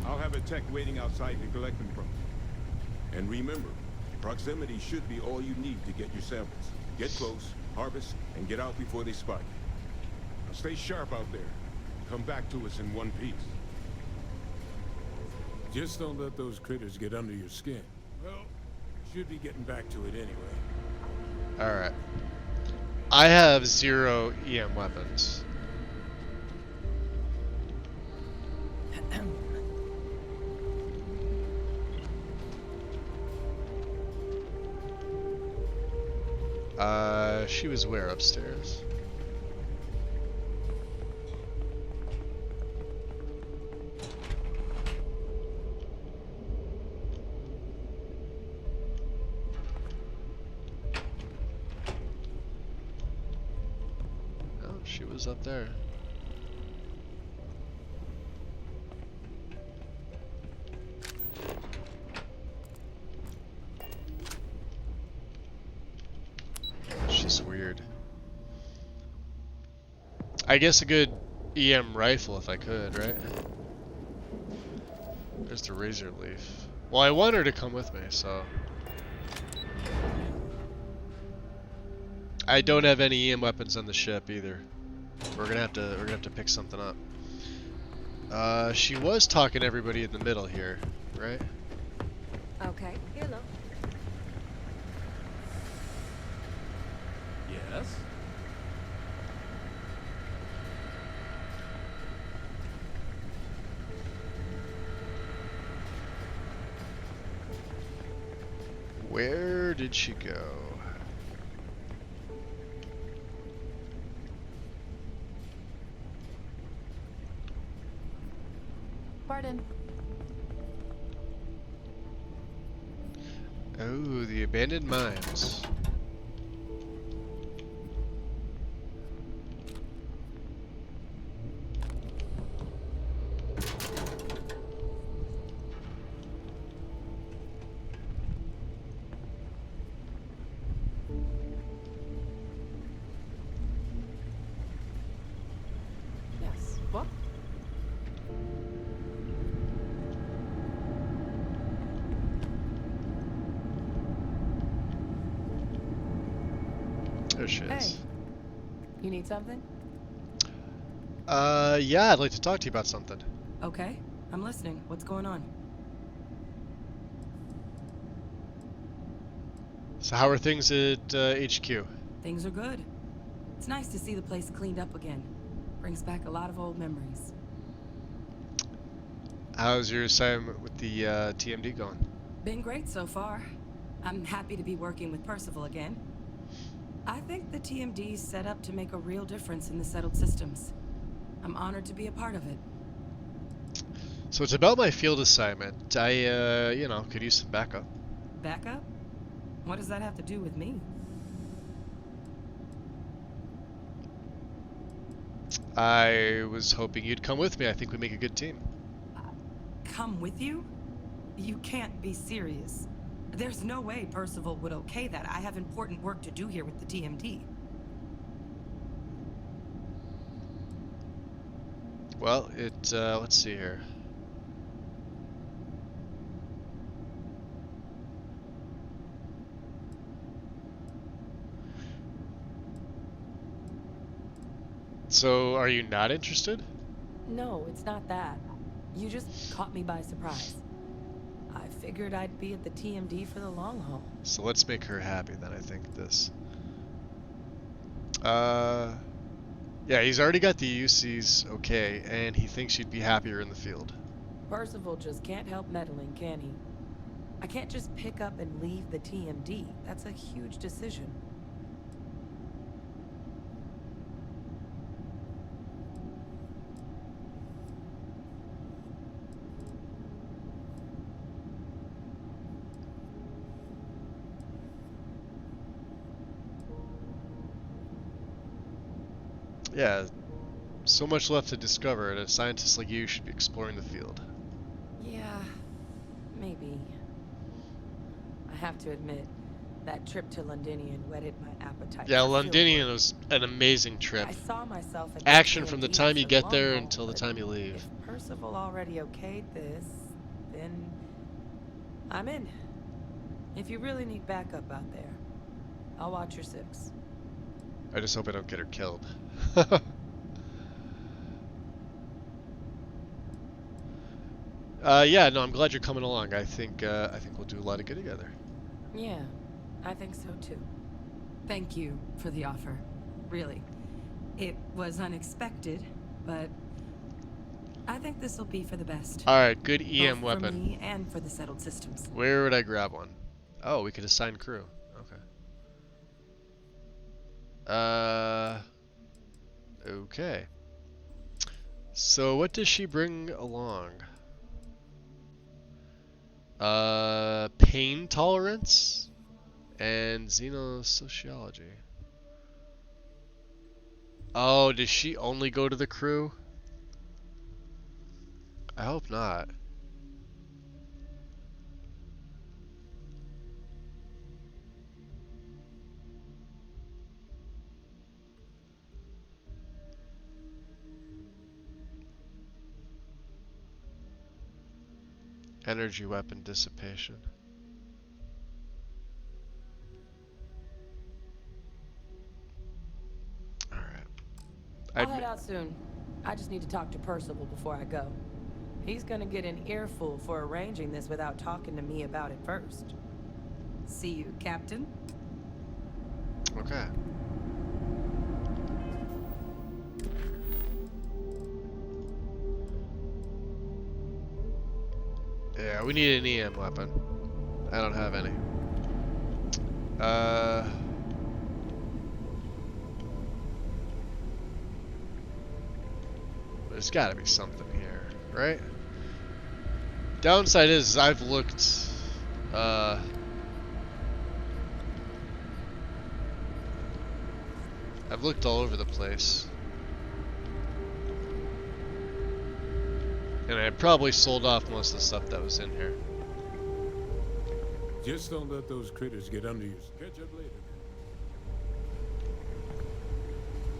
I'll have a tech waiting outside to collect them from you. And remember, proximity should be all you need to get your samples. Get close, harvest, and get out before they spot you. Now stay sharp out there. Come back to us in one piece. Just don't let those critters get under your skin. Well, should be getting back to it anyway. Alright. I have 0 EM weapons. She was where upstairs? Oh, she was up there. She's weird. I guess a good EM rifle if I could, right? There's the razor leaf. Well, I want her to come with me, so I don't have any EM weapons on the ship either. We're gonna have to pick something up. She was talking to everybody in the middle here, right? Okay. Hello. Yes? Where did she go? Pardon. Oh, the abandoned mines. Yes. What? There she is. Hey. You need something? Yeah, I'd like to talk to you about something. Okay. I'm listening. What's going on? So how are things at HQ? Things are good. It's nice to see the place cleaned up again. Brings back a lot of old memories. How's your assignment with the TMD going? Been great so far. I'm happy to be working with Percival again. I think the TMD's set up to make a real difference in the settled systems. I'm honored to be a part of it. So it's about my field assignment. I, you know, could use some backup. Backup? What does that have to do with me? I was hoping you'd come with me. I think we make a good team. Come with you? You can't be serious. There's no way Percival would okay that. I have important work to do here with the TMD. Well, let's see here. So, are you not interested? No, it's not that. You just caught me by surprise. I figured I'd be at the TMD for the long haul. So let's make her happy then, I think, this. Yeah, he's already got the UCs okay, and he thinks you'd be happier in the field. Percival just can't help meddling, can he? I can't just pick up and leave the TMD. That's a huge decision. Yeah, so much left to discover, and a scientist like you should be exploring the field. Yeah, maybe. I have to admit, that trip to Londinian whetted my appetite. Yeah, Londinian was an amazing trip. I saw myself at Action the from the TMD time you for get long there haul, until the but time you leave. If Percival already okayed this, then I'm in. If you really need backup out there, I'll watch your six. I just hope I don't get her killed. Yeah, no, I'm glad you're coming along. I think we'll do a lot of good together. Yeah, I think so too. Thank you for the offer. Really. It was unexpected, but I think this will be for the best. Alright, good EM both weapon. For me and for the settled systems. Where would I grab one? Oh, we could assign crew. Okay. Okay. So what does she bring along? Pain tolerance and xenosociology. Oh, does she only go to the crew? I hope not. Energy weapon dissipation. Alright. I'll head out soon. I just need to talk to Percival before I go. He's gonna get an earful for arranging this without talking to me about it first. See you, Captain. Okay. Yeah, we need an EM weapon. I don't have any. There's gotta be something here, right? Downside is I've looked I've looked all over the place. And I probably sold off most of the stuff that was in here. Just don't let those critters get under you. Catch up later.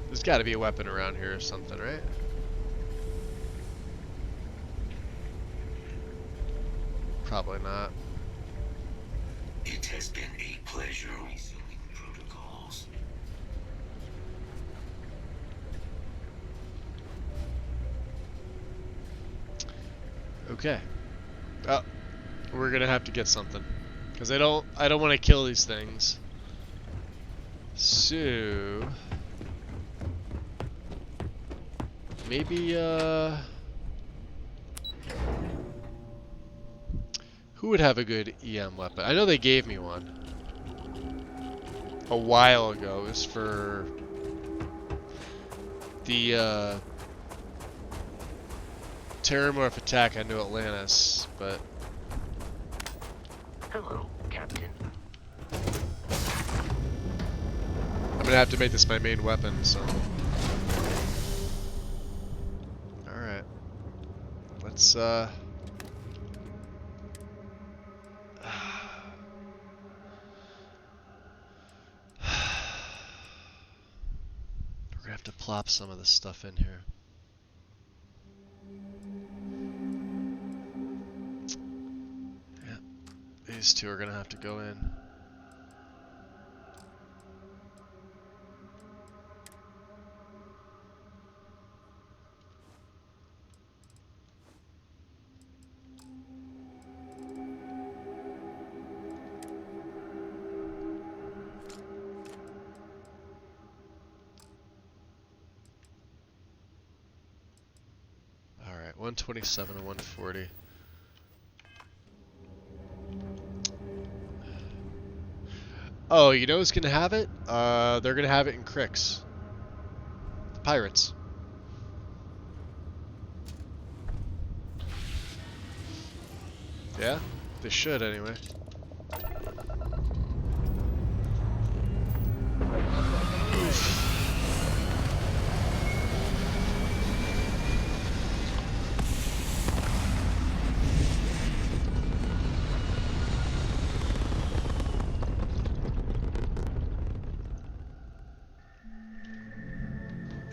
There's got to be a weapon around here or something, right? Probably not. It has been a pleasure resuming protocols. Okay. Oh, we're gonna have to get something, because I don't want to kill these things. So maybe who would have a good EM weapon? I know they gave me one a while ago. It was for the Terramorph attack on New Atlantis, but Hello, Captain. I'm gonna have to make this my main weapon, so. Alright. Let's we're gonna have to plop some of this stuff in here. Yeah. These two are gonna have to go in. Alright, 127 and 140. Oh, you know who's gonna have it? They're gonna have it in Crix. The pirates. Yeah? They should, anyway.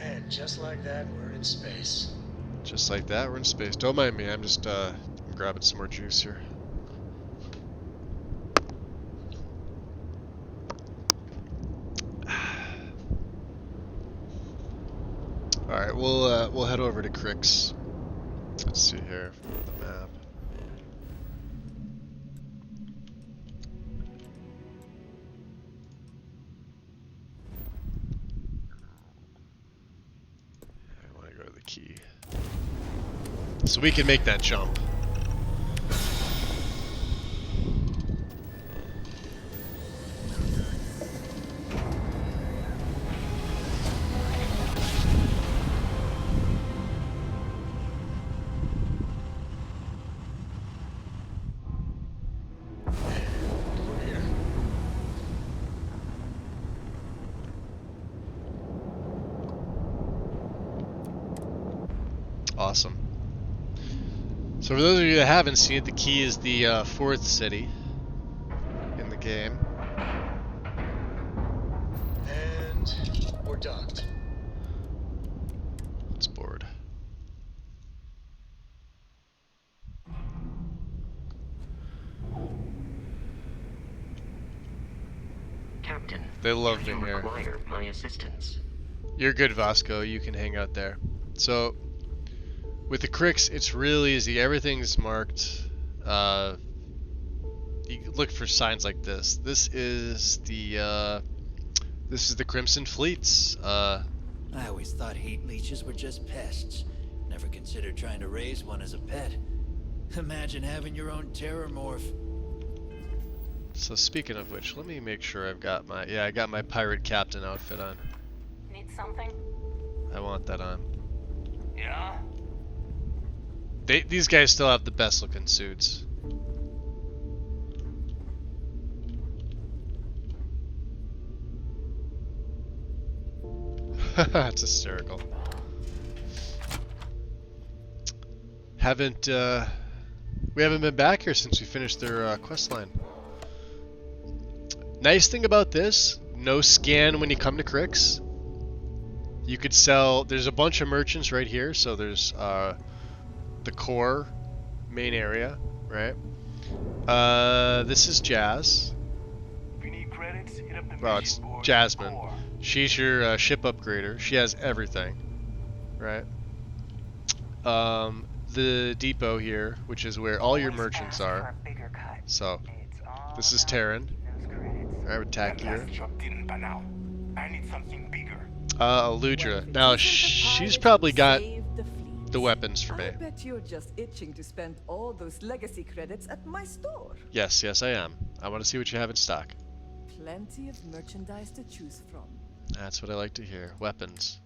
And just like that, we're in space. Just like that, we're in space. Don't mind me, I'm just grabbing some more juice here. Alright, we'll head over to Crix. Let's see here, the map. I want to go to the key. So we can make that jump. Awesome. So for those of you that haven't seen it, the key is the fourth city in the game. And we're docked. It's bored. Captain, They love me you here. require my assistance. You're good, Vasco. You can hang out there. So, with the Crix, it's really easy. Everything's marked. You look for signs like this. This is the Crimson Fleets. I always thought hate leeches were just pests. Never considered trying to raise one as a pet. Imagine having your own terramorph. So speaking of which, let me make sure I've got my I got my pirate captain outfit on. Need something? I want that on. Yeah? These guys still have the best looking suits. That's hysterical. We haven't been back here since we finished their quest line. Nice thing about this, no scan when you come to Crix. You could sell, there's a bunch of merchants right here, so there's the core main area, right? This is Jazz. If you need credits, hit up the Well, mission it's board. Jasmine. She's your ship upgrader. She has everything, right? The depot here, which is where all your merchants are. So, this is Terran. I have attack gear. I need something bigger. Aludra. Now, she's probably got the weapons for me. I bet you're just itching to spend all those legacy credits at my store. Yes, yes, I am. I want to see what you have in stock. Plenty of merchandise to choose from. That's what I like to hear. Weapons.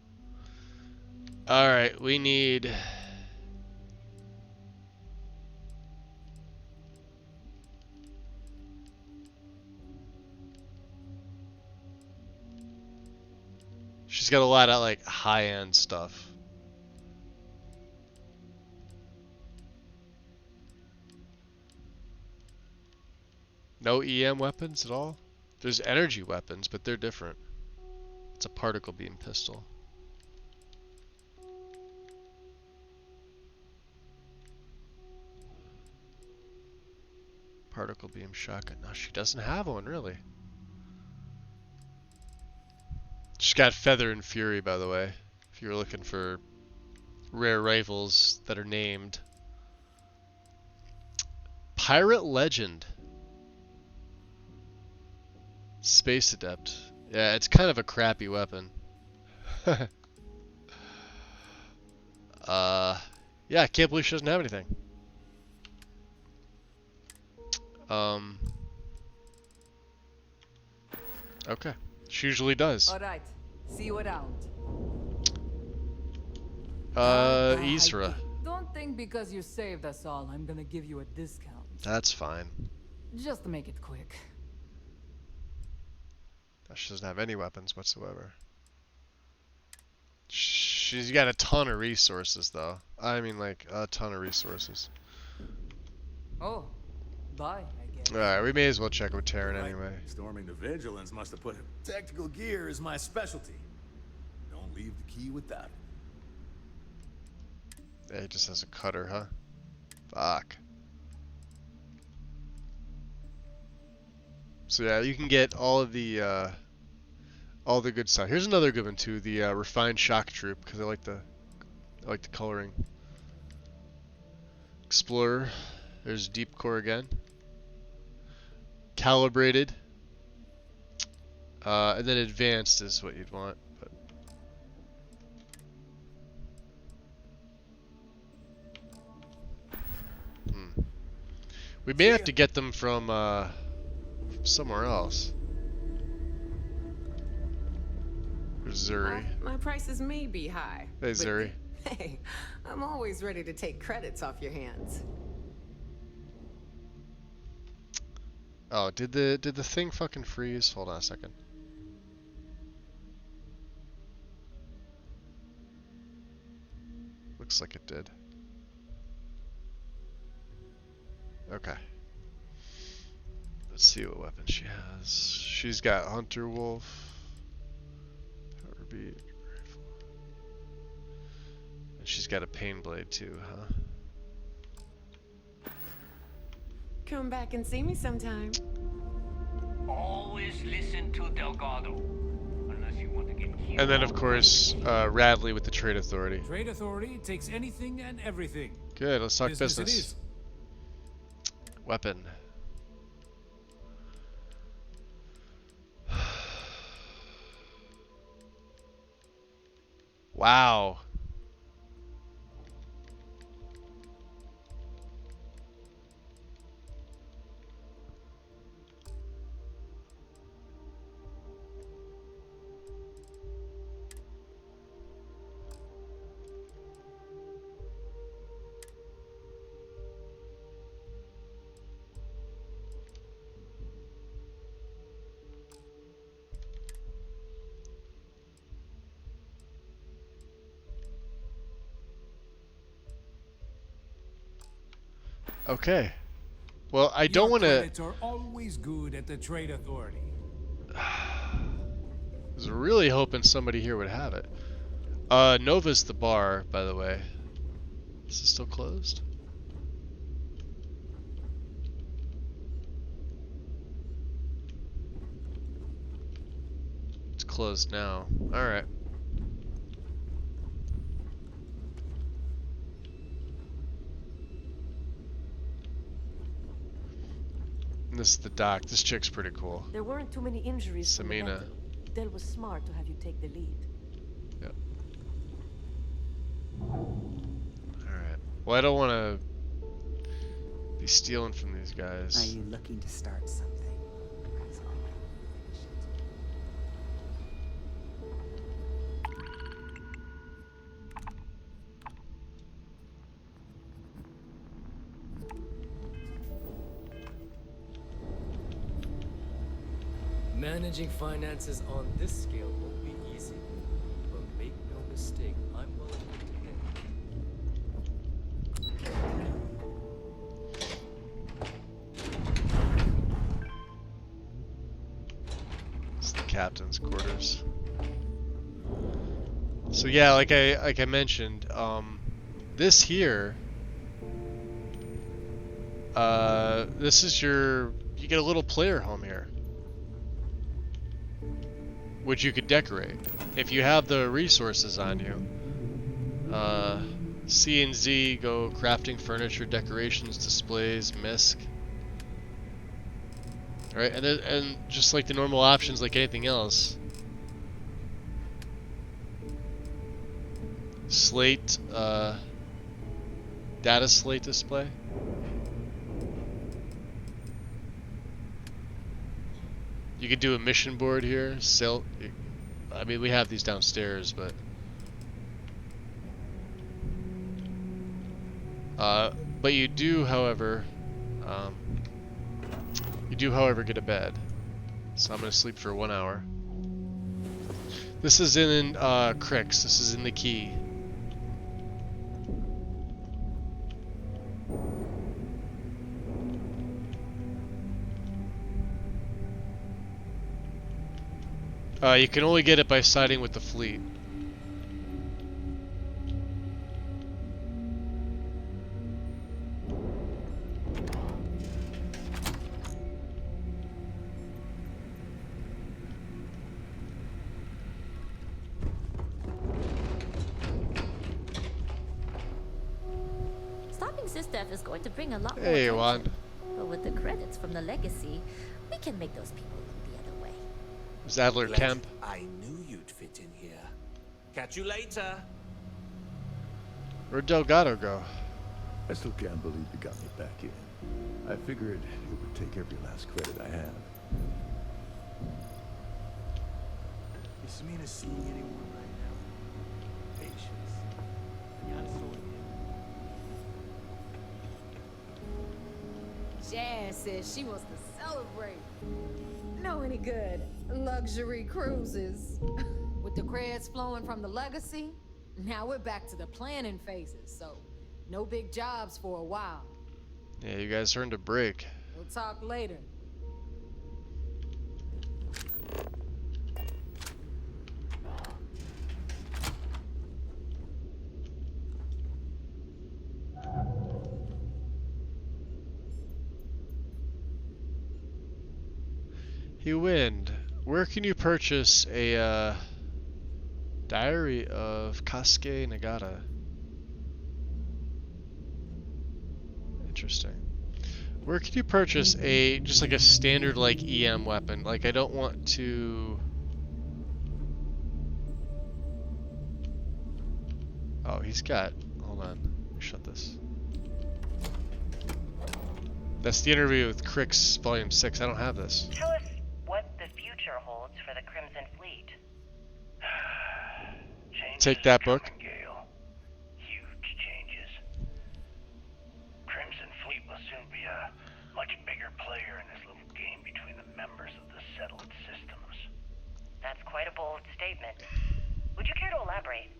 Alright, we need... She's got a lot of, like, high-end stuff. No EM weapons at all? There's energy weapons, but they're different. It's a particle beam pistol. Particle beam shotgun. No, she doesn't have one, really. She's got Feather and Fury, by the way, if you're looking for rare rifles that are named. Pirate Legend. Space Adept. Yeah, it's kind of a crappy weapon. Yeah, I can't believe she doesn't have anything. Okay. She usually does. Alright, see you around. Isra. Don't think because you saved us all, I'm gonna give you a discount. That's fine. Just to make it quick. She doesn't have any weapons whatsoever. She's got a ton of resources, though. I mean, like, a ton of resources. Oh, bye, I guess. Alright, we may as well check with Terran anyway. Storming the Vigilance must have put him. Tactical gear is my specialty. Don't leave the key without it. Yeah, he just has a cutter, huh? Fuck. So yeah, you can get all of the good stuff. Here's another good one too, the refined shock troop, because I like the coloring. Explorer. There's deep core again. Calibrated. And then advanced is what you'd want. But we may have to get them from somewhere else. There's Zuri. My prices may be high. Hey, Zuri. Hey, I'm always ready to take credits off your hands. Oh, did the thing fucking freeze? Hold on a second. Looks like it did. Okay. Let's see what weapon she has. She's got Hunter Wolf. Power beat. Rifle. And she's got a pain blade too, huh? Come back and see me sometime. Always listen to Delgado. Unless you want to get killed. And then of course, Radley with the Trade Authority. Trade Authority takes anything and everything. Good, let's talk Business it business. is. Weapon. Wow. Okay. Well, I don't Your want to. credits are always good at the Trade Authority. I was really hoping somebody here would have it. Nova's the bar, by the way. Is this still closed? It's closed now. Alright. This is the doc. This chick's pretty cool. There weren't too many injuries from the Samina. battle. Del was smart to have you take the lead. Yep. Alright. Well, I don't want to be stealing from these guys. Are you looking to start something? Managing finances on this scale won't be easy, but make no mistake, I'm willing to pay. It's the captain's quarters. So yeah, like I mentioned, this here, this is you get a little player home here, which you could decorate if you have the resources on you. C and Z, go crafting, furniture, decorations, displays, misc. Right, and just like the normal options, like anything else. Slate, data slate display. You could do a mission board here. I mean, we have these downstairs, but you do, however, get a bed. So I'm gonna sleep for 1 hour. This is in Crix. This is in the key. You can only get it by siding with the fleet. Stopping Sistef is going to bring a lot more Hey, attention. Juan. But with the credits from the legacy, we can make those people look the other way. Is Adler Kemp? I knew you'd fit in here. Catch you later. Where'd Delgado go? I still can't believe you got me back in. I figured it would take every last credit I have. Is Samina seeing anyone right now? Patience. I gotta sort it. Jazz says she wants to celebrate. No any good. Luxury cruises. With the creds flowing from the legacy, now we're back to the planning phases, so no big jobs for a while. Yeah, you guys earned a break. We'll talk later. You win. Where can you purchase a Diary of Kasuke Nagata? Interesting. Where can you purchase just like a standard like EM weapon? Like I don't want to. Oh, he's got. Hold on. Let me shut this. That's the interview with Crix, Volume 6. I don't have this. Tell us what the future holds for the Crimson Fleet. Take that book. Gale. Huge changes. Crimson Fleet will soon be a much bigger player in this little game between the members of the settled systems. That's quite a bold statement. Would you care to elaborate?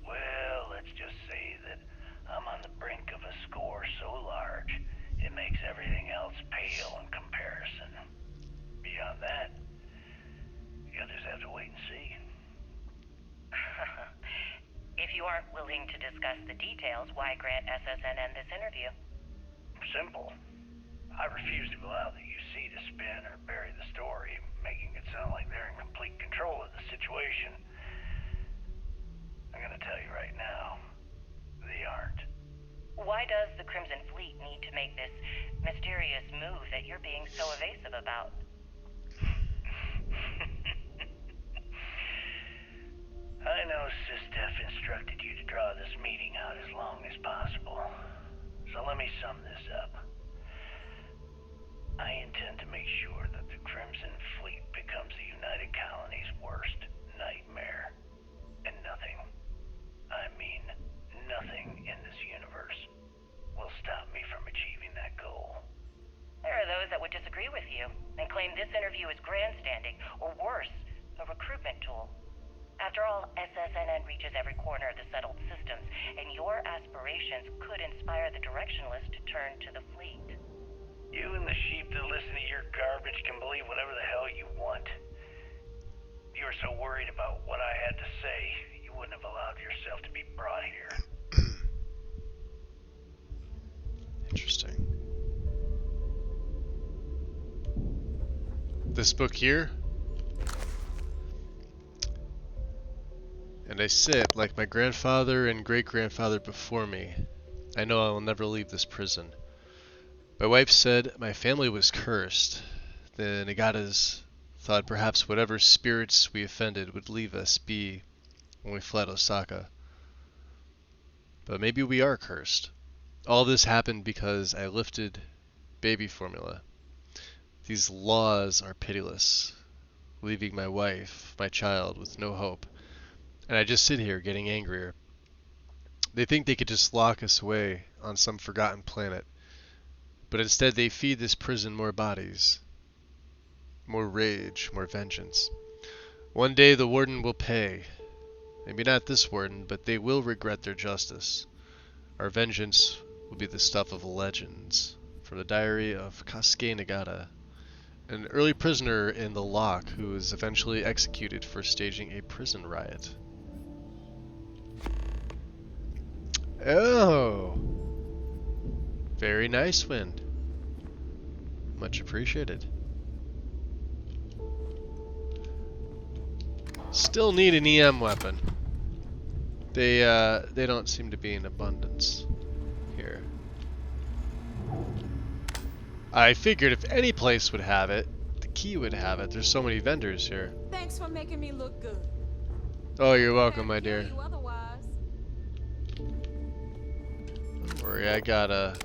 Well, let's just say that I'm on the brink of a score so large It makes everything else pale in comparison. Beyond that, you'll just have to wait and see. If you aren't willing to discuss the details, why grant SSNN this interview? Simple. I refuse to allow the UC to spin or bury the story, making it sound like they're in complete control of the situation. I'm gonna tell you right now, they aren't. Why does the Crimson Fleet need to make this mysterious move that you're being so evasive about? I know SysDef instructed you to draw this meeting out as long as possible. So let me sum this up. I intend to make sure that the Crimson Fleet becomes the United Colony's worst nightmare. And nothing, I mean nothing in this universe, will stop me from achieving that goal. There are those that would disagree with you and claim this interview is grandstanding, or worse, a recruitment tool. After all, SSNN reaches every corner of the settled systems, and your aspirations could inspire the Directionalists to turn to the fleet. You and the sheep that listen to your garbage can believe whatever the hell you want. If you were so worried about what I had to say, you wouldn't have allowed yourself to be brought here. Interesting. This book here? And I sit, like my grandfather and great-grandfather before me. I know I will never leave this prison. My wife said my family was cursed. The Nagatas thought perhaps whatever spirits we offended would leave us be when we fled Osaka. But maybe we are cursed. All this happened because I lifted baby formula. These laws are pitiless, leaving my wife, my child, with no hope. And I just sit here getting angrier. They think they could just lock us away on some forgotten planet. But instead they feed this prison more bodies, more rage, more vengeance. One day the warden will pay. Maybe not this warden, but they will regret their justice. Our vengeance will be the stuff of legends. From the diary of Kasuke Nagata, an early prisoner in the lock who was eventually executed for staging a prison riot. Oh! Very nice, Wind. Much appreciated. Still need an EM weapon. They don't seem to be in abundance here. I figured if any place would have it, the key would have it. There's so many vendors here. Thanks for making me look good. Oh, you're welcome, my dear. You otherwise. Don't worry, I got a...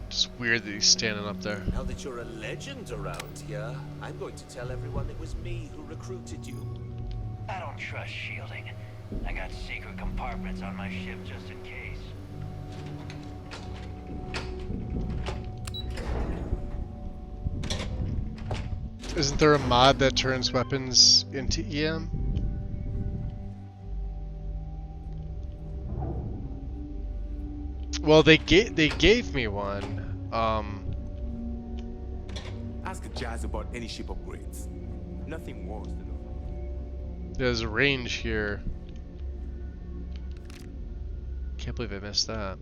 It's weird that he's standing up there. Now that you're a legend around here, I'm going to tell everyone it was me who recruited you. I don't trust shielding. I got secret compartments on my ship just in case. Isn't there a mod that turns weapons into EM? Well, they gave me one. Ask Jazz about any ship upgrades. Nothing worse than There's a range here. Can't believe I missed that.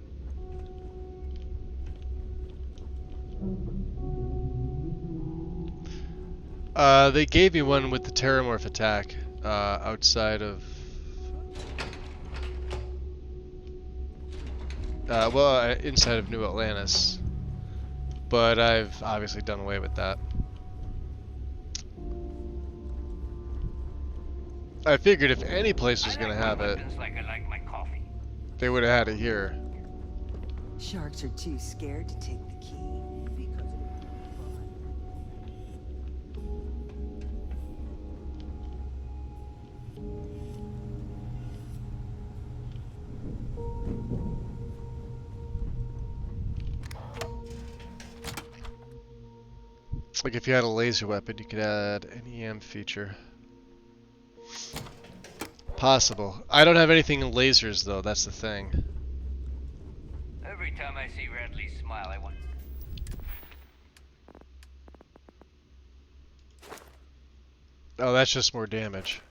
They gave me one with the Terramorph attack outside of... inside of New Atlantis. But I've obviously done away with that. I figured if any place was gonna have it, Like I like my coffee. they would have had it here. Sharks are too scared to take the key. Because Like if you had a laser weapon, you could add an EM feature. Possible. I don't have anything in lasers though, that's the thing. Every time I see Radley smile, I want... Oh, that's just more damage.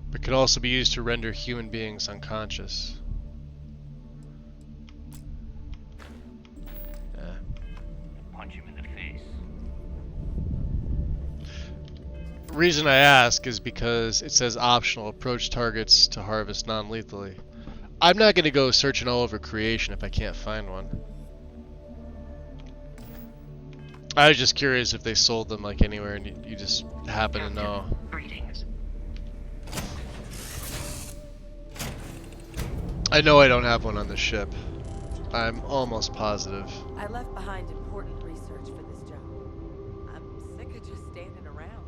But can also be used to render human beings unconscious. punch him in the face. Reason I ask is because it says optional approach targets to harvest non-lethally. I'm not gonna go searching all over creation if I can't find one. I was just curious if they sold them like anywhere and you just happen to know. Greetings. I know I don't have one on the ship. I'm almost positive. I left behind important research for this job. I'm sick of just standing around.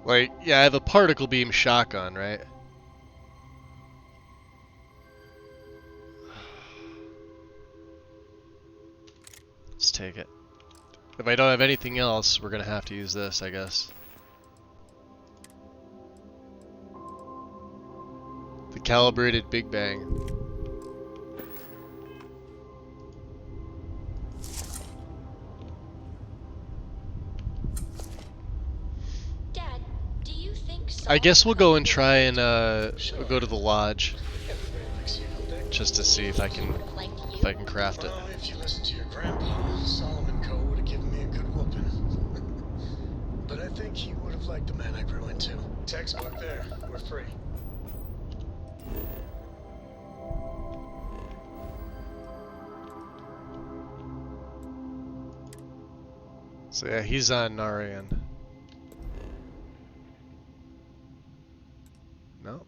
Like, yeah, I have a particle beam shotgun, right? Let's take it. If I don't have anything else, we're gonna have to use this, I guess. The calibrated Big Bang. Dad, do you think I guess we'll go and try and go to the lodge, just to see if I can craft it. Well, if you listen to your grandpa, Solomon Co. would have given me a good whooping. But I think he would have liked the man I grew into. Textbook there. We're free. So yeah, he's on Narayan. No.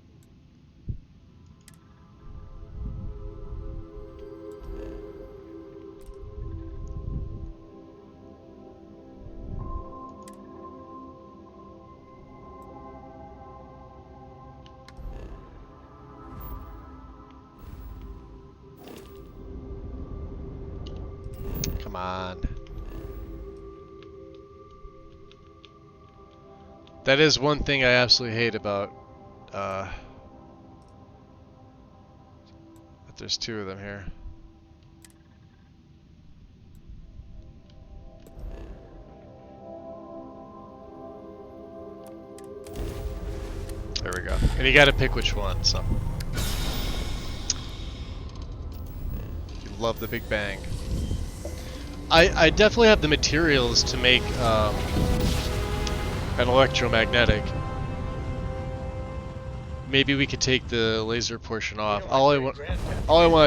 Come on. That is one thing I absolutely hate about that there's two of them here. There we go. And you gotta pick which one, so. You love the Big Bang. I definitely have the materials to make an electromagnetic. Maybe we could take the laser portion off. All I want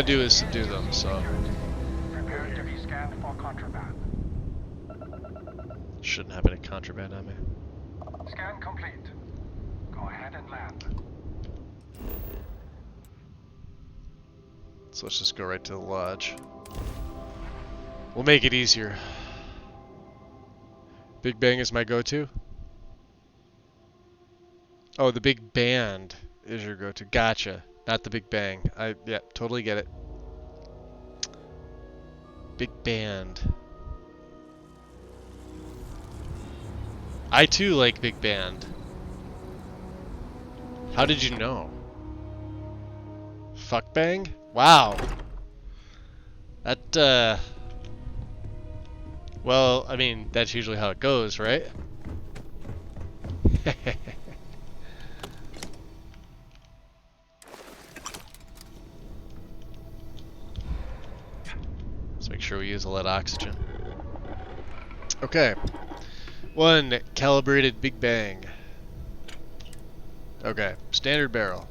to do is subdue them, so. Prepare to be scanned for contraband. Shouldn't have any contraband on me. Scan complete. Go ahead and land. So let's just go right to the lodge. We'll make it easier. Big Bang is my go-to. Oh, the big band is your go-to. Gotcha. Not the Big Bang. Yeah, totally get it. Big band. I too like Big Band. How did you know? Fuck bang? Wow. That, well, I mean, that's usually how it goes, right? Let's make sure we use a lead oxygen. Okay. 1 calibrated Big Bang. Okay, standard barrel.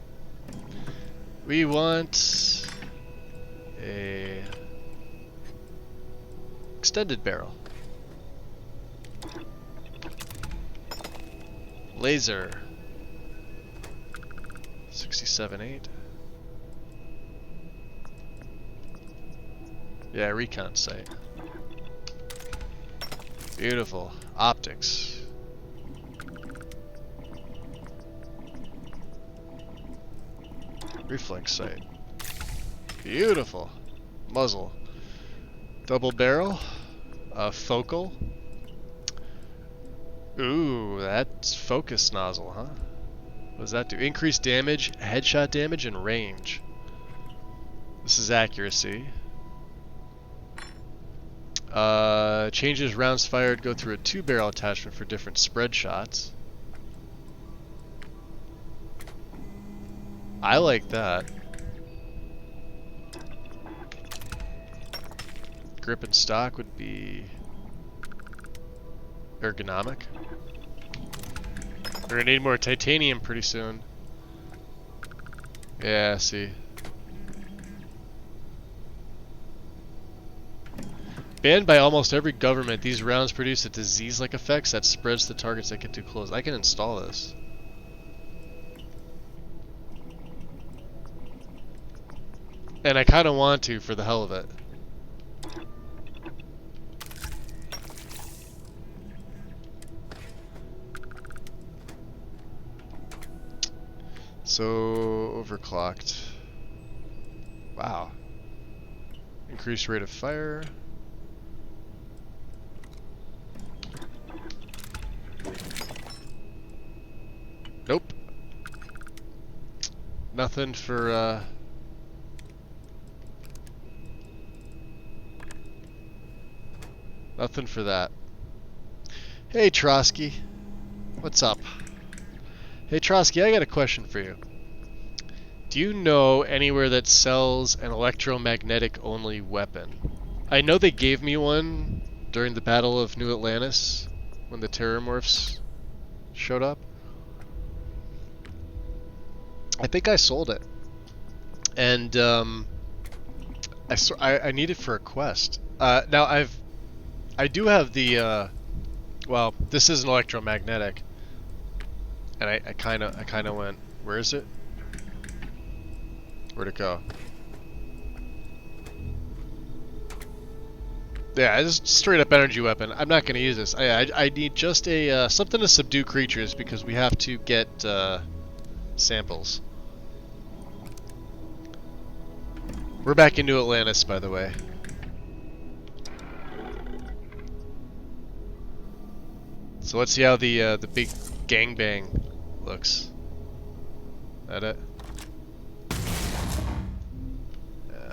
We want a extended barrel. Laser. 67.8. Yeah, recon sight. Beautiful. Optics. Reflex sight. Beautiful. Muzzle. Double barrel. Focal. Ooh, that's focus nozzle, huh? What does that do? Increased damage, headshot damage, and range. This is accuracy. Changes rounds fired go through a 2-barrel attachment for different spread shots. I like that. Grip and stock would be ergonomic. We're gonna need more titanium pretty soon. Yeah, see. Banned by almost every government, these rounds produce a disease-like effects that spreads to targets that get too close. I can install this. And I kind of want to for the hell of it. So, overclocked. Wow. Increased rate of fire. Nope. Nothing for, nothing for that. Hey, Trotsky. What's up? Hey, Trotsky, I got a question for you. Do you know anywhere that sells an electromagnetic-only weapon? I know they gave me one during the Battle of New Atlantis when the Terramorphs showed up. I think I sold it. And, I need it for a quest. Now, I do have the, well, this is an electromagnetic. And I kind of went, where is it? Where'd it go? Yeah, it's just straight up energy weapon. I'm not going to use this. I need just a something to subdue creatures because we have to get samples. We're back in New Atlantis, by the way. So let's see how the big gangbang looks. That it? Yeah.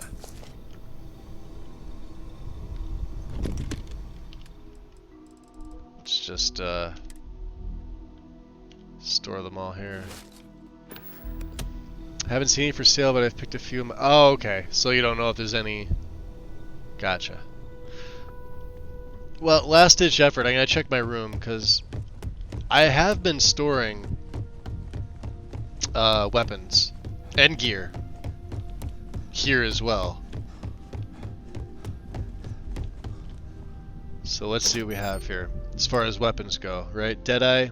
Let's just store them all here. Haven't seen any for sale, but I've picked a few. Oh, okay. So you don't know if there's any. Gotcha. Well, last ditch effort. I'm gonna check my room because I have been storing weapons and gear here as well. So let's see what we have here as far as weapons go. Right, Deadeye.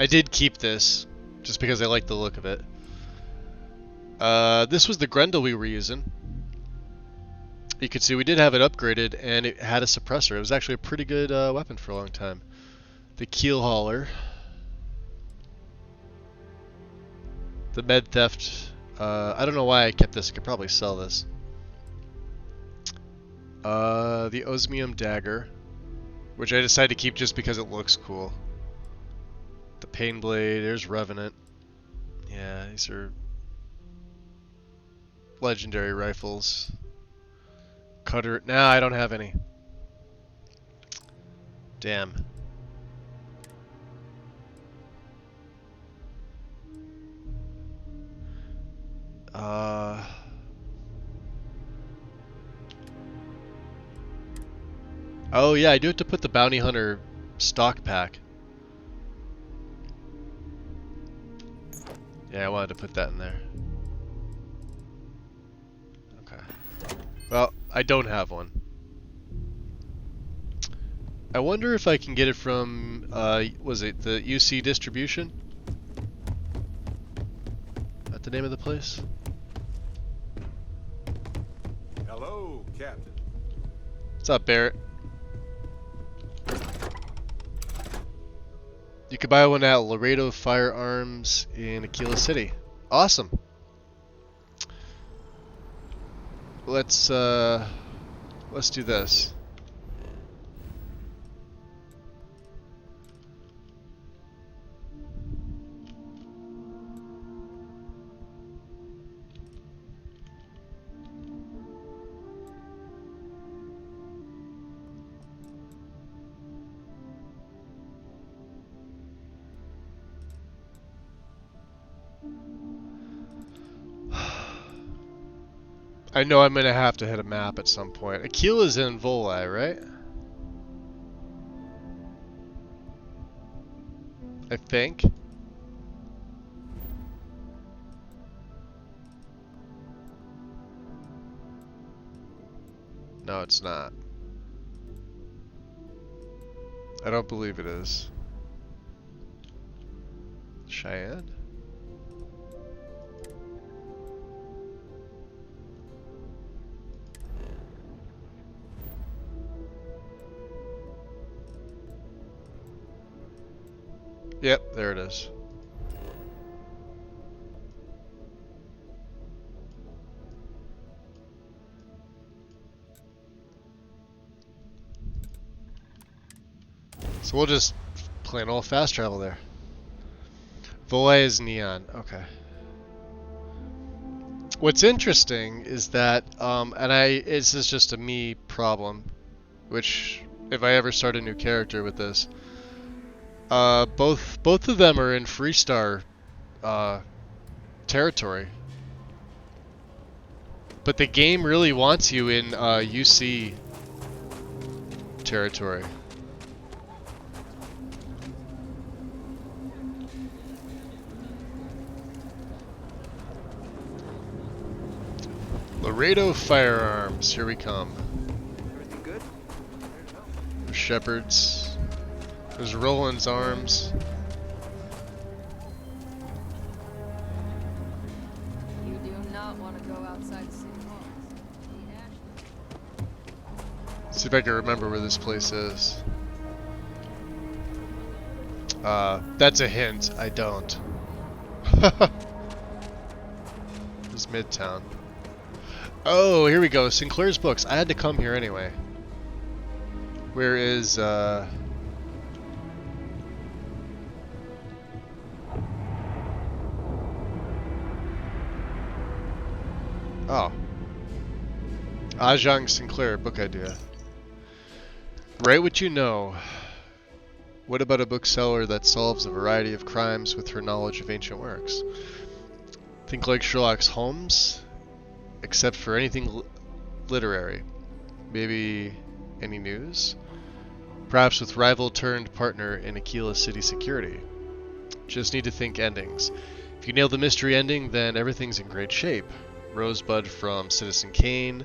I did keep this just because I like the look of it. This was the Grendel we were using. You can see we did have it upgraded, and it had a suppressor. It was actually a pretty good weapon for a long time. The Keel Hauler. The Med Theft. I don't know why I kept this. I could probably sell this. The Osmium Dagger, which I decided to keep just because it looks cool. The Pain Blade. There's Revenant. Yeah, these are legendary rifles. Cutter. Nah, I don't have any. Damn. Oh yeah, I do have to put the bounty hunter stock pack. Yeah, I wanted to put that in there. Okay. Well, I don't have one. I wonder if I can get it from, was it the UC distribution? Is that the name of the place? Hello, Captain. What's up, Barrett? You could buy one at Laredo Firearms in Aquila City. Awesome. Let's do this. I know I'm gonna have to hit a map at some point. Aquila's in Volai, right? I think. No, it's not. I don't believe it is. Cheyenne? Yep, there it is. So we'll just plain old fast travel there. Volai is neon. Okay. What's interesting is that, this is just a me problem, which if I ever start a new character with this, both of them are in Freestar territory, but the game really wants you in UC territory. Laredo Firearms, here we come. Everything good? There's Shepard's. There's Roland's Arms. You do not want to go outside the city walls. See if I can remember where this place is. That's a hint. I don't. It's Midtown. Oh, here we go. Sinclair's Books. I had to come here anyway. Where is, Oh. Ajang Sinclair, book idea. Write what you know. What about a bookseller that solves a variety of crimes with her knowledge of ancient works? Think like Sherlock Holmes, except for anything literary. Maybe any news? Perhaps with rival turned partner in Aquila City Security. Just need to think endings. If you nail the mystery ending, then everything's in great shape. Rosebud from Citizen Kane.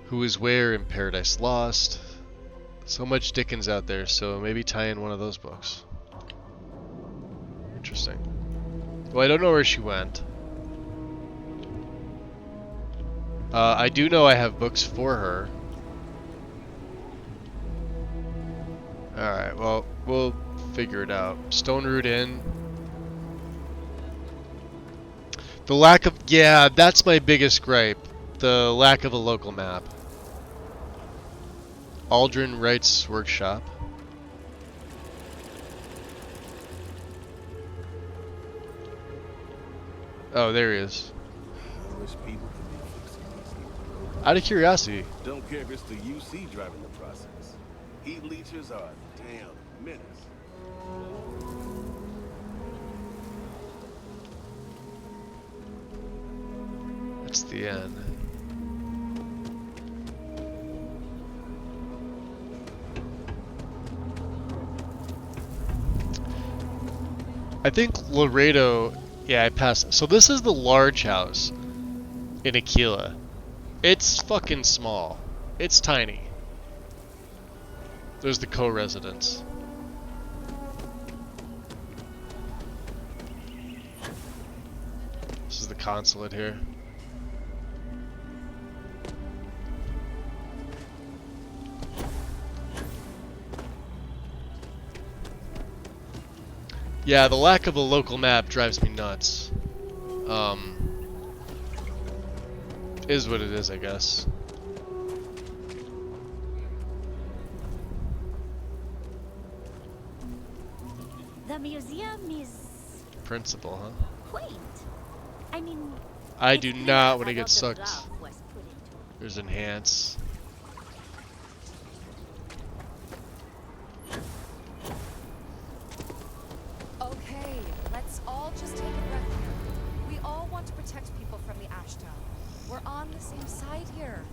Who is where in Paradise Lost. So much Dickens out there, so maybe tie in one of those books. Interesting. Well, I don't know where she went. I do know I have books for her. Alright, well, we'll figure it out. Stone Root Inn. The lack of... Yeah, that's my biggest gripe. The lack of a local map. Aldrin Wright's Workshop. Oh, there he is. I wish people could be fixing these. Out of curiosity. Don't care if it's the UC driving the process. Heat leechers are a damn menace. That's the end. I think Laredo, yeah, I passed. So this is the large house in Aquila. It's fucking small. It's tiny. There's the co-residence. This is the consulate here. Yeah, the lack of a local map drives me nuts. Is what it is, I guess. The museum is Principal, huh? quaint. I mean, I do it's not clear want to a get lot of sucked. love was put into it. There's enhance. Okay, let's all just take a breath here. We all want to protect people from the Ashtown. We're on the same side here.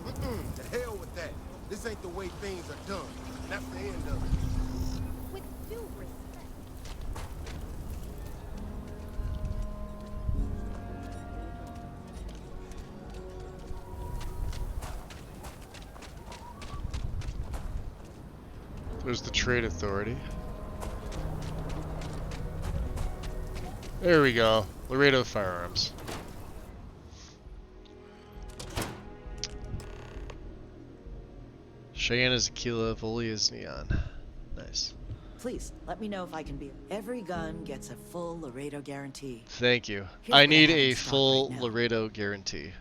To hell with that. This ain't the way things are done. That's the end of it. With due respect. There's the trade authority. There we go. Laredo Firearms. Cheyenne is Aquila, Voli is Neon. Nice. Please, let me know if I can be. Every gun gets a full Laredo guarantee. Thank you. Here's I what need have in a stock full right now. Laredo guarantee.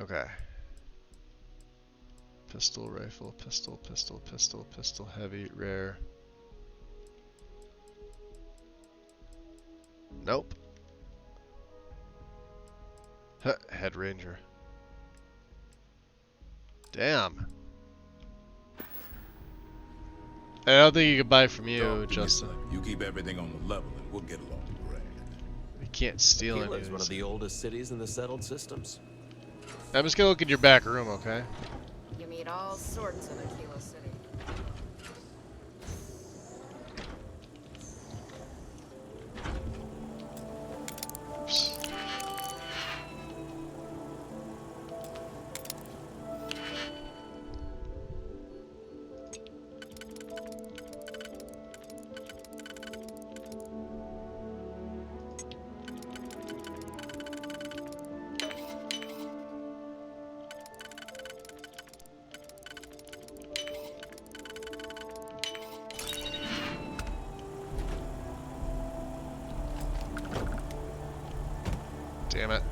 Okay. Pistol, rifle, pistol, pistol, pistol, pistol, heavy, rare. Nope. Huh, Head Ranger. Damn. I don't think you can buy from you, Justin. You keep everything on the level and we'll get along great. You can't steal any Aquila of is one these. of the oldest cities in the settled systems. I'm just gonna look in your back room, okay? You meet all sorts in Aquila City. Oops. Damn it.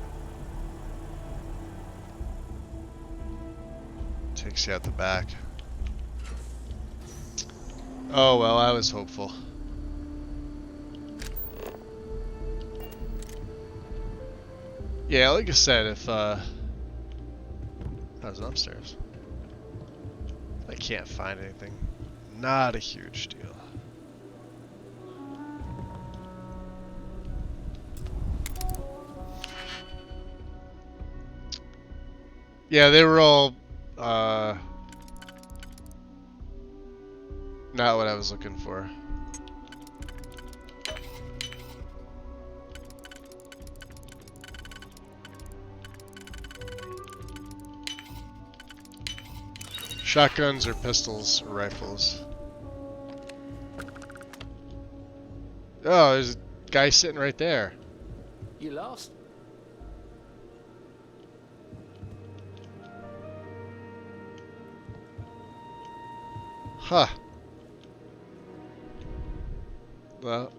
Takes you out the back. Oh well, I was hopeful. Yeah, like I said, if I was upstairs. I can't find anything. Not a huge deal. Yeah, they were all not what I was looking for. Shotguns or pistols or rifles. Oh, there's a guy sitting right there. You lost? Huh. Well.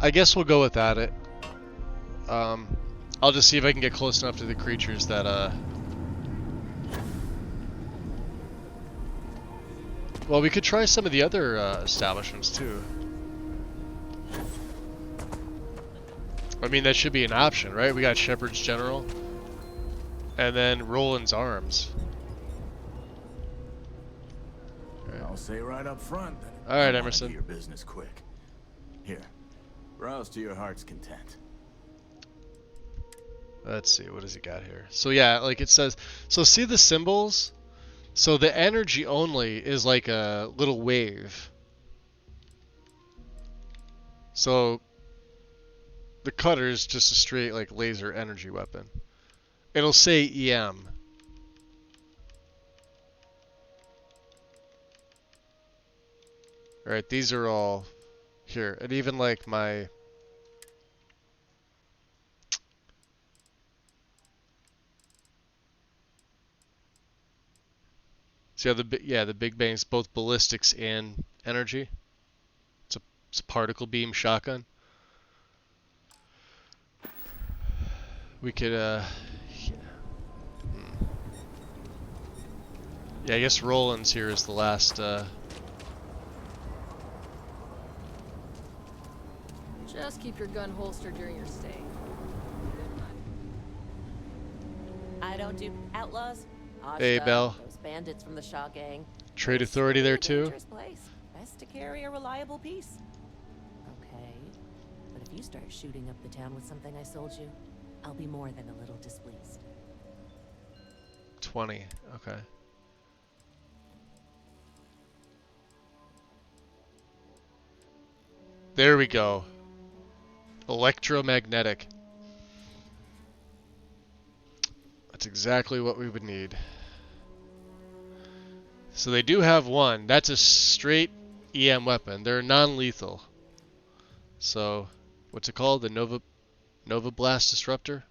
I guess we'll go without it. I'll just see if I can get close enough to the creatures that, well, we could try some of the other establishments too. I mean, that should be an option, right? We got Shepherd's General, and then Roland's Arms. I'll say right up front that All right, I wanna Emerson. do your business quick. Here, browse to your heart's content. Let's see, what does he got here? So yeah, like it says, so see the symbols? So the energy only is like a little wave. So the cutter is just a straight like laser energy weapon. It'll say EM. Alright, these are all here. And even like my... See how the Big Bang's both ballistics and energy? It's a particle beam shotgun. We could, yeah, I guess Roland's here is the last, Just keep your gun holstered during your stay. I don't do outlaws. Hey, Ashta, Belle. Those bandits from the Shaw gang. Trade Authority there too? Dangerous place. Best to carry a reliable piece. Okay, but if you start shooting up the town with something I sold you, I'll be more than a little displeased. 20, okay. There we go. Electromagnetic. That's exactly what we would need. So they do have one. That's a straight EM weapon. They're non-lethal. So, what's it called? The Nova Blast Disruptor?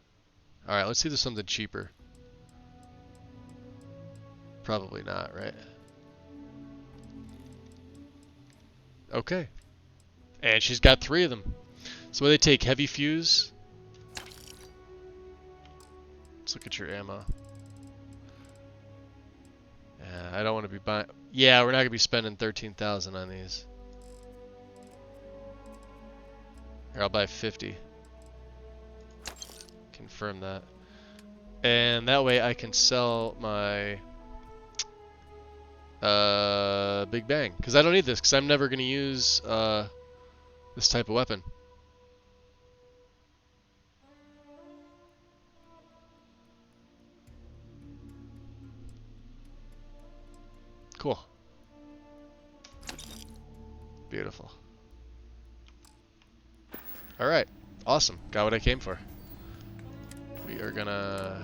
Alright, let's see if there's something cheaper. Probably not, right? Okay. And she's got 3 of them. So they take heavy fuse. Let's look at your ammo. Yeah, I don't want to be buying... Yeah, we're not going to be spending 13,000 on these. Here, I'll buy 50. Confirm that. And that way I can sell my Big Bang. Because I don't need this, because I'm never going to use this type of weapon. Cool. Beautiful. Alright. Awesome. Got what I came for. We are gonna...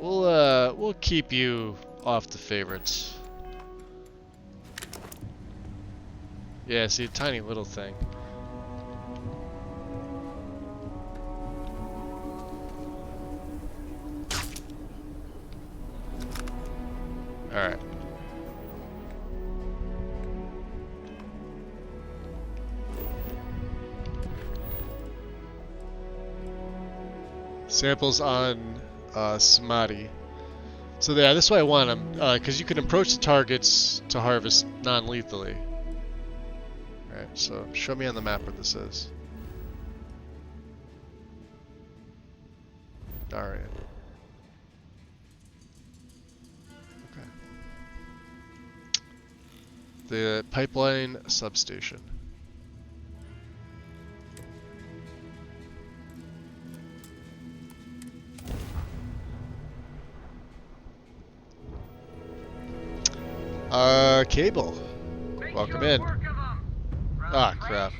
We'll keep you off the favorites. Yeah, see, a tiny little thing. Alright. Samples on Samadhi. So yeah, this is why I want them, because you can approach the targets to harvest non-lethally. Alright, so show me on the map where this is. Alright. Okay. The pipeline substation. Cable. Welcome in. Ah, crap.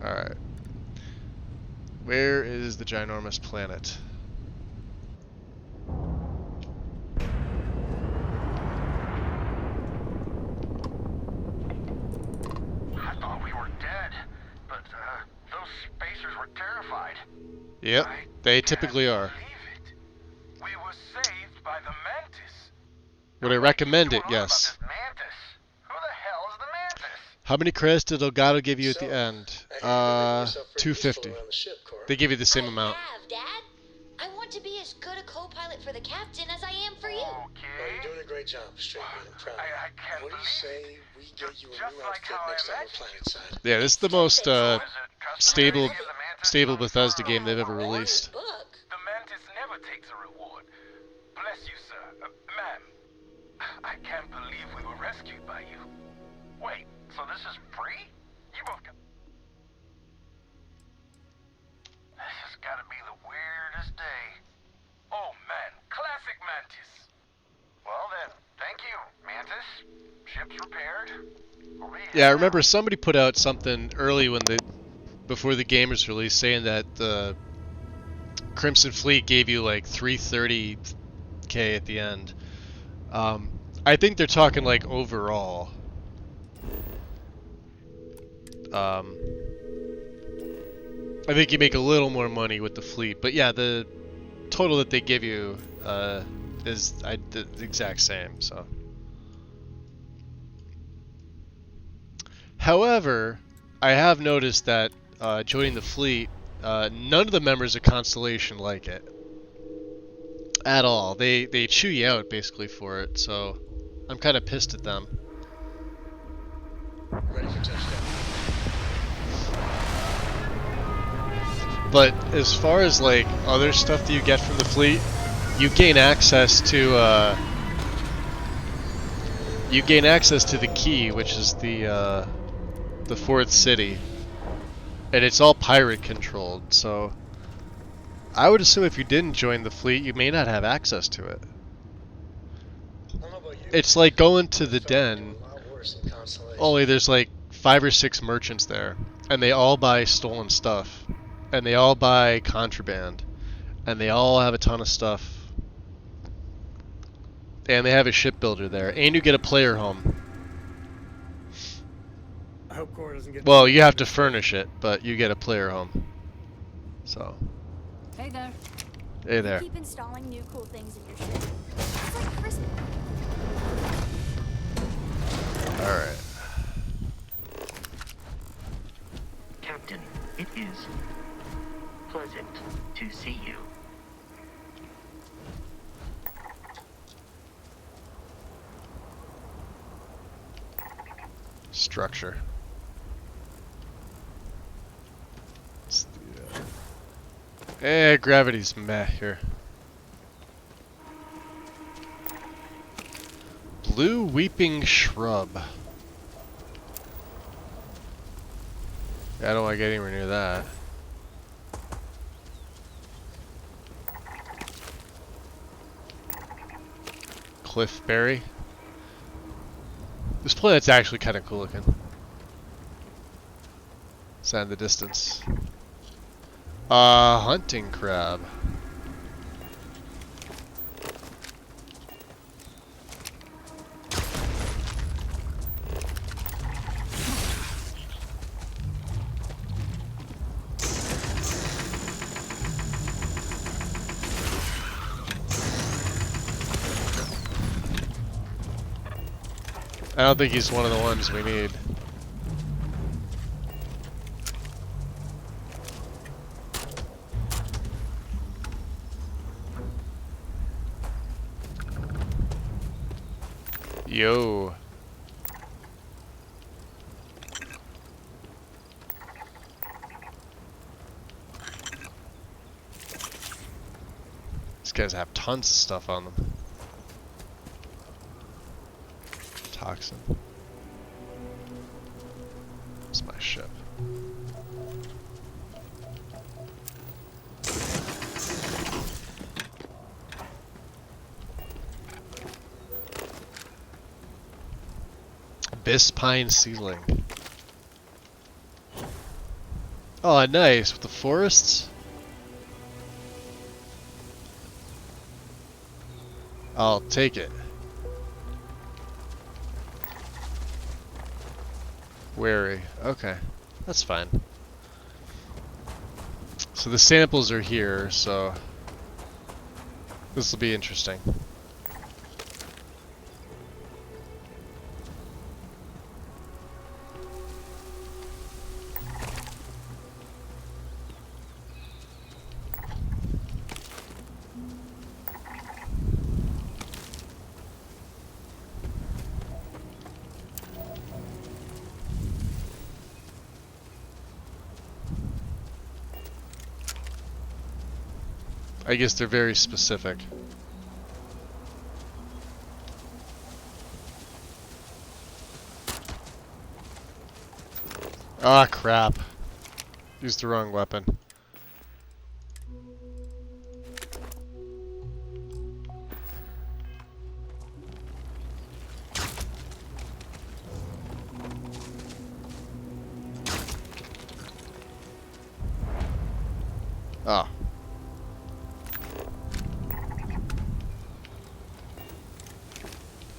Alright. Where is the ginormous planet? I thought we were dead, but those spacers were terrified. Yep. I They typically are. We were saved by the Mantis. Would I recommend it? Yes. Mantis? Who the hell is the Mantis? How many credits did Elgato give you at the end? yourself very 250. useful around the ship, Cora. They give you the same amount. Dad. I want to be as good a co-pilot for the captain as I am for you. Oh, you're doing a great job, straight man. I'm proud. I can't what do you say we get you a new outfit next time we're planet side? Yeah, this is the most stable Bethesda game they've ever released. The Mantis never takes a reward. Bless you, sir. Ma'am, I can't believe we were rescued by you. Wait, so this is free? You both got... This has got to be the weirdest day. Oh, man. Classic Mantis. Well, then, thank you, Mantis. Ship's repaired. Yeah, I remember somebody put out something early before the game was released saying that the Crimson Fleet gave you like 330k at the end. I think they're talking like overall. I think you make a little more money with the fleet, but yeah, the total that they give you is the exact same. So, however, I have noticed that joining the fleet, none of the members of Constellation like it at all. They chew you out basically for it. So, I'm kind of pissed at them. Ready for touchdown. But as far as like other stuff that you get from the fleet, you gain access to the key, which is the fourth city, and it's all pirate controlled. So I would assume if you didn't join the fleet, you may not have access to it. It's like going to the den. Only there's like 5 or 6 merchants there, and they all buy stolen stuff. And they all buy contraband. And they all have a ton of stuff. And they have a shipbuilder there. And you get a player home. I hope Cora doesn't get... Well, you have to furnish it, but you get a player home. So. Hey there. Hey there. You keep installing new cool things in your ship. It's like Christmas. Alright. Captain, it is pleasant to see you. Structure. Gravity's meh here. Blue weeping shrub. I don't want to get anywhere near that. Cliffberry. This planet's actually kind of cool looking. It's out in the distance. Hunting crab. I don't think he's one of the ones we need. Yo. These guys have tons of stuff on them. Toxin. It's my ship. Abyss pine ceiling. Oh, nice with the forests. I'll take it. Wary. Okay, that's fine. So the samples are here, so this will be interesting. I guess they're very specific. Ah, crap. Used the wrong weapon. Ah.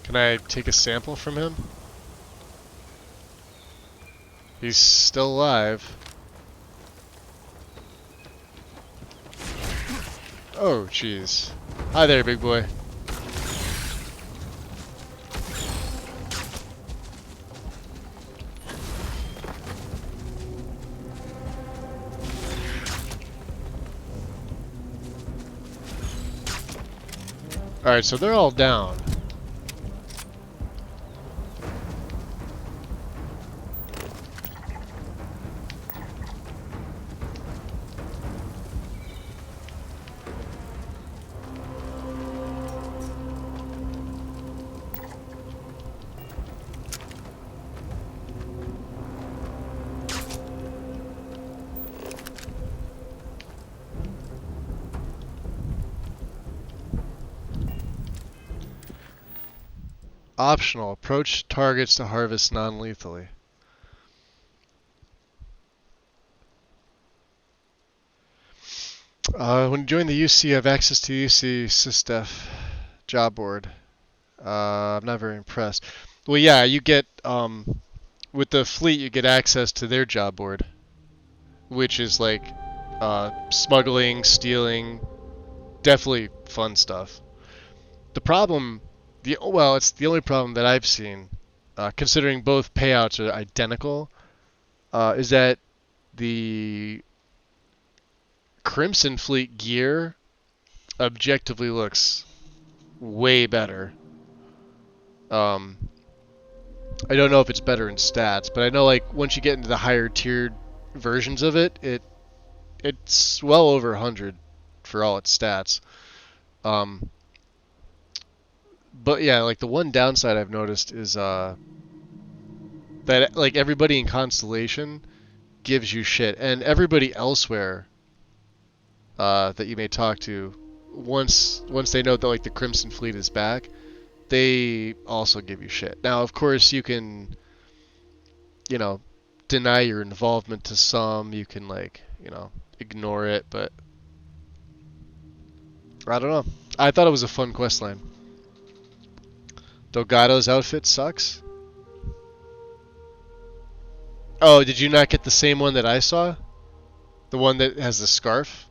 Can I take a sample from him? He's still alive. Oh, jeez. Hi there, big boy. Alright, so they're all down. Optional. Approach targets to harvest non-lethally. When you join the UC, you have access to UC SysDef job board. I'm not very impressed. Well, yeah, you get, with the fleet, you get access to their job board, which is like smuggling, stealing, definitely fun stuff. The problem, it's the only problem that I've seen, considering both payouts are identical, is that the Crimson Fleet gear objectively looks way better. I don't know if it's better in stats, but I know like once you get into the higher tiered versions of it, it's well over 100 for all its stats. But yeah, like the one downside I've noticed is that like everybody in Constellation gives you shit, and everybody elsewhere that you may talk to, once they know that like the Crimson Fleet is back, they also give you shit. Now, of course, you can, deny your involvement to some. You can ignore it, but I don't know. I thought it was a fun questline. Delgado's outfit sucks. Oh, did you not get the same one that I saw? The one that has the scarf?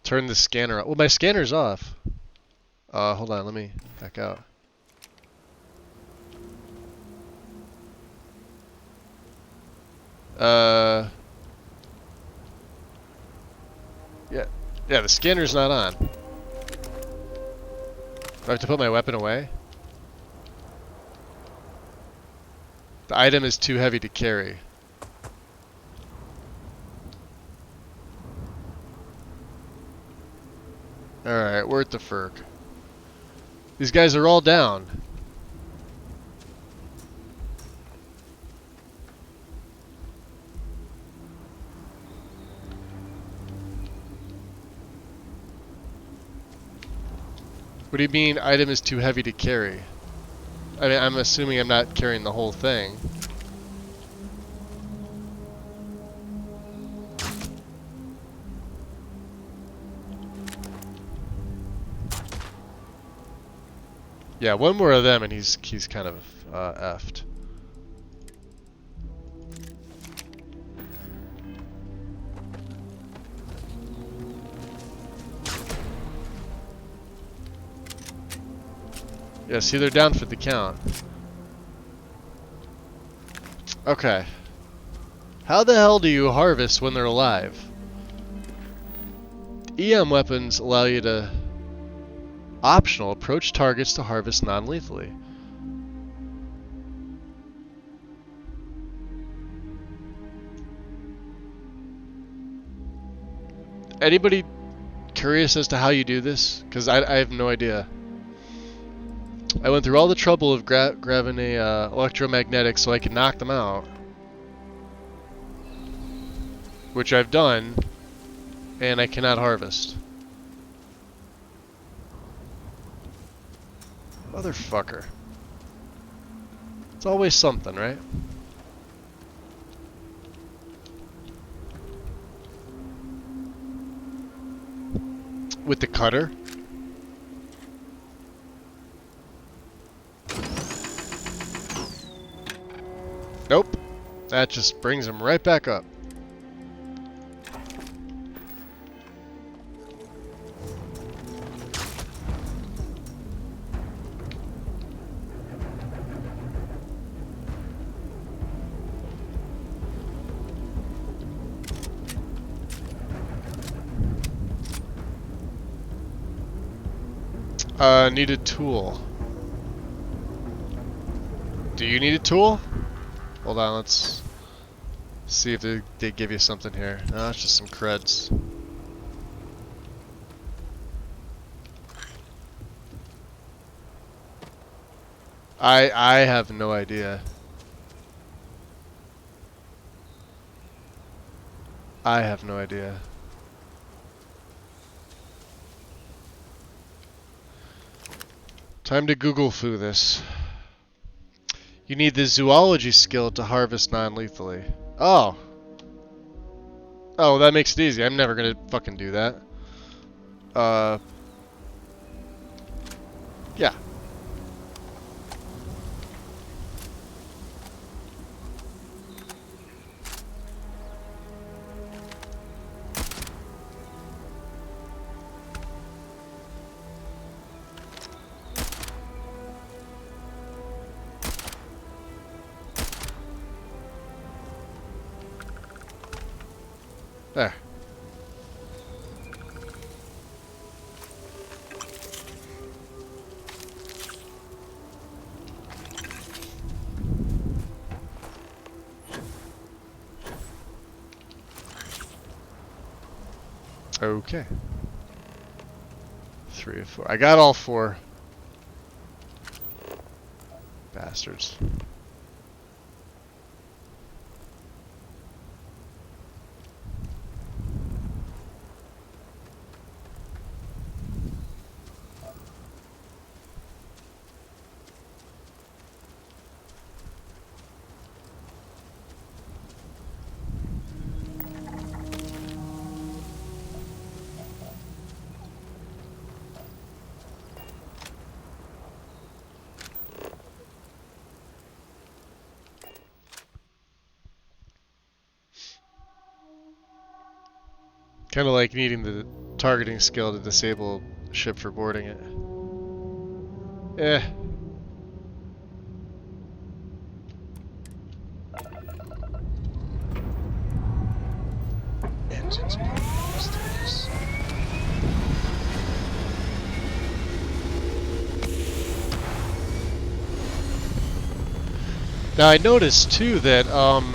Turn the scanner off. Well, my scanner's off. Hold on, let me back out. Yeah, the scanner's not on. Do I have to put my weapon away? The item is too heavy to carry. Alright, we're at the Ferk. These guys are all down. What do you mean item is too heavy to carry? I mean, I'm assuming I'm not carrying the whole thing. Yeah, one more of them and he's kind of effed. Yeah, see, they're down for the count. Okay. How the hell do you harvest when they're alive? EM weapons allow you to... Optional, approach targets to harvest non-lethally. Anybody curious as to how you do this? Because I have no idea. I went through all the trouble of grabbing a electromagnetic so I could knock them out. Which I've done, and I cannot harvest. Motherfucker. It's always something, right? With the cutter? Nope. That just brings him right back up. Need a tool. Do you need a tool? Hold on, let's see if they give you something here. No, it's just some creds. I have no idea. I have no idea. Time to Google foo this. You need the zoology skill to harvest non-lethally. Oh. Oh, that makes it easy. I'm never gonna fucking do that. Yeah. There. Okay. 3 of 4. I got all 4. Bastards. Kind of like needing the targeting skill to disable a ship for boarding it. Eh. Engines mysterious. Now I noticed too that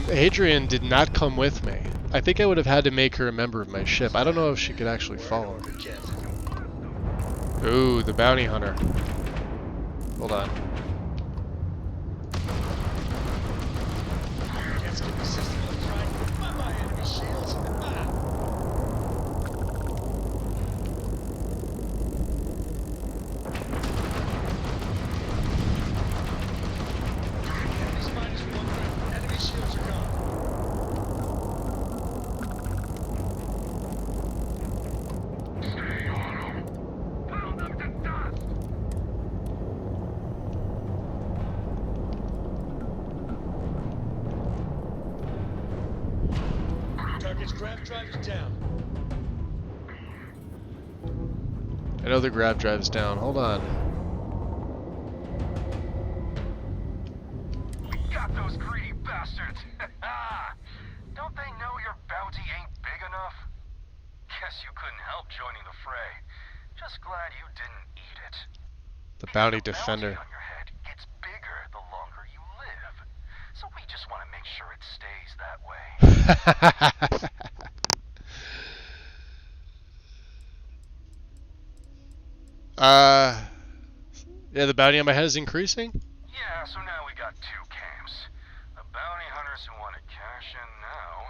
Hadrian did not come with me. I think I would have had to make her a member of my ship. I don't know if she could actually follow. Ooh, the bounty hunter. Hold on. I know the grav drive's down. Hold on. bastards! Don't they know your bounty ain't big enough? Guess you couldn't help joining the fray. Just glad you didn't eat it. The bounty defender. On your head gets bigger the longer you live. So we just want to make sure it stays that way. Yeah, the bounty on my head is increasing? Yeah, so now we got two camps. The bounty hunters who want to cash in now,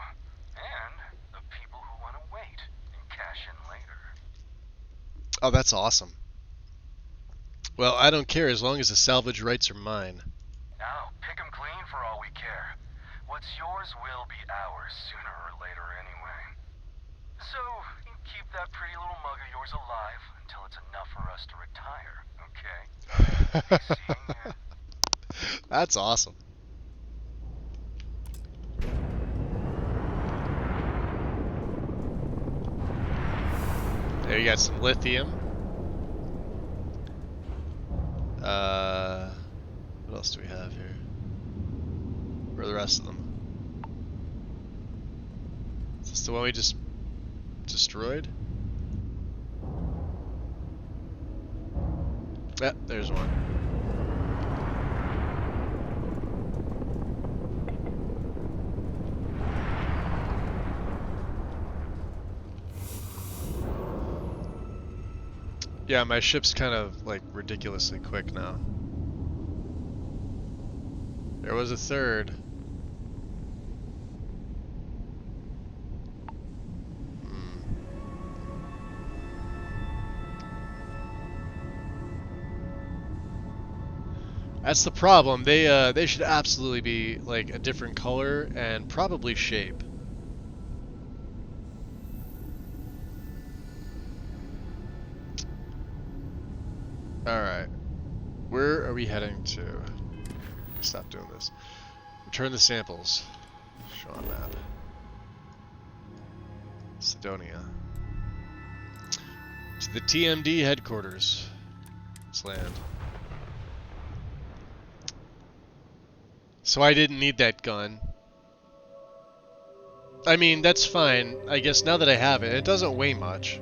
and the people who want to wait and cash in later. Oh, that's awesome. Well, I don't care as long as the salvage rights are mine. Now, pick 'em clean for all we care. What's yours will be ours sooner or later anyway. So, you keep that pretty little mug of yours alive until it's enough for us to retire, okay? That's awesome. There you got some lithium. What else do we have here? Where are the rest of them? Is this the one we just destroyed? Yeah, there's one. Yeah, my ship's kind of like ridiculously quick now. There was a third. That's the problem. They should absolutely be like a different color and probably shape. Alright. Where are we heading to? Stop doing this. Return the samples. Show on map. Sidonia. To the TMD headquarters. Let's land. So I didn't need that gun. I mean, that's fine. I guess now that I have it, it doesn't weigh much.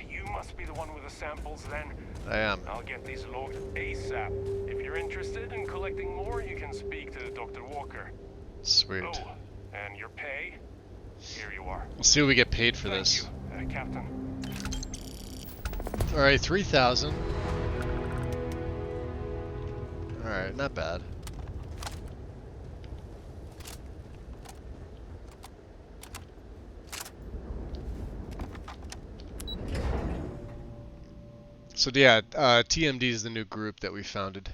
You must be the one with the samples then. I am. I'll get these logged ASAP. If you're interested in collecting more, you can speak to Dr. Walker. Sweet. Oh, and your pay? Here you are. We'll see what we get paid for this. Thank you, Captain. Alright, 3,000. Alright, not bad. So yeah, TMD is the new group that we founded.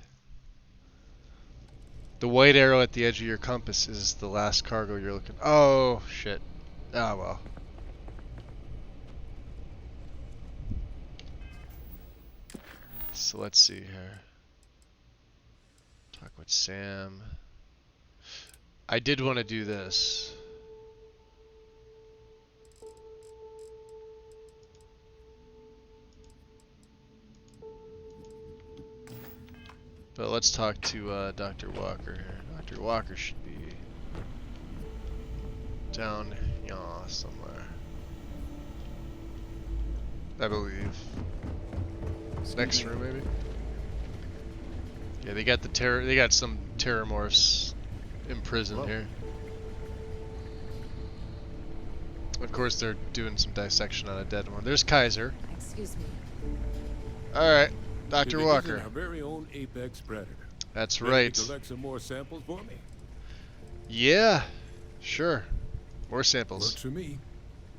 The white arrow at the edge of your compass is the last cargo you're looking. Oh shit. Ah well. So let's see here. Talk with Sam. I did want to do this. But let's talk to Dr. Walker here. Dr. Walker should be down here somewhere, I believe. Next room, maybe. Yeah, they got the They got some terramorphs imprisoned here. Of course, they're doing some dissection on a dead one. There's Kaiser. Excuse me. All right. Dr. Walker. Our very own apex predator. That's Can right. you collect some more samples for me? Yeah, sure. More samples. Works for me.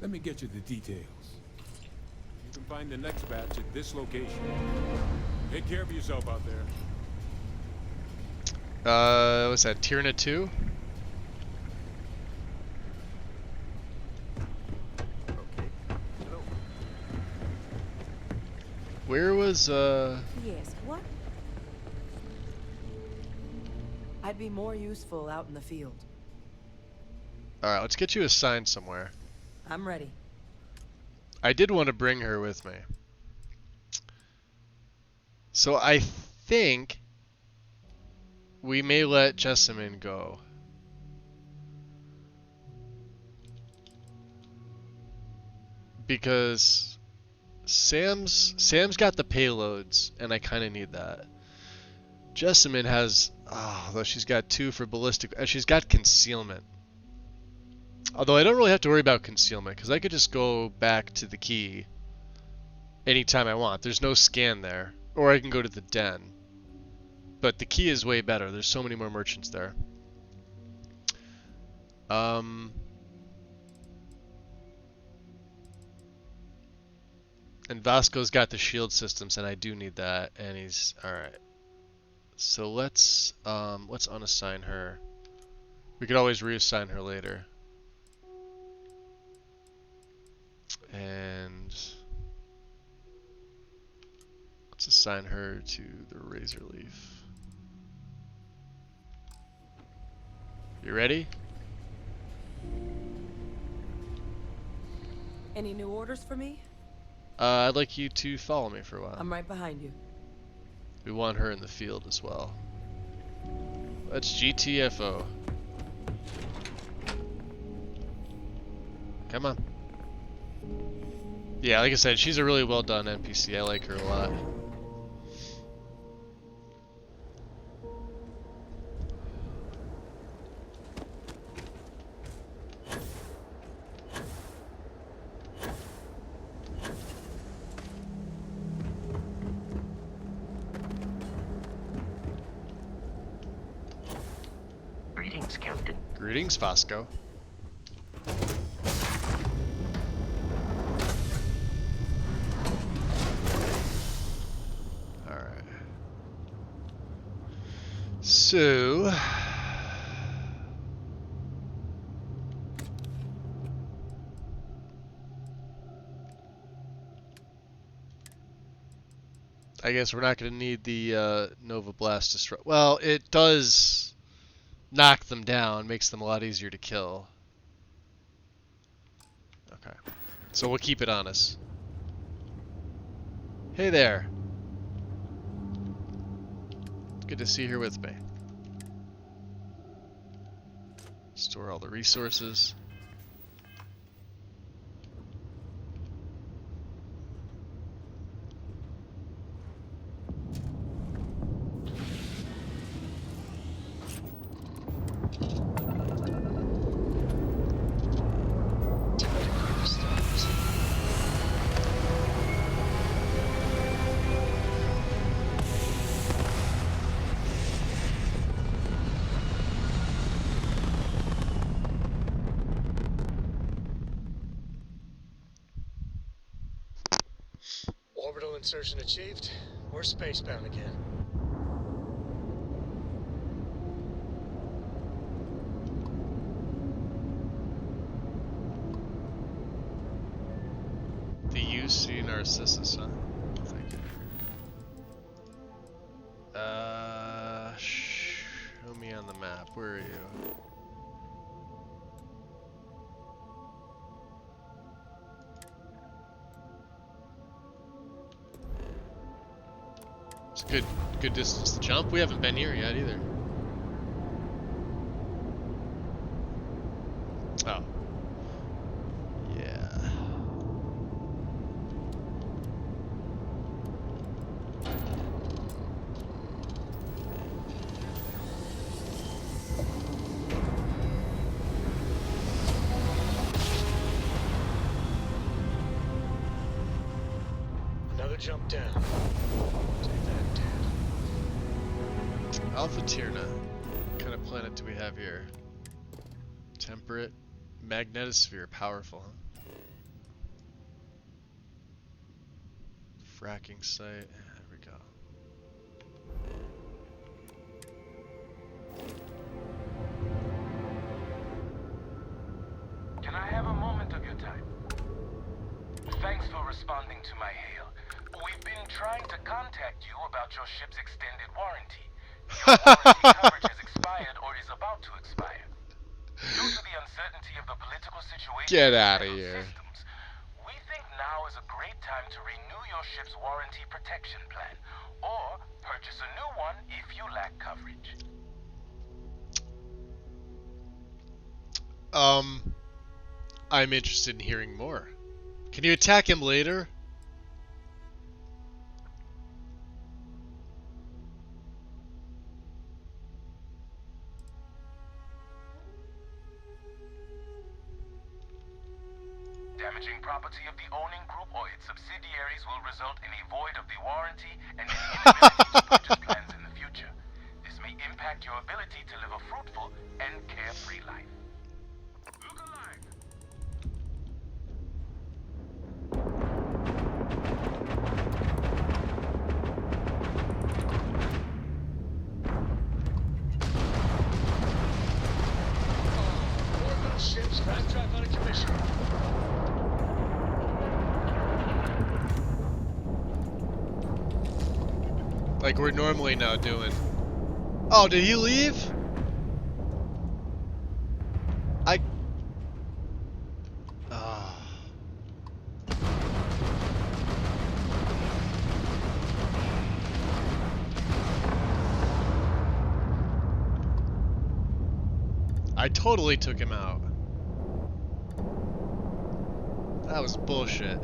Let me get you the details. You can find the next batch at this location. Take care of yourself out there. What's that? Tyrna 2? Where was, Yes, what? I'd be more useful out in the field. Alright, let's get you assigned somewhere. I'm ready. I did want to bring her with me. So I think we may let Jessamine go. Because Sam's got the payloads, and I kind of need that. Jessamine has, though she's got 2 for ballistic, she's got concealment. Although I don't really have to worry about concealment, because I could just go back to the key anytime I want. There's no scan there. Or I can go to the den. But the key is way better. There's so many more merchants there. And Vasco's got the shield systems, and I do need that. And he's alright. So let's unassign her. We could always reassign her later. And let's assign her to the Razor Leaf. You ready? Any new orders for me? I'd like you to follow me for a while. I'm right behind you. We want her in the field as well. Let's GTFO. Come on. Yeah, like I said, she's a really well done NPC. I like her a lot. Greetings, Captain. Greetings, Vasco. Alright. So... I guess we're not going to need the Nova Blast Disrupt. Well, it does knock them down, makes them a lot easier to kill. Okay. So we'll keep it on us. Hey there. Good to see her with me. Store all the resources. Orbital insertion achieved. We're spacebound again. The UC Narcissus, huh? Thank you. Show me on the map. Where are you? It's a good distance to jump. We haven't been here yet either. Oh. Yeah. Another jump down. Take that, Dad. Alpha Tierna. What kind of planet do we have here? Temperate. Magnetosphere. Powerful, huh? Fracking site. There we go. Can I have a moment of your time? Thanks for responding to my hail. We've been trying to contact you about your ship's extended warranty. Your warranty coverage has expired or is about to expire. Due to the uncertainty of the political situation Get in out of settled here. systems, we think now is a great time to renew your ship's warranty protection plan, or purchase a new one if you lack coverage. I'm interested in hearing more. Can you attack him later? Damaging property of the owning group or its subsidiaries will result in a void of the warranty and an inability to purchase plans in the future. This may impact your ability to live a fruitful and carefree life. Look alive! Orbital ships, fast track out of commission. Like we're normally now doing. Oh, did he leave? I totally took him out. That was bullshit.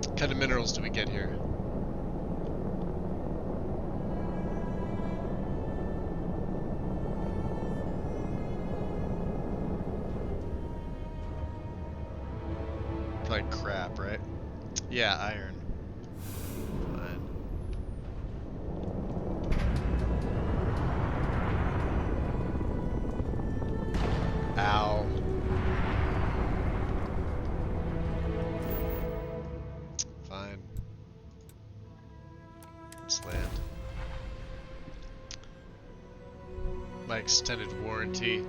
What kind of minerals do we get here? Probably crap, right? Yeah, iron. Fine. Ow. Fine. Let's land. My extended warranty.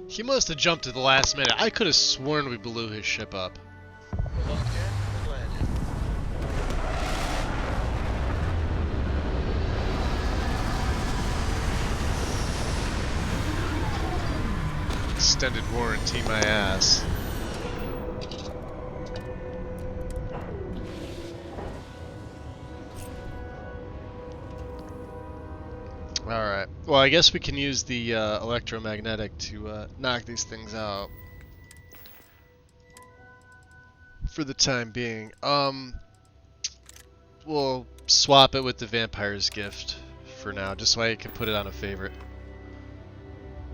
He must have jumped at the last minute. I could have sworn we blew his ship up. We're locked in and landed. Extended warranty my ass. Alright. Well, I guess we can use the electromagnetic to knock these things out. For the time being. We'll swap it with the vampire's gift for now, just so I can put it on a favorite.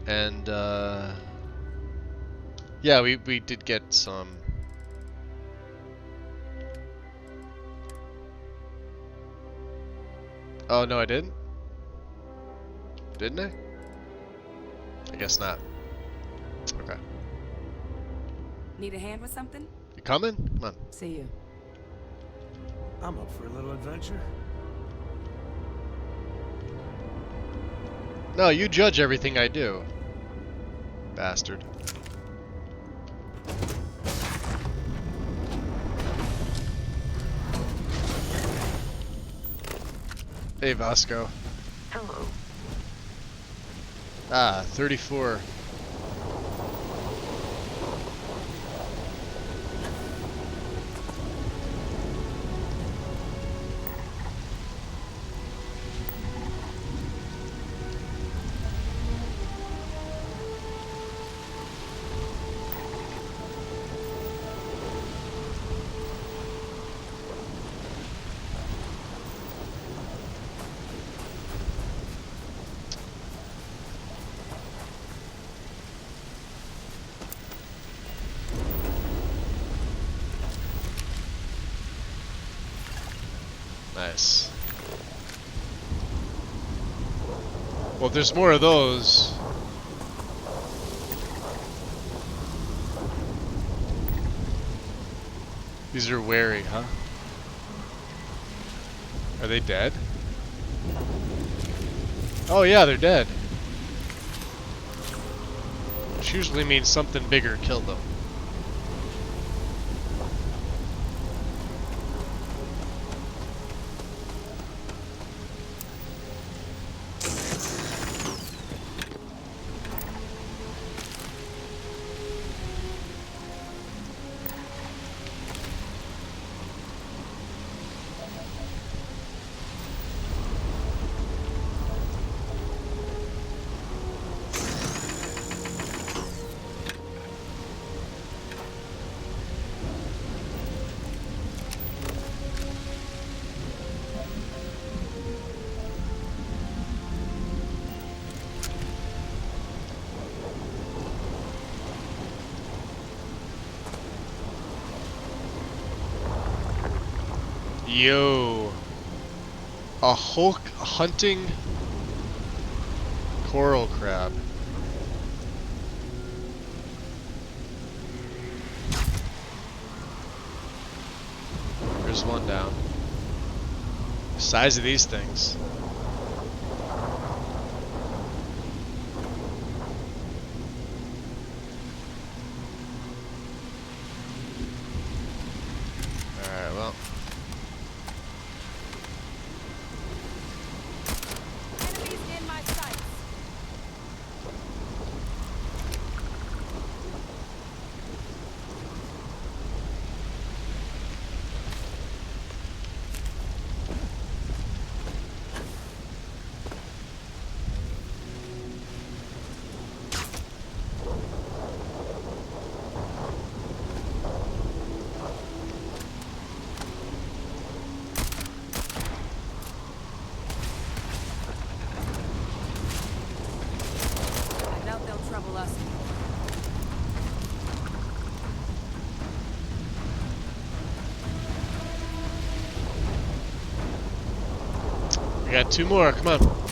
And, yeah, we did get some. Oh, no, I didn't? Didn't I? I guess not. Okay. Need a hand with something? You coming? Come on. See you. I'm up for a little adventure. No, you judge everything I do. Bastard. Hey, Vasco. Hello. Ah, 34. Nice. Well, if there's more of those. These are wary, huh? Are they dead? Oh yeah, they're dead. Which usually means something bigger killed them. Yo. A Hulk hunting coral crab. There's one down. Size of these things. Alright, well. Enemies in my sights. I doubt they'll trouble us. I got two more, come on.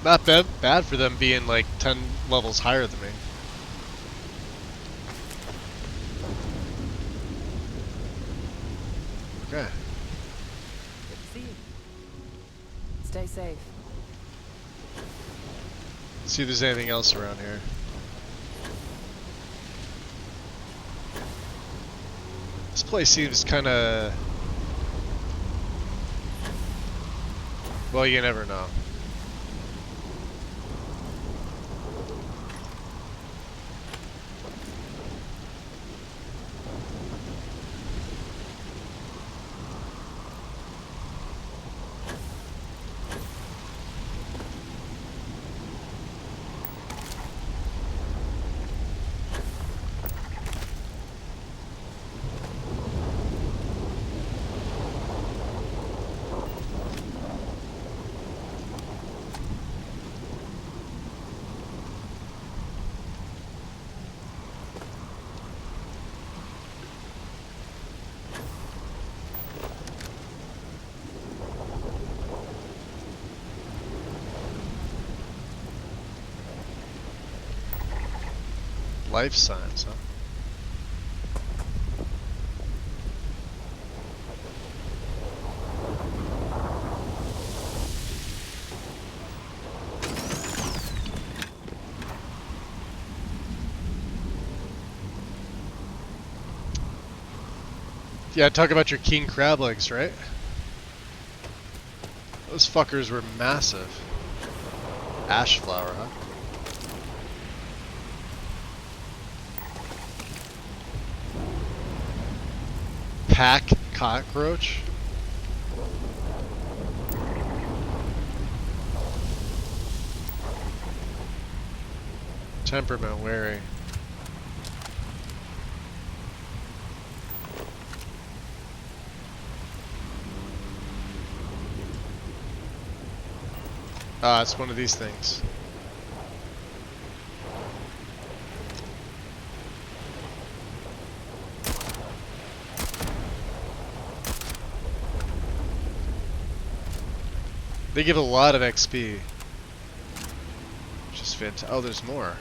Not bad for them being like 10 levels higher than me. Okay. Good to see you. Stay safe. Let's see if there's anything else around here. This place seems kind of... Well, you never know. Life signs, huh? Yeah, talk about your king crab legs, right? Those fuckers were massive. Ash flower, huh? Pack cockroach? Temperament wary. Ah, it's one of these things. They give a lot of XP. Which is fantastic. Oh, there's more.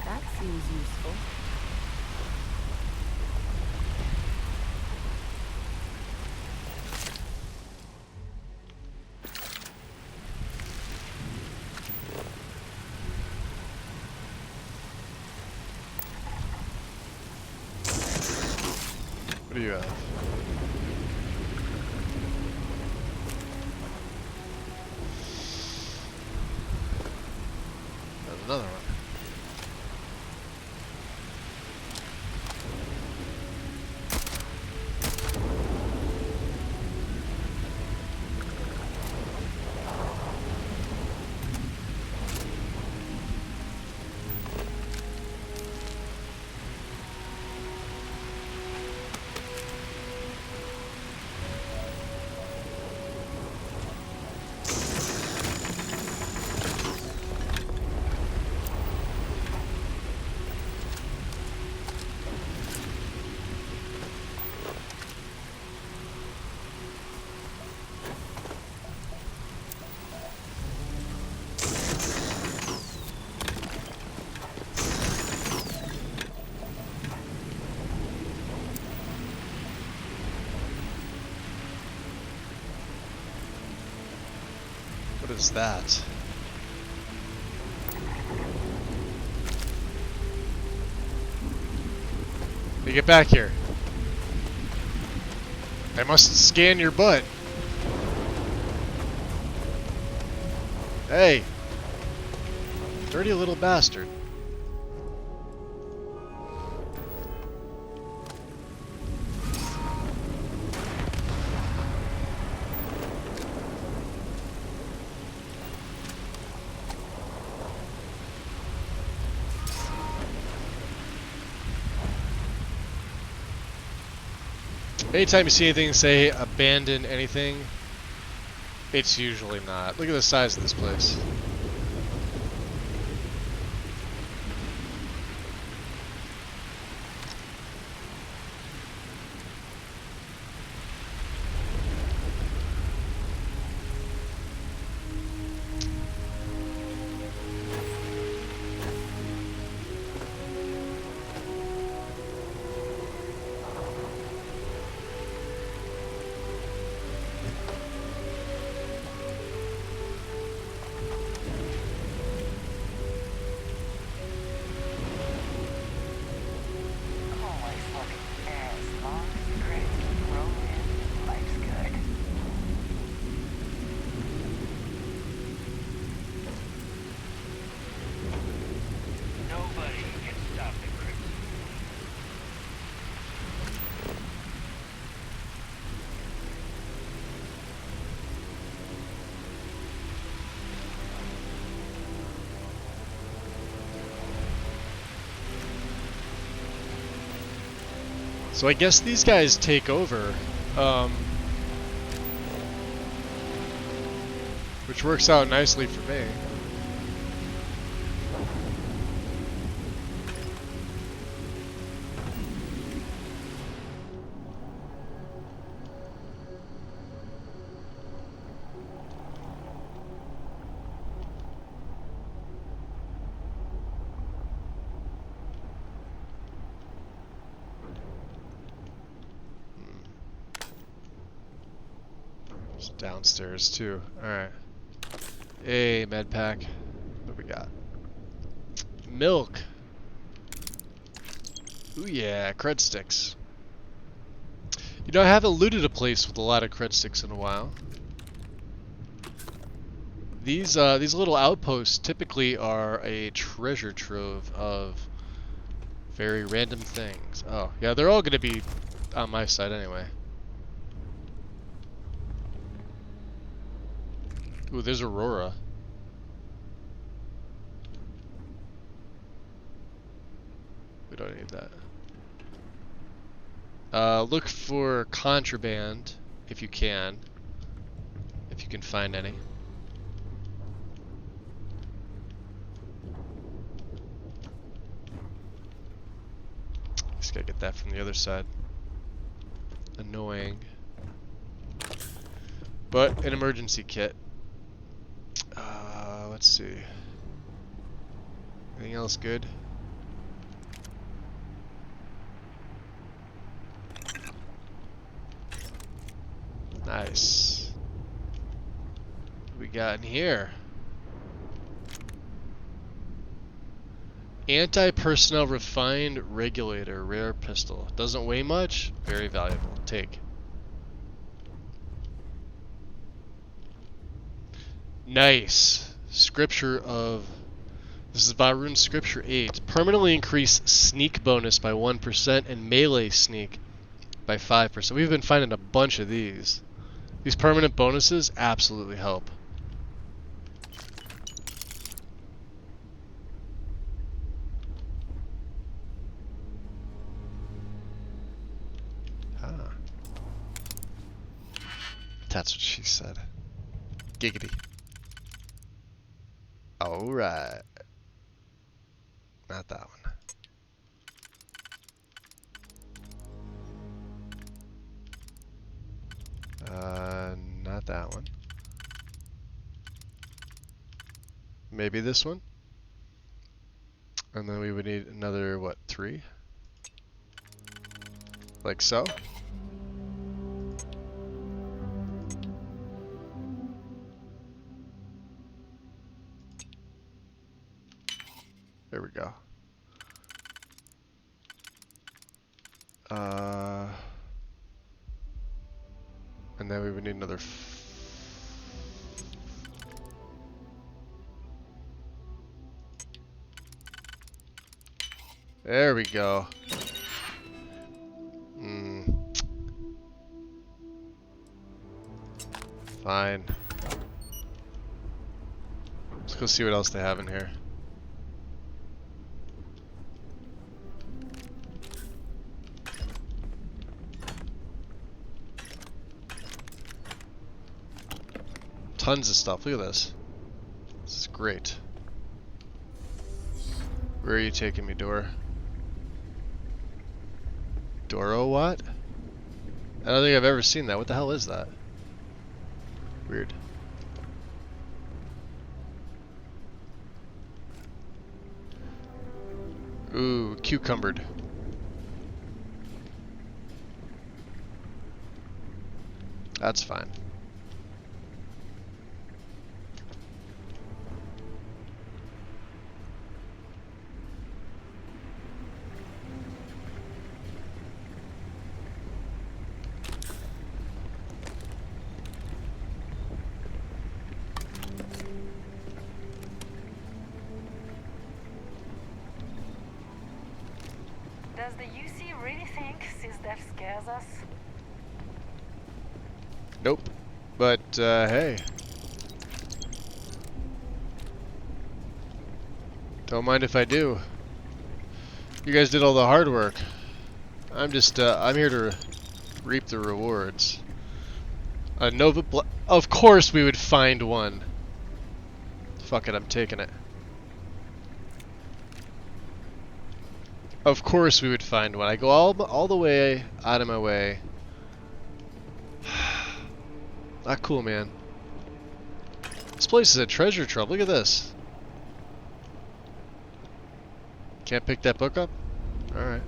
That seems useful. What do you have? There's another one. What is that? Hey, get back here. I must scan your butt. Hey! Dirty little bastard. Anytime you see anything say abandon anything, it's usually not. Look at the size of this place. So I guess these guys take over, which works out nicely for me. It's downstairs too. Alright. Hey, med pack. What do we got? Milk. Ooh yeah, cred sticks. You know, I haven't looted a place with a lot of cred sticks in a while. These little outposts typically are a treasure trove of very random things. Oh, yeah, they're all gonna be on my side anyway. Ooh, there's Aurora. We don't need that. Look for contraband if you can find any. Just gotta get that from the other side. Annoying. But an emergency kit. Let's see. Anything else good? Nice. What we got in here? Anti-personnel refined regulator, rare pistol. Doesn't weigh much, very valuable. Take. Nice. Scripture of... This is Varun Scripture 8. Permanently increase sneak bonus by 1% and melee sneak by 5%. We've been finding a bunch of these. These permanent bonuses absolutely help. Ah. That's what she said. Giggity. Alright. Not that one. Not that one. Maybe this one. And then we would need another, what, 3? Like so. There we go. And then we would need another. There we go. Fine. Let's go see what else they have in here. Tons of stuff. Look at this. This is great. Where are you taking me, Dora? Doro what? I don't think I've ever seen that. What the hell is that? Weird. Ooh, cucumbered. That's fine. Does the UC really think SysDef scares us? Nope. But, hey. Don't mind if I do. You guys did all the hard work. I'm just, I'm here to reap the rewards. A Nova of course we would find one. Fuck it, I'm taking it. Of course we would find one. I go all the way out of my way. Not cool, man. This place is a treasure trove. Look at this. Can't pick that book up? Alright.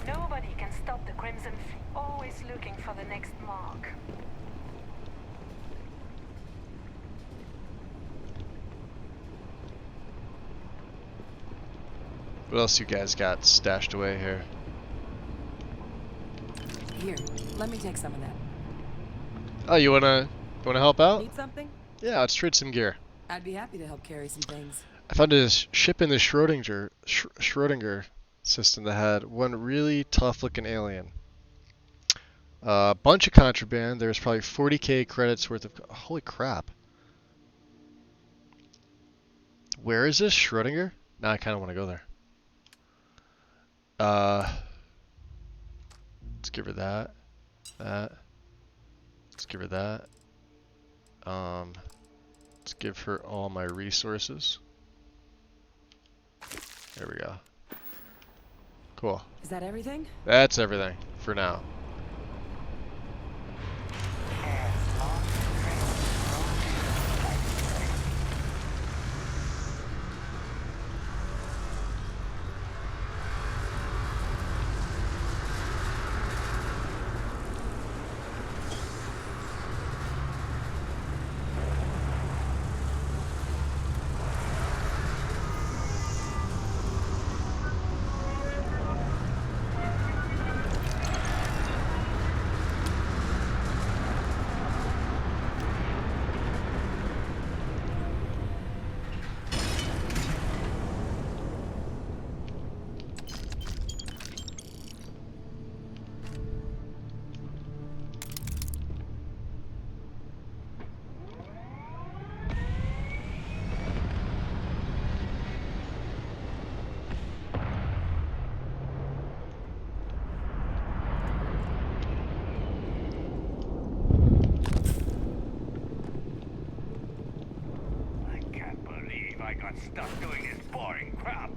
Nobody can stop the Crimson Fleet. Always looking for the next mark. What else you guys got stashed away here? Here, let me take some of that. Oh, you wanna help out? Need something? Yeah, let's trade some gear. I'd be happy to help carry some things. I found a ship in the Schrodinger system that had one really tough looking alien. A bunch of contraband. There's probably 40k credits worth of... Holy crap. Where is this? Schrodinger? Now I kind of want to go there. Let's give her that. Let's give her that. Let's give her all my resources. There we go. Cool. Is that everything? That's everything for now. I got stuck doing this boring crap.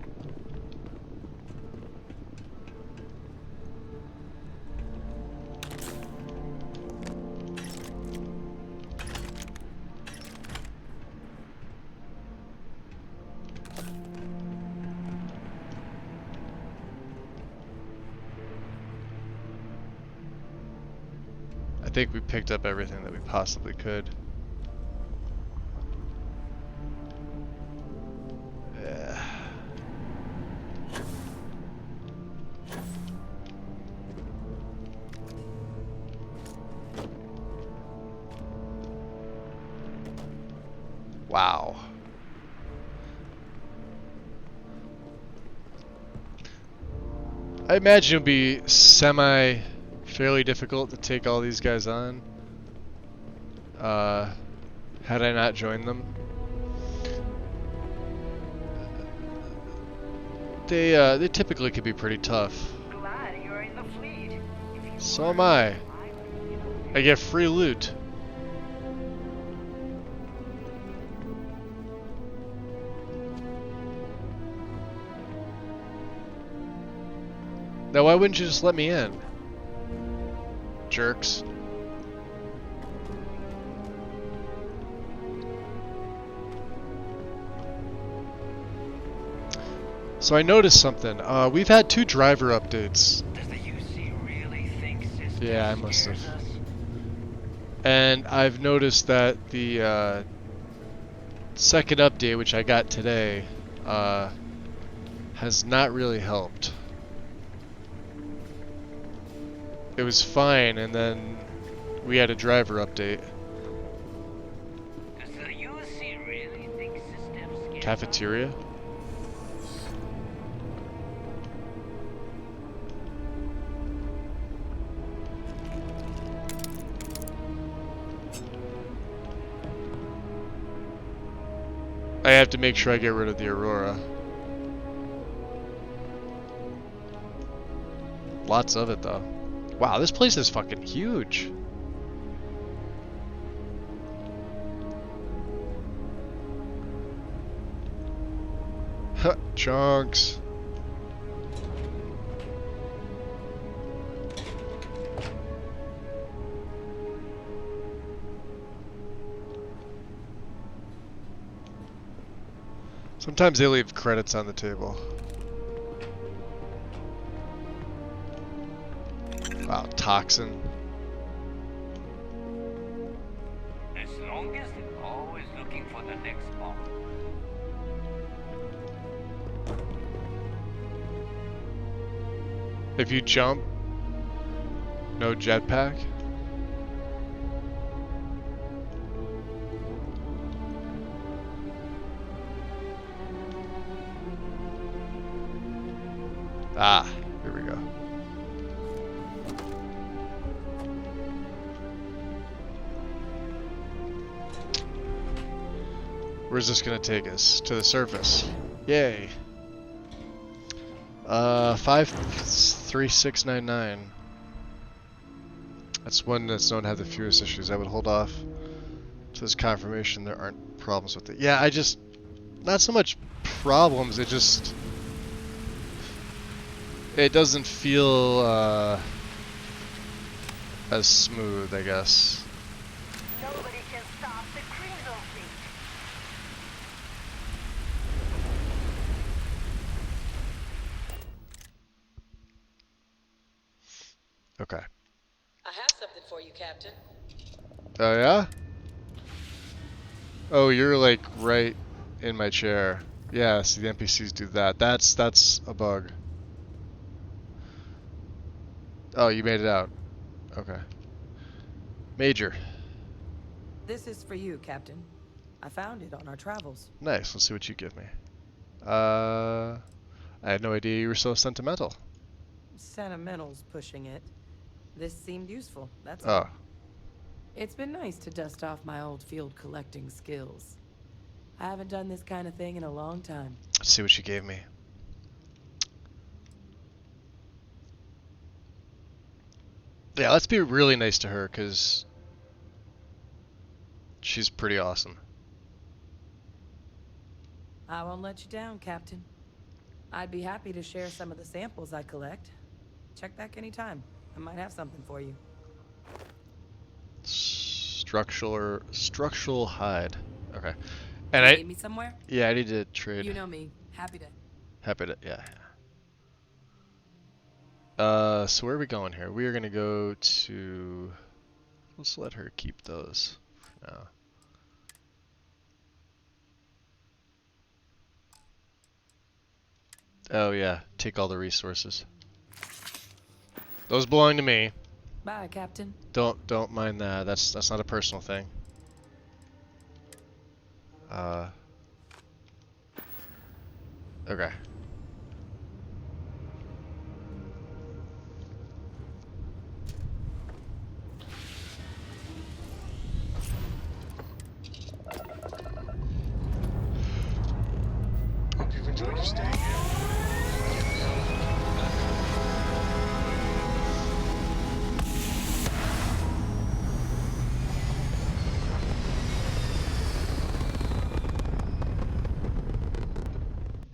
I think we picked up everything that we possibly could. Wow. I imagine it'll be fairly difficult to take all these guys on. Had I not joined them. They typically can be pretty tough. Glad you're in the fleet. So am I. I get free loot. Now why wouldn't you just let me in? Jerks. So I noticed something. We've had 2 driver updates. Does the UC really think systems Yeah, I must have. scares us? And I've noticed that the second update, which I got today, has not really helped. It was fine, and then we had a driver update. Does the UC really think systems scares us? Cafeteria? I have to make sure I get rid of the Aurora. Lots of it, though. Wow, this place is fucking huge. Huh, chunks. Sometimes they leave credits on the table. Wow, toxin. As long as they're always looking for the next bomb. If you jump, no jetpack. Ah, here we go. Where's this gonna take us? To the surface. Yay. 53699. That's one that's known to have the fewest issues. I would hold off to this confirmation there aren't problems with it. Yeah, not so much problems, it doesn't feel as smooth, I guess. Nobody can stop the Crimson Fleet. Okay. I have something for you, Captain. Oh yeah? Oh, you're like right in my chair. Yeah, see the NPCs do that. That's a bug. Oh, you made it out. Okay. Major. This is for you, Captain. I found it on our travels. Nice. Let's see what you give me. I had no idea you were so sentimental. Sentimental's pushing it. This seemed useful, that's Oh. all. It's been nice to dust off my old field collecting skills. I haven't done this kind of thing in a long time. Let's see what you gave me. Yeah, let's be really nice to her, because she's pretty awesome. I won't let you down, Captain. I'd be happy to share some of the samples I collect. Check back anytime. I might have something for you. Structural hide. Okay. And you need me somewhere? Yeah, I need to trade. You know me. Happy to. Yeah. So where are we going here? We are gonna go to. Let's let her keep those for now. Oh yeah, take all the resources. Those belong to me. Bye, Captain. Don't mind that. That's not a personal thing. Okay. Hope you've enjoyed your stay here.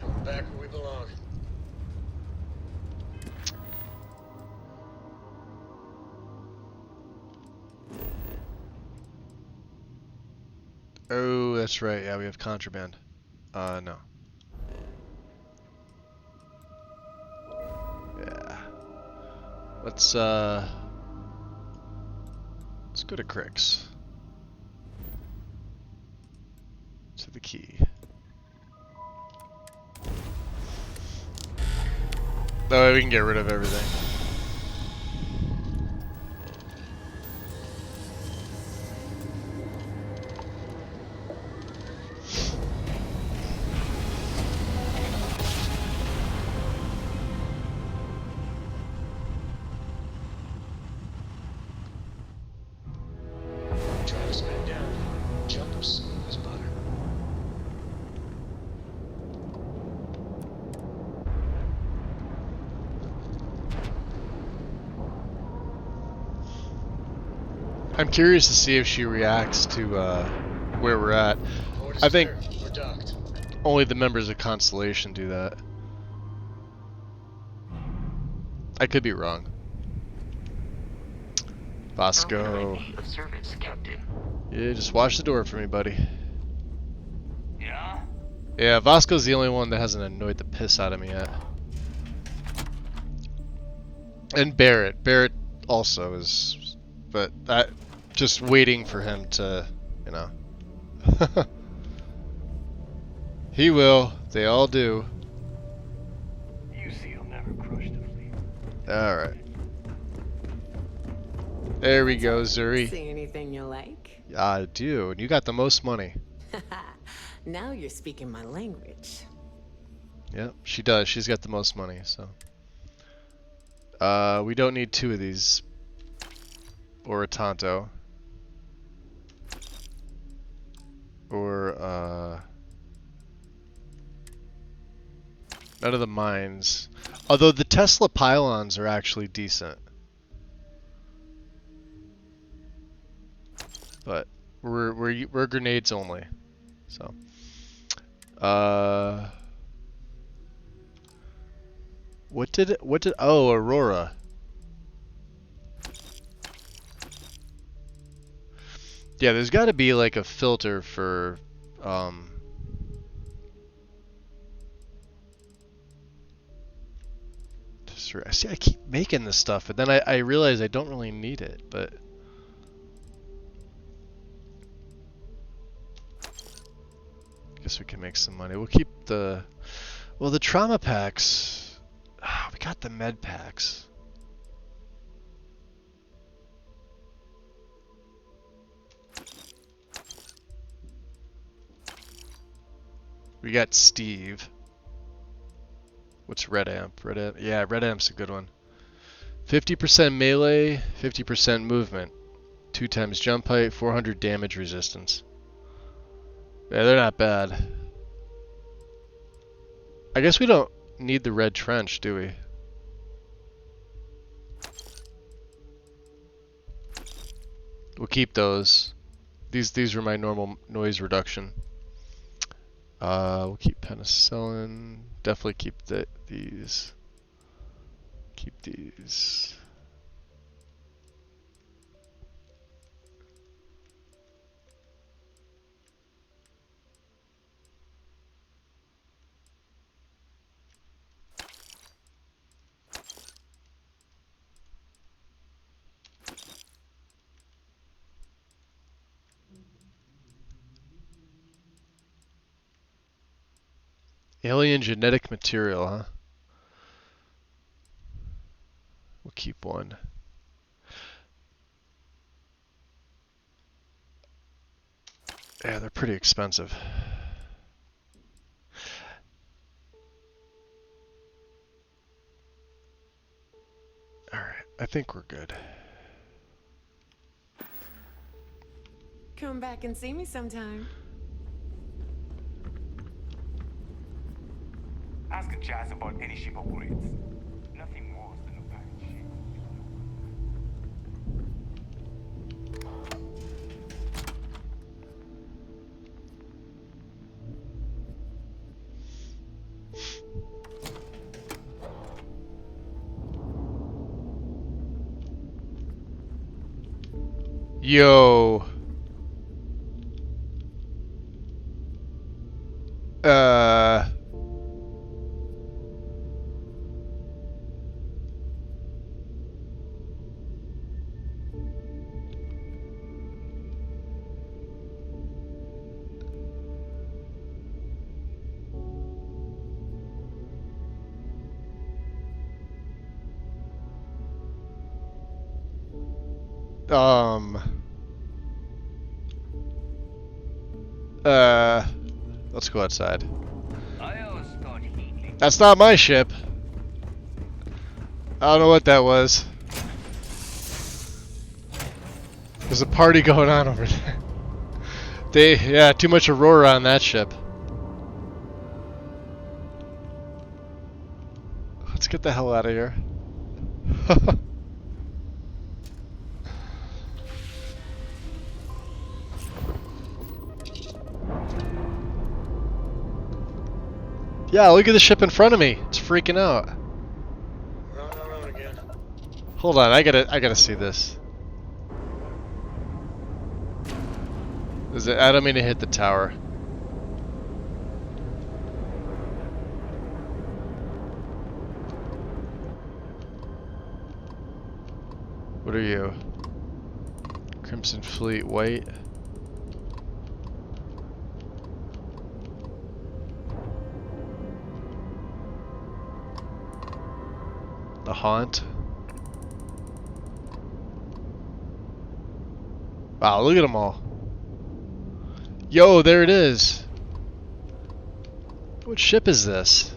We're back where we belong. Oh, that's right. Yeah, we have contraband. No. Yeah. Let's go to Crick's. To the key. That way we can get rid of everything. Try to spin down. Jump as smooth as butter. I'm curious to see if she reacts to where we're at. I think We're docked. only the members of Constellation do that. I could be wrong. Vasco. Of service, Captain. Yeah, just watch the door for me, buddy. Yeah? Yeah, Vasco's the only one that hasn't annoyed the piss out of me yet. And Barrett. Barrett also is, but just waiting for him to, you know. He will. They all do. UC will never crush the fleet. Alright. There we go, Zuri. See anything you like? I do, and you got the most money. Now you're speaking my language. Yep, she does. She's got the most money, so. We don't need two of these. Or a Tonto. Or, None of the mines. Although the Tesla pylons are actually decent. But we're grenades only. So what did oh, Aurora. Yeah, there's got to be like a filter for see, I keep making this stuff, but then I realize I don't really need it, but guess we can make some money. We'll keep the the trauma packs. Oh, we got the med packs. We got Steve. What's red amp? Red amp? Yeah, red amp's a good one. 50% melee, 50% movement, 2 times jump height, 400 damage resistance. Yeah, they're not bad. I guess we don't need the red trench, do we? We'll keep those. These are my normal noise reduction. We'll keep penicillin. Definitely keep these. Keep these. Alien genetic material, huh? We'll keep one. Yeah, they're pretty expensive. Alright, I think we're good. Come back and see me sometime. Ask Jazz about any ship upgrades. Nothing more than a bad ship. Yo. Let's go outside. That's not my ship. I don't know what that was. There's a party going on over there. Yeah, too much Aurora on that ship. Let's get the hell out of here. Yeah, look at the ship in front of me. It's freaking out. Again. Hold on, I gotta see this. I don't mean to hit the tower. What are you? Crimson Fleet White. The Haunt. Wow, look at them all. Yo, there it is. What ship is this?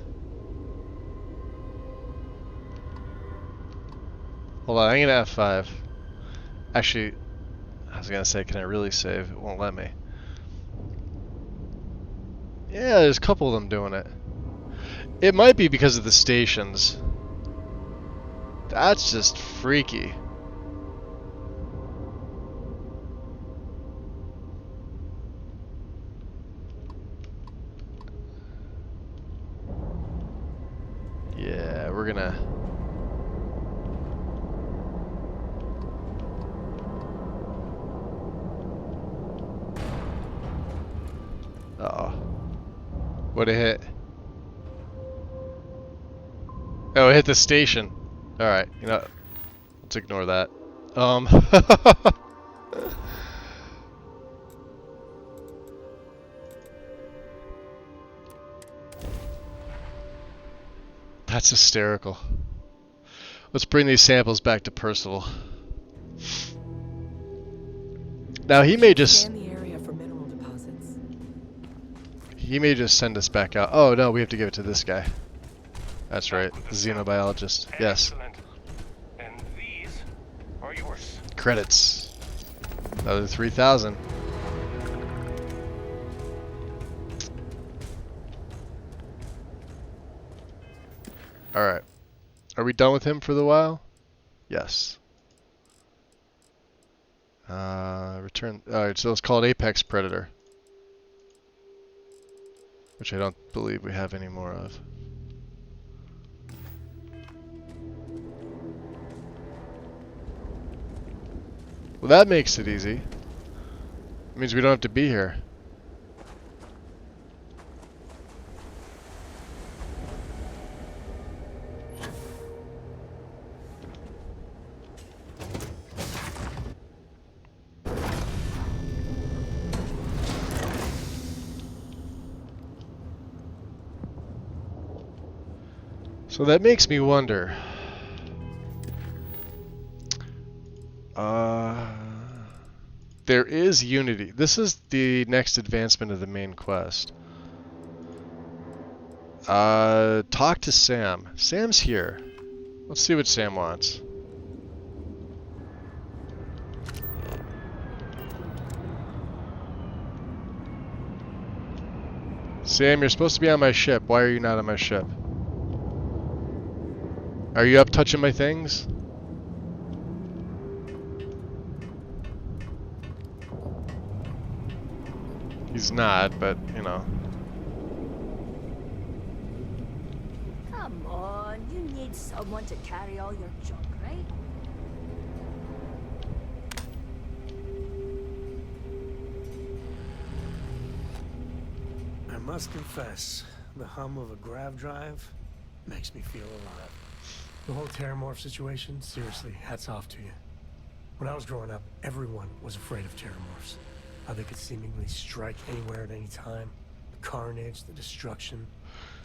Hold on, I'm gonna F5. Actually, I was gonna say, can I really save? It won't let me. Yeah, there's a couple of them doing it. It might be because of the stations. That's just freaky. Yeah, we're gonna... Uh-oh. What'd it hit? Oh, it hit the station. Alright, you know, let's ignore that. That's hysterical. Let's bring these samples back to Percival. Now he may just... Scan the area for mineral deposits. He may just send us back out. Oh no, we have to give it to this guy. That's right, the xenobiologist. Yes. And these are yours. Credits. Another 3,000. Alright. Are we done with him for the while? Yes. Return. Alright, so it's called Apex Predator. Which I don't believe we have any more of. Well, that makes it easy. It means we don't have to be here. So that makes me wonder. There is Unity. This is the next advancement of the main quest. Talk to Sam. Sam's here. Let's see what Sam wants. Sam, you're supposed to be on my ship. Why are you not on my ship? Are you up touching my things? He's not, but, you know. Come on, you need someone to carry all your junk, right? I must confess, the hum of a grav drive makes me feel alive. The whole Terramorph situation, seriously, hats off to you. When I was growing up, everyone was afraid of Terramorphs. How they could seemingly strike anywhere at any time. The carnage, the destruction.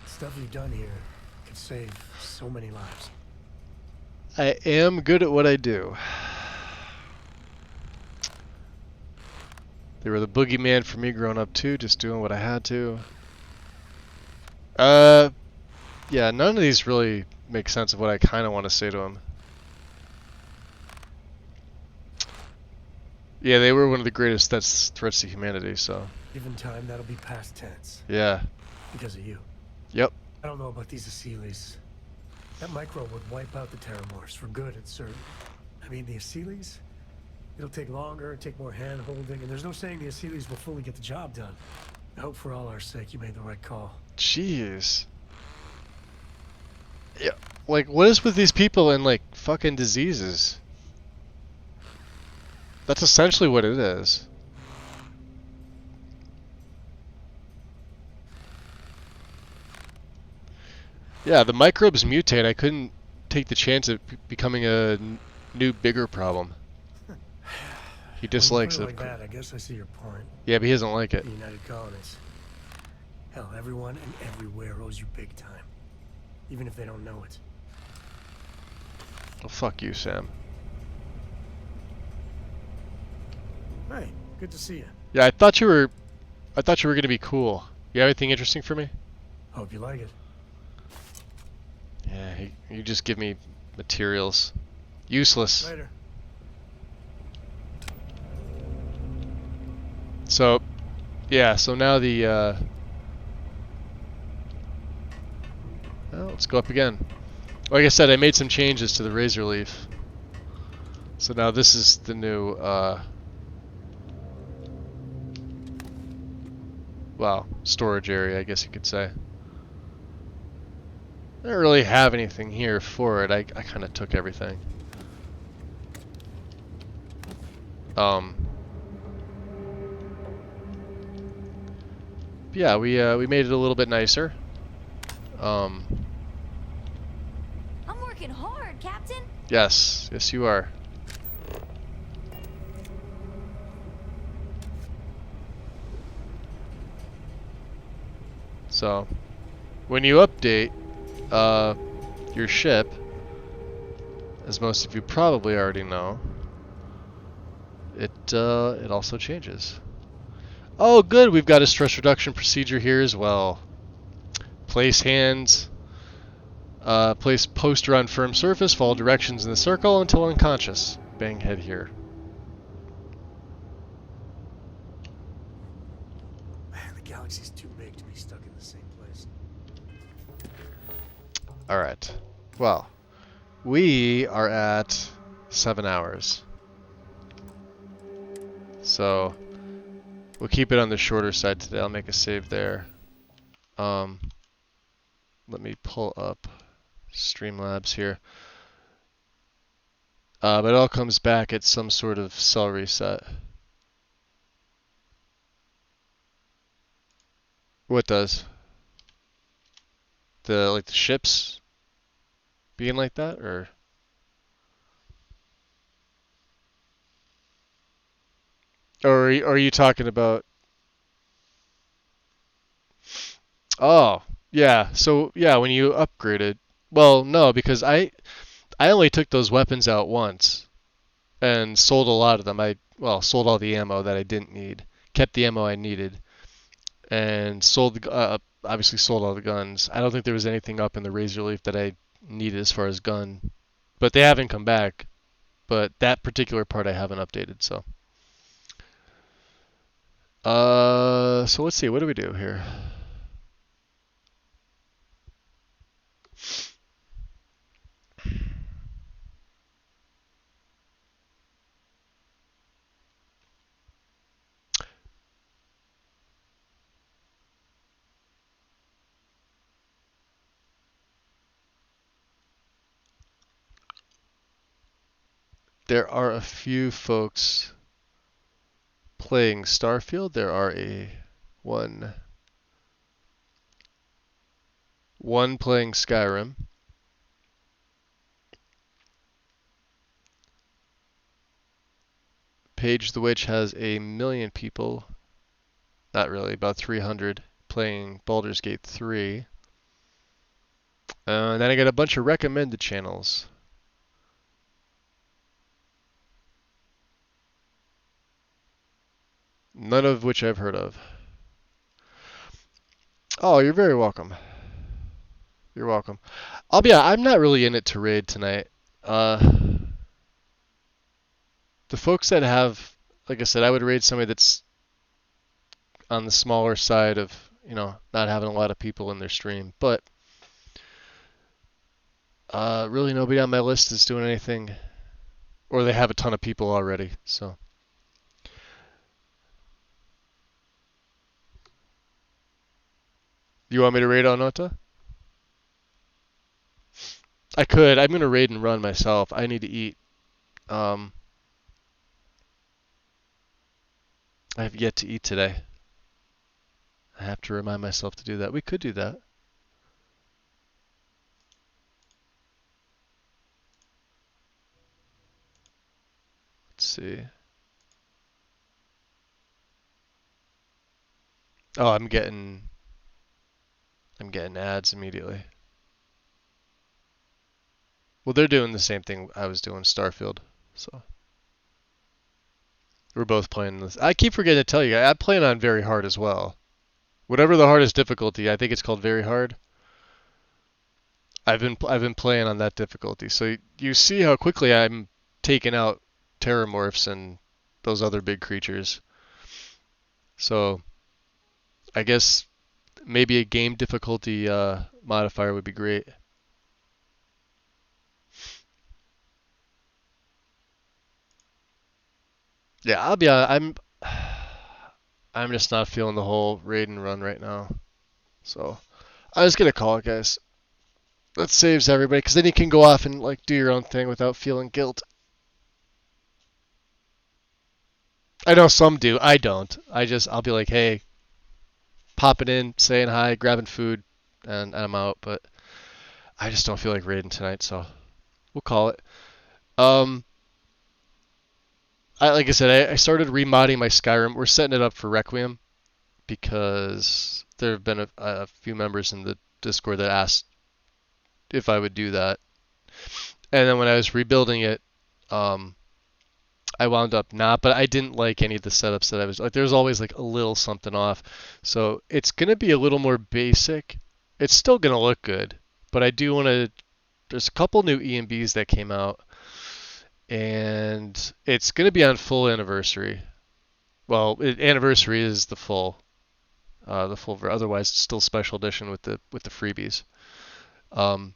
The stuff you've done here could save so many lives. I am good at what I do. They were the boogeyman for me growing up too, just doing what I had to. Yeah, none of these really make sense of what I kind of want to say to him. Yeah, they were one of the greatest threats to humanity, so... Given time, that'll be past tense. Yeah. Because of you. Yep. I don't know about these Asylees. That microbe would wipe out the Terramorphs for good, it's certain. I mean, the Asylees? It'll take longer, take more hand-holding, and there's no saying the Asylees will fully get the job done. I hope for all our sake you made the right call. Jeez. Yeah, like, what is with these people and, like, fucking diseases? That's essentially what it is. Yeah, the microbes mutate. I couldn't take the chance of becoming a new, bigger problem. He dislikes it. Like that, I guess I see your point. Yeah, but he doesn't like it. The United Colonies. Hell, everyone and everywhere owes you big time. Even if they don't know it. Oh, fuck you, Sam. Hey, good to see you. Yeah, I thought you were gonna be cool. You have anything interesting for me? Hope you like it. Yeah, you just give me materials. Useless. Later. So, yeah, so now the Well, let's go up again. Like I said, I made some changes to the razor leaf. So now this is the new, well, storage area, I guess you could say. I don't really have anything here for it. I kind of took everything. Yeah, we made it a little bit nicer. I'm working hard, Captain. Yes, yes you are. So, when you update your ship, as most of you probably already know, it also changes. Oh, good, we've got a stress reduction procedure here as well. Place hands. Place poster on firm surface. Follow directions in the circle until unconscious. Bang head here. Man, the galaxy's too big to be stuck in the same place. Alright. Well, we are at 7 hours. So, we'll keep it on the shorter side today. I'll make a save there. Let me pull up Streamlabs here. But it all comes back at some sort of cell reset. What does? The ships being like that, or are you talking about? Oh, yeah. So yeah, when you upgraded, well, no, because I only took those weapons out once and sold a lot of them. Sold all the ammo that I didn't need, kept the ammo I needed, and sold obviously sold all the guns. I don't think there was anything up in the Razor Leaf that I needed as far as gun, but they haven't come back. But that particular part I haven't updated, so. So let's see, what do we do here? There are a few folks playing Starfield. There are one playing Skyrim. Page the Witch has 1 million people, not really, about 300 playing Baldur's Gate 3. And then I got a bunch of recommended channels. None of which I've heard of. Oh, you're very welcome. You're welcome. I'm not really in it to raid tonight. The folks that have, like I said, I would raid somebody that's on the smaller side of, not having a lot of people in their stream. But really nobody on my list is doing anything, or they have a ton of people already, so. You want me to raid Onota? I could. I'm going to raid and run myself. I need to eat. I have yet to eat today. I have to remind myself to do that. We could do that. Let's see. Oh, I'm getting ads immediately. Well, they're doing the same thing I was doing, Starfield. So we're both playing this. I keep forgetting to tell you, I'm playing on very hard as well. Whatever the hardest difficulty, I think it's called very hard. I've been playing on that difficulty. So you see how quickly I'm taking out terramorphs and those other big creatures. So I guess maybe a game difficulty modifier would be great. Yeah, I'll be honest, I'm just not feeling the whole raid and run right now. So I'm just gonna call it, guys. That saves everybody, because then you can go off and like do your own thing without feeling guilt. I know some do. I don't. I'll be like, hey, popping in, saying hi, grabbing food, and I'm out. But I just don't feel like raiding tonight, so we'll call it. Like I said, I started remodding my Skyrim. We're setting it up for Requiem because there have been a few members in the Discord that asked if I would do that. And then when I was rebuilding it, I wound up not, but I didn't like any of the setups that I was like. There's always like a little something off, so it's gonna be a little more basic. It's still gonna look good, but I do want to. There's a couple new EMBs that came out, and it's gonna be on full anniversary. Well, anniversary is the full. Otherwise, it's still special edition with the freebies. Um,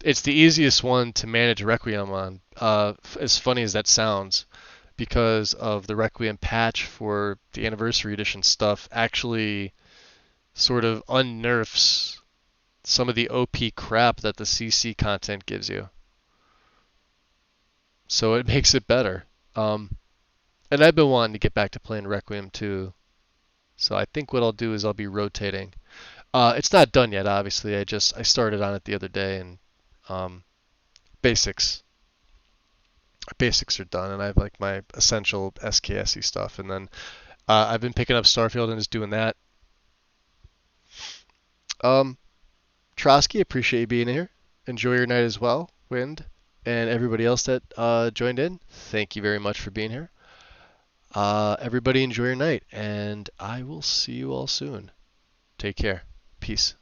it's the easiest one to manage Requiem on. As funny as that sounds, because of the Requiem patch for the Anniversary Edition stuff actually sort of unnerfs some of the OP crap that the CC content gives you. So it makes it better. And I've been wanting to get back to playing Requiem too. So I think what I'll do is I'll be rotating. It's not done yet, obviously. I started on it the other day, and basics are done, and I have like my essential SKSE stuff, and then I've been picking up Starfield and just doing that. Trotsky, appreciate you being here. Enjoy your night as well, Wind, and everybody else that joined in. Thank you very much for being here. Everybody enjoy your night, and I will see you all soon. Take care. Peace.